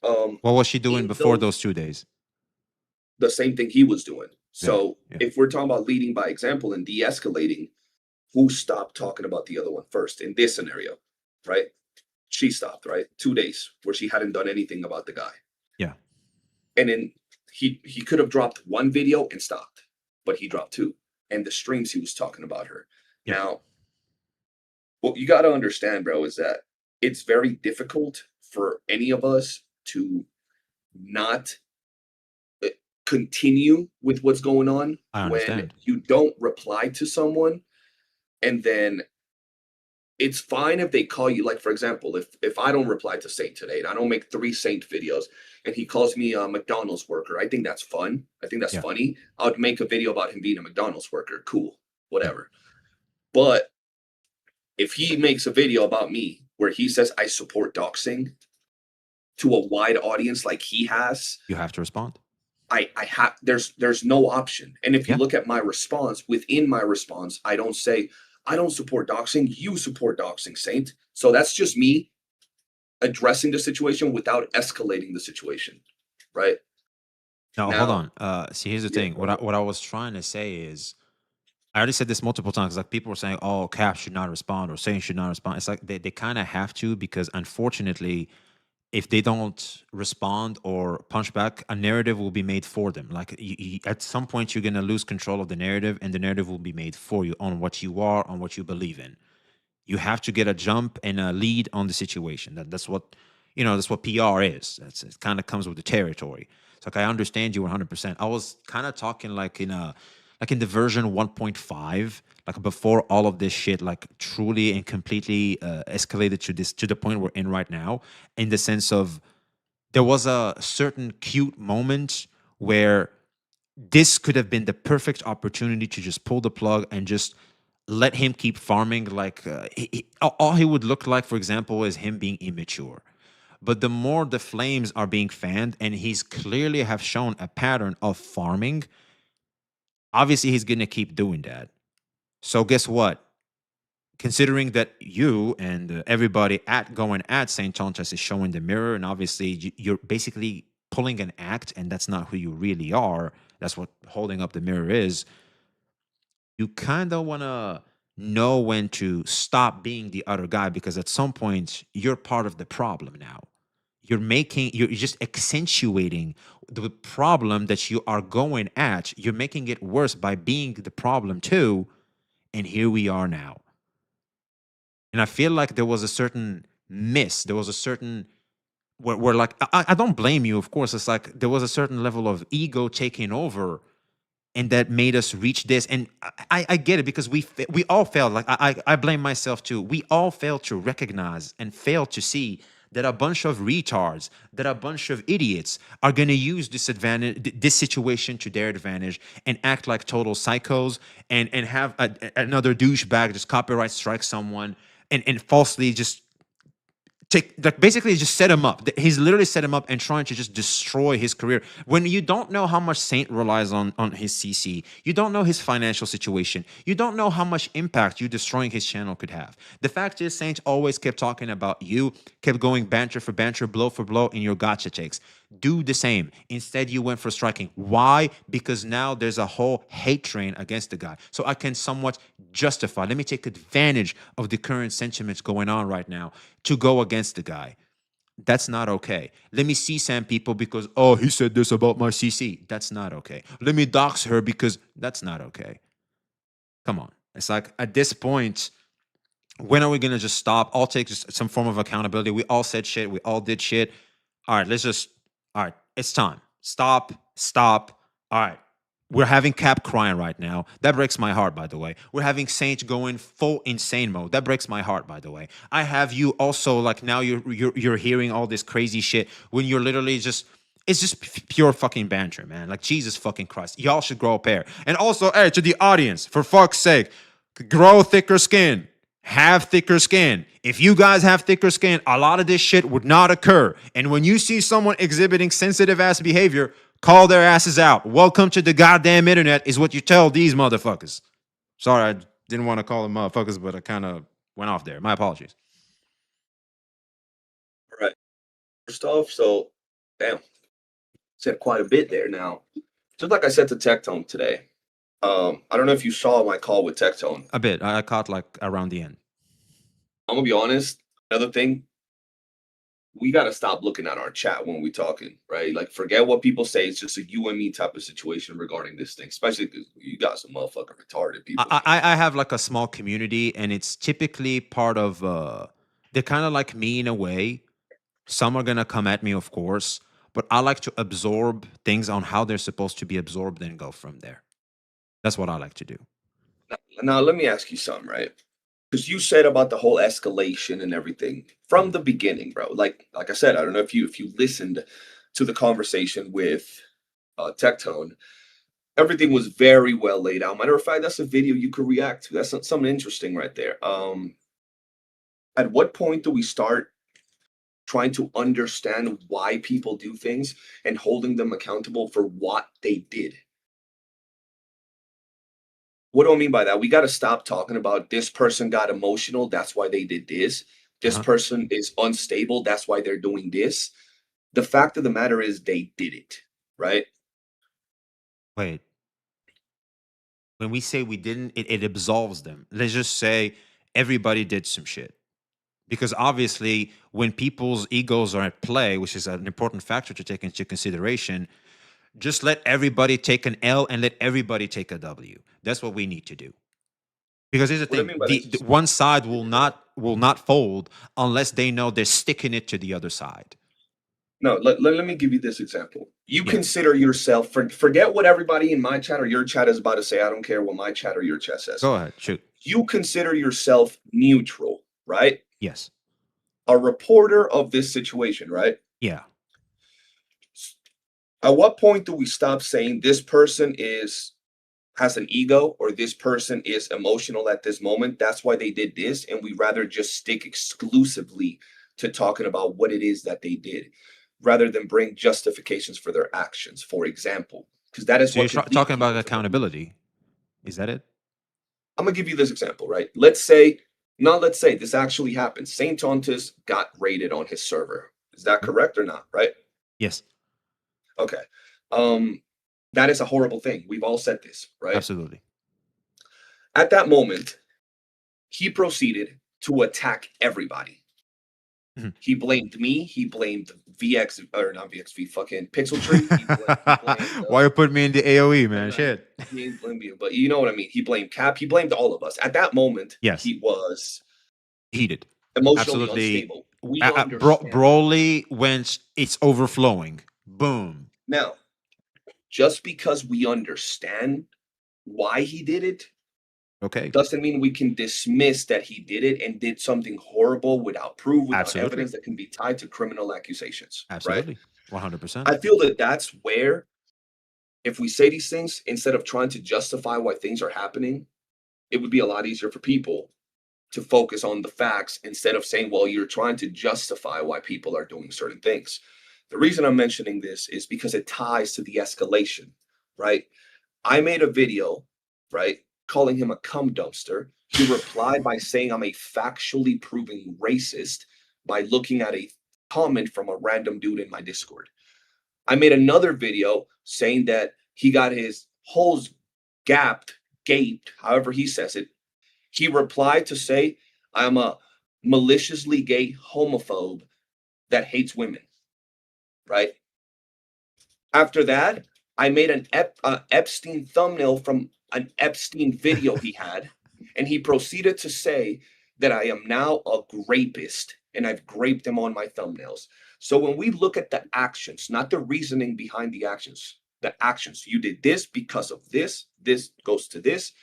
What was she doing In before those those 2 days? the same thing he was doing. Yeah. So Yeah. if we're talking about leading by example and de-escalating, who stopped talking about the other one first in this scenario, right? She stopped, right? 2 days where she hadn't done anything about the guy. Yeah. And then he could have dropped 1 video and stopped, but he dropped 2. And the streams he was talking about her. Yeah. Now, what you got to understand, bro, is that it's very difficult for any of us to not continue with what's going on I when understand. you don't reply to someone, and then it's fine if they call you. Like, for example, if I don't reply to Saint today and I don't make 3 Saint videos and he calls me a McDonald's worker, I think that's fun. I think that's Yeah. funny. I would make a video about him being a McDonald's worker. Cool, whatever. But if he makes a video about me where he says I support doxing to a wide audience like he has, You have to respond. I have there's no option. And if you Yeah. look at my response, within my response, I don't say I don't support doxing, you support doxing, Saint. So that's just me addressing the situation without escalating the situation, right? No, Now, hold on. See, here's the thing. What I was trying to say is, I already said this multiple times. Like, people were saying, "Oh, Cap should not respond," or saying should not respond. It's like they kind of have to, because unfortunately, if they don't respond or punch back, a narrative will be made for them. Like, at some point, you're gonna lose control of the narrative, and the narrative will be made for you on what you are, on what you believe in. You have to get a jump and a lead on the situation. That's what, that's what PR is. It kind of comes with the territory. So, like, I understand you 100%. I was kind of talking like in the version 1.5, like before all of this shit like truly and completely escalated to the point we're in right now, in the sense of, there was a certain cute moment where this could have been the perfect opportunity to just pull the plug and just let him keep farming. Like, all he would look like, for example, is him being immature. But the more the flames are being fanned, and he's clearly have shown a pattern of farming, obviously he's going to keep doing that. So guess what? Considering that you and everybody going at St. Tontas is showing the mirror, and obviously you're basically pulling an act, and that's not who you really are. That's what holding up the mirror is. You kind of want to know when to stop being the other guy, because at some point you're part of the problem now. You're just accentuating the problem that you are going at. You're making it worse by being the problem too. And here we are now. And I feel like there was a certain miss. There was a certain where like, I don't blame you, of course. It's like there was a certain level of ego taking over, and that made us reach this. And I get it, because we all failed. Like, I blame myself too. We all failed to recognize and failed to see that a bunch of retards, that a bunch of idiots are going to use this situation to their advantage, and act like total psychos, and have another douchebag just copyright strike someone, and falsely just basically just set him up. He's literally set him up and trying to just destroy his career. When you don't know how much Saint relies on his CC, you don't know his financial situation, you don't know how much impact you destroying his channel could have. The fact is, Saint always kept talking about you, kept going banter for banter, blow for blow in your gotcha takes. Do the same. Instead, you went for striking. Why? Because now there's a whole hate train against the guy. So I can somewhat justify, let me take advantage of the current sentiments going on right now to go against the guy. That's not okay. Let me see some people because, oh, he said this about my CC. That's not okay. Let me dox her because that's not okay. Come on. It's like, at this point, when are we going to just stop? I'll take just some form of accountability. We all said shit. We all did shit. All right, all right, it's time. Stop. All right. We're having Cap crying right now. That breaks my heart, by the way. We're having Saint going full insane mode. That breaks my heart, by the way. I have you also like now you're hearing all this crazy shit when you're literally just it's just pure fucking banter, man. Like Jesus fucking Christ. Y'all should grow a pair. And also, hey, to the audience, for fuck's sake, grow thicker skin. Have thicker skin. If you guys have thicker skin, a lot of this shit would not occur. And when you see someone exhibiting sensitive ass behavior, call their asses out. Welcome to the goddamn internet is what you tell these motherfuckers. Sorry, I didn't want to call them motherfuckers, but I kind of went off there. My apologies. All right. First off, so, damn, said quite a bit there now. Just like I said to Tectone today, I don't know if you saw my call with Tectone. A bit. I caught like around the end. I'm gonna be honest. Another thing, we gotta stop looking at our chat when we talking, right? Like, forget what people say. It's just a you and me type of situation regarding this thing, especially because you got some motherfucking retarded people. I have like a small community, and it's typically part of. They're kind of like me in a way. Some are gonna come at me, of course, but I like to absorb things on how they're supposed to be absorbed and go from there. That's what I like to do. Now, let me ask you something, right? Because you said about the whole escalation and everything from the beginning, bro. Like I said, I don't know if you listened to the conversation with Tectone. Everything was very well laid out. Matter of fact, that's a video you could react to. That's something interesting right there. At what point do we start trying to understand why people do things and holding them accountable for what they did? What do I mean by that? We got to stop talking about this person got emotional. That's why they did this. This person is unstable. That's why they're doing this. The fact of the matter is they did it, right? Wait. When we say we didn't, it absolves them. Let's just say everybody did some shit. Because obviously, when people's egos are at play, which is an important factor to take into consideration, just let everybody take an L and let everybody take a W. That's what we need to do. Because here's the thing: the one side will not fold unless they know they're sticking it to the other side. No, let me give you this example. You consider yourself, forget what everybody in my chat or your chat is about to say. I don't care what my chat or your chat says. Go ahead, shoot. You consider yourself neutral, right? Yes. A reporter of this situation, right? Yeah. At what point do we stop saying this person has an ego or this person is emotional at this moment? That's why they did this. And we rather just stick exclusively to talking about what it is that they did rather than bring justifications for their actions, for example. Because that is so what you're talking about accountability. Is that it? I'm going to give you this example, right? Let's say this actually happened. Saint Tontus got raided on his server. Is that correct or not, right? Yes. Okay. That is a horrible thing. We've all said this, right? Absolutely. At that moment, he proceeded to attack everybody. Mm-hmm. He blamed me. He blamed not VXV, fucking Pixel Tree. He blamed, why you put me in the AOE, man? Shit. He didn't blame you, but you know what I mean. He blamed Cap. He blamed all of us. At that moment, yes, he was heated, emotionally absolutely unstable. We understand. Broly, when it's overflowing, boom. Now, just because we understand why he did it, okay, doesn't mean we can dismiss that he did it and did something horrible without proof, without evidence that can be tied to criminal accusations. Absolutely, right? 100%. I feel that that's where, if we say these things instead of trying to justify why things are happening, it would be a lot easier for people to focus on the facts instead of saying, well, you're trying to justify why people are doing certain things. The reason I'm mentioning this is because it ties to the escalation, right? I made a video, right, calling him a cum dumpster. He replied by saying I'm a factually proven racist by looking at a comment from a random dude in my Discord. I made another video saying that he got his holes gaped, however he says it. He replied to say I'm a maliciously gay homophobe that hates women. Right. After that, I made an Epstein thumbnail from an Epstein video he had, and he proceeded to say that I am now a rapist and I've raped him on my thumbnails. So when we look at the actions, not the reasoning behind the actions, the actions. You did this because of this. This goes to this.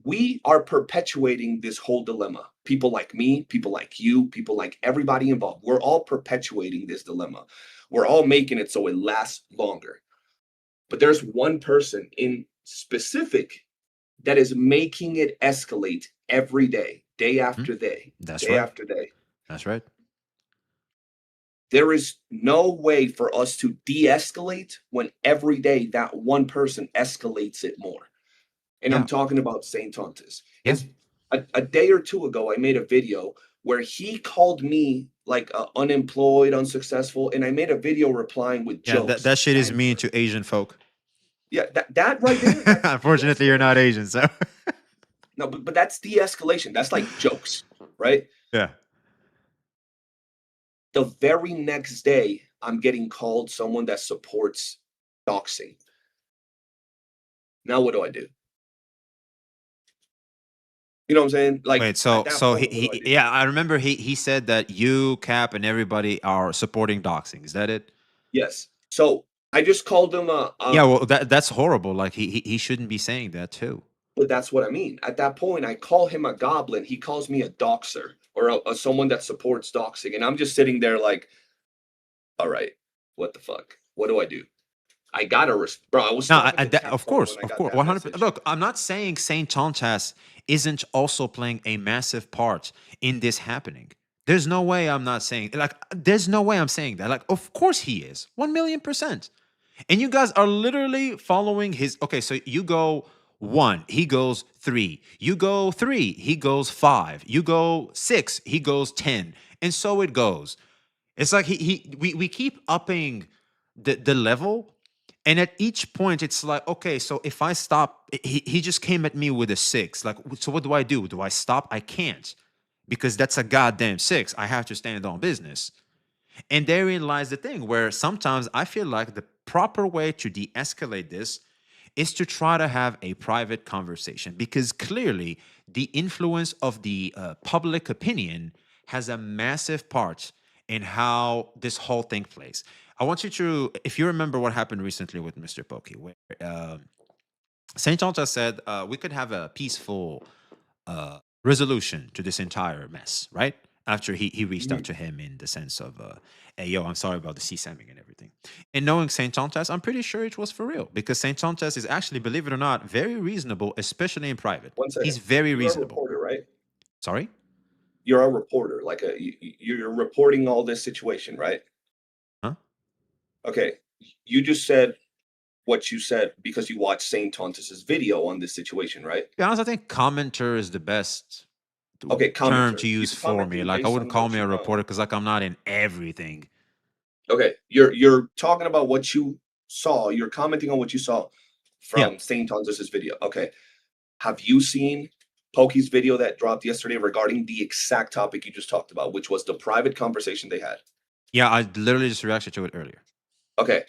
We are perpetuating this whole dilemma. People like me, people like you, people like everybody involved. We're all perpetuating this dilemma. We're all making it so it lasts longer. But there's one person in specific that is making it escalate every day, day after day, day after day. That's right. There is no way for us to de-escalate when every day that one person escalates it more. And I'm talking about Saint Tontis. Yes. A day or two ago, I made a video where he called me like unemployed, unsuccessful, and I made a video replying with jokes. That shit is mean to Asian folk. Yeah, that right there. Unfortunately, you're not Asian, so. No, but that's de-escalation. That's like jokes, right? Yeah. The very next day, I'm getting called someone that supports doxing. Now what do I do? You know what I'm saying? Like, wait, so yeah, I remember he said that you, Cap, and everybody are supporting doxing. Is that it? Yes. So I just called him yeah, well, that's horrible. Like he shouldn't be saying that too. But that's what I mean. At that point, I call him a goblin. He calls me a doxer or someone that supports doxing, and I'm just sitting there like, all right, what the fuck? What do I do? I gotta bro. I was of course, 100%. Look, I'm not saying Saint Tontas isn't also playing a massive part in this happening. There's no way I'm not saying there's no way I'm saying that. Like, of course he is, 1,000,000%. And you guys are literally following his. Okay, so you go 1, he goes 3. You go 3, he goes 5. You go 6, he goes 10, and so it goes. It's like we keep upping the level. And at each point, it's like, okay, so if I stop, he just came at me with a 6. Like, so what do I do? Do I stop? I can't, because that's a goddamn 6. I have to stand on business. And therein lies the thing where sometimes I feel like the proper way to de-escalate this is to try to have a private conversation, because clearly the influence of the public opinion has a massive part in how this whole thing plays. I want you to, if you remember what happened recently with Mr. Pokey, where Saint Tonta said we could have a peaceful resolution to this entire mess, right? After he reached out to him in the sense of, hey, yo, I'm sorry about the CSAMing and everything. And knowing Saint Tontas, I'm pretty sure it was for real, because Saint Tontas is actually, believe it or not, very reasonable, especially in private. He's very reasonable. You're a reporter, right? Sorry? You're a reporter. Like you're reporting all this situation, right? Huh? Okay, you just said what you said because you watched Saint Tontas's video on this situation, right? To be honest, I think commenter is the best term to use for me. Like, I wouldn't call me a reporter because, like, I'm not in everything. Okay, you're talking about what you saw. You're commenting on what you saw from Saint Tontas's video. Okay, have you seen Pokey's video that dropped yesterday regarding the exact topic you just talked about, which was the private conversation they had? Yeah, I literally just reacted to it earlier. Okay.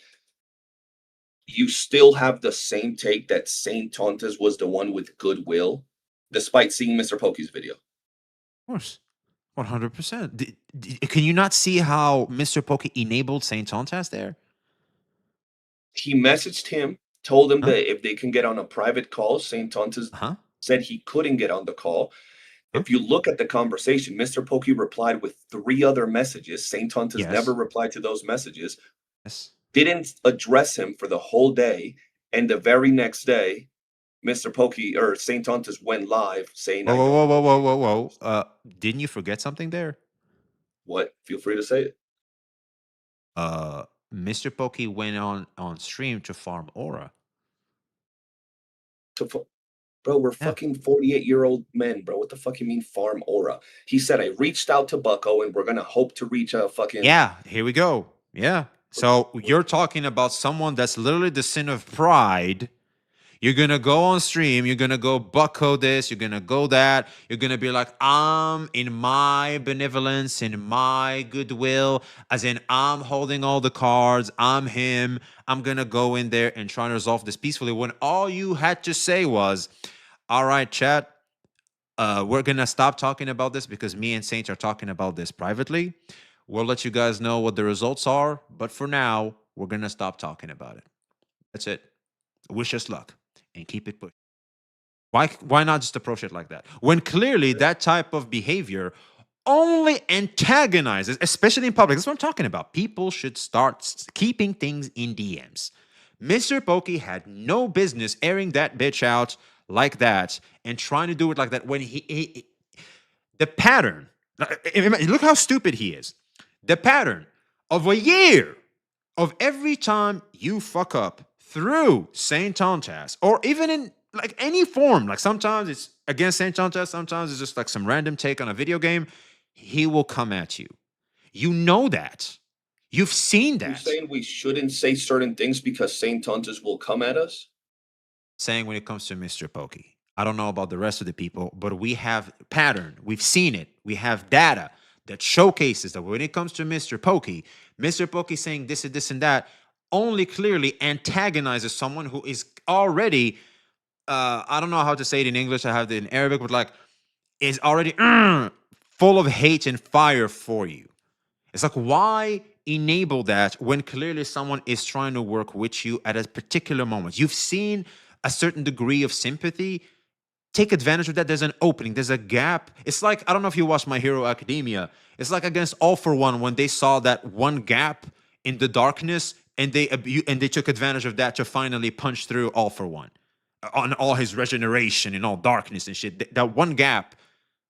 You still have the same take that Saint Tontas was the one with goodwill, despite seeing Mr. Pokey's video? Of course. 100%. Can you not see how Mr. Pokey enabled Saint Tontas there? He messaged him, told him that if they can get on a private call, Saint Tontas said he couldn't get on the call. If you look at the conversation, Mr. Pokey replied with 3 other messages. Saint Tontas never replied to those messages. Yes. Didn't address him for the whole day. And the very next day, Mr. Pokey or Saint Tontas went live saying, Whoa. Didn't you forget something there? What? Feel free to say it. Mr. Pokey went on stream to farm aura. Bro, we're fucking 48-year-old men, bro. What the fuck you mean farm aura? He said, I reached out to Bucko and we're going to hope to reach a fucking... Yeah, here we go. Yeah. So you're talking about someone that's literally the sin of pride. You're going to go on stream. You're going to go Bucko this. You're going to go that. You're going to be like, I'm in my benevolence, in my goodwill, as in I'm holding all the cards. I'm him. I'm going to go in there and try to resolve this peacefully, when all you had to say was, all right, chat, we're going to stop talking about this because me and Saint are talking about this privately. We'll let you guys know what the results are. But for now, we're gonna stop talking about it. That's it. Wish us luck and keep it pushing. Why not just approach it like that? When clearly that type of behavior only antagonizes, especially in public. That's what I'm talking about. People should start keeping things in DMs. Mr. Pokey had no business airing that bitch out like that and trying to do it like that when the pattern, look how stupid he is. The pattern of a year of every time you fuck up through Saint Tontas, or even in like any form, like sometimes it's against Saint Tontas, sometimes it's just like some random take on a video game, he will come at you. You know that. You've seen that. You're saying we shouldn't say certain things because Saint Tontas will come at us? Saying when it comes to Mr. Pokey. I don't know about the rest of the people, but we have pattern. We've seen it. We have data that showcases that when it comes to Mr. Pokey saying this and this and that only clearly antagonizes someone who is already, I don't know how to say it in English. I have it in Arabic, but like is already full of hate and fire for you. It's like, why enable that when clearly someone is trying to work with you at a particular moment? You've seen a certain degree of sympathy. Take advantage of that. There's an opening. There's a gap. It's like, I don't know if you watched My Hero Academia. It's like against All For One when they saw that one gap in the darkness and they took advantage of that to finally punch through All For One on all his regeneration and all darkness and shit. That one gap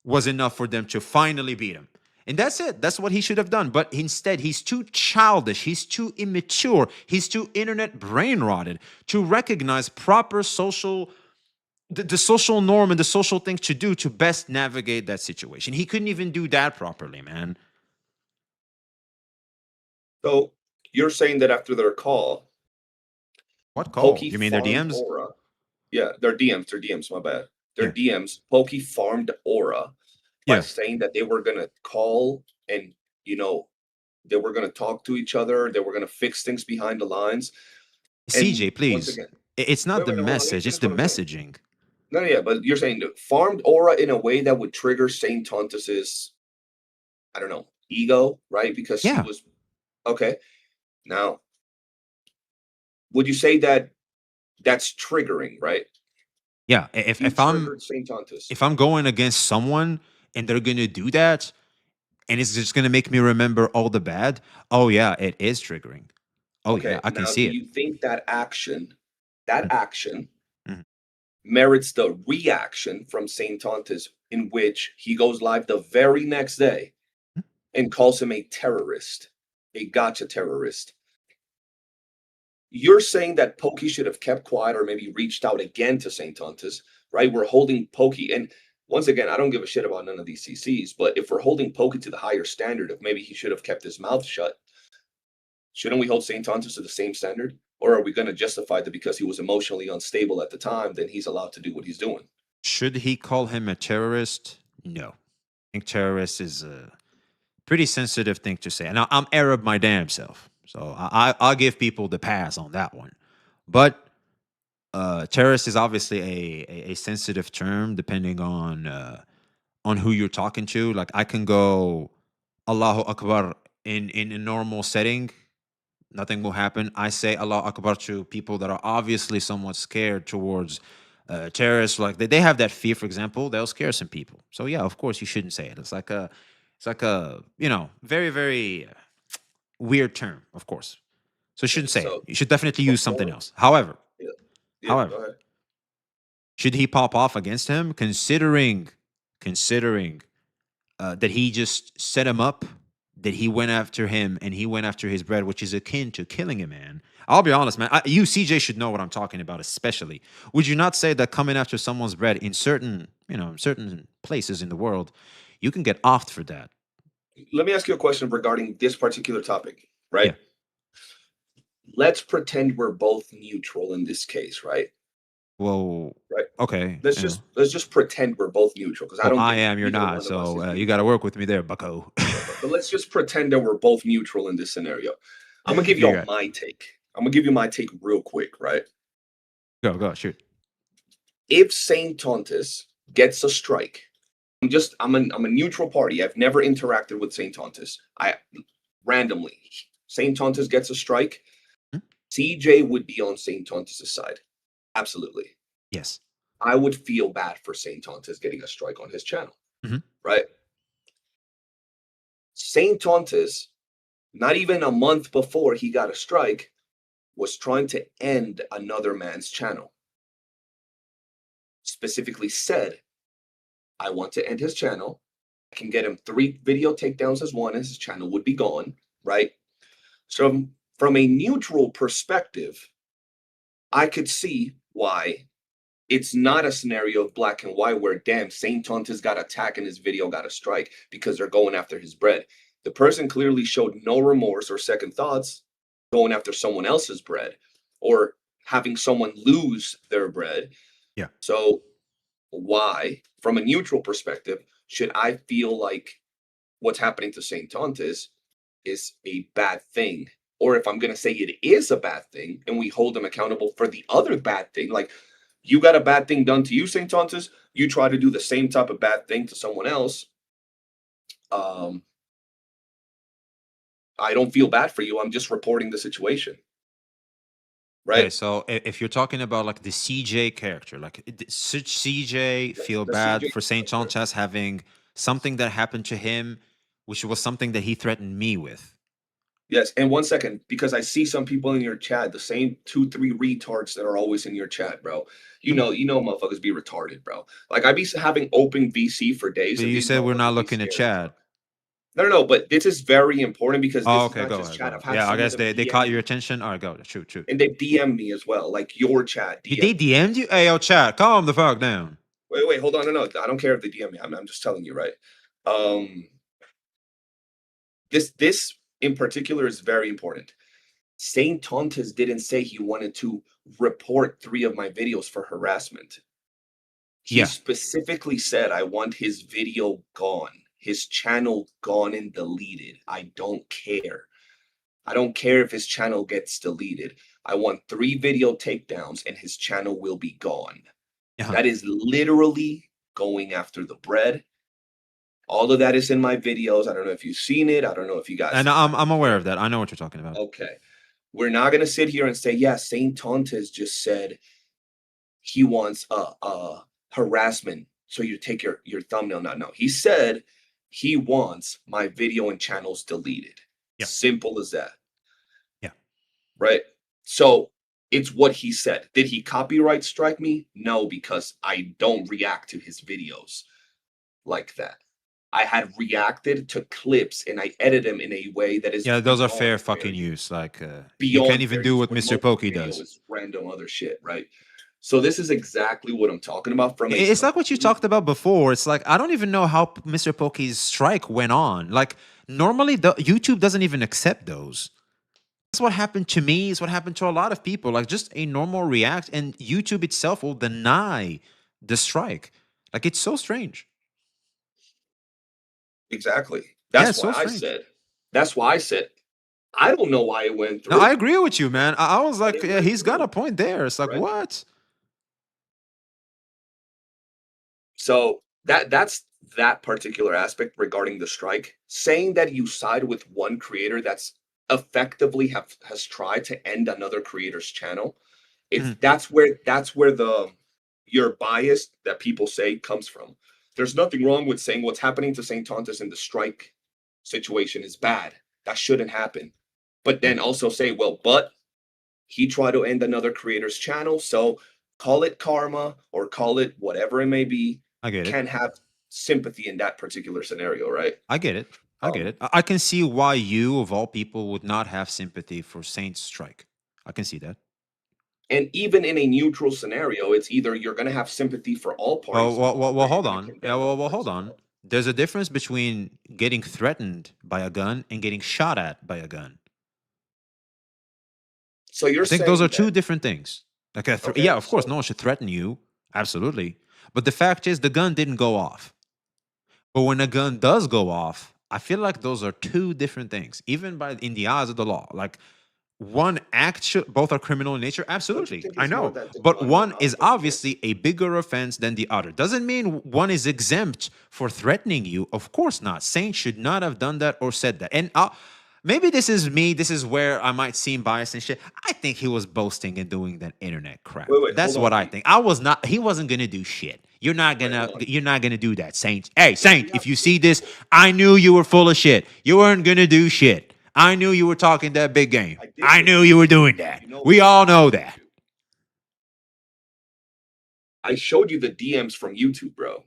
was enough for them to finally beat him. And that's it. That's what he should have done. But instead, he's too childish. He's too immature. He's too internet brain rotted to recognize proper social, the social norm and the social things to do to best navigate that situation. He couldn't even do that properly, man. So you're saying that after their call, what call? Pokey You mean their DMs? Aura. Yeah, their DMs. My bad. Their DMs. Pokey farmed Aura by saying that they were gonna call and they were gonna talk to each other. They were gonna fix things behind the lines. CJ, please. It's not the message. It's the messaging. No, yeah, but you're saying farmed Aura in a way that would trigger Saint Tontas's, I don't know, ego, right? Because he was okay. Now, would you say that that's triggering, right? Yeah, if I'm going against someone and they're gonna do that, and it's just gonna make me remember all the bad. Oh yeah, it is triggering. Oh yeah, I can see it. Do you think that action merits the reaction from Saint Tontas in which he goes live the very next day and calls him a terrorist, a gotcha terrorist? You're saying that Pokey should have kept quiet or maybe reached out again to Saint Tontas, right? We're holding Pokey, and once again, I don't give a shit about none of these CCs, but if we're holding Pokey to the higher standard of maybe he should have kept his mouth shut, shouldn't we hold Saint Tontas to the same standard? Or are we going to justify that because he was emotionally unstable at the time, then he's allowed to do what he's doing? Should he call him a terrorist? No. I think terrorist is a pretty sensitive thing to say. And I'm Arab my damn self. So I'll give people the pass on that one. But terrorist is obviously a sensitive term depending on who you're talking to. Like I can go Allahu Akbar in a normal setting. Nothing will happen. I say Allahu Akbar to people that are obviously somewhat scared towards terrorists. Like they have that fear, for example, they'll scare some people. So yeah, of course you shouldn't say it. It's like a very, very weird term, of course. So you shouldn't say it. You should definitely use something else. However, should he pop off against him, considering that he just set him up, that he went after him and he went after his bread, which is akin to killing a man? I'll be honest, man. You, CJ, should know what I'm talking about, especially. Would you not say that coming after someone's bread in certain places in the world, you can get offed for that? Let me ask you a question regarding this particular topic, right? Yeah. Let's pretend we're both neutral in this case, right? Well, right. Okay. Let's just pretend we're both neutral because I am. You're not. So you got to work with me there, Bucko. But let's just pretend that we're both neutral in this scenario. I'm gonna give you my take. I'm gonna give you my take real quick, right? Go, shoot. If Saint Tontas gets a strike, I'm a neutral party. I've never interacted with Saint Tontas. Randomly, Saint Tontas gets a strike. CJ would be on Saint Tontis' side. Absolutely. Yes. I would feel bad for Saint Tontis getting a strike on his channel. Mhm. Right? Saint Tontis, not even a month before he got a strike, was trying to end another man's channel. Specifically said, I want to end his channel. I can get him 3 video takedowns as one, and his channel would be gone, right? So from a neutral perspective, I could see why it's not a scenario of black and white where, damn, Saint Tontis got attacked and his video got a strike because they're going after his bread. The person clearly showed no remorse or second thoughts going after someone else's bread or having someone lose their bread. Yeah. So why, from a neutral perspective, should I feel like what's happening to Saint Tontis is a bad thing? Or if I'm going to say it is a bad thing and we hold him accountable for the other bad thing, like you got a bad thing done to you, Saint Tontis, you try to do the same type of bad thing to someone else. I don't feel bad for you. I'm just reporting the situation. Right. Okay, so if you're talking about like the CJ character, like should CJ feel bad CJ for Saint Tontis having something that happened to him, which was something that he threatened me with? Yes, and 1 second, because I see some people in your chat, the same 2-3 retards that are always in your chat, bro. You know, motherfuckers be retarded, bro. Like I be having open VC for days. So and you these said we're not motherfuckers be looking at scared. chat. No, but this is very important because this Oh, is okay, not go just ahead. chat. Go I've ahead. had Yeah, I some of guess them they DM caught your me, attention. All right, go. Shoot. and they DM me as well, like your chat. DM. They DM'd you? Hey, yo, chat, calm the fuck down. Wait, hold on. No, I don't care if they DM me. I'm just telling you, right? This in particular is very important. Saint Tontis didn't say he wanted to report 3 of my videos for harassment. He specifically said, I want his video gone, his channel gone and deleted. I don't care. I don't care if his channel gets deleted. I want 3 video takedowns and his channel will be gone. That is literally going after the bread. All of that is in my videos. I don't know if you've seen it. I don't know if you guys. And I'm aware of that. I know what you're talking about. Okay. We're not going to sit here and say, yeah, Saint Tontis just said he wants harassment. So you take your thumbnail. No. He said he wants my video and channels deleted. Yeah. Simple as that. Yeah. Right. So it's what he said. Did he copyright strike me? No, because I don't react to his videos like that. I had reacted to clips and I edit them in a way that is. Yeah, those are fair fucking use. Like you beyond can't even fair do use, what where Mr. most Pokey video does. is random other shit, right? So this is exactly what I'm talking about. From It's like what you talked about before. It's like I don't even know how Mr. Pokey's strike went on. Like normally, YouTube doesn't even accept those. That's what happened to me. It's what happened to a lot of people. Like just a normal react, and YouTube itself will deny the strike. Like it's so strange. Exactly. That's why I said. That's why I said. I don't know why it went through. No, I agree with you, man. I was like, yeah, he's got a point there. It's like, what? So that's that particular aspect regarding the strike. Saying that you side with one creator that's effectively has tried to end another creator's channel, that's where the your bias that people say comes from. There's nothing wrong with saying what's happening to Saint Tontis in the strike situation is bad. That shouldn't happen. But then also say, well, but he tried to end another creator's channel, so call it karma or call it whatever it may be. I get it. Can have sympathy in that particular scenario, right? I get it. I can see why you, of all people, would not have sympathy for Saint's strike. I can see that. And even in a neutral scenario, it's either you're going to have sympathy for all parties. Well, hold on. Yeah, well, hold on. There's a difference between getting threatened by a gun and getting shot at by a gun. So you're saying I think those are 2 different things. Like yeah, of course, no one should threaten you. Absolutely. But the fact is, the gun didn't go off. But when a gun does go off, I feel like those are 2 different things, even in the eyes of the law. Like one act, both are criminal in nature. Absolutely, I know. But one is obviously a bigger offense than the other. Doesn't mean one is exempt for threatening you. Of course not. Saint should not have done that or said that. And maybe this is me. This is where I might seem biased and shit. I think he was boasting and doing that internet crap. Wait, That's hold what on, I think. I was not. He wasn't gonna do shit. You're not Wait, gonna. hold on. You're not gonna do that, Saint. Hey, Saint. If you see this, I knew you were full of shit. You weren't gonna do shit. I knew you were talking that big game. I knew you were doing that. We all know that. I showed you the DMs from YouTube, bro,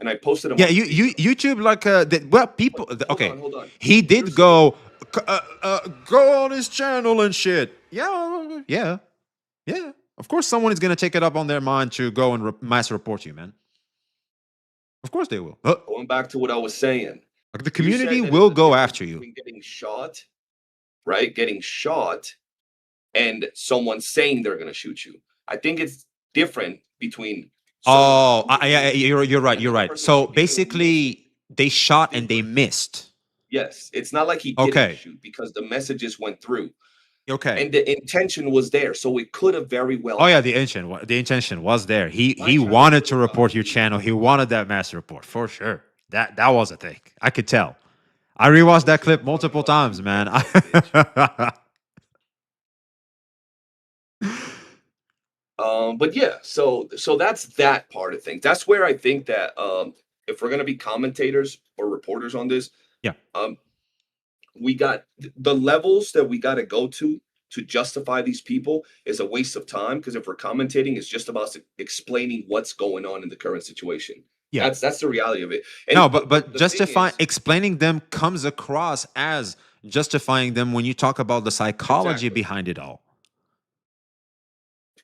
and I posted them. Yeah, on you YouTube like well people. Okay, hold on. he did go go on his channel and shit. Yeah, yeah, yeah. Of course, someone is gonna take it up on their mind to go and mass report you, man. Of course they will. Going back to what I was saying, Like the community will go after you. Getting shot, right? Getting shot, and someone saying they're gonna shoot you. I think it's different between. Oh, yeah, you're right. You're right. So basically, they shot and they missed. Yes, it's not like he didn't shoot because the messages went through. Okay. And the intention was there, so it could have very well. Oh yeah, the intention was there. He wanted to report your channel. He wanted that mass report for sure. That was a thing. I could tell. I rewatched that clip multiple times, man. But yeah, so that's that part of things. That's where I think that if we're gonna be commentators or reporters on this, yeah, we got the levels that we got to go to justify these people is a waste of time, because if we're commentating, it's just about explaining what's going on in the current situation. Yeah, that's the reality of it. And no, but explaining them comes across as justifying them when you talk about the psychology behind it all.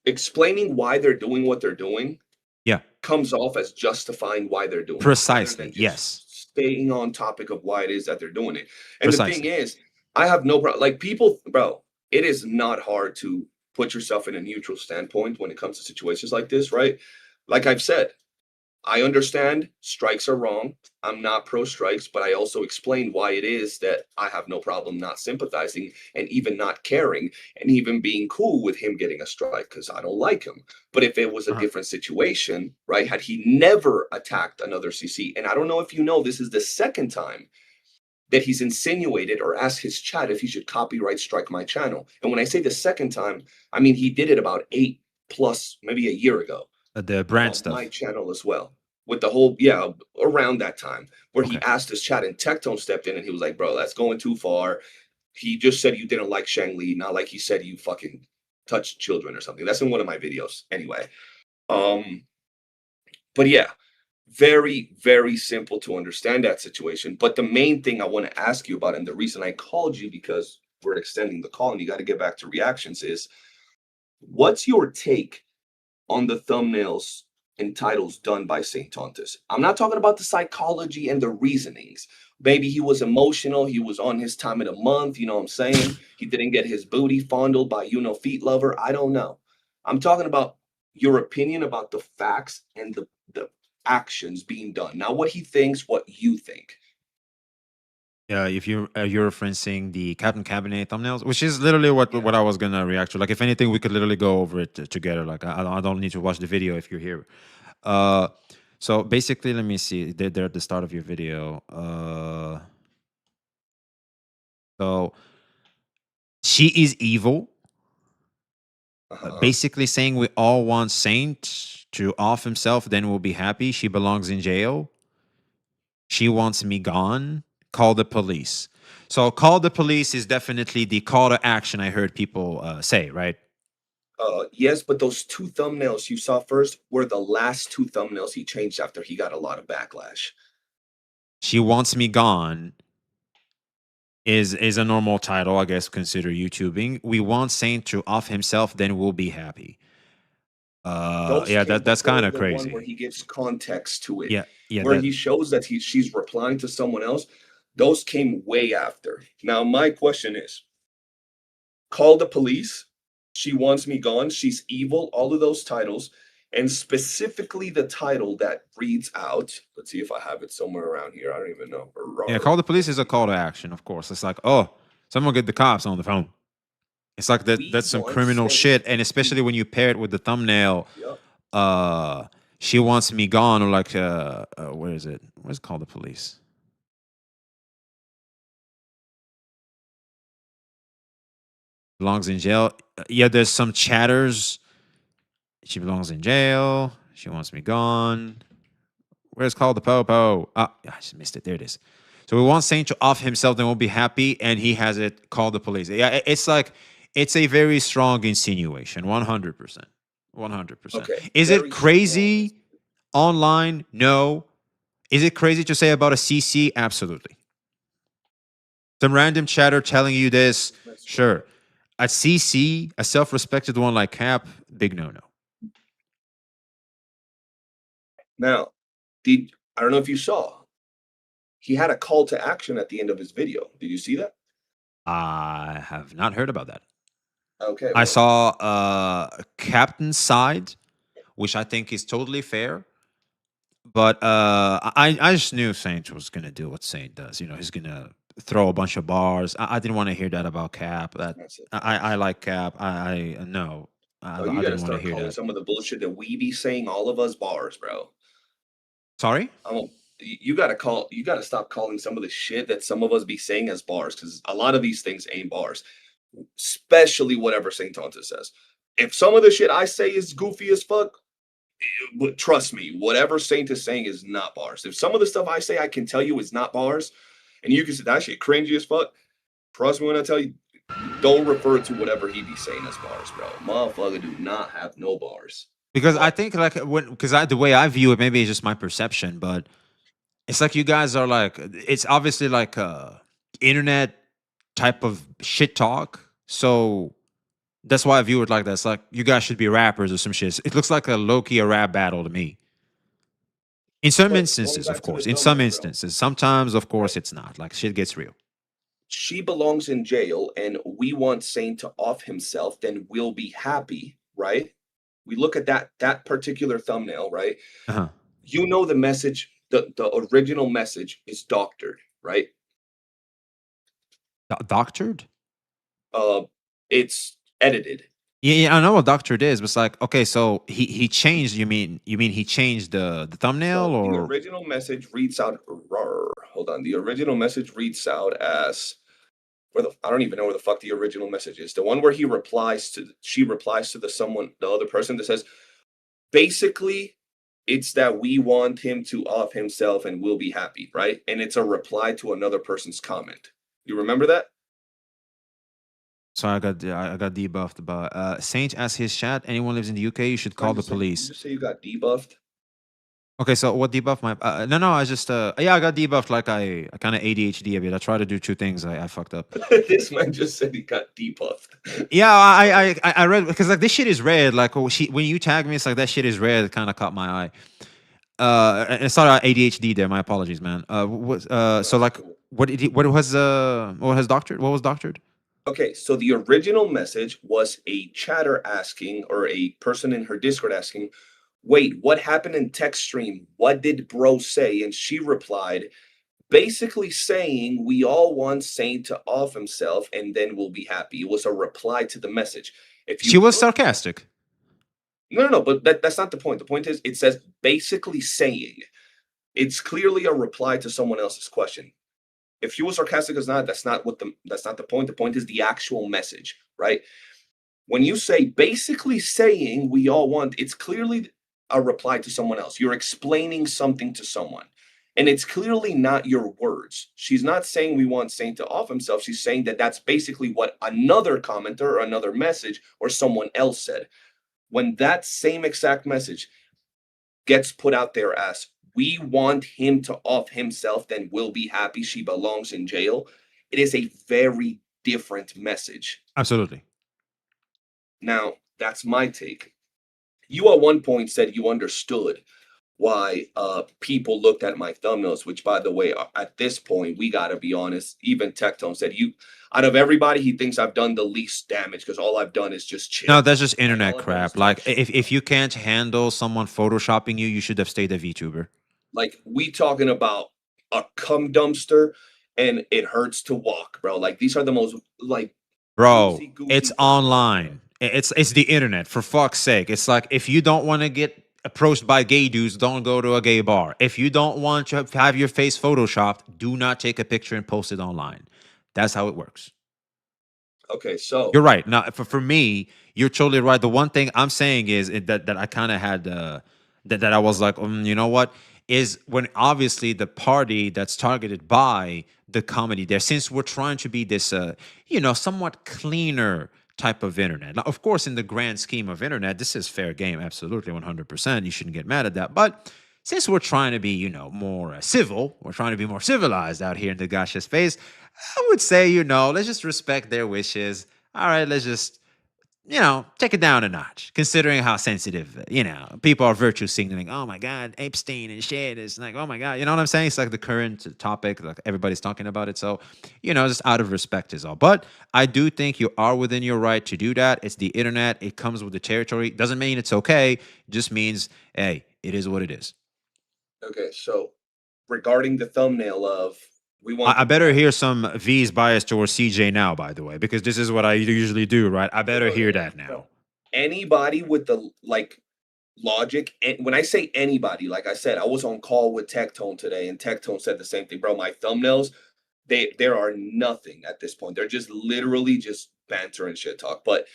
Explaining why they're doing what they're doing, yeah, comes off as justifying why they're doing precisely. It, yes, staying on topic of why it is that they're doing it. And the thing is, I have no problem. Like people, bro, it is not hard to put yourself in a neutral standpoint when it comes to situations like this, right? Like I've said, I understand strikes are wrong. I'm not pro strikes, but I also explain why it is that I have no problem not sympathizing and even not caring and even being cool with him getting a strike because I don't like him. But if it was a different situation, right, had he never attacked another CC, and I don't know if you know, this is the second time that he's insinuated or asked his chat if he should copyright strike my channel. And when I say the second time, I mean he did it about 8 plus, maybe a year ago. The brand stuff. My channel as well. With the whole, around that time, where he asked his chat and Tectone stepped in and he was like, bro, that's going too far. He just said you didn't like Shang Li, not like he said you fucking touched children or something. That's in one of my videos anyway. But yeah, very, very simple to understand that situation. But the main thing I want to ask you about, and the reason I called you, because we're extending the call and you got to get back to reactions, is what's your take on the thumbnails and titles done by Saint Tontus? I'm not talking about the psychology and the reasonings. Maybe he was emotional. He was on his time of the month. You know what I'm saying? He didn't get his booty fondled by, feet lover. I don't know. I'm talking about your opinion about the facts and the actions being done. Not what he thinks, what you think. Yeah, if you're referencing the Captain Cabinet thumbnails, which is literally what I was gonna react to. Like, if anything, we could literally go over it together. Like, I don't need to watch the video if you're here. So basically, let me see. They're at the start of your video. So she is evil. Basically saying we all want Saint to off himself, then we'll be happy. She belongs in jail. She wants me gone. Call the police. So call the police is definitely the call to action I heard people say, right? Yes, but those two thumbnails you saw first were the last two thumbnails he changed after he got a lot of backlash. She wants me gone is a normal title, I guess, consider YouTubing. We want Saint to off himself, then we'll be happy. Yeah, that's kind of crazy. Where he gives context to it. Yeah, where he shows that she's replying to someone else. Those came way after. Now, my question is, call the police. She wants me gone. She's evil. All of those titles. And specifically the title that reads out. Let's see if I have it somewhere around here. I don't even know. Yeah, call the police is a call to action, of course. It's like, oh, someone get the cops on the phone. It's like that's some criminal shit. And especially when you pair it with the thumbnail, she wants me gone, or like, where is it? Where's call the police? Belongs in jail. Yeah, there's some chatters. She belongs in jail. She wants me gone. Where's called the popo? Ah, I just missed it. There it is. So we want Saint to off himself, then we'll be happy, and he has it. Call the police. Yeah, it's like it's a very strong insinuation. 100%. 100%. Okay. Is it crazy online? No. Is it crazy to say about a CC? Absolutely. Some random chatter telling you this, sure. A CC, a self-respected one like Cap, big no-no. Now, I don't know if you saw, he had a call to action at the end of his video. Did you see that? I have not heard about that. Okay. I saw Captain's side, which I think is totally fair. But I just knew Saint was gonna do what Saint does. You know, he's gonna throw a bunch of bars. I didn't want to hear that about Cap. I like Cap. I no. I You didn't gotta want to start hear calling that. some of the bullshit that we be saying, all of us, bars, bro. Sorry? You gotta stop calling some of the shit that some of us be saying as bars, because a lot of these things ain't bars. Especially whatever Saint Tonta says. If some of the shit I say is goofy as fuck, but trust me, whatever Saint is saying is not bars. If some of the stuff I say I can tell you is not bars, and you can say that shit cringy as fuck, trust me when I tell you, don't refer to whatever he be saying as bars, bro. Motherfucker do not have no bars. Because I think like the way I view it, maybe it's just my perception, but it's like you guys are like, it's obviously like a internet type of shit talk. So that's why I view it like that. It's like you guys should be rappers or some shit. It looks like a low-key a rap battle to me. In some instances, of course. In some instances. Sometimes, of course, it's not. Like shit gets real. She belongs in jail and we want Saint to off himself, then we'll be happy, right? We look at that particular thumbnail, right? Uh-huh. You know the message, the original message is doctored, right? Doctored? It's edited. Yeah, I know what doctored is, but it's like, okay, so he changed. You mean he changed the thumbnail or the original message reads out? Hold on, the original message reads out as I don't even know where the fuck the original message is. The one where she replies to the other person that says, basically, it's that we want him to off himself and we'll be happy, right? And it's a reply to another person's comment. You remember that? Sorry, I got debuffed. But Saint asks his chat, anyone lives in the UK, you should call the police. Did you say you got debuffed? Okay, so what debuff my no, I just I got debuffed like I kind of ADHD a bit. I try to do two things. I fucked up. This man just said he got debuffed. Yeah, I read because like this shit is red. Like when you tag me, it's like that shit is red. It kind of caught my eye. It's not ADHD there. My apologies, man. So like what was doctored? What was doctored? Okay, so the original message was a chatter asking, or a person in her Discord asking, wait, what happened in text stream? What did bro say? And she replied, basically saying we all want Saint to off himself and then we'll be happy. It was a reply to the message. She was sarcastic. No, but that's not the point. The point is, it says basically saying. It's clearly a reply to someone else's question. If she was sarcastic or not, that's not the point. The point is the actual message, right? When you say basically saying we all want, it's clearly a reply to someone else. You're explaining something to someone. And it's clearly not your words. She's not saying we want Saint to off himself. She's saying that that's basically what another commenter or another message or someone else said. When that same exact message gets put out there as, we want him to off himself, then we'll be happy, she belongs in jail, it is a very different message. Absolutely. Now, that's my take. You at one point said you understood why people looked at my thumbnails, which, by the way, at this point, we gotta be honest, even Tectone said, out of everybody, he thinks I've done the least damage because all I've done is just chill. No, that's just internet crap. Like, if you can't handle someone photoshopping you, you should have stayed a VTuber. Like, we talking about a cum dumpster and it hurts to walk, bro. Like, these are the most, like, bro, it's online. It's the internet, for fuck's sake. It's like, if you don't want to get approached by gay dudes, don't go to a gay bar. If you don't want to have your face photoshopped, do not take a picture and post it online. That's how it works. Okay, so you're right. Now, for me, you're totally right. The one thing I'm saying is that I kind of had that I was like, you know what? Is when obviously the party that's targeted by the comedy there, since we're trying to be this, somewhat cleaner type of internet. Now, of course, in the grand scheme of internet, this is fair game, absolutely 100%. You shouldn't get mad at that. But since we're trying to be, more civil, we're trying to be more civilized out here in the Gasha space, I would say, let's just respect their wishes. All right, let's just, take it down a notch, considering how sensitive, people are virtue signaling. Oh my God, Epstein and shit. It's like, oh my God, you know what I'm saying? It's like the current topic, like everybody's talking about it. So, just out of respect is all. But I do think you are within your right to do that. It's the internet. It comes with the territory. Doesn't mean it's okay. It just means, hey, it is what it is. Okay, so regarding the thumbnail of I better hear some V's bias towards CJ now, by the way, because this is what I usually do, right? I better hear that now. Anybody with the logic, and when I say anybody, like I said, I was on call with Tectone today, and Tectone said the same thing, bro. My thumbnails, there are nothing at this point. They're just literally just banter and shit talk. But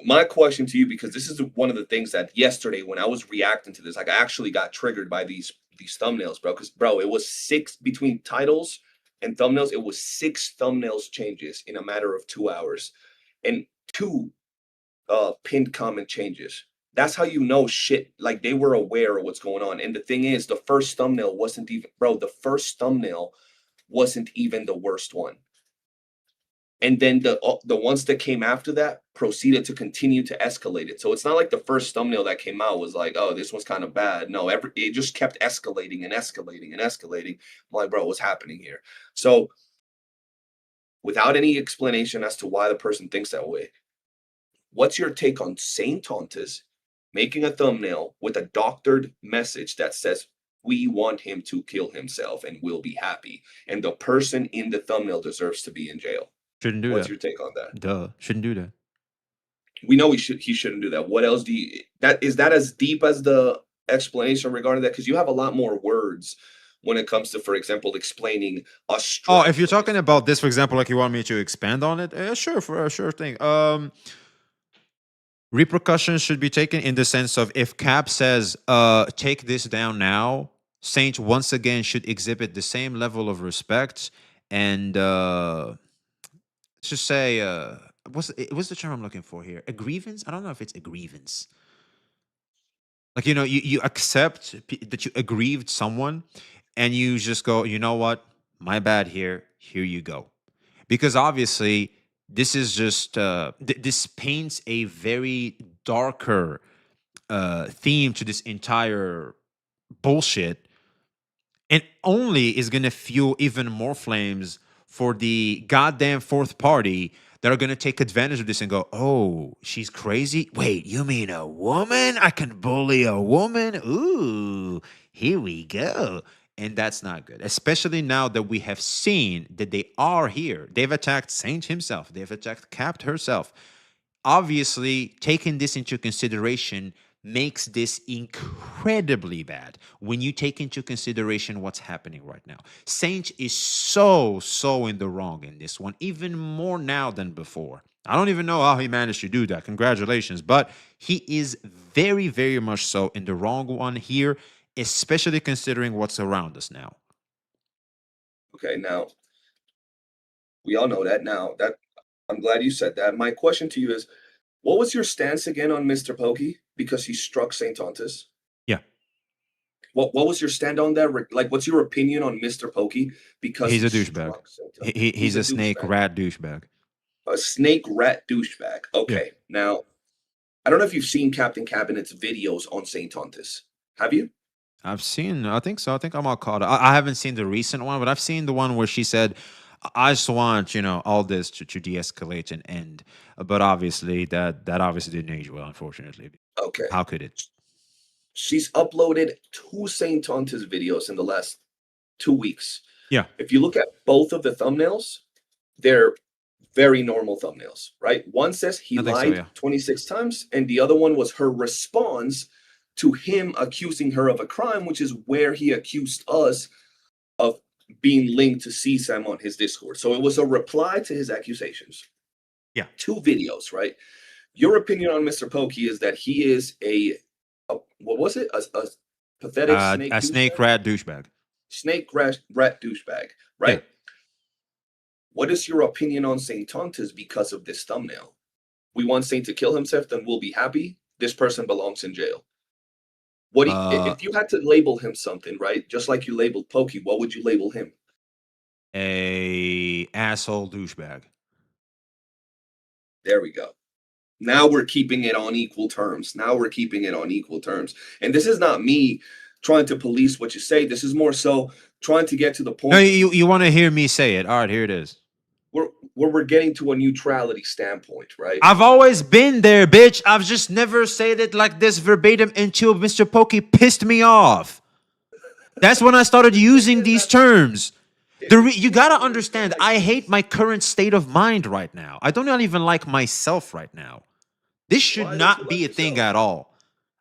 my question to you, because this is one of the things that yesterday when I was reacting to this, like I actually got triggered by these thumbnails, bro. Because bro, it was 6 between titles and thumbnails. It was 6 thumbnails changes in a matter of 2 hours, and 2 pinned comment changes. That's how you know shit. Like they were aware of what's going on. And the thing is, the first thumbnail wasn't even, bro. The first thumbnail wasn't even the worst one. And then the ones that came after that proceeded to continue to escalate it. So it's not like the first thumbnail that came out was like, oh, this one's kind of bad. No, it just kept escalating and escalating and escalating. I'm like, bro, what's happening here? So without any explanation as to why the person thinks that way, what's your take on Saint Tontis making a thumbnail with a doctored message that says, we want him to kill himself and we'll be happy, and the person in the thumbnail deserves to be in jail? Shouldn't do What's that. your take on that? Duh. Shouldn't do that. We know he shouldn't do that. What else do you, is that as deep as the explanation regarding that? Because you have a lot more words when it comes to, for example, explaining a strike. Oh, if you're talking about this, for example, like you want me to expand on it, sure, for a sure thing. Repercussions should be taken in the sense of if Cap says, take this down now, Saint once again should exhibit the same level of respect and just say, what's the term I'm looking for here? A grievance? I don't know if it's a grievance. Like, you accept that you aggrieved someone and you just go, you know what? My bad here. Here you go. Because obviously, this is just, this paints a very darker theme to this entire bullshit, and only is going to fuel even more flames for the goddamn fourth party that are going to take advantage of this and go, oh, she's crazy? Wait, you mean a woman? I can bully a woman? Ooh, here we go. And that's not good, especially now that we have seen that they are here. They've attacked Saint himself. They've attacked Capt herself. Obviously, taking this into consideration makes this incredibly bad when you take into consideration what's happening right now. Saint is so in the wrong in this one, even more now than before. I don't even know how he managed to do that. Congratulations. But he is very, very much so in the wrong one here, especially considering what's around us now. Okay, now, we all know that now. That I'm glad you said that. My question to you is, what was your stance again on Mr. Pokey? Because he struck Saint Tontis? Yeah. What was your stand on that? Like, what's your opinion on Mr. Pokey? Because he's a douchebag. He's a snake rat douchebag. A snake rat douchebag. Okay. Yeah. Now, I don't know if you've seen Captain Cabinet's videos on Saint Tontis. Have you? I think so. I think I'm all caught up. I haven't seen the recent one, but I've seen the one where she said, I just want, all this to de-escalate and end. But obviously, that obviously didn't age well, unfortunately. Okay. How could it? She's uploaded 2 Saint Tontis videos in the last 2 weeks. Yeah. If you look at both of the thumbnails, they're very normal thumbnails, right? One says he lied 26 times, and the other one was her response to him accusing her of a crime, which is where he accused us of being linked to CSAM on his Discord. So it was a reply to his accusations. Yeah. 2 videos, right? Your opinion on Mr. Pokey is that he is a what was it? A pathetic snake a douchebag? snake rat douchebag. Snake rat douchebag, right? Yeah. What is your opinion on Saint Tontas because of this thumbnail? We want Saint to kill himself, then we'll be happy. This person belongs in jail. What if you had to label him something, right? Just like you labeled Pokey, what would you label him? A asshole douchebag. There we go. Now we're keeping it on equal terms. Now we're keeping it on equal terms. And this is not me trying to police what you say. This is more so trying to get to the point. No, you want to hear me say it. All right, here it is. Where we're getting to a neutrality standpoint, right? I've always been there, bitch. I've just never said it like this verbatim until Mr. Pokey pissed me off. That's when I started using these terms. You gotta understand, I hate my current state of mind right now. I don't even like myself right now. This should not be a thing at all.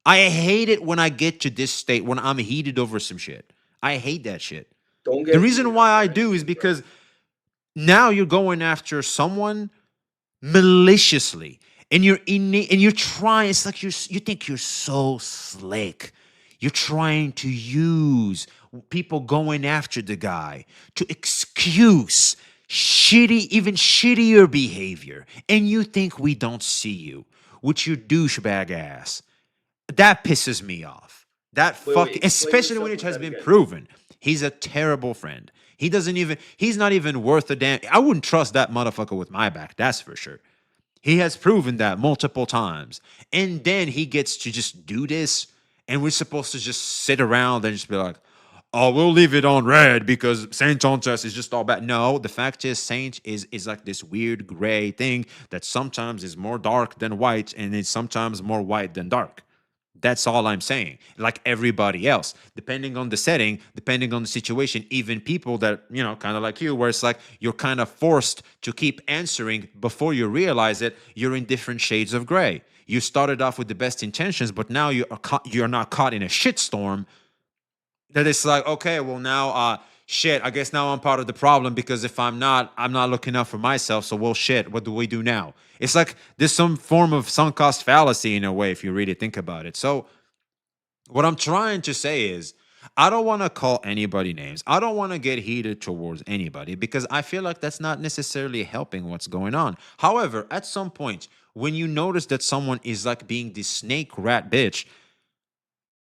I hate it when I get to this state, when I'm heated over some shit. I hate that shit. The reason why I do is because now you're going after someone maliciously, and you're trying. It's like you think you're so slick. You're trying to use people going after the guy to excuse even shittier behavior, and you think we don't see you with your douchebag ass. That pisses me off. Especially when it has been proven. He's a terrible friend. He's not even worth a damn. I wouldn't trust that motherfucker with my back, that's for sure. He has proven that multiple times. And then he gets to just do this, and we're supposed to just sit around and just be like, oh, we'll leave it on red because Saint Tontas is just all bad. No, the fact is Saint is like this weird gray thing that sometimes is more dark than white, and it's sometimes more white than dark. That's all I'm saying. Like everybody else, depending on the setting, depending on the situation, even people that, kind of like you, where it's like you're kind of forced to keep answering before you realize it, you're in different shades of gray. You started off with the best intentions, but now you're not caught in a shitstorm that it's like, okay, well now, shit, I guess now I'm part of the problem because if I'm not looking out for myself. So, well, shit, what do we do now? It's like there's some form of sunk cost fallacy in a way, if you really think about it. So what I'm trying to say is I don't want to call anybody names. I don't want to get heated towards anybody because I feel like that's not necessarily helping what's going on. However, at some point, when you notice that someone is like being this snake rat bitch,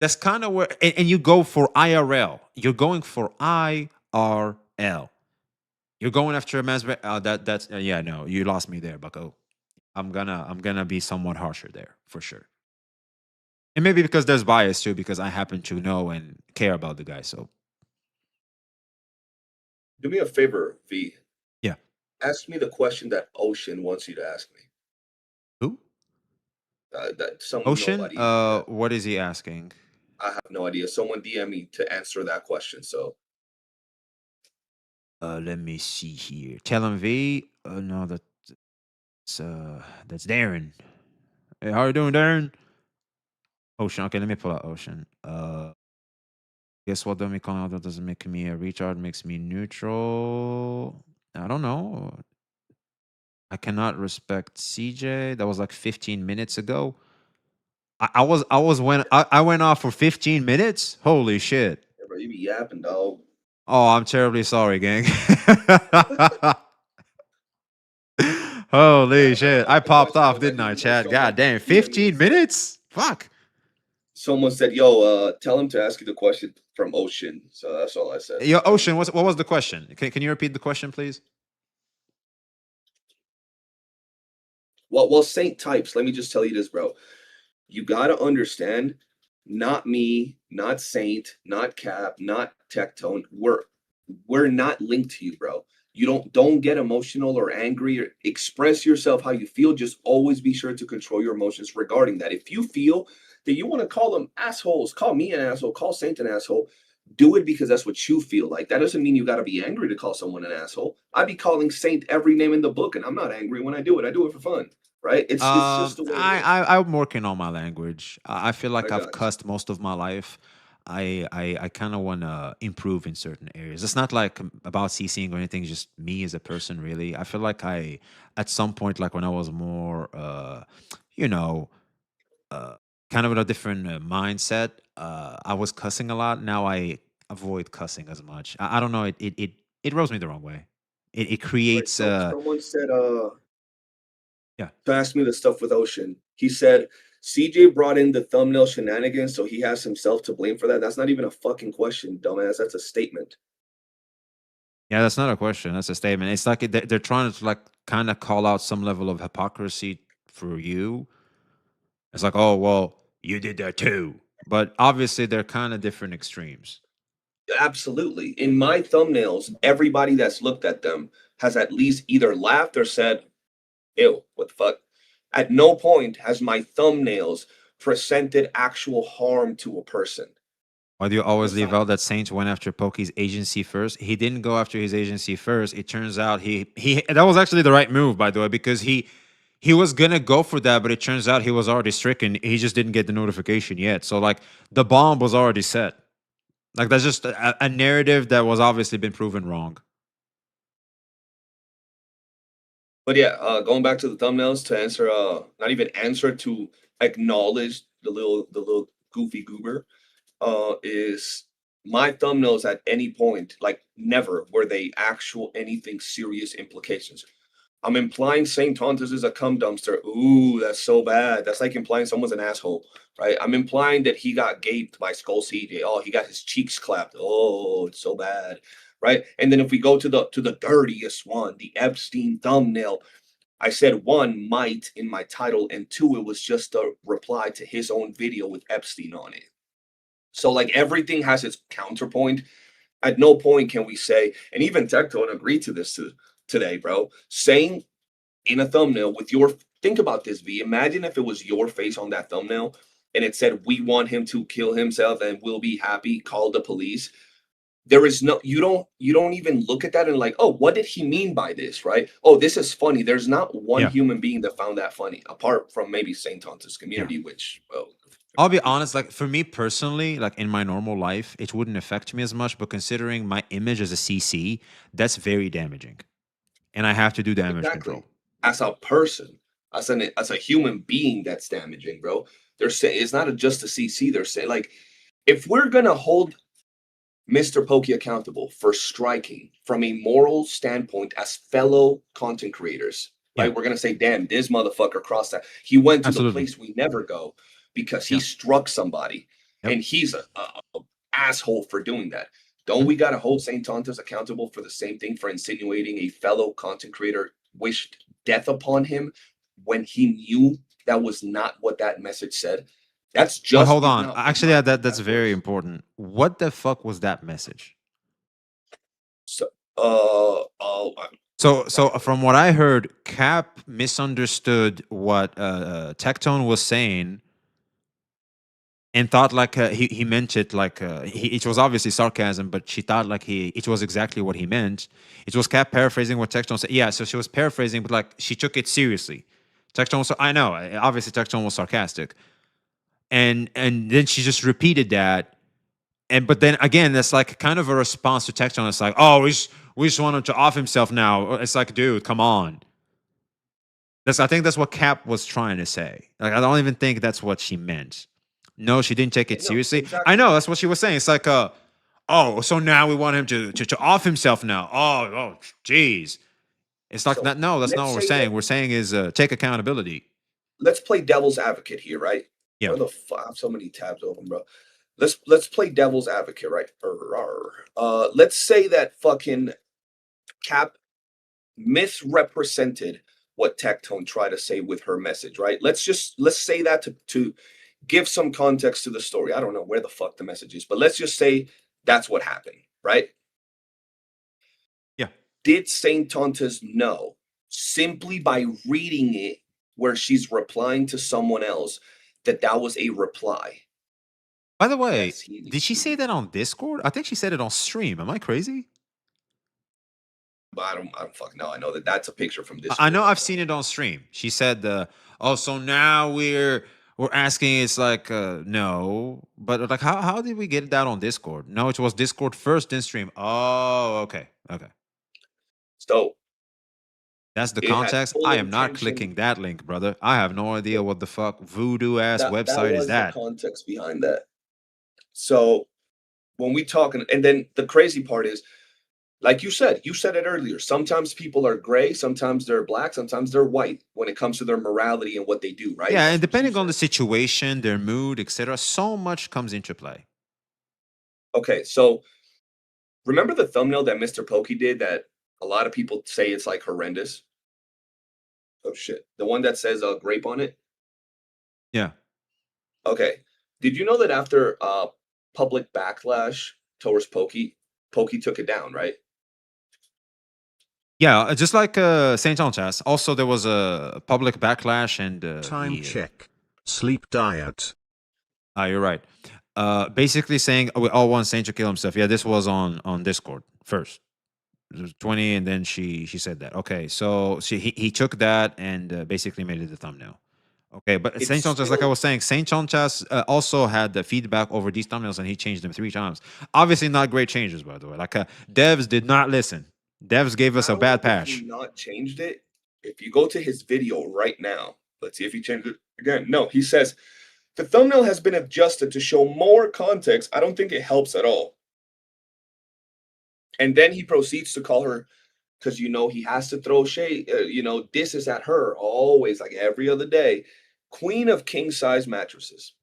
that's kind of where, and you go for IRL. You're going for IRL. You're going after a man's. Yeah, no, you lost me there, Bucko. I'm gonna be somewhat harsher there for sure. And maybe because there's bias too, because I happen to know and care about the guy. So do me a favor, V. Yeah. Ask me the question that Ocean wants you to ask me. Who? Ocean? What is he asking? I have no idea. Someone DM me to answer that question. So let me see here. Tell him V. No, that's Darren. Hey, how you doing, Darren? Ocean. Okay, let me pull out Ocean. Guess what? Don't call out that doesn't make me a retard. Makes me neutral. I don't know. I cannot respect CJ. That was like 15 minutes ago. I went off for 15 minutes. Holy shit! Yeah, bro, you be yapping, dog. Oh, I'm terribly sorry, gang. Holy shit! I popped off, didn't I, Chad? God damn, 15 minutes? Fuck. Someone said, "Yo, tell him to ask you the question from Ocean." So that's all I said. Yo, Ocean, what was the question? Can you repeat the question, please? Well, Saint types. Let me just tell you this, bro. You gotta understand. Not me, not Saint, not Cap, not Tectone. We're not linked to you, bro. You don't get emotional or angry or express yourself how you feel. Just always be sure to control your emotions regarding that. If you feel that you want to call them assholes, call me an asshole, call Saint an asshole, do it because that's what you feel like. That doesn't mean you got to be angry to call someone an asshole. I'd be calling Saint every name in the book, and I'm not angry when I do it. I do it for fun, right? It's just the way I'm working on my language. I feel like I've cussed most of my life. I kind of want to improve in certain areas. It's not like about CCing or anything. Just me as a person, really. I feel like at some point, like when I was more, you know, uh, kind of in a different mindset. I was cussing a lot. Now I avoid cussing as much. I don't know. It rubs me the wrong way. It Right. creates. So someone said, Yeah. to ask me the stuff with Ocean. He said CJ brought in the thumbnail shenanigans, so he has himself to blame for that. That's not even a fucking question, dumbass. That's a statement. Yeah, that's not a question. That's a statement. It's like they're trying to like kind of call out some level of hypocrisy for you. It's like, oh well, you did that too. But obviously, they're kind of different extremes. Absolutely. In my thumbnails, everybody that's looked at them has at least either laughed or said, ew, what the fuck? At no point has my thumbnails presented actual harm to a person. Why do you always leave out that Saints went after Pokey's agency first? He didn't go after his agency first. It turns out he that was actually the right move, by the way, because he was gonna go for that, but it turns out he was already stricken. He just didn't get the notification yet. So like the bomb was already set. Like that's just a narrative that was obviously been proven wrong. But yeah, going back to the thumbnails to answer, not even answer, to acknowledge the little goofy goober, is my thumbnails at any point, like never were they actual anything serious implications. I'm implying St. Tontus is a cum dumpster. Ooh, that's so bad. That's like implying someone's an asshole, right? I'm implying that he got gaped by Skull CJ. Oh, he got his cheeks clapped. Oh, it's so bad, right? And then if we go to the dirtiest one, the Epstein thumbnail, I said one, might, in my title, and two, it was just a reply to his own video with Epstein on it. So like everything has its counterpoint. At no point can we say, and even Tectone agreed to this today, bro, saying in a thumbnail with your, think about this, V. Imagine if it was your face on that thumbnail and it said, we want him to kill himself and we'll be happy, call the police. There is no, you don't even look at that and like, oh, what did he mean by this, right? Oh, this is funny. There's not one human being that found that funny, apart from maybe St. Tontus community, which, well, I'll be honest, like for me personally, like in my normal life, it wouldn't affect me as much, but considering my image as a CC, that's very damaging. And I have to do damage control. As a person, as a human being, that's damaging, bro. They're saying it's not just a CC. They're saying like, if we're gonna hold Mr. Pokey accountable for striking from a moral standpoint as fellow content creators, right? We're gonna say, damn, this motherfucker crossed that. He went to the place we never go because he struck somebody, and he's a asshole for doing that. Don't we gotta hold St. Tontus accountable for the same thing, for insinuating a fellow content creator wished death upon him when he knew that was not what that message said? That's just. Well, hold on. Actually, that's very important. What the fuck was that message? So, so from what I heard, Cap misunderstood what Tectone was saying and thought like he meant it like it was obviously sarcasm, but she thought like it was exactly what he meant. It was Cap paraphrasing what Tectone said. Yeah, so she was paraphrasing, but like she took it seriously. Tectone was, I know, obviously Tectone was sarcastic, and then she just repeated that, and but then again, that's like kind of a response to Tectone. It's like, oh, we just want him to off himself now. It's like, dude, come on. I think that's what Cap was trying to say. Like, I don't even think that's what she meant. No, she didn't take it seriously. Exactly. I know, that's what she was saying. It's like, oh, so now we want him to off himself now. Oh, jeez. It's like, that. No, that's not what we're saying. We're saying is take accountability. Let's play devil's advocate here, right? Yeah. Where the fuck? I have so many tabs open, bro. Let's play devil's advocate, right? Let's say that fucking Cap misrepresented what Tectone tried to say with her message, right? Let's say that to give some context to the story. I don't know where the fuck the message is, but let's just say that's what happened, right? Yeah. Did St. Tontus know simply by reading it where she's replying to someone else that was a reply? By the way, did she say that on Discord? I think she said it on stream. Am I crazy? But I don't fucking know. I know that's a picture from Discord. I know I've seen it on stream. She said, "Oh, so now we're we're asking. It's like no, but like how did we get that on Discord? No, it was Discord first, then stream. Oh, okay. So that's the it had context. full I am not intention. clicking that link, brother. I have no idea what the fuck voodoo ass That website is was the that. context behind that. So when we talk, and then the crazy part is, like you said it earlier, sometimes people are gray, sometimes they're black, sometimes they're white when it comes to their morality and what they do, right? Yeah, and depending on the situation, their mood, etc., so much comes into play. Okay, so remember the thumbnail that Mr. Pokey did that a lot of people say it's like horrendous? Oh shit. The one that says grape on it? Yeah. Okay. Did you know that after public backlash towards Pokey took it down, right? Yeah, just like St. John Chas. Also, there was a public backlash and time check. Sleep diet. You're right. Basically saying we all want Saint to kill himself. Yeah, this was on Discord first. It was 20, and then she said that. Okay, so he took that and basically made it the thumbnail. Okay, but Saint John Chas, like I was saying, Saint John Chas also had the feedback over these thumbnails, and he changed them 3 times. Obviously, not great changes, by the way. Like devs did not listen. Devs gave us a bad patch. He not changed it. If you go to his video right now, let's see if he changed it again. No, he says the thumbnail has been adjusted to show more context. I don't think it helps at all. And then he proceeds to call her, because he has to throw shade. This is at her always, like every other day. Queen of king size mattresses.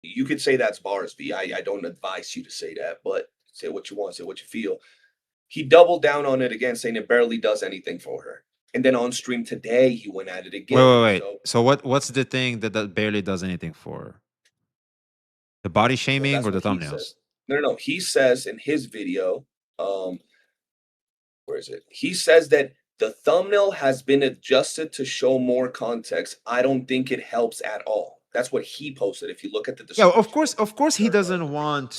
You could say that's bars, V. I don't advise you to say that, but say what you want, say what you feel. He doubled down on it again, saying it barely does anything for her. And then on stream today, he went at it again. Wait. So what's the thing that barely does anything for her? The body shaming or the thumbnails? No. He says in his video, where is it? He says that the thumbnail has been adjusted to show more context. I don't think it helps at all. That's what he posted. If you look at the description. Yeah, of course, he doesn't want.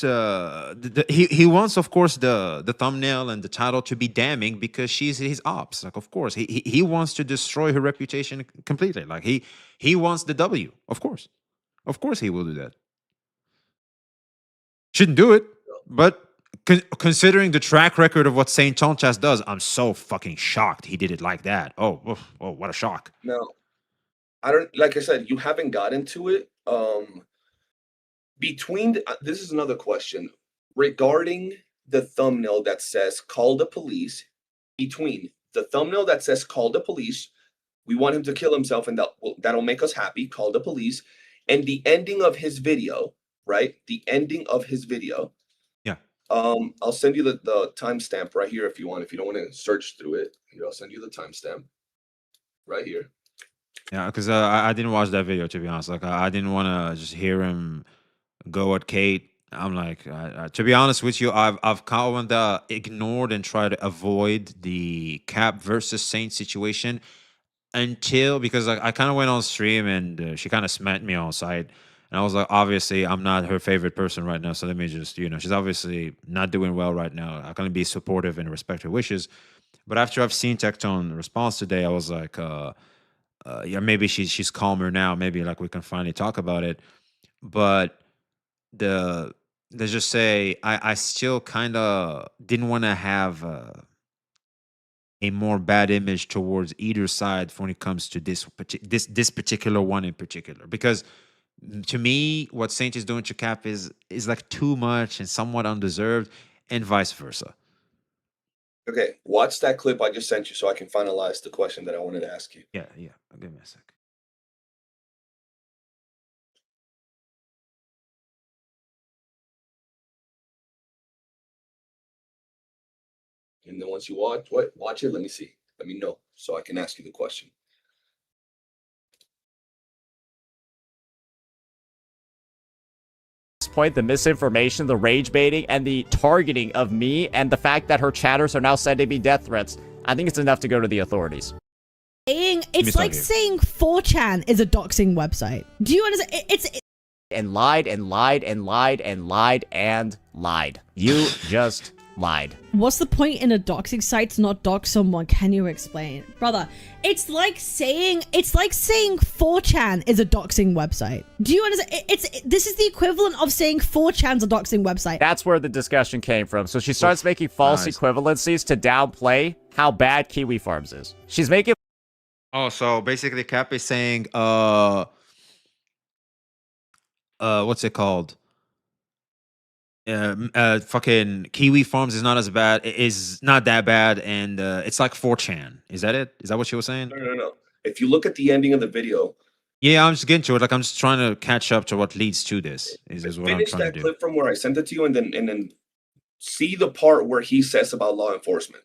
He wants, of course, the thumbnail and the title to be damning because she's his ops. Like, of course, he wants to destroy her reputation completely. Like he wants the W. Of course, he will do that. Shouldn't do it, but considering the track record of what Saint Chonchas does, I'm so fucking shocked he did it like that. Oh, what a shock. No. I don't, like I said, you haven't got into it. This is another question regarding the thumbnail that says call the police. Between the thumbnail that says call the police, we want him to kill himself, and that'll make us happy. Call the police, and the ending of his video, right? The ending of his video. Yeah. I'll send you the timestamp right here if you want. If you don't want to search through it, here I'll send you the timestamp right here. Yeah, because I didn't watch that video, to be honest. Like, I didn't want to just hear him go at Kate. I'm like, to be honest with you, I've kind of ignored and tried to avoid the Cap versus Saint situation because I kind of went on stream and she kind of smacked me on site. And I was like, obviously, I'm not her favorite person right now. So let me just, she's obviously not doing well right now. I'm going to be supportive and respect her wishes. But after I've seen Tectone response today, I was like, yeah, maybe she's calmer now. Maybe like we can finally talk about it. But let's just say I still kind of didn't want to have a more bad image towards either side when it comes to this particular one in particular, because to me what Saint is doing to Cap is like too much and somewhat undeserved, and vice versa. Okay, watch that clip I just sent you so I can finalize the question that I wanted to ask you. Yeah. Give me a sec. And then once you watch it, let me see. Let me know so I can ask you the question. Point, the misinformation, the rage baiting, and the targeting of me, and the fact that her chatters are now sending me death threats, I think it's enough to go to the authorities. It's like saying 4chan is a doxing website. Do you understand? It's and lied and lied and lied and lied and lied. You just lied. What's the point in a doxing site to not dox someone? Can you explain? Brother, it's like saying 4chan is a doxing website. Do you understand? This is the equivalent of saying 4chan's a doxing website. That's where the discussion came from. So she starts making false equivalencies to downplay how bad Kiwi Farms is. She's making... Oh, so basically Cap is saying, what's it called? Fucking Kiwi Farms is not as bad. It is not that bad, and it's like 4chan. Is that it? Is that what she was saying? No. If you look at the ending of the video, yeah, I'm just getting to it. Like I'm just trying to catch up to what leads to this. Is what I'm finish trying to that do. clip from where I sent it to you, and then see the part where he says about law enforcement.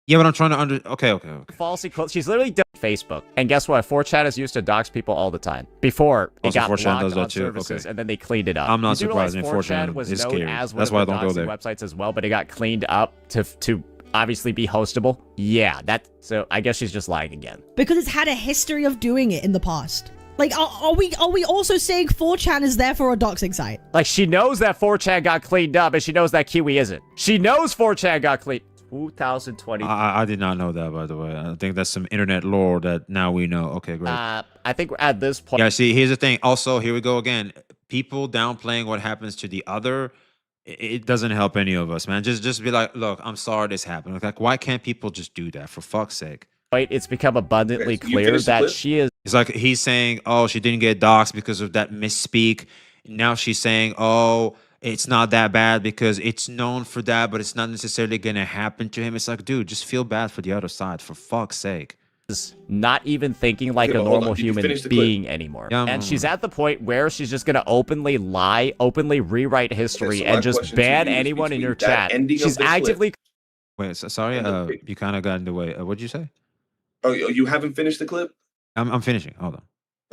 Yeah, but I'm trying to Okay. False equivalent. She's literally done Facebook, and guess what? 4chan is used to dox people all the time. Before it got 4chan blocked does that on too. services, Okay. and then they cleaned it up. I'm not You do surprised. realize 4chan was is known scary. as one That's of why I the don't go doxing there. websites as well, but it got cleaned up to obviously be hostable. Yeah, so I guess she's just lying again. Because it's had a history of doing it in the past. Like, are we also saying 4chan is there for a doxing site? Like, she knows that 4chan got cleaned up, and she knows that Kiwi isn't. She knows 4chan got cleaned. 2020. I did not know that, by the way. I think that's some internet lore that now we know. Okay, great. I think at this point... Yeah, see, here's the thing. Also, here we go again. People downplaying what happens to the other, it doesn't help any of us, man. Just be like, look, I'm sorry this happened. Like, why can't people just do that, for fuck's sake? It's become abundantly clear that she is... It's like he's saying, oh, she didn't get doxxed because of that misspeak. Now she's saying, oh, it's not that bad because it's known for that, but it's not necessarily going to happen to him. It's like, dude, just feel bad for the other side, for fuck's sake. Not even thinking like a normal human being anymore. Yeah, and she's at the point where she's just going to openly lie, openly rewrite history, and just ban anyone in your chat. She's actively... Wait, sorry, you kind of got in the way. What'd you say? Oh, you haven't finished the clip? I'm finishing. Hold on.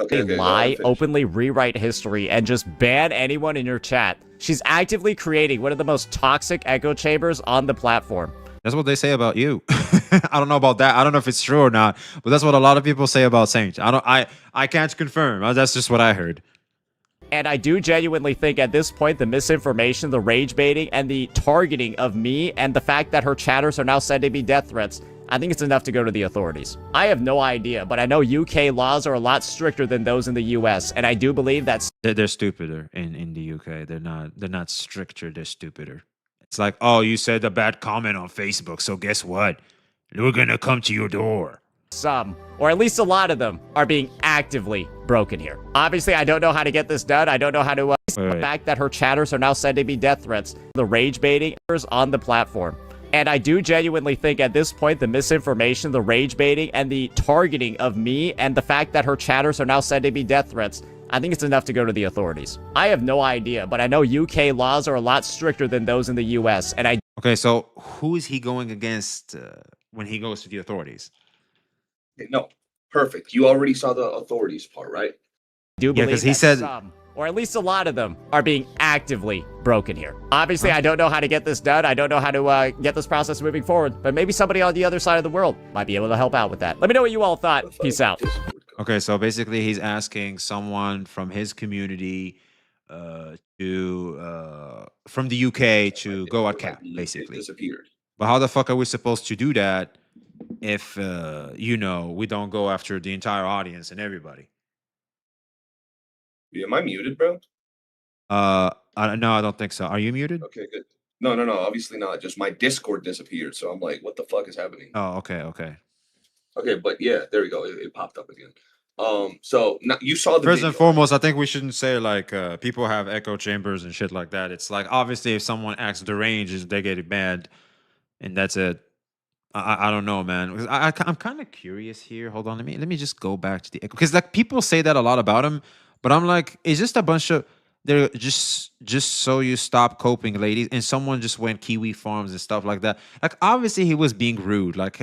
Okay, lie, openly rewrite history, and just ban anyone in your chat. She's actively creating one of the most toxic echo chambers on the platform. That's what they say about you. I don't know about that. I don't know if it's true or not, but that's what a lot of people say about Saint. I can't confirm. That's just what I heard. And I do genuinely think at this point, the misinformation, the rage baiting, and the targeting of me, and the fact that her chatters are now sending me death threats, I think it's enough to go to the authorities. I have no idea, but I know UK laws are a lot stricter than those in the US, and I do believe that they're stupider in the UK. They're not stricter. They're stupider. It's like, oh, you said a bad comment on Facebook, so guess what? We're gonna come to your door. Some, or at least a lot of them, are being actively broken here. Obviously, I don't know how to get this done. I don't know how to... The fact that her chatters are now sending me death threats, the rage baiting is on the platform. And I do genuinely think at this point, the misinformation, the rage baiting, and the targeting of me, and the fact that her chatters are now sending me death threats, I think it's enough to go to the authorities. I have no idea, but I know UK laws are a lot stricter than those in the US, and I... Okay, so who is he going against when he goes to the authorities? No, perfect. You already saw the authorities part, right? Do believe because he that said... some, or at least a lot of them, are being actively broken here. Obviously, I don't know how to get this done. I don't know how to get this process moving forward, but maybe somebody on the other side of the world might be able to help out with that. Let me know what you all thought. Peace out. Okay, so basically he's asking someone from his community from the UK to go at Cap, basically. Disappeared. But how the fuck are we supposed to do that if, we don't go after the entire audience and everybody? Am I muted, bro? No, I don't think so. Are you muted? Okay, good. No, obviously not. Just my Discord disappeared, so I'm like, what the fuck is happening? Oh, okay. Okay, but yeah, there we go. It popped up again. So now you saw the First video. and foremost, I think we shouldn't say like people have echo chambers and shit like that. It's like obviously if someone acts deranged, they get banned, and that's it. I don't know, man. Because I'm kind of curious here. Hold on, let me just go back to the echo, because like people say that a lot about him, but I'm like, it's just a bunch of they're just so you stop coping, ladies, and someone just went Kiwi Farms and stuff like that. Like obviously he was being rude, like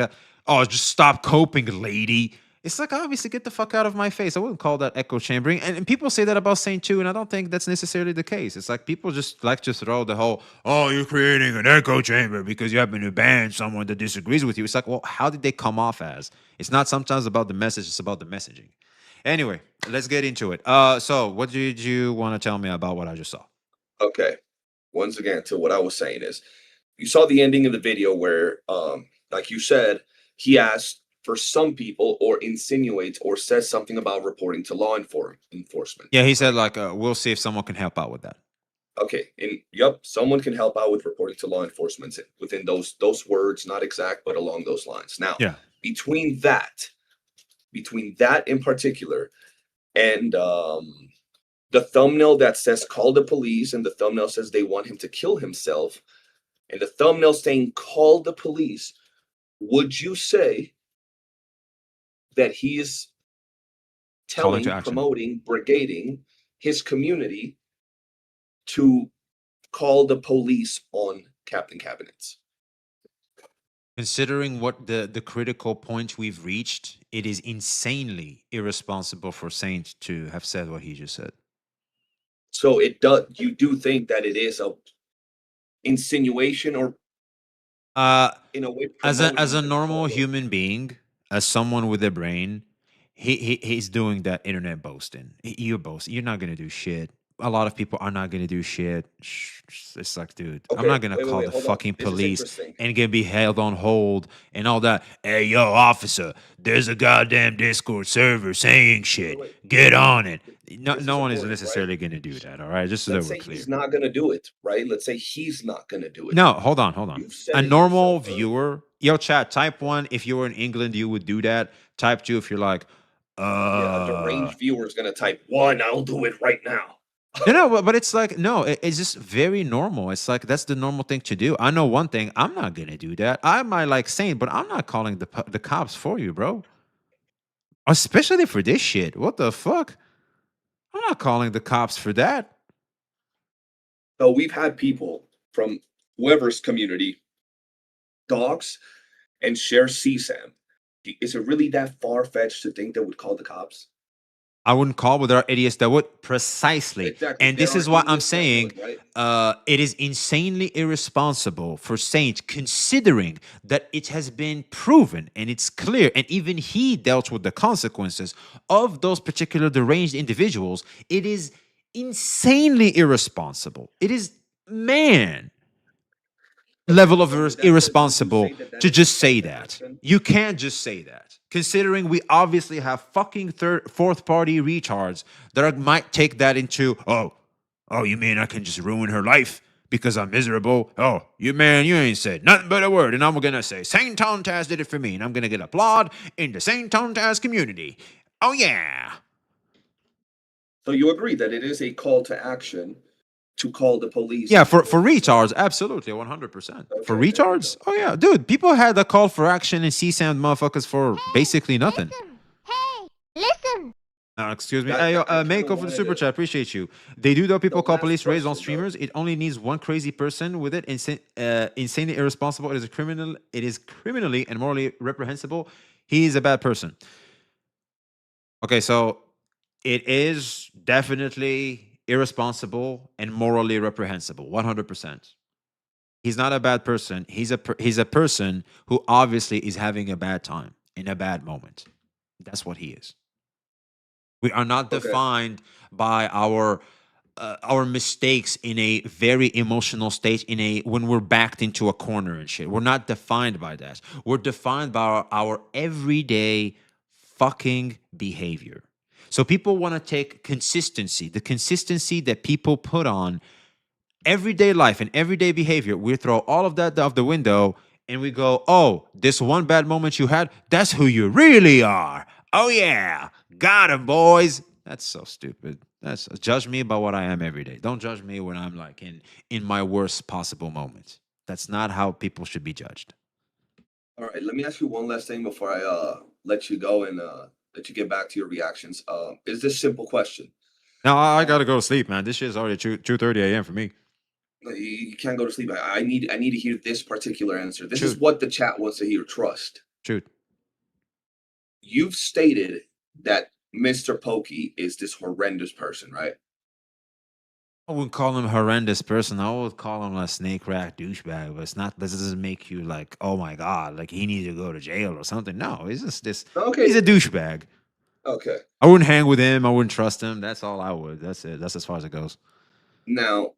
oh, just stop coping, lady. It's like, obviously, get the fuck out of my face. I wouldn't call that echo chambering. And people say that about Saint too, and I don't think that's necessarily the case. It's like people just like to throw the whole, oh, you're creating an echo chamber because you happen to ban someone that disagrees with you. It's like, well, how did they come off as? It's not sometimes about the message, it's about the messaging. Anyway, let's get into it. So what did you want to tell me about what I just saw? Okay. Once again, to what I was saying is, you saw the ending of the video where, like you said, he asked for some people or insinuates or says something about reporting to law enforcement. Yeah, he said like, we'll see if someone can help out with that. Okay, and yep, someone can help out with reporting to law enforcement within those words, not exact, but along those lines. Now, yeah, between that in particular, and the thumbnail that says "call the police" and the thumbnail says they want him to kill himself, and the thumbnail saying "call the police," would you say that he is telling, promoting, brigading his community to call the police on Captain Cabinets? Considering what the critical point we've reached, it is insanely irresponsible for Saint to have said what he just said. So you do think that it is a insinuation, or in a way, as a normal human being, as someone with a brain, he's doing that internet boasting. You're boasting. You're not gonna do shit. A lot of people are not gonna do shit. It's like, dude, I'm not gonna call the fucking police and gonna be held on hold and all that. Hey, yo, officer, there's a goddamn Discord server saying shit. Get on it. No one is necessarily gonna do that. All right, just so that we're clear. He's not gonna do it, right? Let's say he's not gonna do it. No, hold on. A normal viewer, yo, chat, type 1 if you were in England, you would do that. Type 2 if you're like, yeah, a deranged viewer is gonna type 1. I'll do it right now. No, but it's like, no, it's just very normal. It's like, that's the normal thing to do. I know one thing, I'm not gonna do that. I might like Saint, but I'm not calling the cops for you, bro. Especially for this shit. What the fuck? I'm not calling the cops for that. So we've had people from whoever's community dogs and share CSAM. Is it really that far-fetched to think they would call the cops? I wouldn't call, but there are idiots that would. Precisely. Exactly. And this is what I'm saying. It is insanely irresponsible for Saint, considering that it has been proven and it's clear, and even he dealt with the consequences of those particular deranged individuals. It is insanely irresponsible. It is, man, level of irresponsible to just say that. You can't just say that. Considering we obviously have fucking fourth party retards that might take that into, oh, you mean I can just ruin her life because I'm miserable? Oh, you ain't said nothing but a word, and I'm gonna say Saint Taz did it for me, and I'm gonna get applaud in the Saint Taz community. Oh yeah. So you agree that it is a call to action to call the police? Yeah, for retards, absolutely, 100%. Okay, for retards? Oh yeah, dude, people had a call for action in CSAM motherfuckers for basically nothing. Listen. Excuse me. Hey, Mako for the super chat, appreciate you. They do though, people call police raids on streamers. It only needs one crazy person with it. Insanely irresponsible. It is criminally and morally reprehensible. He is a bad person. Okay, so it is definitely irresponsible and morally reprehensible, 100%. He's not a bad person. He's a person who obviously is having a bad time in a bad moment. That's what he is. We are not defined by our mistakes in a very emotional state, when we're backed into a corner and shit. We're not defined by that. We're defined by our everyday fucking behavior. So people want to take consistency, the consistency that people put on everyday life and everyday behavior. We throw all of that out the window and we go, oh, this one bad moment you had, that's who you really are. Oh yeah, got him, boys. That's so stupid. Judge me about what I am every day. Don't judge me when I'm like in my worst possible moment. That's not how people should be judged. All right, let me ask you one last thing before I let you go and let you get back to your reactions. Is this simple question? No, I gotta go to sleep, man. This shit's already 2:30 a.m. for me. You can't go to sleep. I need to hear this particular answer. This is what the chat wants to hear. Trust. Shoot. You've stated that Mr. Pokey is this horrendous person, right? I wouldn't call him a horrendous person. I would call him a snake rat douchebag, but it's not. This doesn't make you like, oh my god, like he needs to go to jail or something. No, he's just this. Okay. He's a douchebag. Okay. I wouldn't hang with him. I wouldn't trust him. That's all I would. That's it. That's as far as it goes. Now,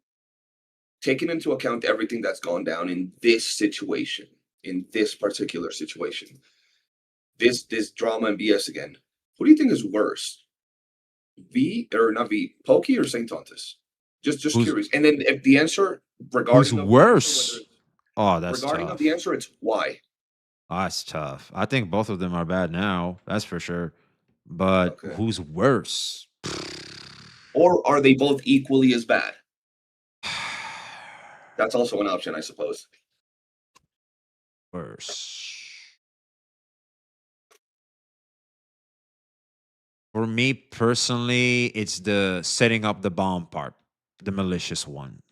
taking into account everything that's gone down in this situation, in this particular situation, this drama and BS again, who do you think is worse? Not V, Pokey or Saint Tontus? Just curious. And then if the answer regarding who's worse? Oh, that's regarding tough. of the answer, it's why. Oh, that's tough. I think both of them are bad now. That's for sure. But who's worse? Or are they both equally as bad? That's also an option, I suppose. Worse. For me personally, it's the setting up the bomb part, the malicious one.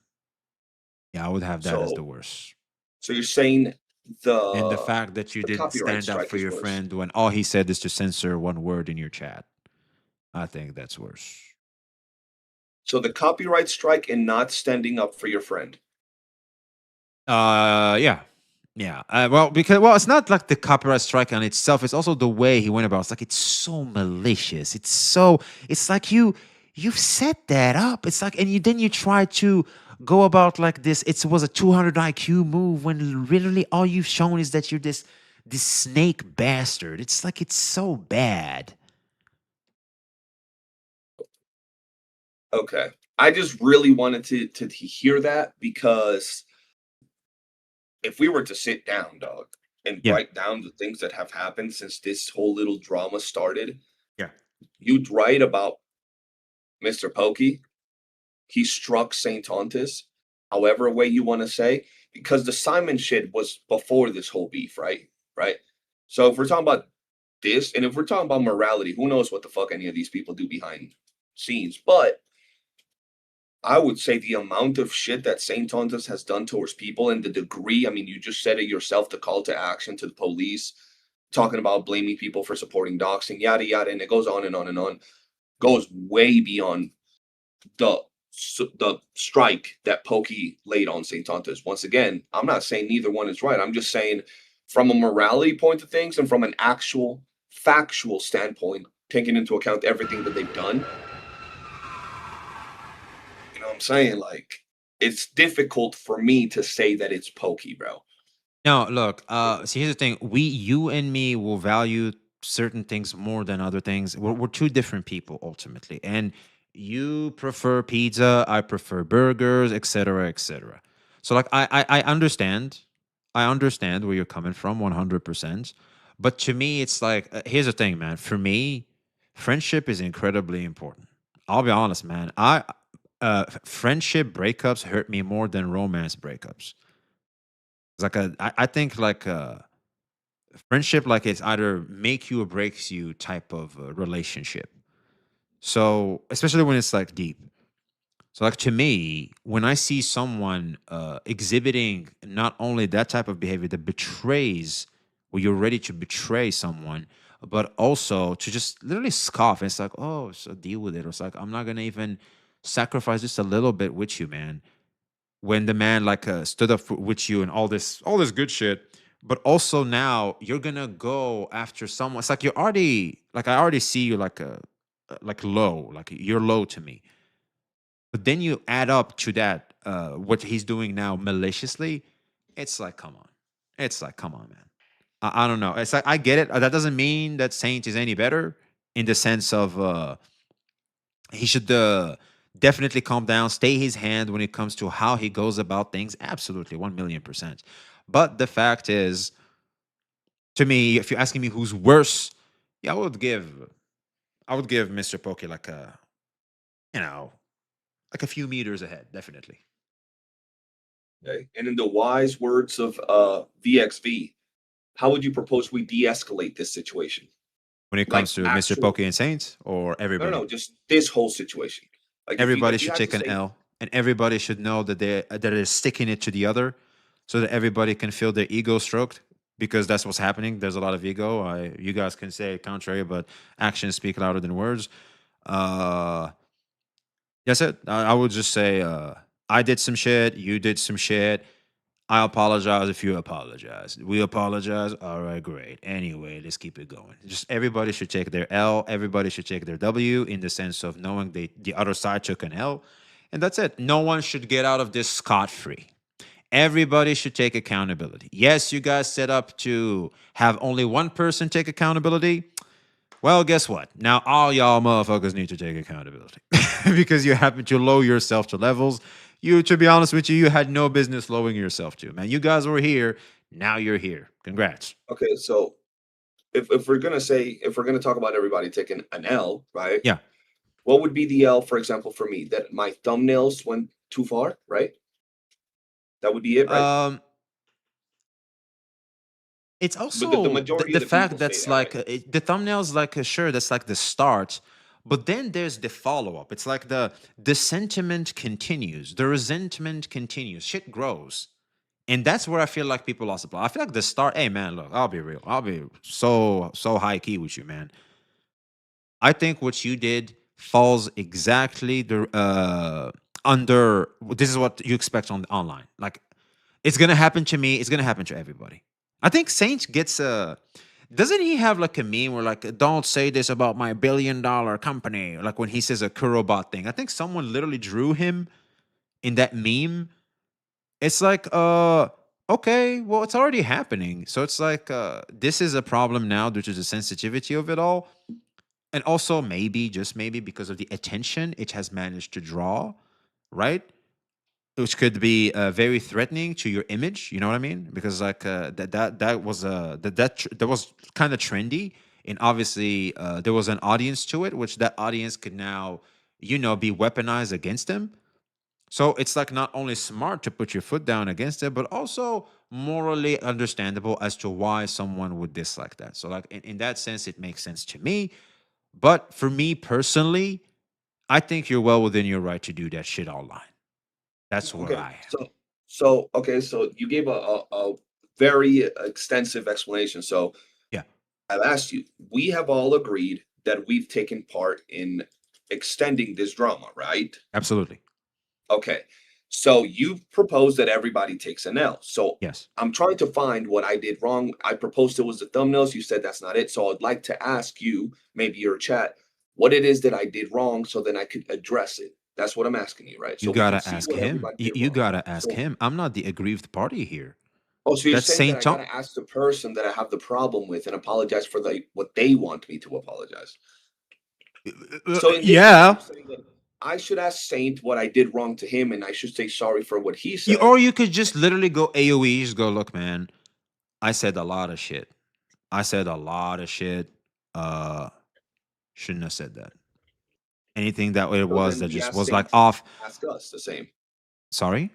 Yeah, I would have that as the worst. So you're saying and the fact that you didn't stand up for your friend when all he said is to censor one word in your chat. I think that's worse. So the copyright strike and not standing up for your friend. Yeah. Well, it's not like the copyright strike on itself. It's also the way he went about. It's like it's so malicious. It's like you've set that up. It's like, and then you try to go about like this. It was a 200 IQ move when literally all you've shown is that you're this snake bastard. It's like it's so bad. Okay, I just really wanted to hear that, because if we were to sit down, dog, and write down the things that have happened since this whole little drama started, you'd write about Mr. Pokey. He struck Saint Tontus, however way you want to say, because the Simon shit was before this whole beef, right? Right. So if we're talking about this, and if we're talking about morality, who knows what the fuck any of these people do behind scenes, but I would say the amount of shit that Saint Tontus has done towards people and the degree, I mean, you just said it yourself, the call to action to the police, talking about blaming people for supporting doxing, yada, yada, and it goes on and on and on, goes way beyond the strike that Pokey laid on Saint Tontus. Once again, I'm not saying neither one is right. I'm just saying from a morality point of things and from an actual factual standpoint, taking into account everything that they've done, I'm saying, like, it's difficult for me to say that it's Pokey, bro. No, look, see, here's the thing. You and me will value certain things more than other things. We're two different people ultimately. And you prefer pizza, I prefer burgers, etc., etc. So like I understand. I understand where you're coming from 100%. But to me, it's like, here's the thing, man. For me, friendship is incredibly important. I'll be honest, man. Friendship breakups hurt me more than romance breakups. It's like I think like friendship, like it's either make you or breaks you type of relationship. So especially when it's like deep. So like to me, when I see someone exhibiting not only that type of behavior that betrays, where you're ready to betray someone, but also to just literally scoff. And it's like, oh, so deal with it. Or it's like, I'm not gonna even sacrifice just a little bit with you, man. When the man like stood up with you and all this good shit, but also now you're gonna go after someone. It's like you're already like I already see you like low, like you're low to me. But then you add up to that what he's doing now maliciously. It's like, come on. It's like, come on, man. I don't know. It's like I get it. That doesn't mean that Saint is any better in the sense of he should definitely calm down, stay his hand when it comes to how he goes about things. Absolutely, 1,000,000%. But the fact is, to me, if you're asking me who's worse, yeah, I would give Mr. Pokey like like a few meters ahead, definitely. Okay. And in the wise words of VXV, how would you propose we de-escalate this situation? When it comes to Mr. Pokey and Saints, or everybody? No, just this whole situation. Like everybody should take an L, and everybody should know that they're sticking it to the other, so that everybody can feel their ego stroked, because that's what's happening. There's a lot of ego. You guys can say contrary, but actions speak louder than words. That's it. I would just say I did some shit. You did some shit. I apologize if you apologize. We apologize. All right, great. Anyway, let's keep it going. Just everybody should take their L. Everybody should take their W in the sense of knowing the other side took an L. And that's it. No one should get out of this scot-free. Everybody should take accountability. Yes, you guys set up to have only one person take accountability. Well, guess what? Now all y'all motherfuckers need to take accountability because you happen to lower yourself to levels to be honest with you, you had no business lowering yourself to. Man, you guys were here. Now you're here. Congrats. Okay, so if we're gonna talk about everybody taking an L, right? Yeah. What would be the L, for example, for me? That my thumbnails went too far, right? That would be it, right? It's also the fact that's like the thumbnails, like sure, that's like the start, but then there's the follow-up. It's like the sentiment continues, the resentment continues, shit grows. And that's where I feel like people lost the plot. I feel like the start, hey man, look, I'll be real. I'll be so high key with you, man. I think what you did falls exactly under this is what you expect online. Like it's gonna happen to me, it's gonna happen to everybody. I think Saint gets doesn't he have like a meme where like don't say this about my $1 billion company? Like when he says a Kurobot thing. I think someone literally drew him in that meme. It's like okay, well it's already happening. So it's like this is a problem now due to the sensitivity of it all. And also maybe, just maybe because of the attention it has managed to draw, right? Which could be very threatening to your image. You know what I mean? Because like that was kind of trendy, and obviously there was an audience to it, which that audience could now be weaponized against them. So it's like not only smart to put your foot down against it, but also morally understandable as to why someone would dislike that. So like in that sense, it makes sense to me. But for me personally, I think you're well within your right to do that shit online. That's where I am. So you gave a very extensive explanation. So yeah, I've asked you. We have all agreed that we've taken part in extending this drama, right? Absolutely. Okay. So you proposed that everybody takes an L. So yes, I'm trying to find what I did wrong. I proposed it was the thumbnails. You said that's not it. So I'd like to ask you, maybe your chat, what it is that I did wrong so then I could address it. That's what I'm asking you, right? So you gotta ask him. You gotta ask him. I'm not the aggrieved party here. Oh, so you're saying that I gotta ask the person that I have the problem with and apologize for what they want me to apologize. So yeah. I should ask Saint what I did wrong to him, and I should say sorry for what he said. Or you could just literally go AOE, just go, look, man, I said a lot of shit. Shouldn't have said that. Anything that it was that just was like off. Ask us the same. Sorry?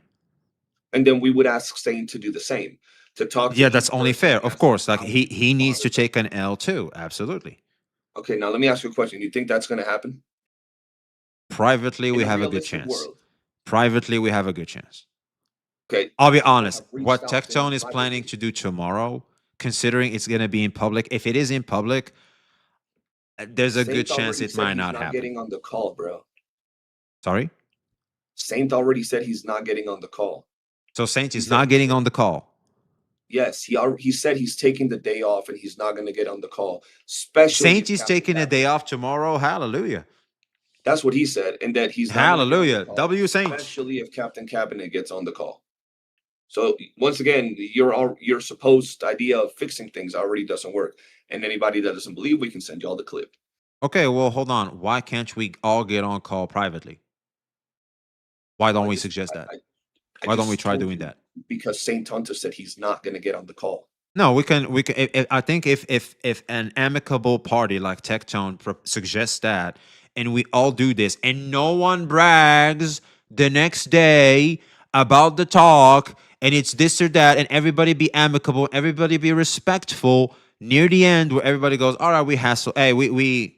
And then we would ask Saint to do the same. To talk. Yeah, that's only fair. Of course. Like he needs to take an L too. Absolutely. Okay, now let me ask you a question. You think that's gonna happen? Privately, we have a good chance. Privately, we have a good chance. Okay. I'll be honest. What Tectone is planning to do tomorrow, considering it's going to be in public, if it is in public, there's a good chance it might not happen. Getting on the call, bro. Sorry? Saint already said he's not getting on the call. So Saint is not getting on the call? Yes, he said he's taking the day off and he's not going to get on the call. Saint is taking a day off tomorrow? Hallelujah. That's what he said, and that he's hallelujah. W Saint. Especially if Captain Cabinet gets on the call. So once again, your supposed idea of fixing things already doesn't work. And anybody that doesn't believe, we can send you all the clip. Okay, well, hold on. Why can't we all get on call privately? Why don't we suggest that? Why don't we try doing that? Because Saint Hunter said he's not going to get on the call. No, we can. I think if an amicable party like Tectone suggests that, and we all do this, and no one brags the next day about the talk, and it's this or that, and everybody be amicable, everybody be respectful, near the end where everybody goes, all right, we hassle, hey, we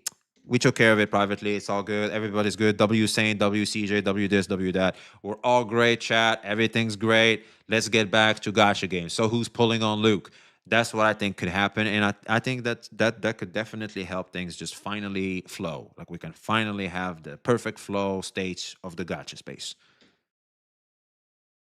took care of it privately, it's all good, everybody's good, W Saint, W CJ, W this, W that, we're all great, chat, everything's great, let's get back to gacha games. So who's pulling on Luke? That's what I think could happen, and I think that could definitely help things just finally flow. Like we can finally have the perfect flow state of the gacha space.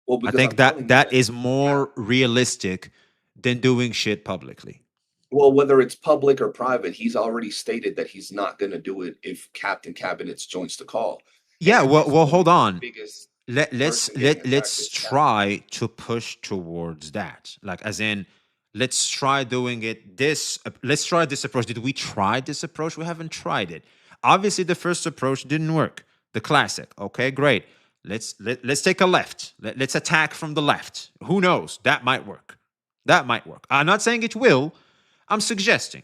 Well, I think that is more realistic than doing shit publicly. Well, whether it's public or private, he's already stated that he's not going to do it if Captain Cabinets joins the call. Yeah, And at well, this well, point, hold on. biggest Let's person getting attacked let's is Cat. try to push towards that. Like, as in, let's try doing it this. Let's try this approach. Did we try this approach? We haven't tried it. Obviously, the first approach didn't work. The classic. Okay, great. Let's take a left. Let's attack from the left. Who knows? That might work. That might work. I'm not saying it will. I'm suggesting.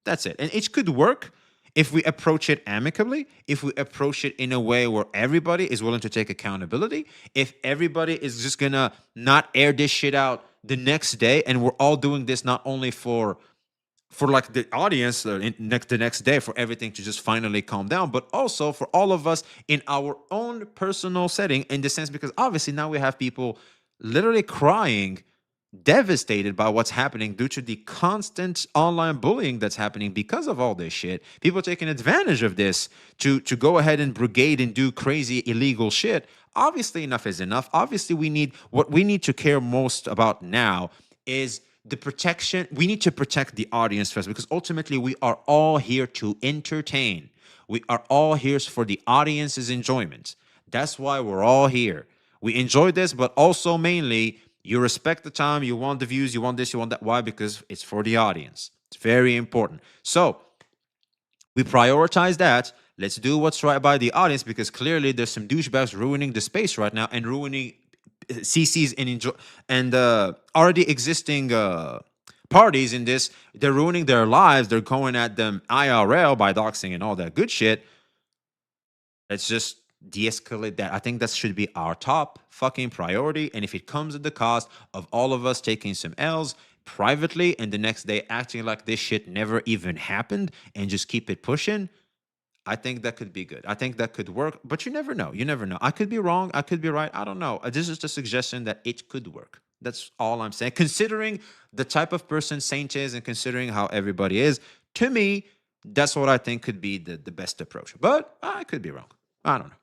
That's it. And it could work if we approach it amicably, if we approach it in a way where everybody is willing to take accountability, if everybody is just gonna not air this shit out the next day, and we're all doing this not only for like the audience the next day for everything to just finally calm down, but also for all of us in our own personal setting, in the sense, because obviously now we have people literally crying, devastated by what's happening due to the constant online bullying that's happening because of all this shit. People taking advantage of this to go ahead and brigade and do crazy illegal shit. Obviously, enough is enough. Obviously, what we need to care most about now is the protection. We need to protect the audience first, because ultimately we are all here to entertain. We are all here for the audience's enjoyment. That's why we're all here. We enjoy this, but also mainly you respect the time, you want the views, you want this, you want that. Why? Because it's for the audience. It's very important. So we prioritize that. Let's do what's right by the audience, because clearly there's some douchebags ruining the space right now and ruining CCs and already existing parties in this. They're ruining their lives. They're going at them IRL by doxing and all that good shit. Let's just de-escalate that. I think that should be our top fucking priority. And if it comes at the cost of all of us taking some L's privately and the next day acting like this shit never even happened and just keep it pushing, I think that could be good. I think that could work, but you never know. You never know. I could be wrong. I could be right. I don't know. This is just a suggestion that it could work. That's all I'm saying. Considering the type of person Saint is and considering how everybody is, to me, that's what I think could be the best approach. But I could be wrong. I don't know.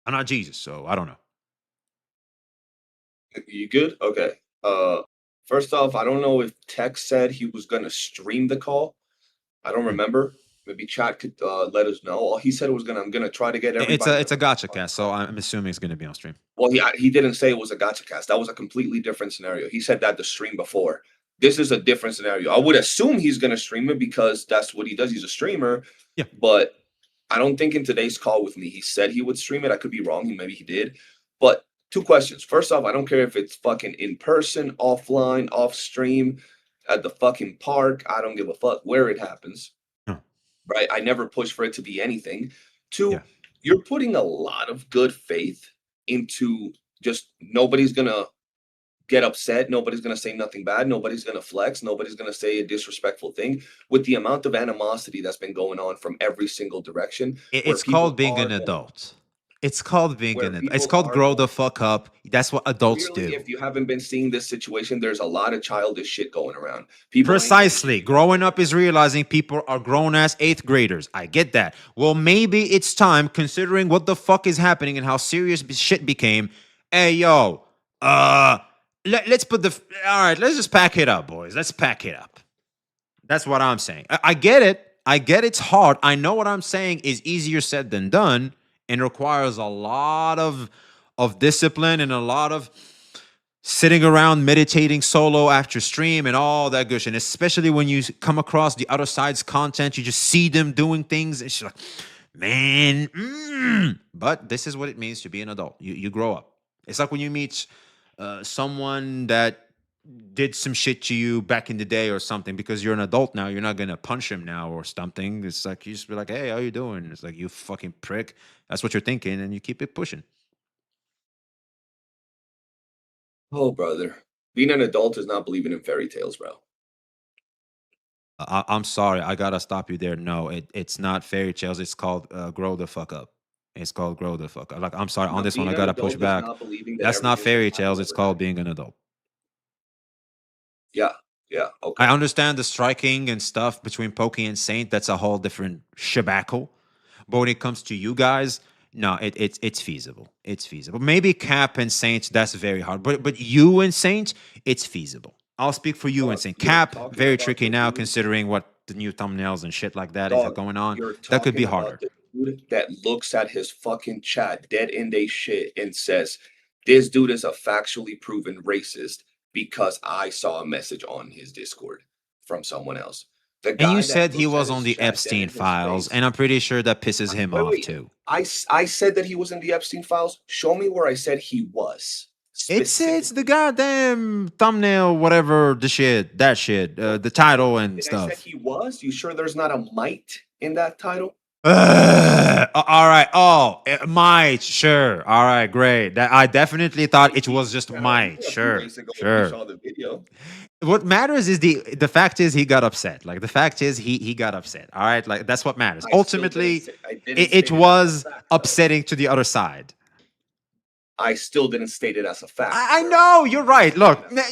I'm not Jesus, so I don't know. You good? Okay. First off, I don't know if Tex said he was gonna stream the call. I don't remember. Maybe chat could let us know. All he said was I'm gonna try to get everybody. It's a gotcha cast, so I'm assuming it's gonna be on stream. Well, he didn't say it was a gotcha cast. That was a completely different scenario. He said that the stream before. This is a different scenario. I would assume he's gonna stream it because that's what he does. He's a streamer. Yeah. But I don't think in today's call with me he said he would stream it. I could be wrong. Maybe he did. But two questions. First off, I don't care if it's fucking in person, offline, off stream, at the fucking park. I don't give a fuck where it happens. Right? I never push for it to be anything. Two, you're putting a lot of good faith into just nobody's gonna get upset. Nobody's gonna say nothing bad. Nobody's gonna flex. Nobody's gonna say a disrespectful thing. With the amount of animosity that's been going on from every single direction. It's called being an adult. It's called being an adult. It's called grow the fuck up. That's what adults do. If you haven't been seeing this situation, there's a lot of childish shit going around. Precisely. Growing up is realizing people are grown ass 8th graders. I get that. Well, maybe it's time, considering what the fuck is happening and how serious shit became. Hey, yo, let's put the. All right, let's just pack it up, boys. Let's pack it up. That's what I'm saying. I get it. I get it's hard. I know what I'm saying is easier said than done and requires a lot of discipline and a lot of sitting around meditating solo after stream and all that good shit. And especially when you come across the other side's content, you just see them doing things. It's just like, man. But this is what it means to be an adult. You grow up. It's like when you meet someone that did some shit to you back in the day or something, because you're an adult now, you're not gonna punch him now or something. It's like you just be like, hey, how you doing? It's like, you fucking prick. That's what you're thinking, and you keep it pushing. Oh, brother. Being an adult is not believing in fairy tales, bro. I'm sorry, I gotta stop you there. No, it's not fairy tales. It's called grow the fuck up. It's called grow the fuck up. Like, I'm sorry, on this one I gotta push back. That's not fairy tales. It's called being an adult. Yeah, okay. I understand the striking and stuff between Pokey and Saint. That's a whole different shabackle. But when it comes to you guys, no, it's feasible. It's feasible. Maybe Cap and Saint, that's very hard. But you and Saint, it's feasible. I'll speak for you and Saint. Cap, very tricky now, considering what the new thumbnails and shit like that is going on. That could be harder. dude that looks at his fucking chat dead in they shit and says, this dude is a factually proven racist because I saw a message on his Discord from someone else. The guy And you that said he looks at was his on the chat dead Epstein in his files, face- and I'm pretty sure that pisses him Wait, off wait. too. I said that he was in the Epstein files. Show me where I said he was. It's the goddamn thumbnail, whatever the shit, that shit, the title and Did I stuff. said he was? You sure there's not a might in that title? All right. Oh, might. Sure. All right. Great. That I definitely thought it was just might. Sure. Sure. Saw the video. What matters is the fact is he got upset. Like the fact is he got upset. All right. Like that's what matters. Ultimately, it was upsetting to the other side. I still didn't state it as a fact. I know you're right. Look, man,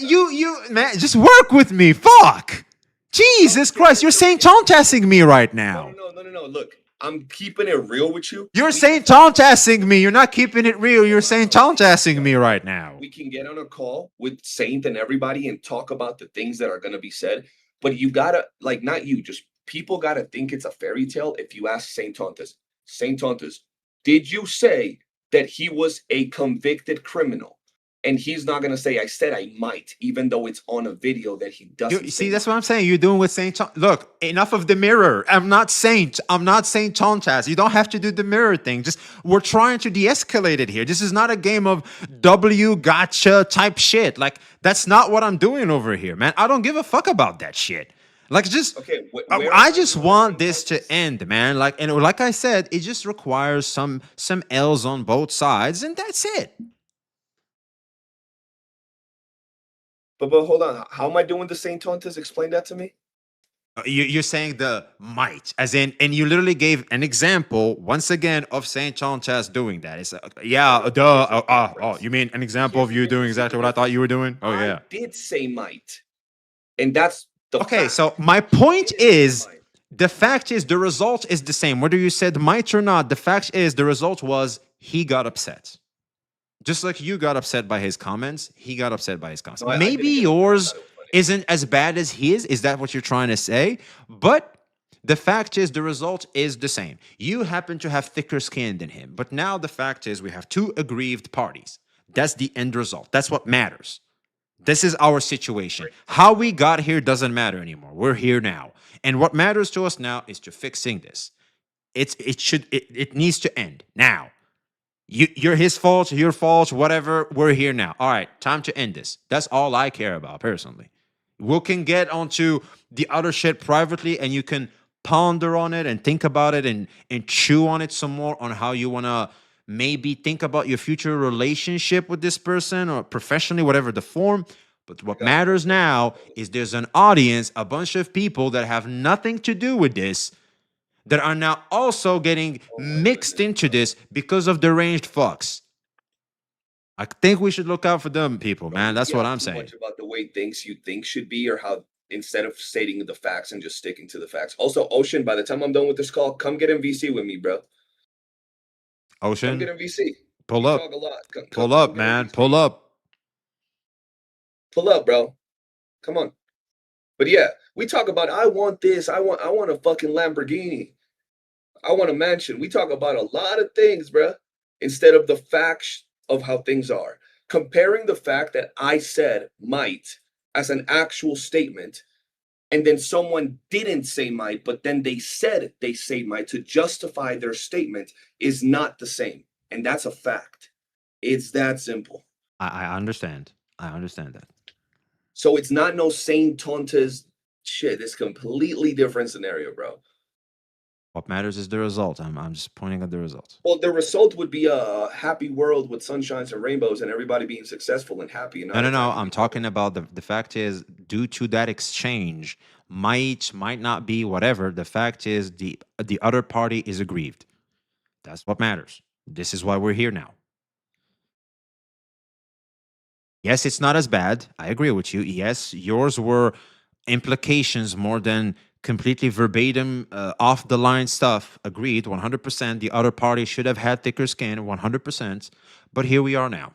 man, just work with me. Fuck. Jesus Christ, you're saying taunting me right now. No. Look, I'm keeping it real with you. You're saying taunting me. You're not keeping it real. You're saying taunting me right now. We can get on a call with Saint and everybody and talk about the things that are going to be said. But you gotta, like, not you, just people gotta think it's a fairy tale. If you ask Saint Tontas, did you say that he was a convicted criminal? And he's not gonna say, I said I might, even though it's on a video that he doesn't. See, that's what I'm saying. You're doing with Saint. Look, enough of the mirror. I'm not Saint Tontas. You don't have to do the mirror thing. Just we're trying to de-escalate it here. This is not a game of W gotcha type shit. Like that's not what I'm doing over here, man. I don't give a fuck about that shit. Like just I just want this to end, man. Like and like I said, it just requires some L's on both sides, and that's it. But hold on, how am I doing the Saint Tontas? Explain that to me. You're saying the might, as in, and you literally gave an example once again of Saint Tontas doing that. It's yeah, duh. Oh, you mean an example of you doing exactly what I thought you were doing? Oh yeah, I did say might, and that's the okay. fact. So my point is, the fact is the result is the same, whether you said might or not. The fact is the result was he got upset. Just like you got upset by his comments, he got upset by his comments. No, maybe yours isn't as bad as his. Is that what you're trying to say? But the fact is, the result is the same. You happen to have thicker skin than him. But now the fact is, we have two aggrieved parties. That's the end result. That's what matters. This is our situation. How we got here doesn't matter anymore. We're here now. And what matters to us now is to fixing this. It needs to end now. You're his fault, your fault, whatever. We're here now. All right, time to end this. That's all I care about personally. We can get onto the other shit privately, and you can ponder on it and think about it and chew on it some more on how you want to maybe think about your future relationship with this person or professionally, whatever the form. But what matters now is there's an audience, a bunch of people that have nothing to do with this, that are now also getting mixed into this because of deranged fucks. I think we should look out for them people, man. That's what I'm saying. Much about the way things you think should be, or how instead of stating the facts and just sticking to the facts. Also, Ocean, by the time I'm done with this call, come get in VC with me, bro. Ocean, come get in VC. Pull up. Talk a lot. Pull up, man. Pull up. Pull up, bro. Come on. But yeah, we talk about I want this. I want a fucking Lamborghini. I want a mansion. We talk about a lot of things, bro, instead of the facts of how things are. Comparing the fact that I said might as an actual statement, and then someone didn't say might, but then they said they say might to justify their statement is not the same. And that's a fact. It's that simple. I understand. I understand that. So it's not no Saint Tontas shit. It's completely different scenario, bro. What matters is the result. I'm just pointing at the result. Well, the result would be a happy world with sunshines and rainbows and everybody being successful and happy. And No. I'm talking about the fact is, due to that exchange, might not be whatever. The fact is the other party is aggrieved. That's what matters. This is why we're here now. Yes, it's not as bad. I agree with you. Yes, yours were implications more than completely verbatim, off the line stuff. Agreed, 100%. The other party should have had thicker skin, 100%. But here we are now.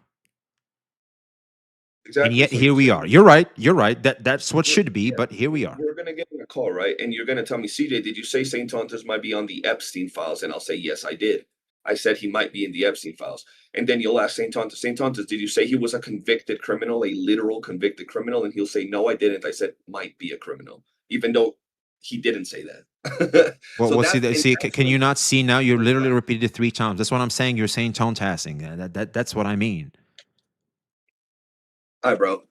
Exactly. And yet So here we are. You're right. You're right. That's what should be, but here we are. We're gonna get in a call, right? And you're gonna tell me, CJ, did you say St. Tontas might be on the Epstein files? And I'll say, yes, I did. I said he might be in the Epstein files. And then you'll ask St. Tontas, did you say he was a convicted criminal, a literal convicted criminal? And he'll say, no, I didn't. I said might be a criminal, even though he didn't say that. Well, So see, can you not see now? You literally repeated it 3 times. That's what I'm saying. You're saying tone tasking. That's what I mean. All right, bro.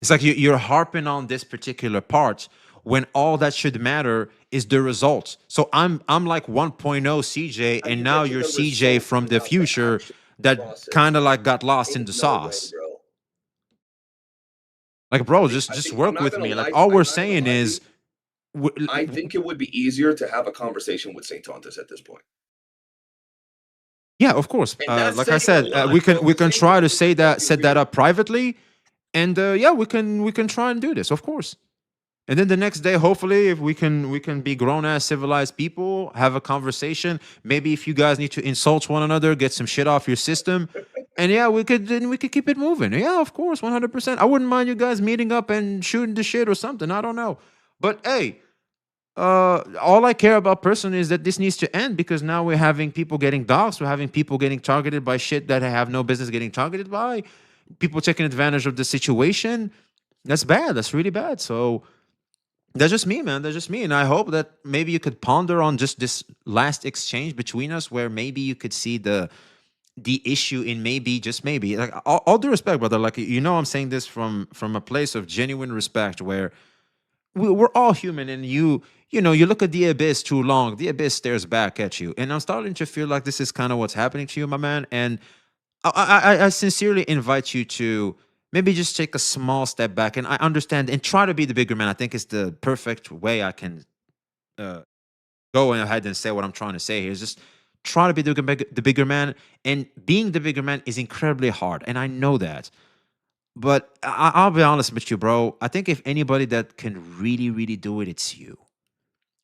It's like you're harping on this particular part when all that should matter is the results. So I'm like 1.0 CJ, and now you're CJ from the future that kind of like got lost in the sauce. Like, bro, just work with me. Like, all we're saying is, I think it would be easier to have a conversation with St. Tontas at this point. Yeah, of course. Like I said, we can try to set that up privately, and yeah, we can try and do this, of course. And then the next day, hopefully, if we can be grown ass civilized people, have a conversation. Maybe if you guys need to insult one another, get some shit off your system, and yeah, we could keep it moving. Yeah, of course, 100%. I wouldn't mind you guys meeting up and shooting the shit or something. I don't know, but hey. All I care about personally is that this needs to end, because now we're having people getting doxxed. We're having people getting targeted by shit that have no business getting targeted by. People taking advantage of the situation. That's bad. That's really bad. So that's just me, man. That's just me. And I hope that maybe you could ponder on just this last exchange between us, where maybe you could see the issue in maybe, just maybe, like, all due respect, brother. Like, I'm saying this from a place of genuine respect, where we're all human, and you look at the abyss too long, the abyss stares back at you, and I'm starting to feel like this is kind of what's happening to you, my man. And I sincerely invite you to maybe just take a small step back, and I understand, and try to be the bigger man. I think it's the perfect way I can go ahead and say what I'm trying to say here, is just try to be the bigger man. And being the bigger man is incredibly hard, and I know that. But I'll be honest with you, bro. I think if anybody that can really, really do it, it's you.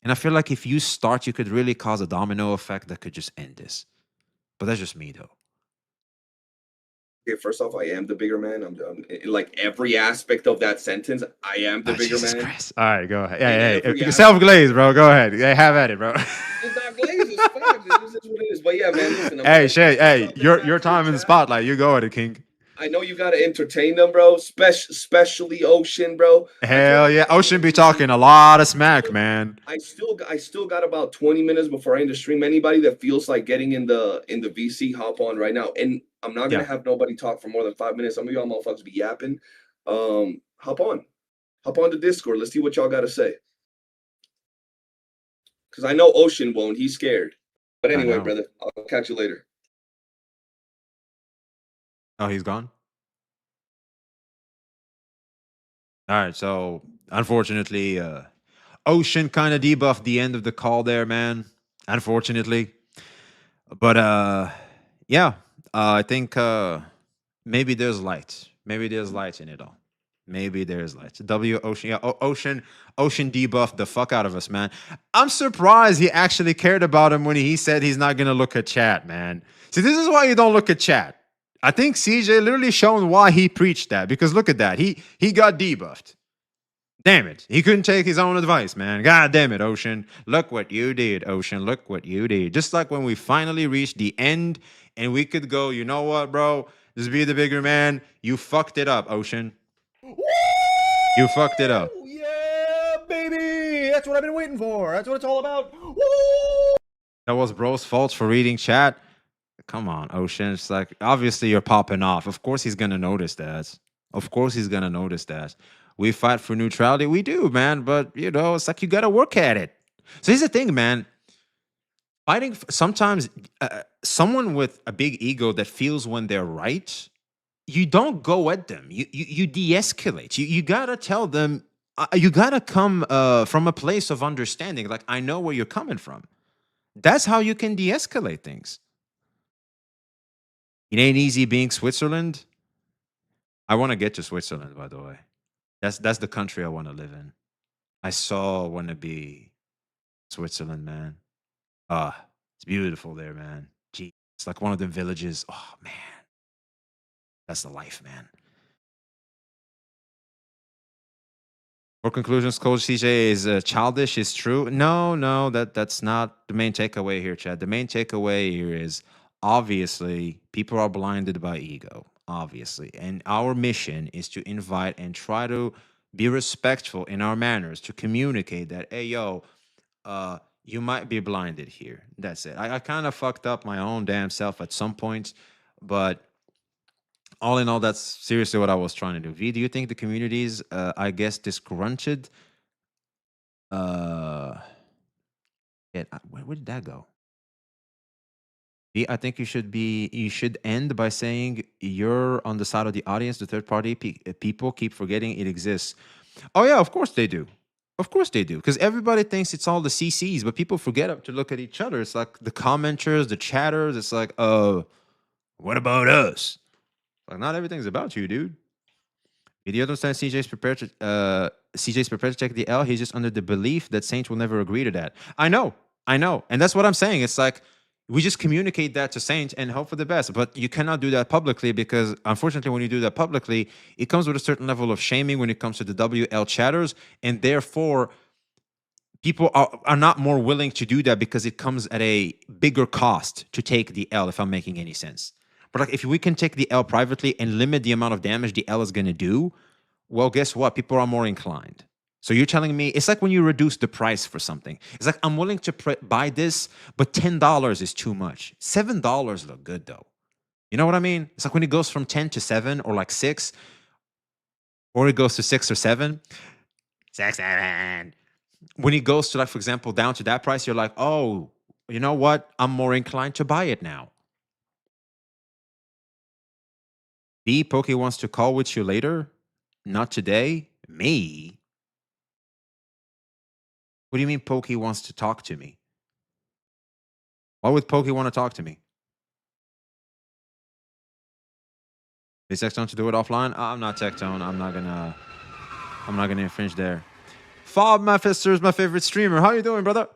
And I feel like if you start, you could really cause a domino effect that could just end this. But that's just me, though. Okay, first off, I am the bigger man. I'm in like every aspect of that sentence. I am the bigger Jesus man. Christ. All right, go ahead. Hey, self-glazed, bro. Go ahead. Hey, have at it, bro. It's not glazed. It's facts. This is what it is. But yeah, man. Listen. Hey, Shay. Hey, your time in the spotlight. You go at it, King. I know you gotta entertain them, bro. Especially Ocean, bro. Hell yeah, Ocean be talking a lot of smack, man. I still got about 20 minutes before I end the stream. Anybody that feels like getting in the VC, hop on right now. And I'm not gonna have nobody talk for more than 5 minutes. Some of y'all motherfuckers be yapping. Hop on the Discord. Let's see what y'all gotta say. Cause I know Ocean won't. He's scared. But anyway, brother, I'll catch you later. Oh, he's gone? All right, so unfortunately, Ocean kind of debuffed the end of the call there, man. Unfortunately. But yeah, I think maybe there's light. Maybe there's light in it all. Maybe there's light. Ocean, yeah, Ocean debuffed the fuck out of us, man. I'm surprised he actually cared about him when he said he's not gonna look at chat, man. See, this is why you don't look at chat. I think CJ literally shown why he preached that, because look at that. He got debuffed. Damn it. He couldn't take his own advice, man. God damn it, Ocean. Look what you did, Ocean. Look what you did. Just like when we finally reached the end and we could go, you know what, bro? Just be the bigger man. You fucked it up, Ocean. You fucked it up. Yeah, baby. That's what I've been waiting for. That's what it's all about. Woo! That was bro's fault for reading chat. Come on, Ocean. It's like, obviously you're popping off. Of course he's going to notice that. Of course he's going to notice that. We fight for neutrality. We do, man. But, it's like you got to work at it. So here's the thing, man. Fighting, sometimes someone with a big ego that feels when they're right, you don't go at them. You de-escalate. You got to tell them, you got to come from a place of understanding. Like, I know where you're coming from. That's how you can de-escalate things. It ain't easy being Switzerland. I want to get to Switzerland, by the way. That's the country I want to live in. I want to be Switzerland, man. It's beautiful there, man. Gee, it's like one of them villages. Oh, man. That's the life, man. For conclusions, Coach CJ is childish. Is true. No, that's not the main takeaway here, Chad. The main takeaway here is obviously people are blinded by ego, obviously, and our mission is to invite and try to be respectful in our manners to communicate that, hey, yo, you might be blinded here. That's it. I kind of fucked up my own damn self at some point, but all in all, that's seriously what I was trying to do. V, do you think the communities, I guess, disgruntled? Where did that go? V, I think you should end by saying you're on the side of the audience. The third party people keep forgetting it exists. Oh yeah, of course they do. Of course they do, because everybody thinks it's all the CCs, but people forget to look at each other. It's like the commenters, the chatters. It's like, what about us? Like, not everything's about you, dude. Do you understand? CJ's prepared to take the L. He's just under the belief that Saints will never agree to that. I know, and that's what I'm saying. It's like we just communicate that to Saints and hope for the best. But you cannot do that publicly because, unfortunately, when you do that publicly, it comes with a certain level of shaming when it comes to the WL chatters, and therefore people are not more willing to do that because it comes at a bigger cost to take the L, if I'm making any sense. But like, if we can take the L privately and limit the amount of damage the L is going to do, well, guess what? People are more inclined. So you're telling me it's like when you reduce the price for something. It's like, I'm willing to buy this, but $10 is too much. $7 look good though. You know what I mean? It's like when it goes from 10 to 7 or like 6, or it goes to 6 or 7. 6, 7. When it goes to, like, for example, down to that price, you're like, oh, you know what? I'm more inclined to buy it now. B, Poke wants to call with you later. Not today. Me? What do you mean Poke wants to talk to me? Why would Poke want to talk to me? Is Tectone to do it offline? I'm not Tectone. I'm not gonna infringe there. Fob Mephister is my favorite streamer. How you doing, brother?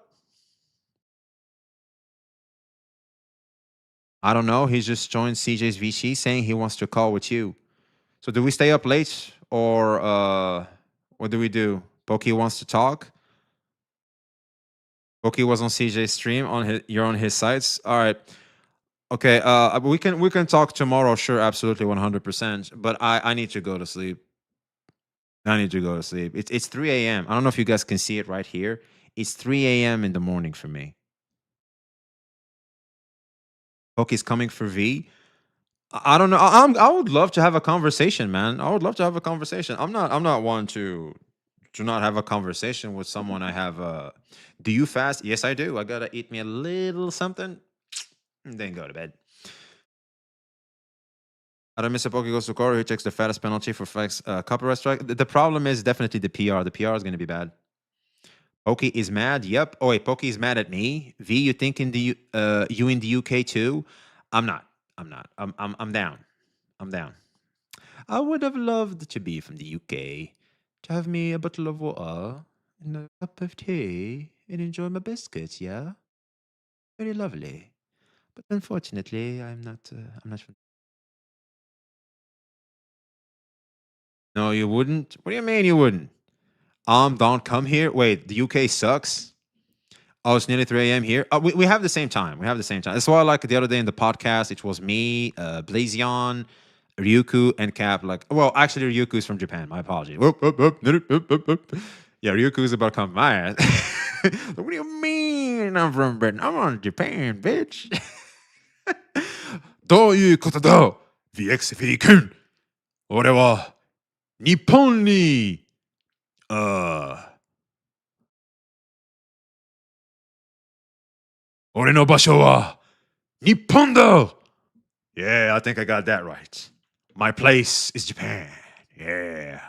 I don't know. He's just joined CJ's VC saying he wants to call with you. So do we stay up late or what do we do? Pokey wants to talk. Pokey was on CJ's stream. You're on his sites. All right. Okay. We can talk tomorrow. Sure, absolutely, 100%. But I need to go to sleep. It's 3 a.m. I don't know if you guys can see it right here. It's 3 a.m. in the morning for me. Pokey's coming for V. I don't know. I would love to have a conversation, man. I would love to have a conversation. I'm not one to not have a conversation with someone. I have do you fast? Yes, I do. I gotta eat me a little something, and then go to bed. I don't miss a Poke goes to Corey who takes the fattest penalty for flex copyright strike. The problem is definitely the PR. The PR is gonna be bad. Poke is mad. Yep. Oh wait, Poke is mad at me. V, you think in the you in the UK too? I'm not. I'm down. I'm down. I would have loved to be from the UK, to have me a bottle of water and a cup of tea and enjoy my biscuits, yeah? Very lovely. But unfortunately, I'm not from... No, you wouldn't? What do you mean you wouldn't? Don't come here? Wait, the UK sucks? Oh, it's nearly 3 a.m. here. We have the same time. That's why, like the other day in the podcast, it was me, Blazion, Ryuku, and Cap. Like, well, actually, Ryuku is from Japan. My apologies. Yeah, Ryuku is about to come my ass. What do you mean I'm from Britain? I'm on Japan, bitch. どういうことだ VXFD 君俺は日本に俺の場所は日本だ Yeah, I think I got that right. My place is Japan. Yeah.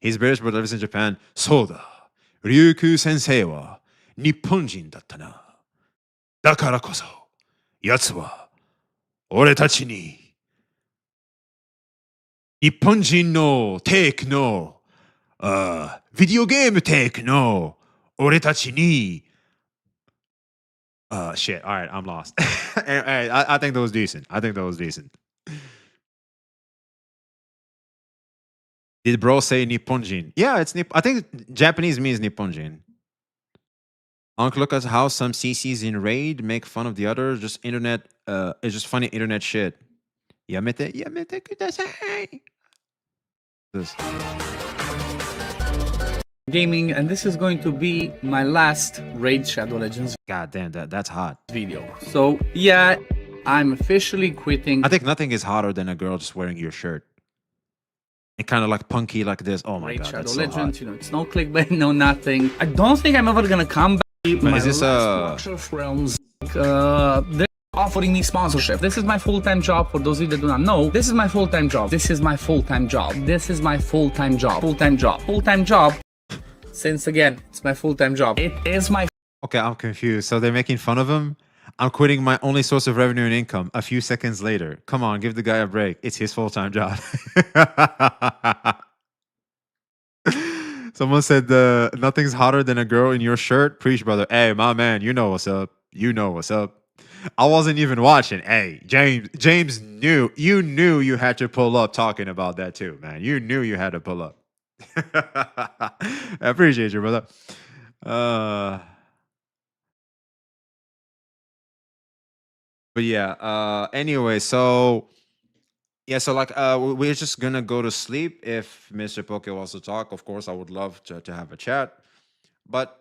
He's British but lives in Japan. そうだ。リュウク先生は日本人だったな。だからこそ、奴は俺たちに日本人のテイクのビデオゲームテイクの俺たちにshit. All right, I'm lost. I think that was decent. Did bro say Nipponjin? Yeah, it's I think Japanese means Nipponjin. Uncle, look at how some CCs in raid make fun of the others. Just internet, it's just funny internet shit. Yamete kudasai. This. Gaming, and this is going to be my last Raid Shadow Legends. God damn, that's hot. Video. So yeah, I'm officially quitting. I think nothing is hotter than a girl just wearing your shirt. And kind of like punky like this. Oh my Raid god, Shadow that's so Legends. hot. You know, it's no clickbait, no nothing. I don't think I'm ever gonna come back. But is this realms? They're offering me sponsorship. This is my full-time job. For those of you that do not know, this is my full-time job. This is my full-time job. This is my full-time job. Full-time job. Full-time job. Since again, it's my full-time job. It is my. Okay, I'm confused. So they're making fun of him? I'm quitting my only source of revenue and income. A few seconds later. Come on, give the guy a break. It's his full-time job. Someone said nothing's hotter than a girl in your shirt. Preach, brother. Hey, my man, you know what's up. You know what's up. I wasn't even watching. Hey, James knew. You knew you had to pull up talking about that too, man. You knew you had to pull up. I appreciate you, brother. But yeah, anyway, so yeah, so like we're just gonna go to sleep. If Mr. Poke wants to talk, of course, I would love to have a chat. But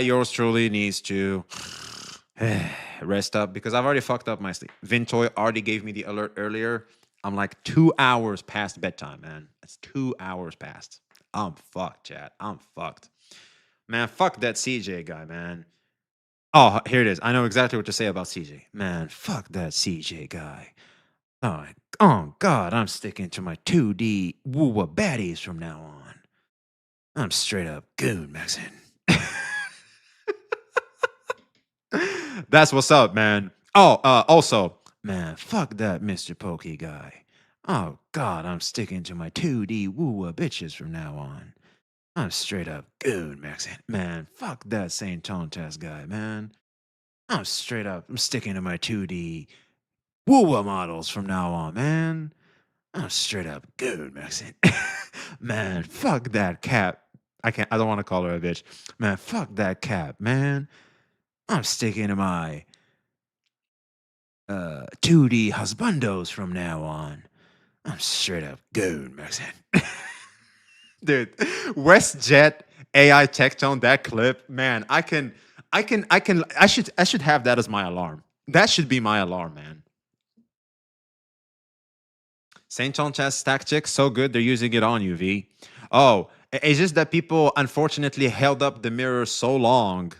yours truly needs to rest up because I've already fucked up my sleep. Vintoy already gave me the alert earlier. I'm like 2 hours past bedtime, man. It's 2 hours past. I'm fucked, chat. I'm fucked. Man, fuck that CJ guy, man. Oh, here it is. I know exactly what to say about CJ. Man, fuck that CJ guy. Oh God, I'm sticking to my 2D woo-wah baddies from now on. I'm straight up goon, Mexican. That's what's up, man. Oh, also, man, fuck that Mr. Pokey guy. Oh God, I'm sticking to my 2D woo-wah bitches from now on. I'm straight up goon, Mexican. Man, fuck that Saint Tone Test guy, man. I'm sticking to my 2D woo-wah models from now on, man. I'm straight up goon, Mexican. Man, fuck that Cap. I don't want to call her a bitch. Man, fuck that Cap, man. I'm sticking to my 2D husbandos from now on. I'm straight up goon, Mexican. Dude, WestJet AI tech tone, that clip, man, I should have that as my alarm. That should be my alarm, man. Saint Tone Test tactic, so good they're using it on you, V. Oh, it's just that people unfortunately held up the mirror so long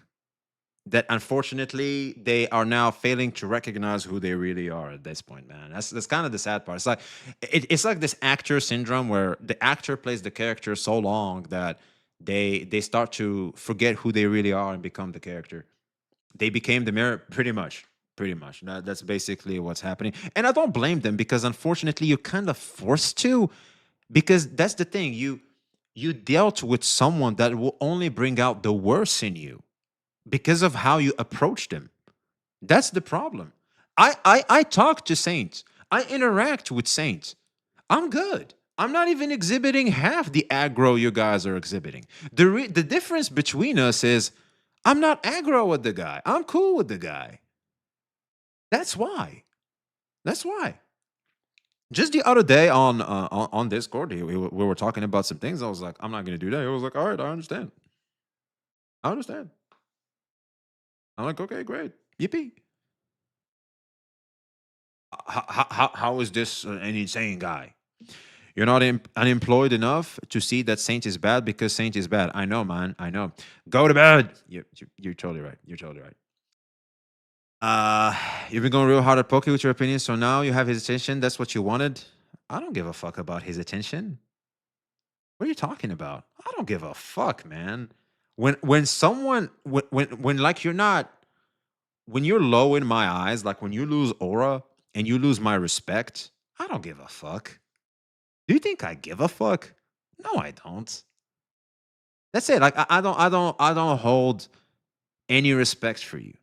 that unfortunately they are now failing to recognize who they really are at this point, man. That's kind of the sad part. It's like it's like this actor syndrome where the actor plays the character so long that they start to forget who they really are and become the character. They became the mirror, pretty much. That's basically what's happening. And I don't blame them because unfortunately you're kind of forced to, because that's the thing. You dealt with someone that will only bring out the worst in you because of how you approach them. That's the problem. I talk to saints. I interact with saints. I'm good. I'm not even exhibiting half the aggro you guys are exhibiting. The difference between us is I'm not aggro with the guy. I'm cool with the guy. That's why. Just the other day on Discord, we were talking about some things. I was like, I'm not going to do that. He was like, all right, I understand. I'm like, okay, great. Yippee. How is this an insane guy? You're not unemployed enough to see that Saint is bad because Saint is bad. I know, man. I know. Go to bed. You're totally right. You've been going real hard at Poke with your opinion, so now you have his attention. That's what you wanted. I don't give a fuck about his attention. What are you talking about? I don't give a fuck, man. When someone when like you're not, when you're low in my eyes, like when you lose aura and you lose my respect, I don't give a fuck. Do you think I give a fuck? No, I don't. That's it. Like I don't hold any respect for you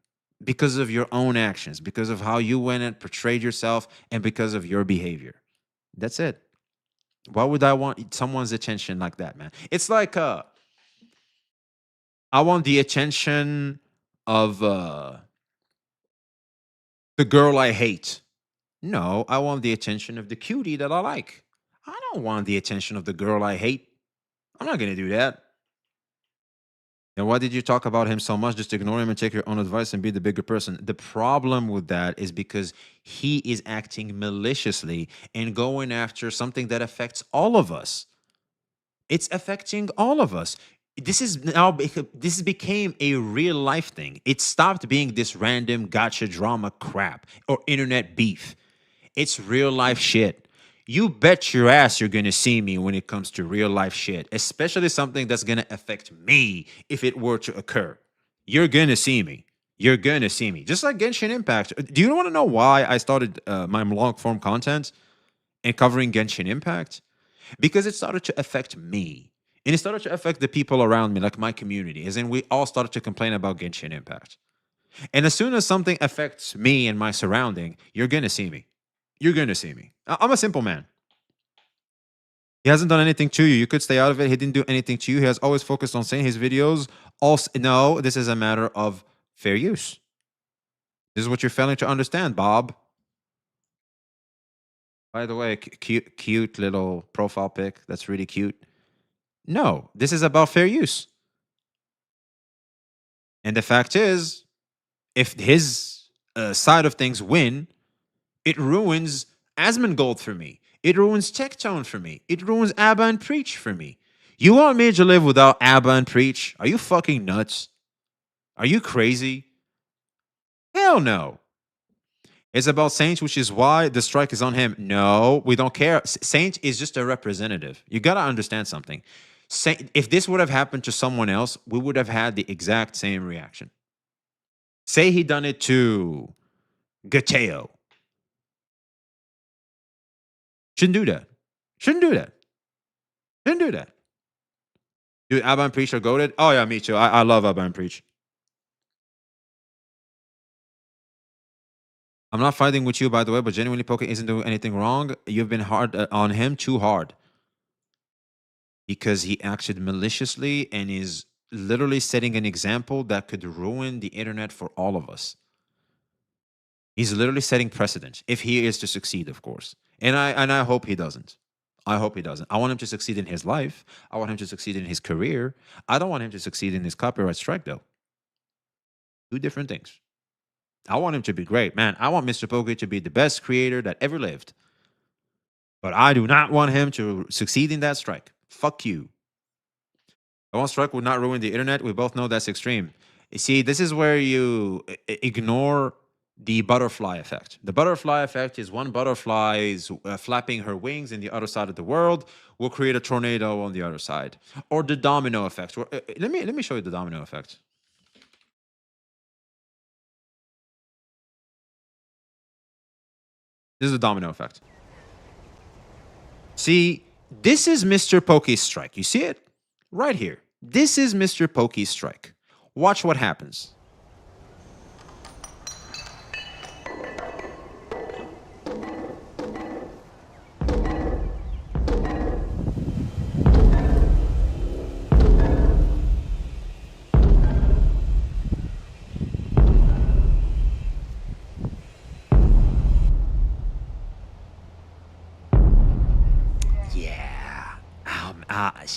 because of your own actions, because of how you went and portrayed yourself, and because of your behavior. That's it. Why would I want someone's attention like that, man? It's like I want the attention of the girl I hate. No, I want the attention of the cutie that I like. I don't want the attention of the girl I hate. I'm not going to do that. And why did you talk about him so much? Just ignore him and take your own advice and be the bigger person. The problem with that is because he is acting maliciously and going after something that affects all of us. It's affecting all of us. This became a real life thing. It stopped being this random gotcha drama crap or internet beef. It's real life shit. You bet your ass you're gonna see me when it comes to real life shit, especially something that's gonna affect me if it were to occur. You're gonna see me. You're gonna see me. Just like Genshin Impact. Do you want to know why I started my long form content and covering Genshin Impact? Because it started to affect me. And it started to affect the people around me, like my community. As in, we all started to complain about Genshin Impact. And as soon as something affects me and my surrounding, you're gonna see me. You're gonna see me. I'm a simple man. He hasn't done anything to you. You could stay out of it. He didn't do anything to you. He has always focused on saying his videos. Also, no, this is a matter of fair use. This is what you're failing to understand, Bob. By the way, cute little profile pic. That's really cute. No, this is about fair use. And the fact is, if his side of things win, it ruins Asmongold for me. It ruins Tectone for me. It ruins Abba and Preach for me. You want me to live without Abba and Preach? Are you fucking nuts? Are you crazy? Hell no. It's about Saint, which is why the strike is on him. No, we don't care. Saint is just a representative. You got to understand something. Saint, if this would have happened to someone else, we would have had the exact same reaction. Say he done it to Gateo. Shouldn't do that. Shouldn't do that. Shouldn't do that. Dude, Abba and Preach are goated. Oh, yeah, me too. I love Abba and Preach. I'm not fighting with you, by the way, but genuinely, Poke isn't doing anything wrong. You've been hard on him, too hard. Because he acted maliciously and is literally setting an example that could ruin the internet for all of us. He's literally setting precedent, if he is to succeed, of course. And I hope he doesn't. I hope he doesn't. I want him to succeed in his life. I want him to succeed in his career. I don't want him to succeed in his copyright strike, though. Two different things. I want him to be great. Man, I want Mr. Poke to be the best creator that ever lived. But I do not want him to succeed in that strike. Fuck you. One strike would not ruin the internet. We both know that's extreme. You see, this is where you ignore the butterfly effect. The butterfly effect is one butterfly is flapping her wings in the other side of the world will create a tornado on the other side. Or the domino effect. Let me show you the domino effect. This is the domino effect. See, this is Mr. Poke's strike. You see it? Right here. This is Mr. Poke's strike. Watch what happens.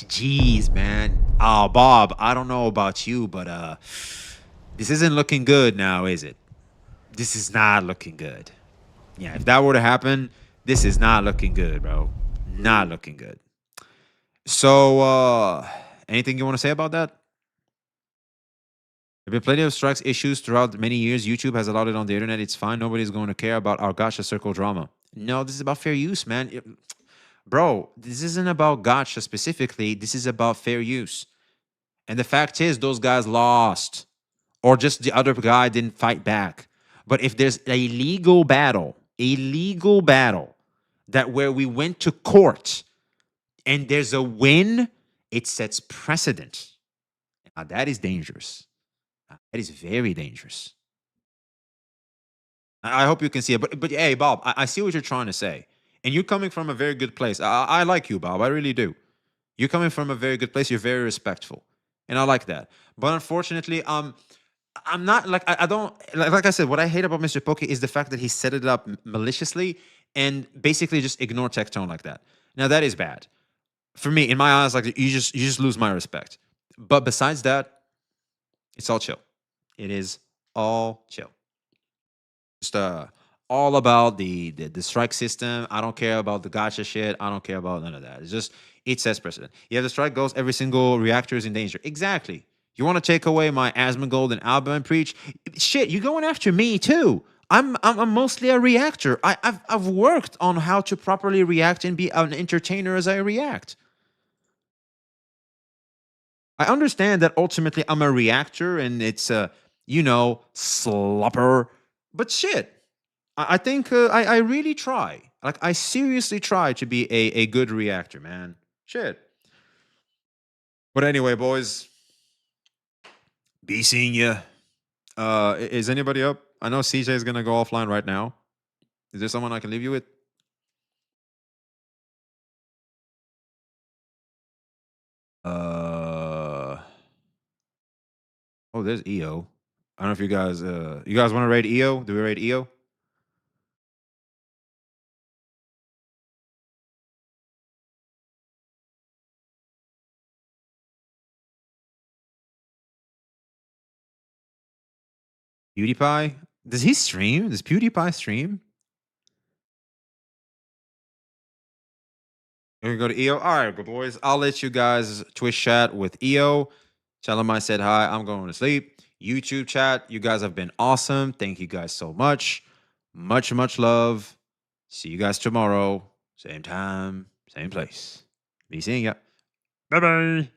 Jeez, man. Oh, Bob, I don't know about you, but this isn't looking good now, is it? This is not looking good. Yeah, if that were to happen, this is not looking good, bro. Not looking good. So, anything you want to say about that? There have been plenty of strikes issues throughout many years. YouTube has allowed it on the internet. It's fine. Nobody's going to care about our gacha circle drama. No, this is about fair use, man. Bro, this isn't about gacha specifically. This is about fair use. And the fact is, those guys lost. Or just the other guy didn't fight back. But if there's a legal battle that where we went to court and there's a win, it sets precedent. Now, that is dangerous. That is very dangerous. I hope you can see it. But hey, Bob, I see what you're trying to say. And you're coming from a very good place. I like you, Bob. I really do. You're coming from a very good place. You're very respectful. And I like that. But unfortunately, I'm not like I don't like I said, what I hate about Mr. Pokey is the fact that he set it up maliciously and basically just ignore Tectone like that. Now that is bad. For me, in my eyes, like you just lose my respect. But besides that, it's all chill. It is all chill. Just all about the strike system. I don't care about the gotcha shit. I don't care about none of that. It's just it sets precedent. Yeah, the strike goes, every single reactor is in danger. Exactly. You want to take away my Asmongold and Alba and Preach? Shit, you're going after me too. I'm mostly a reactor. I've worked on how to properly react and be an entertainer as I react. I understand that ultimately I'm a reactor and it's slopper. But shit, I think I really try. Like I seriously try to be a good reactor, man. Shit. But anyway, boys, be seeing ya. Is anybody up? I know CJ is gonna go offline right now. Is there someone I can leave you with? Oh, there's EO. I don't know if you guys want to raid EO? Do we raid EO? PewDiePie? Does he stream? Does PewDiePie stream? We're gonna go to EO. All right, good boys. I'll let you guys Twitch chat with EO. Tell him I said hi. I'm going to sleep. YouTube chat. You guys have been awesome. Thank you guys so much. Much, much love. See you guys tomorrow. Same time, same place. Be seeing ya. Bye bye.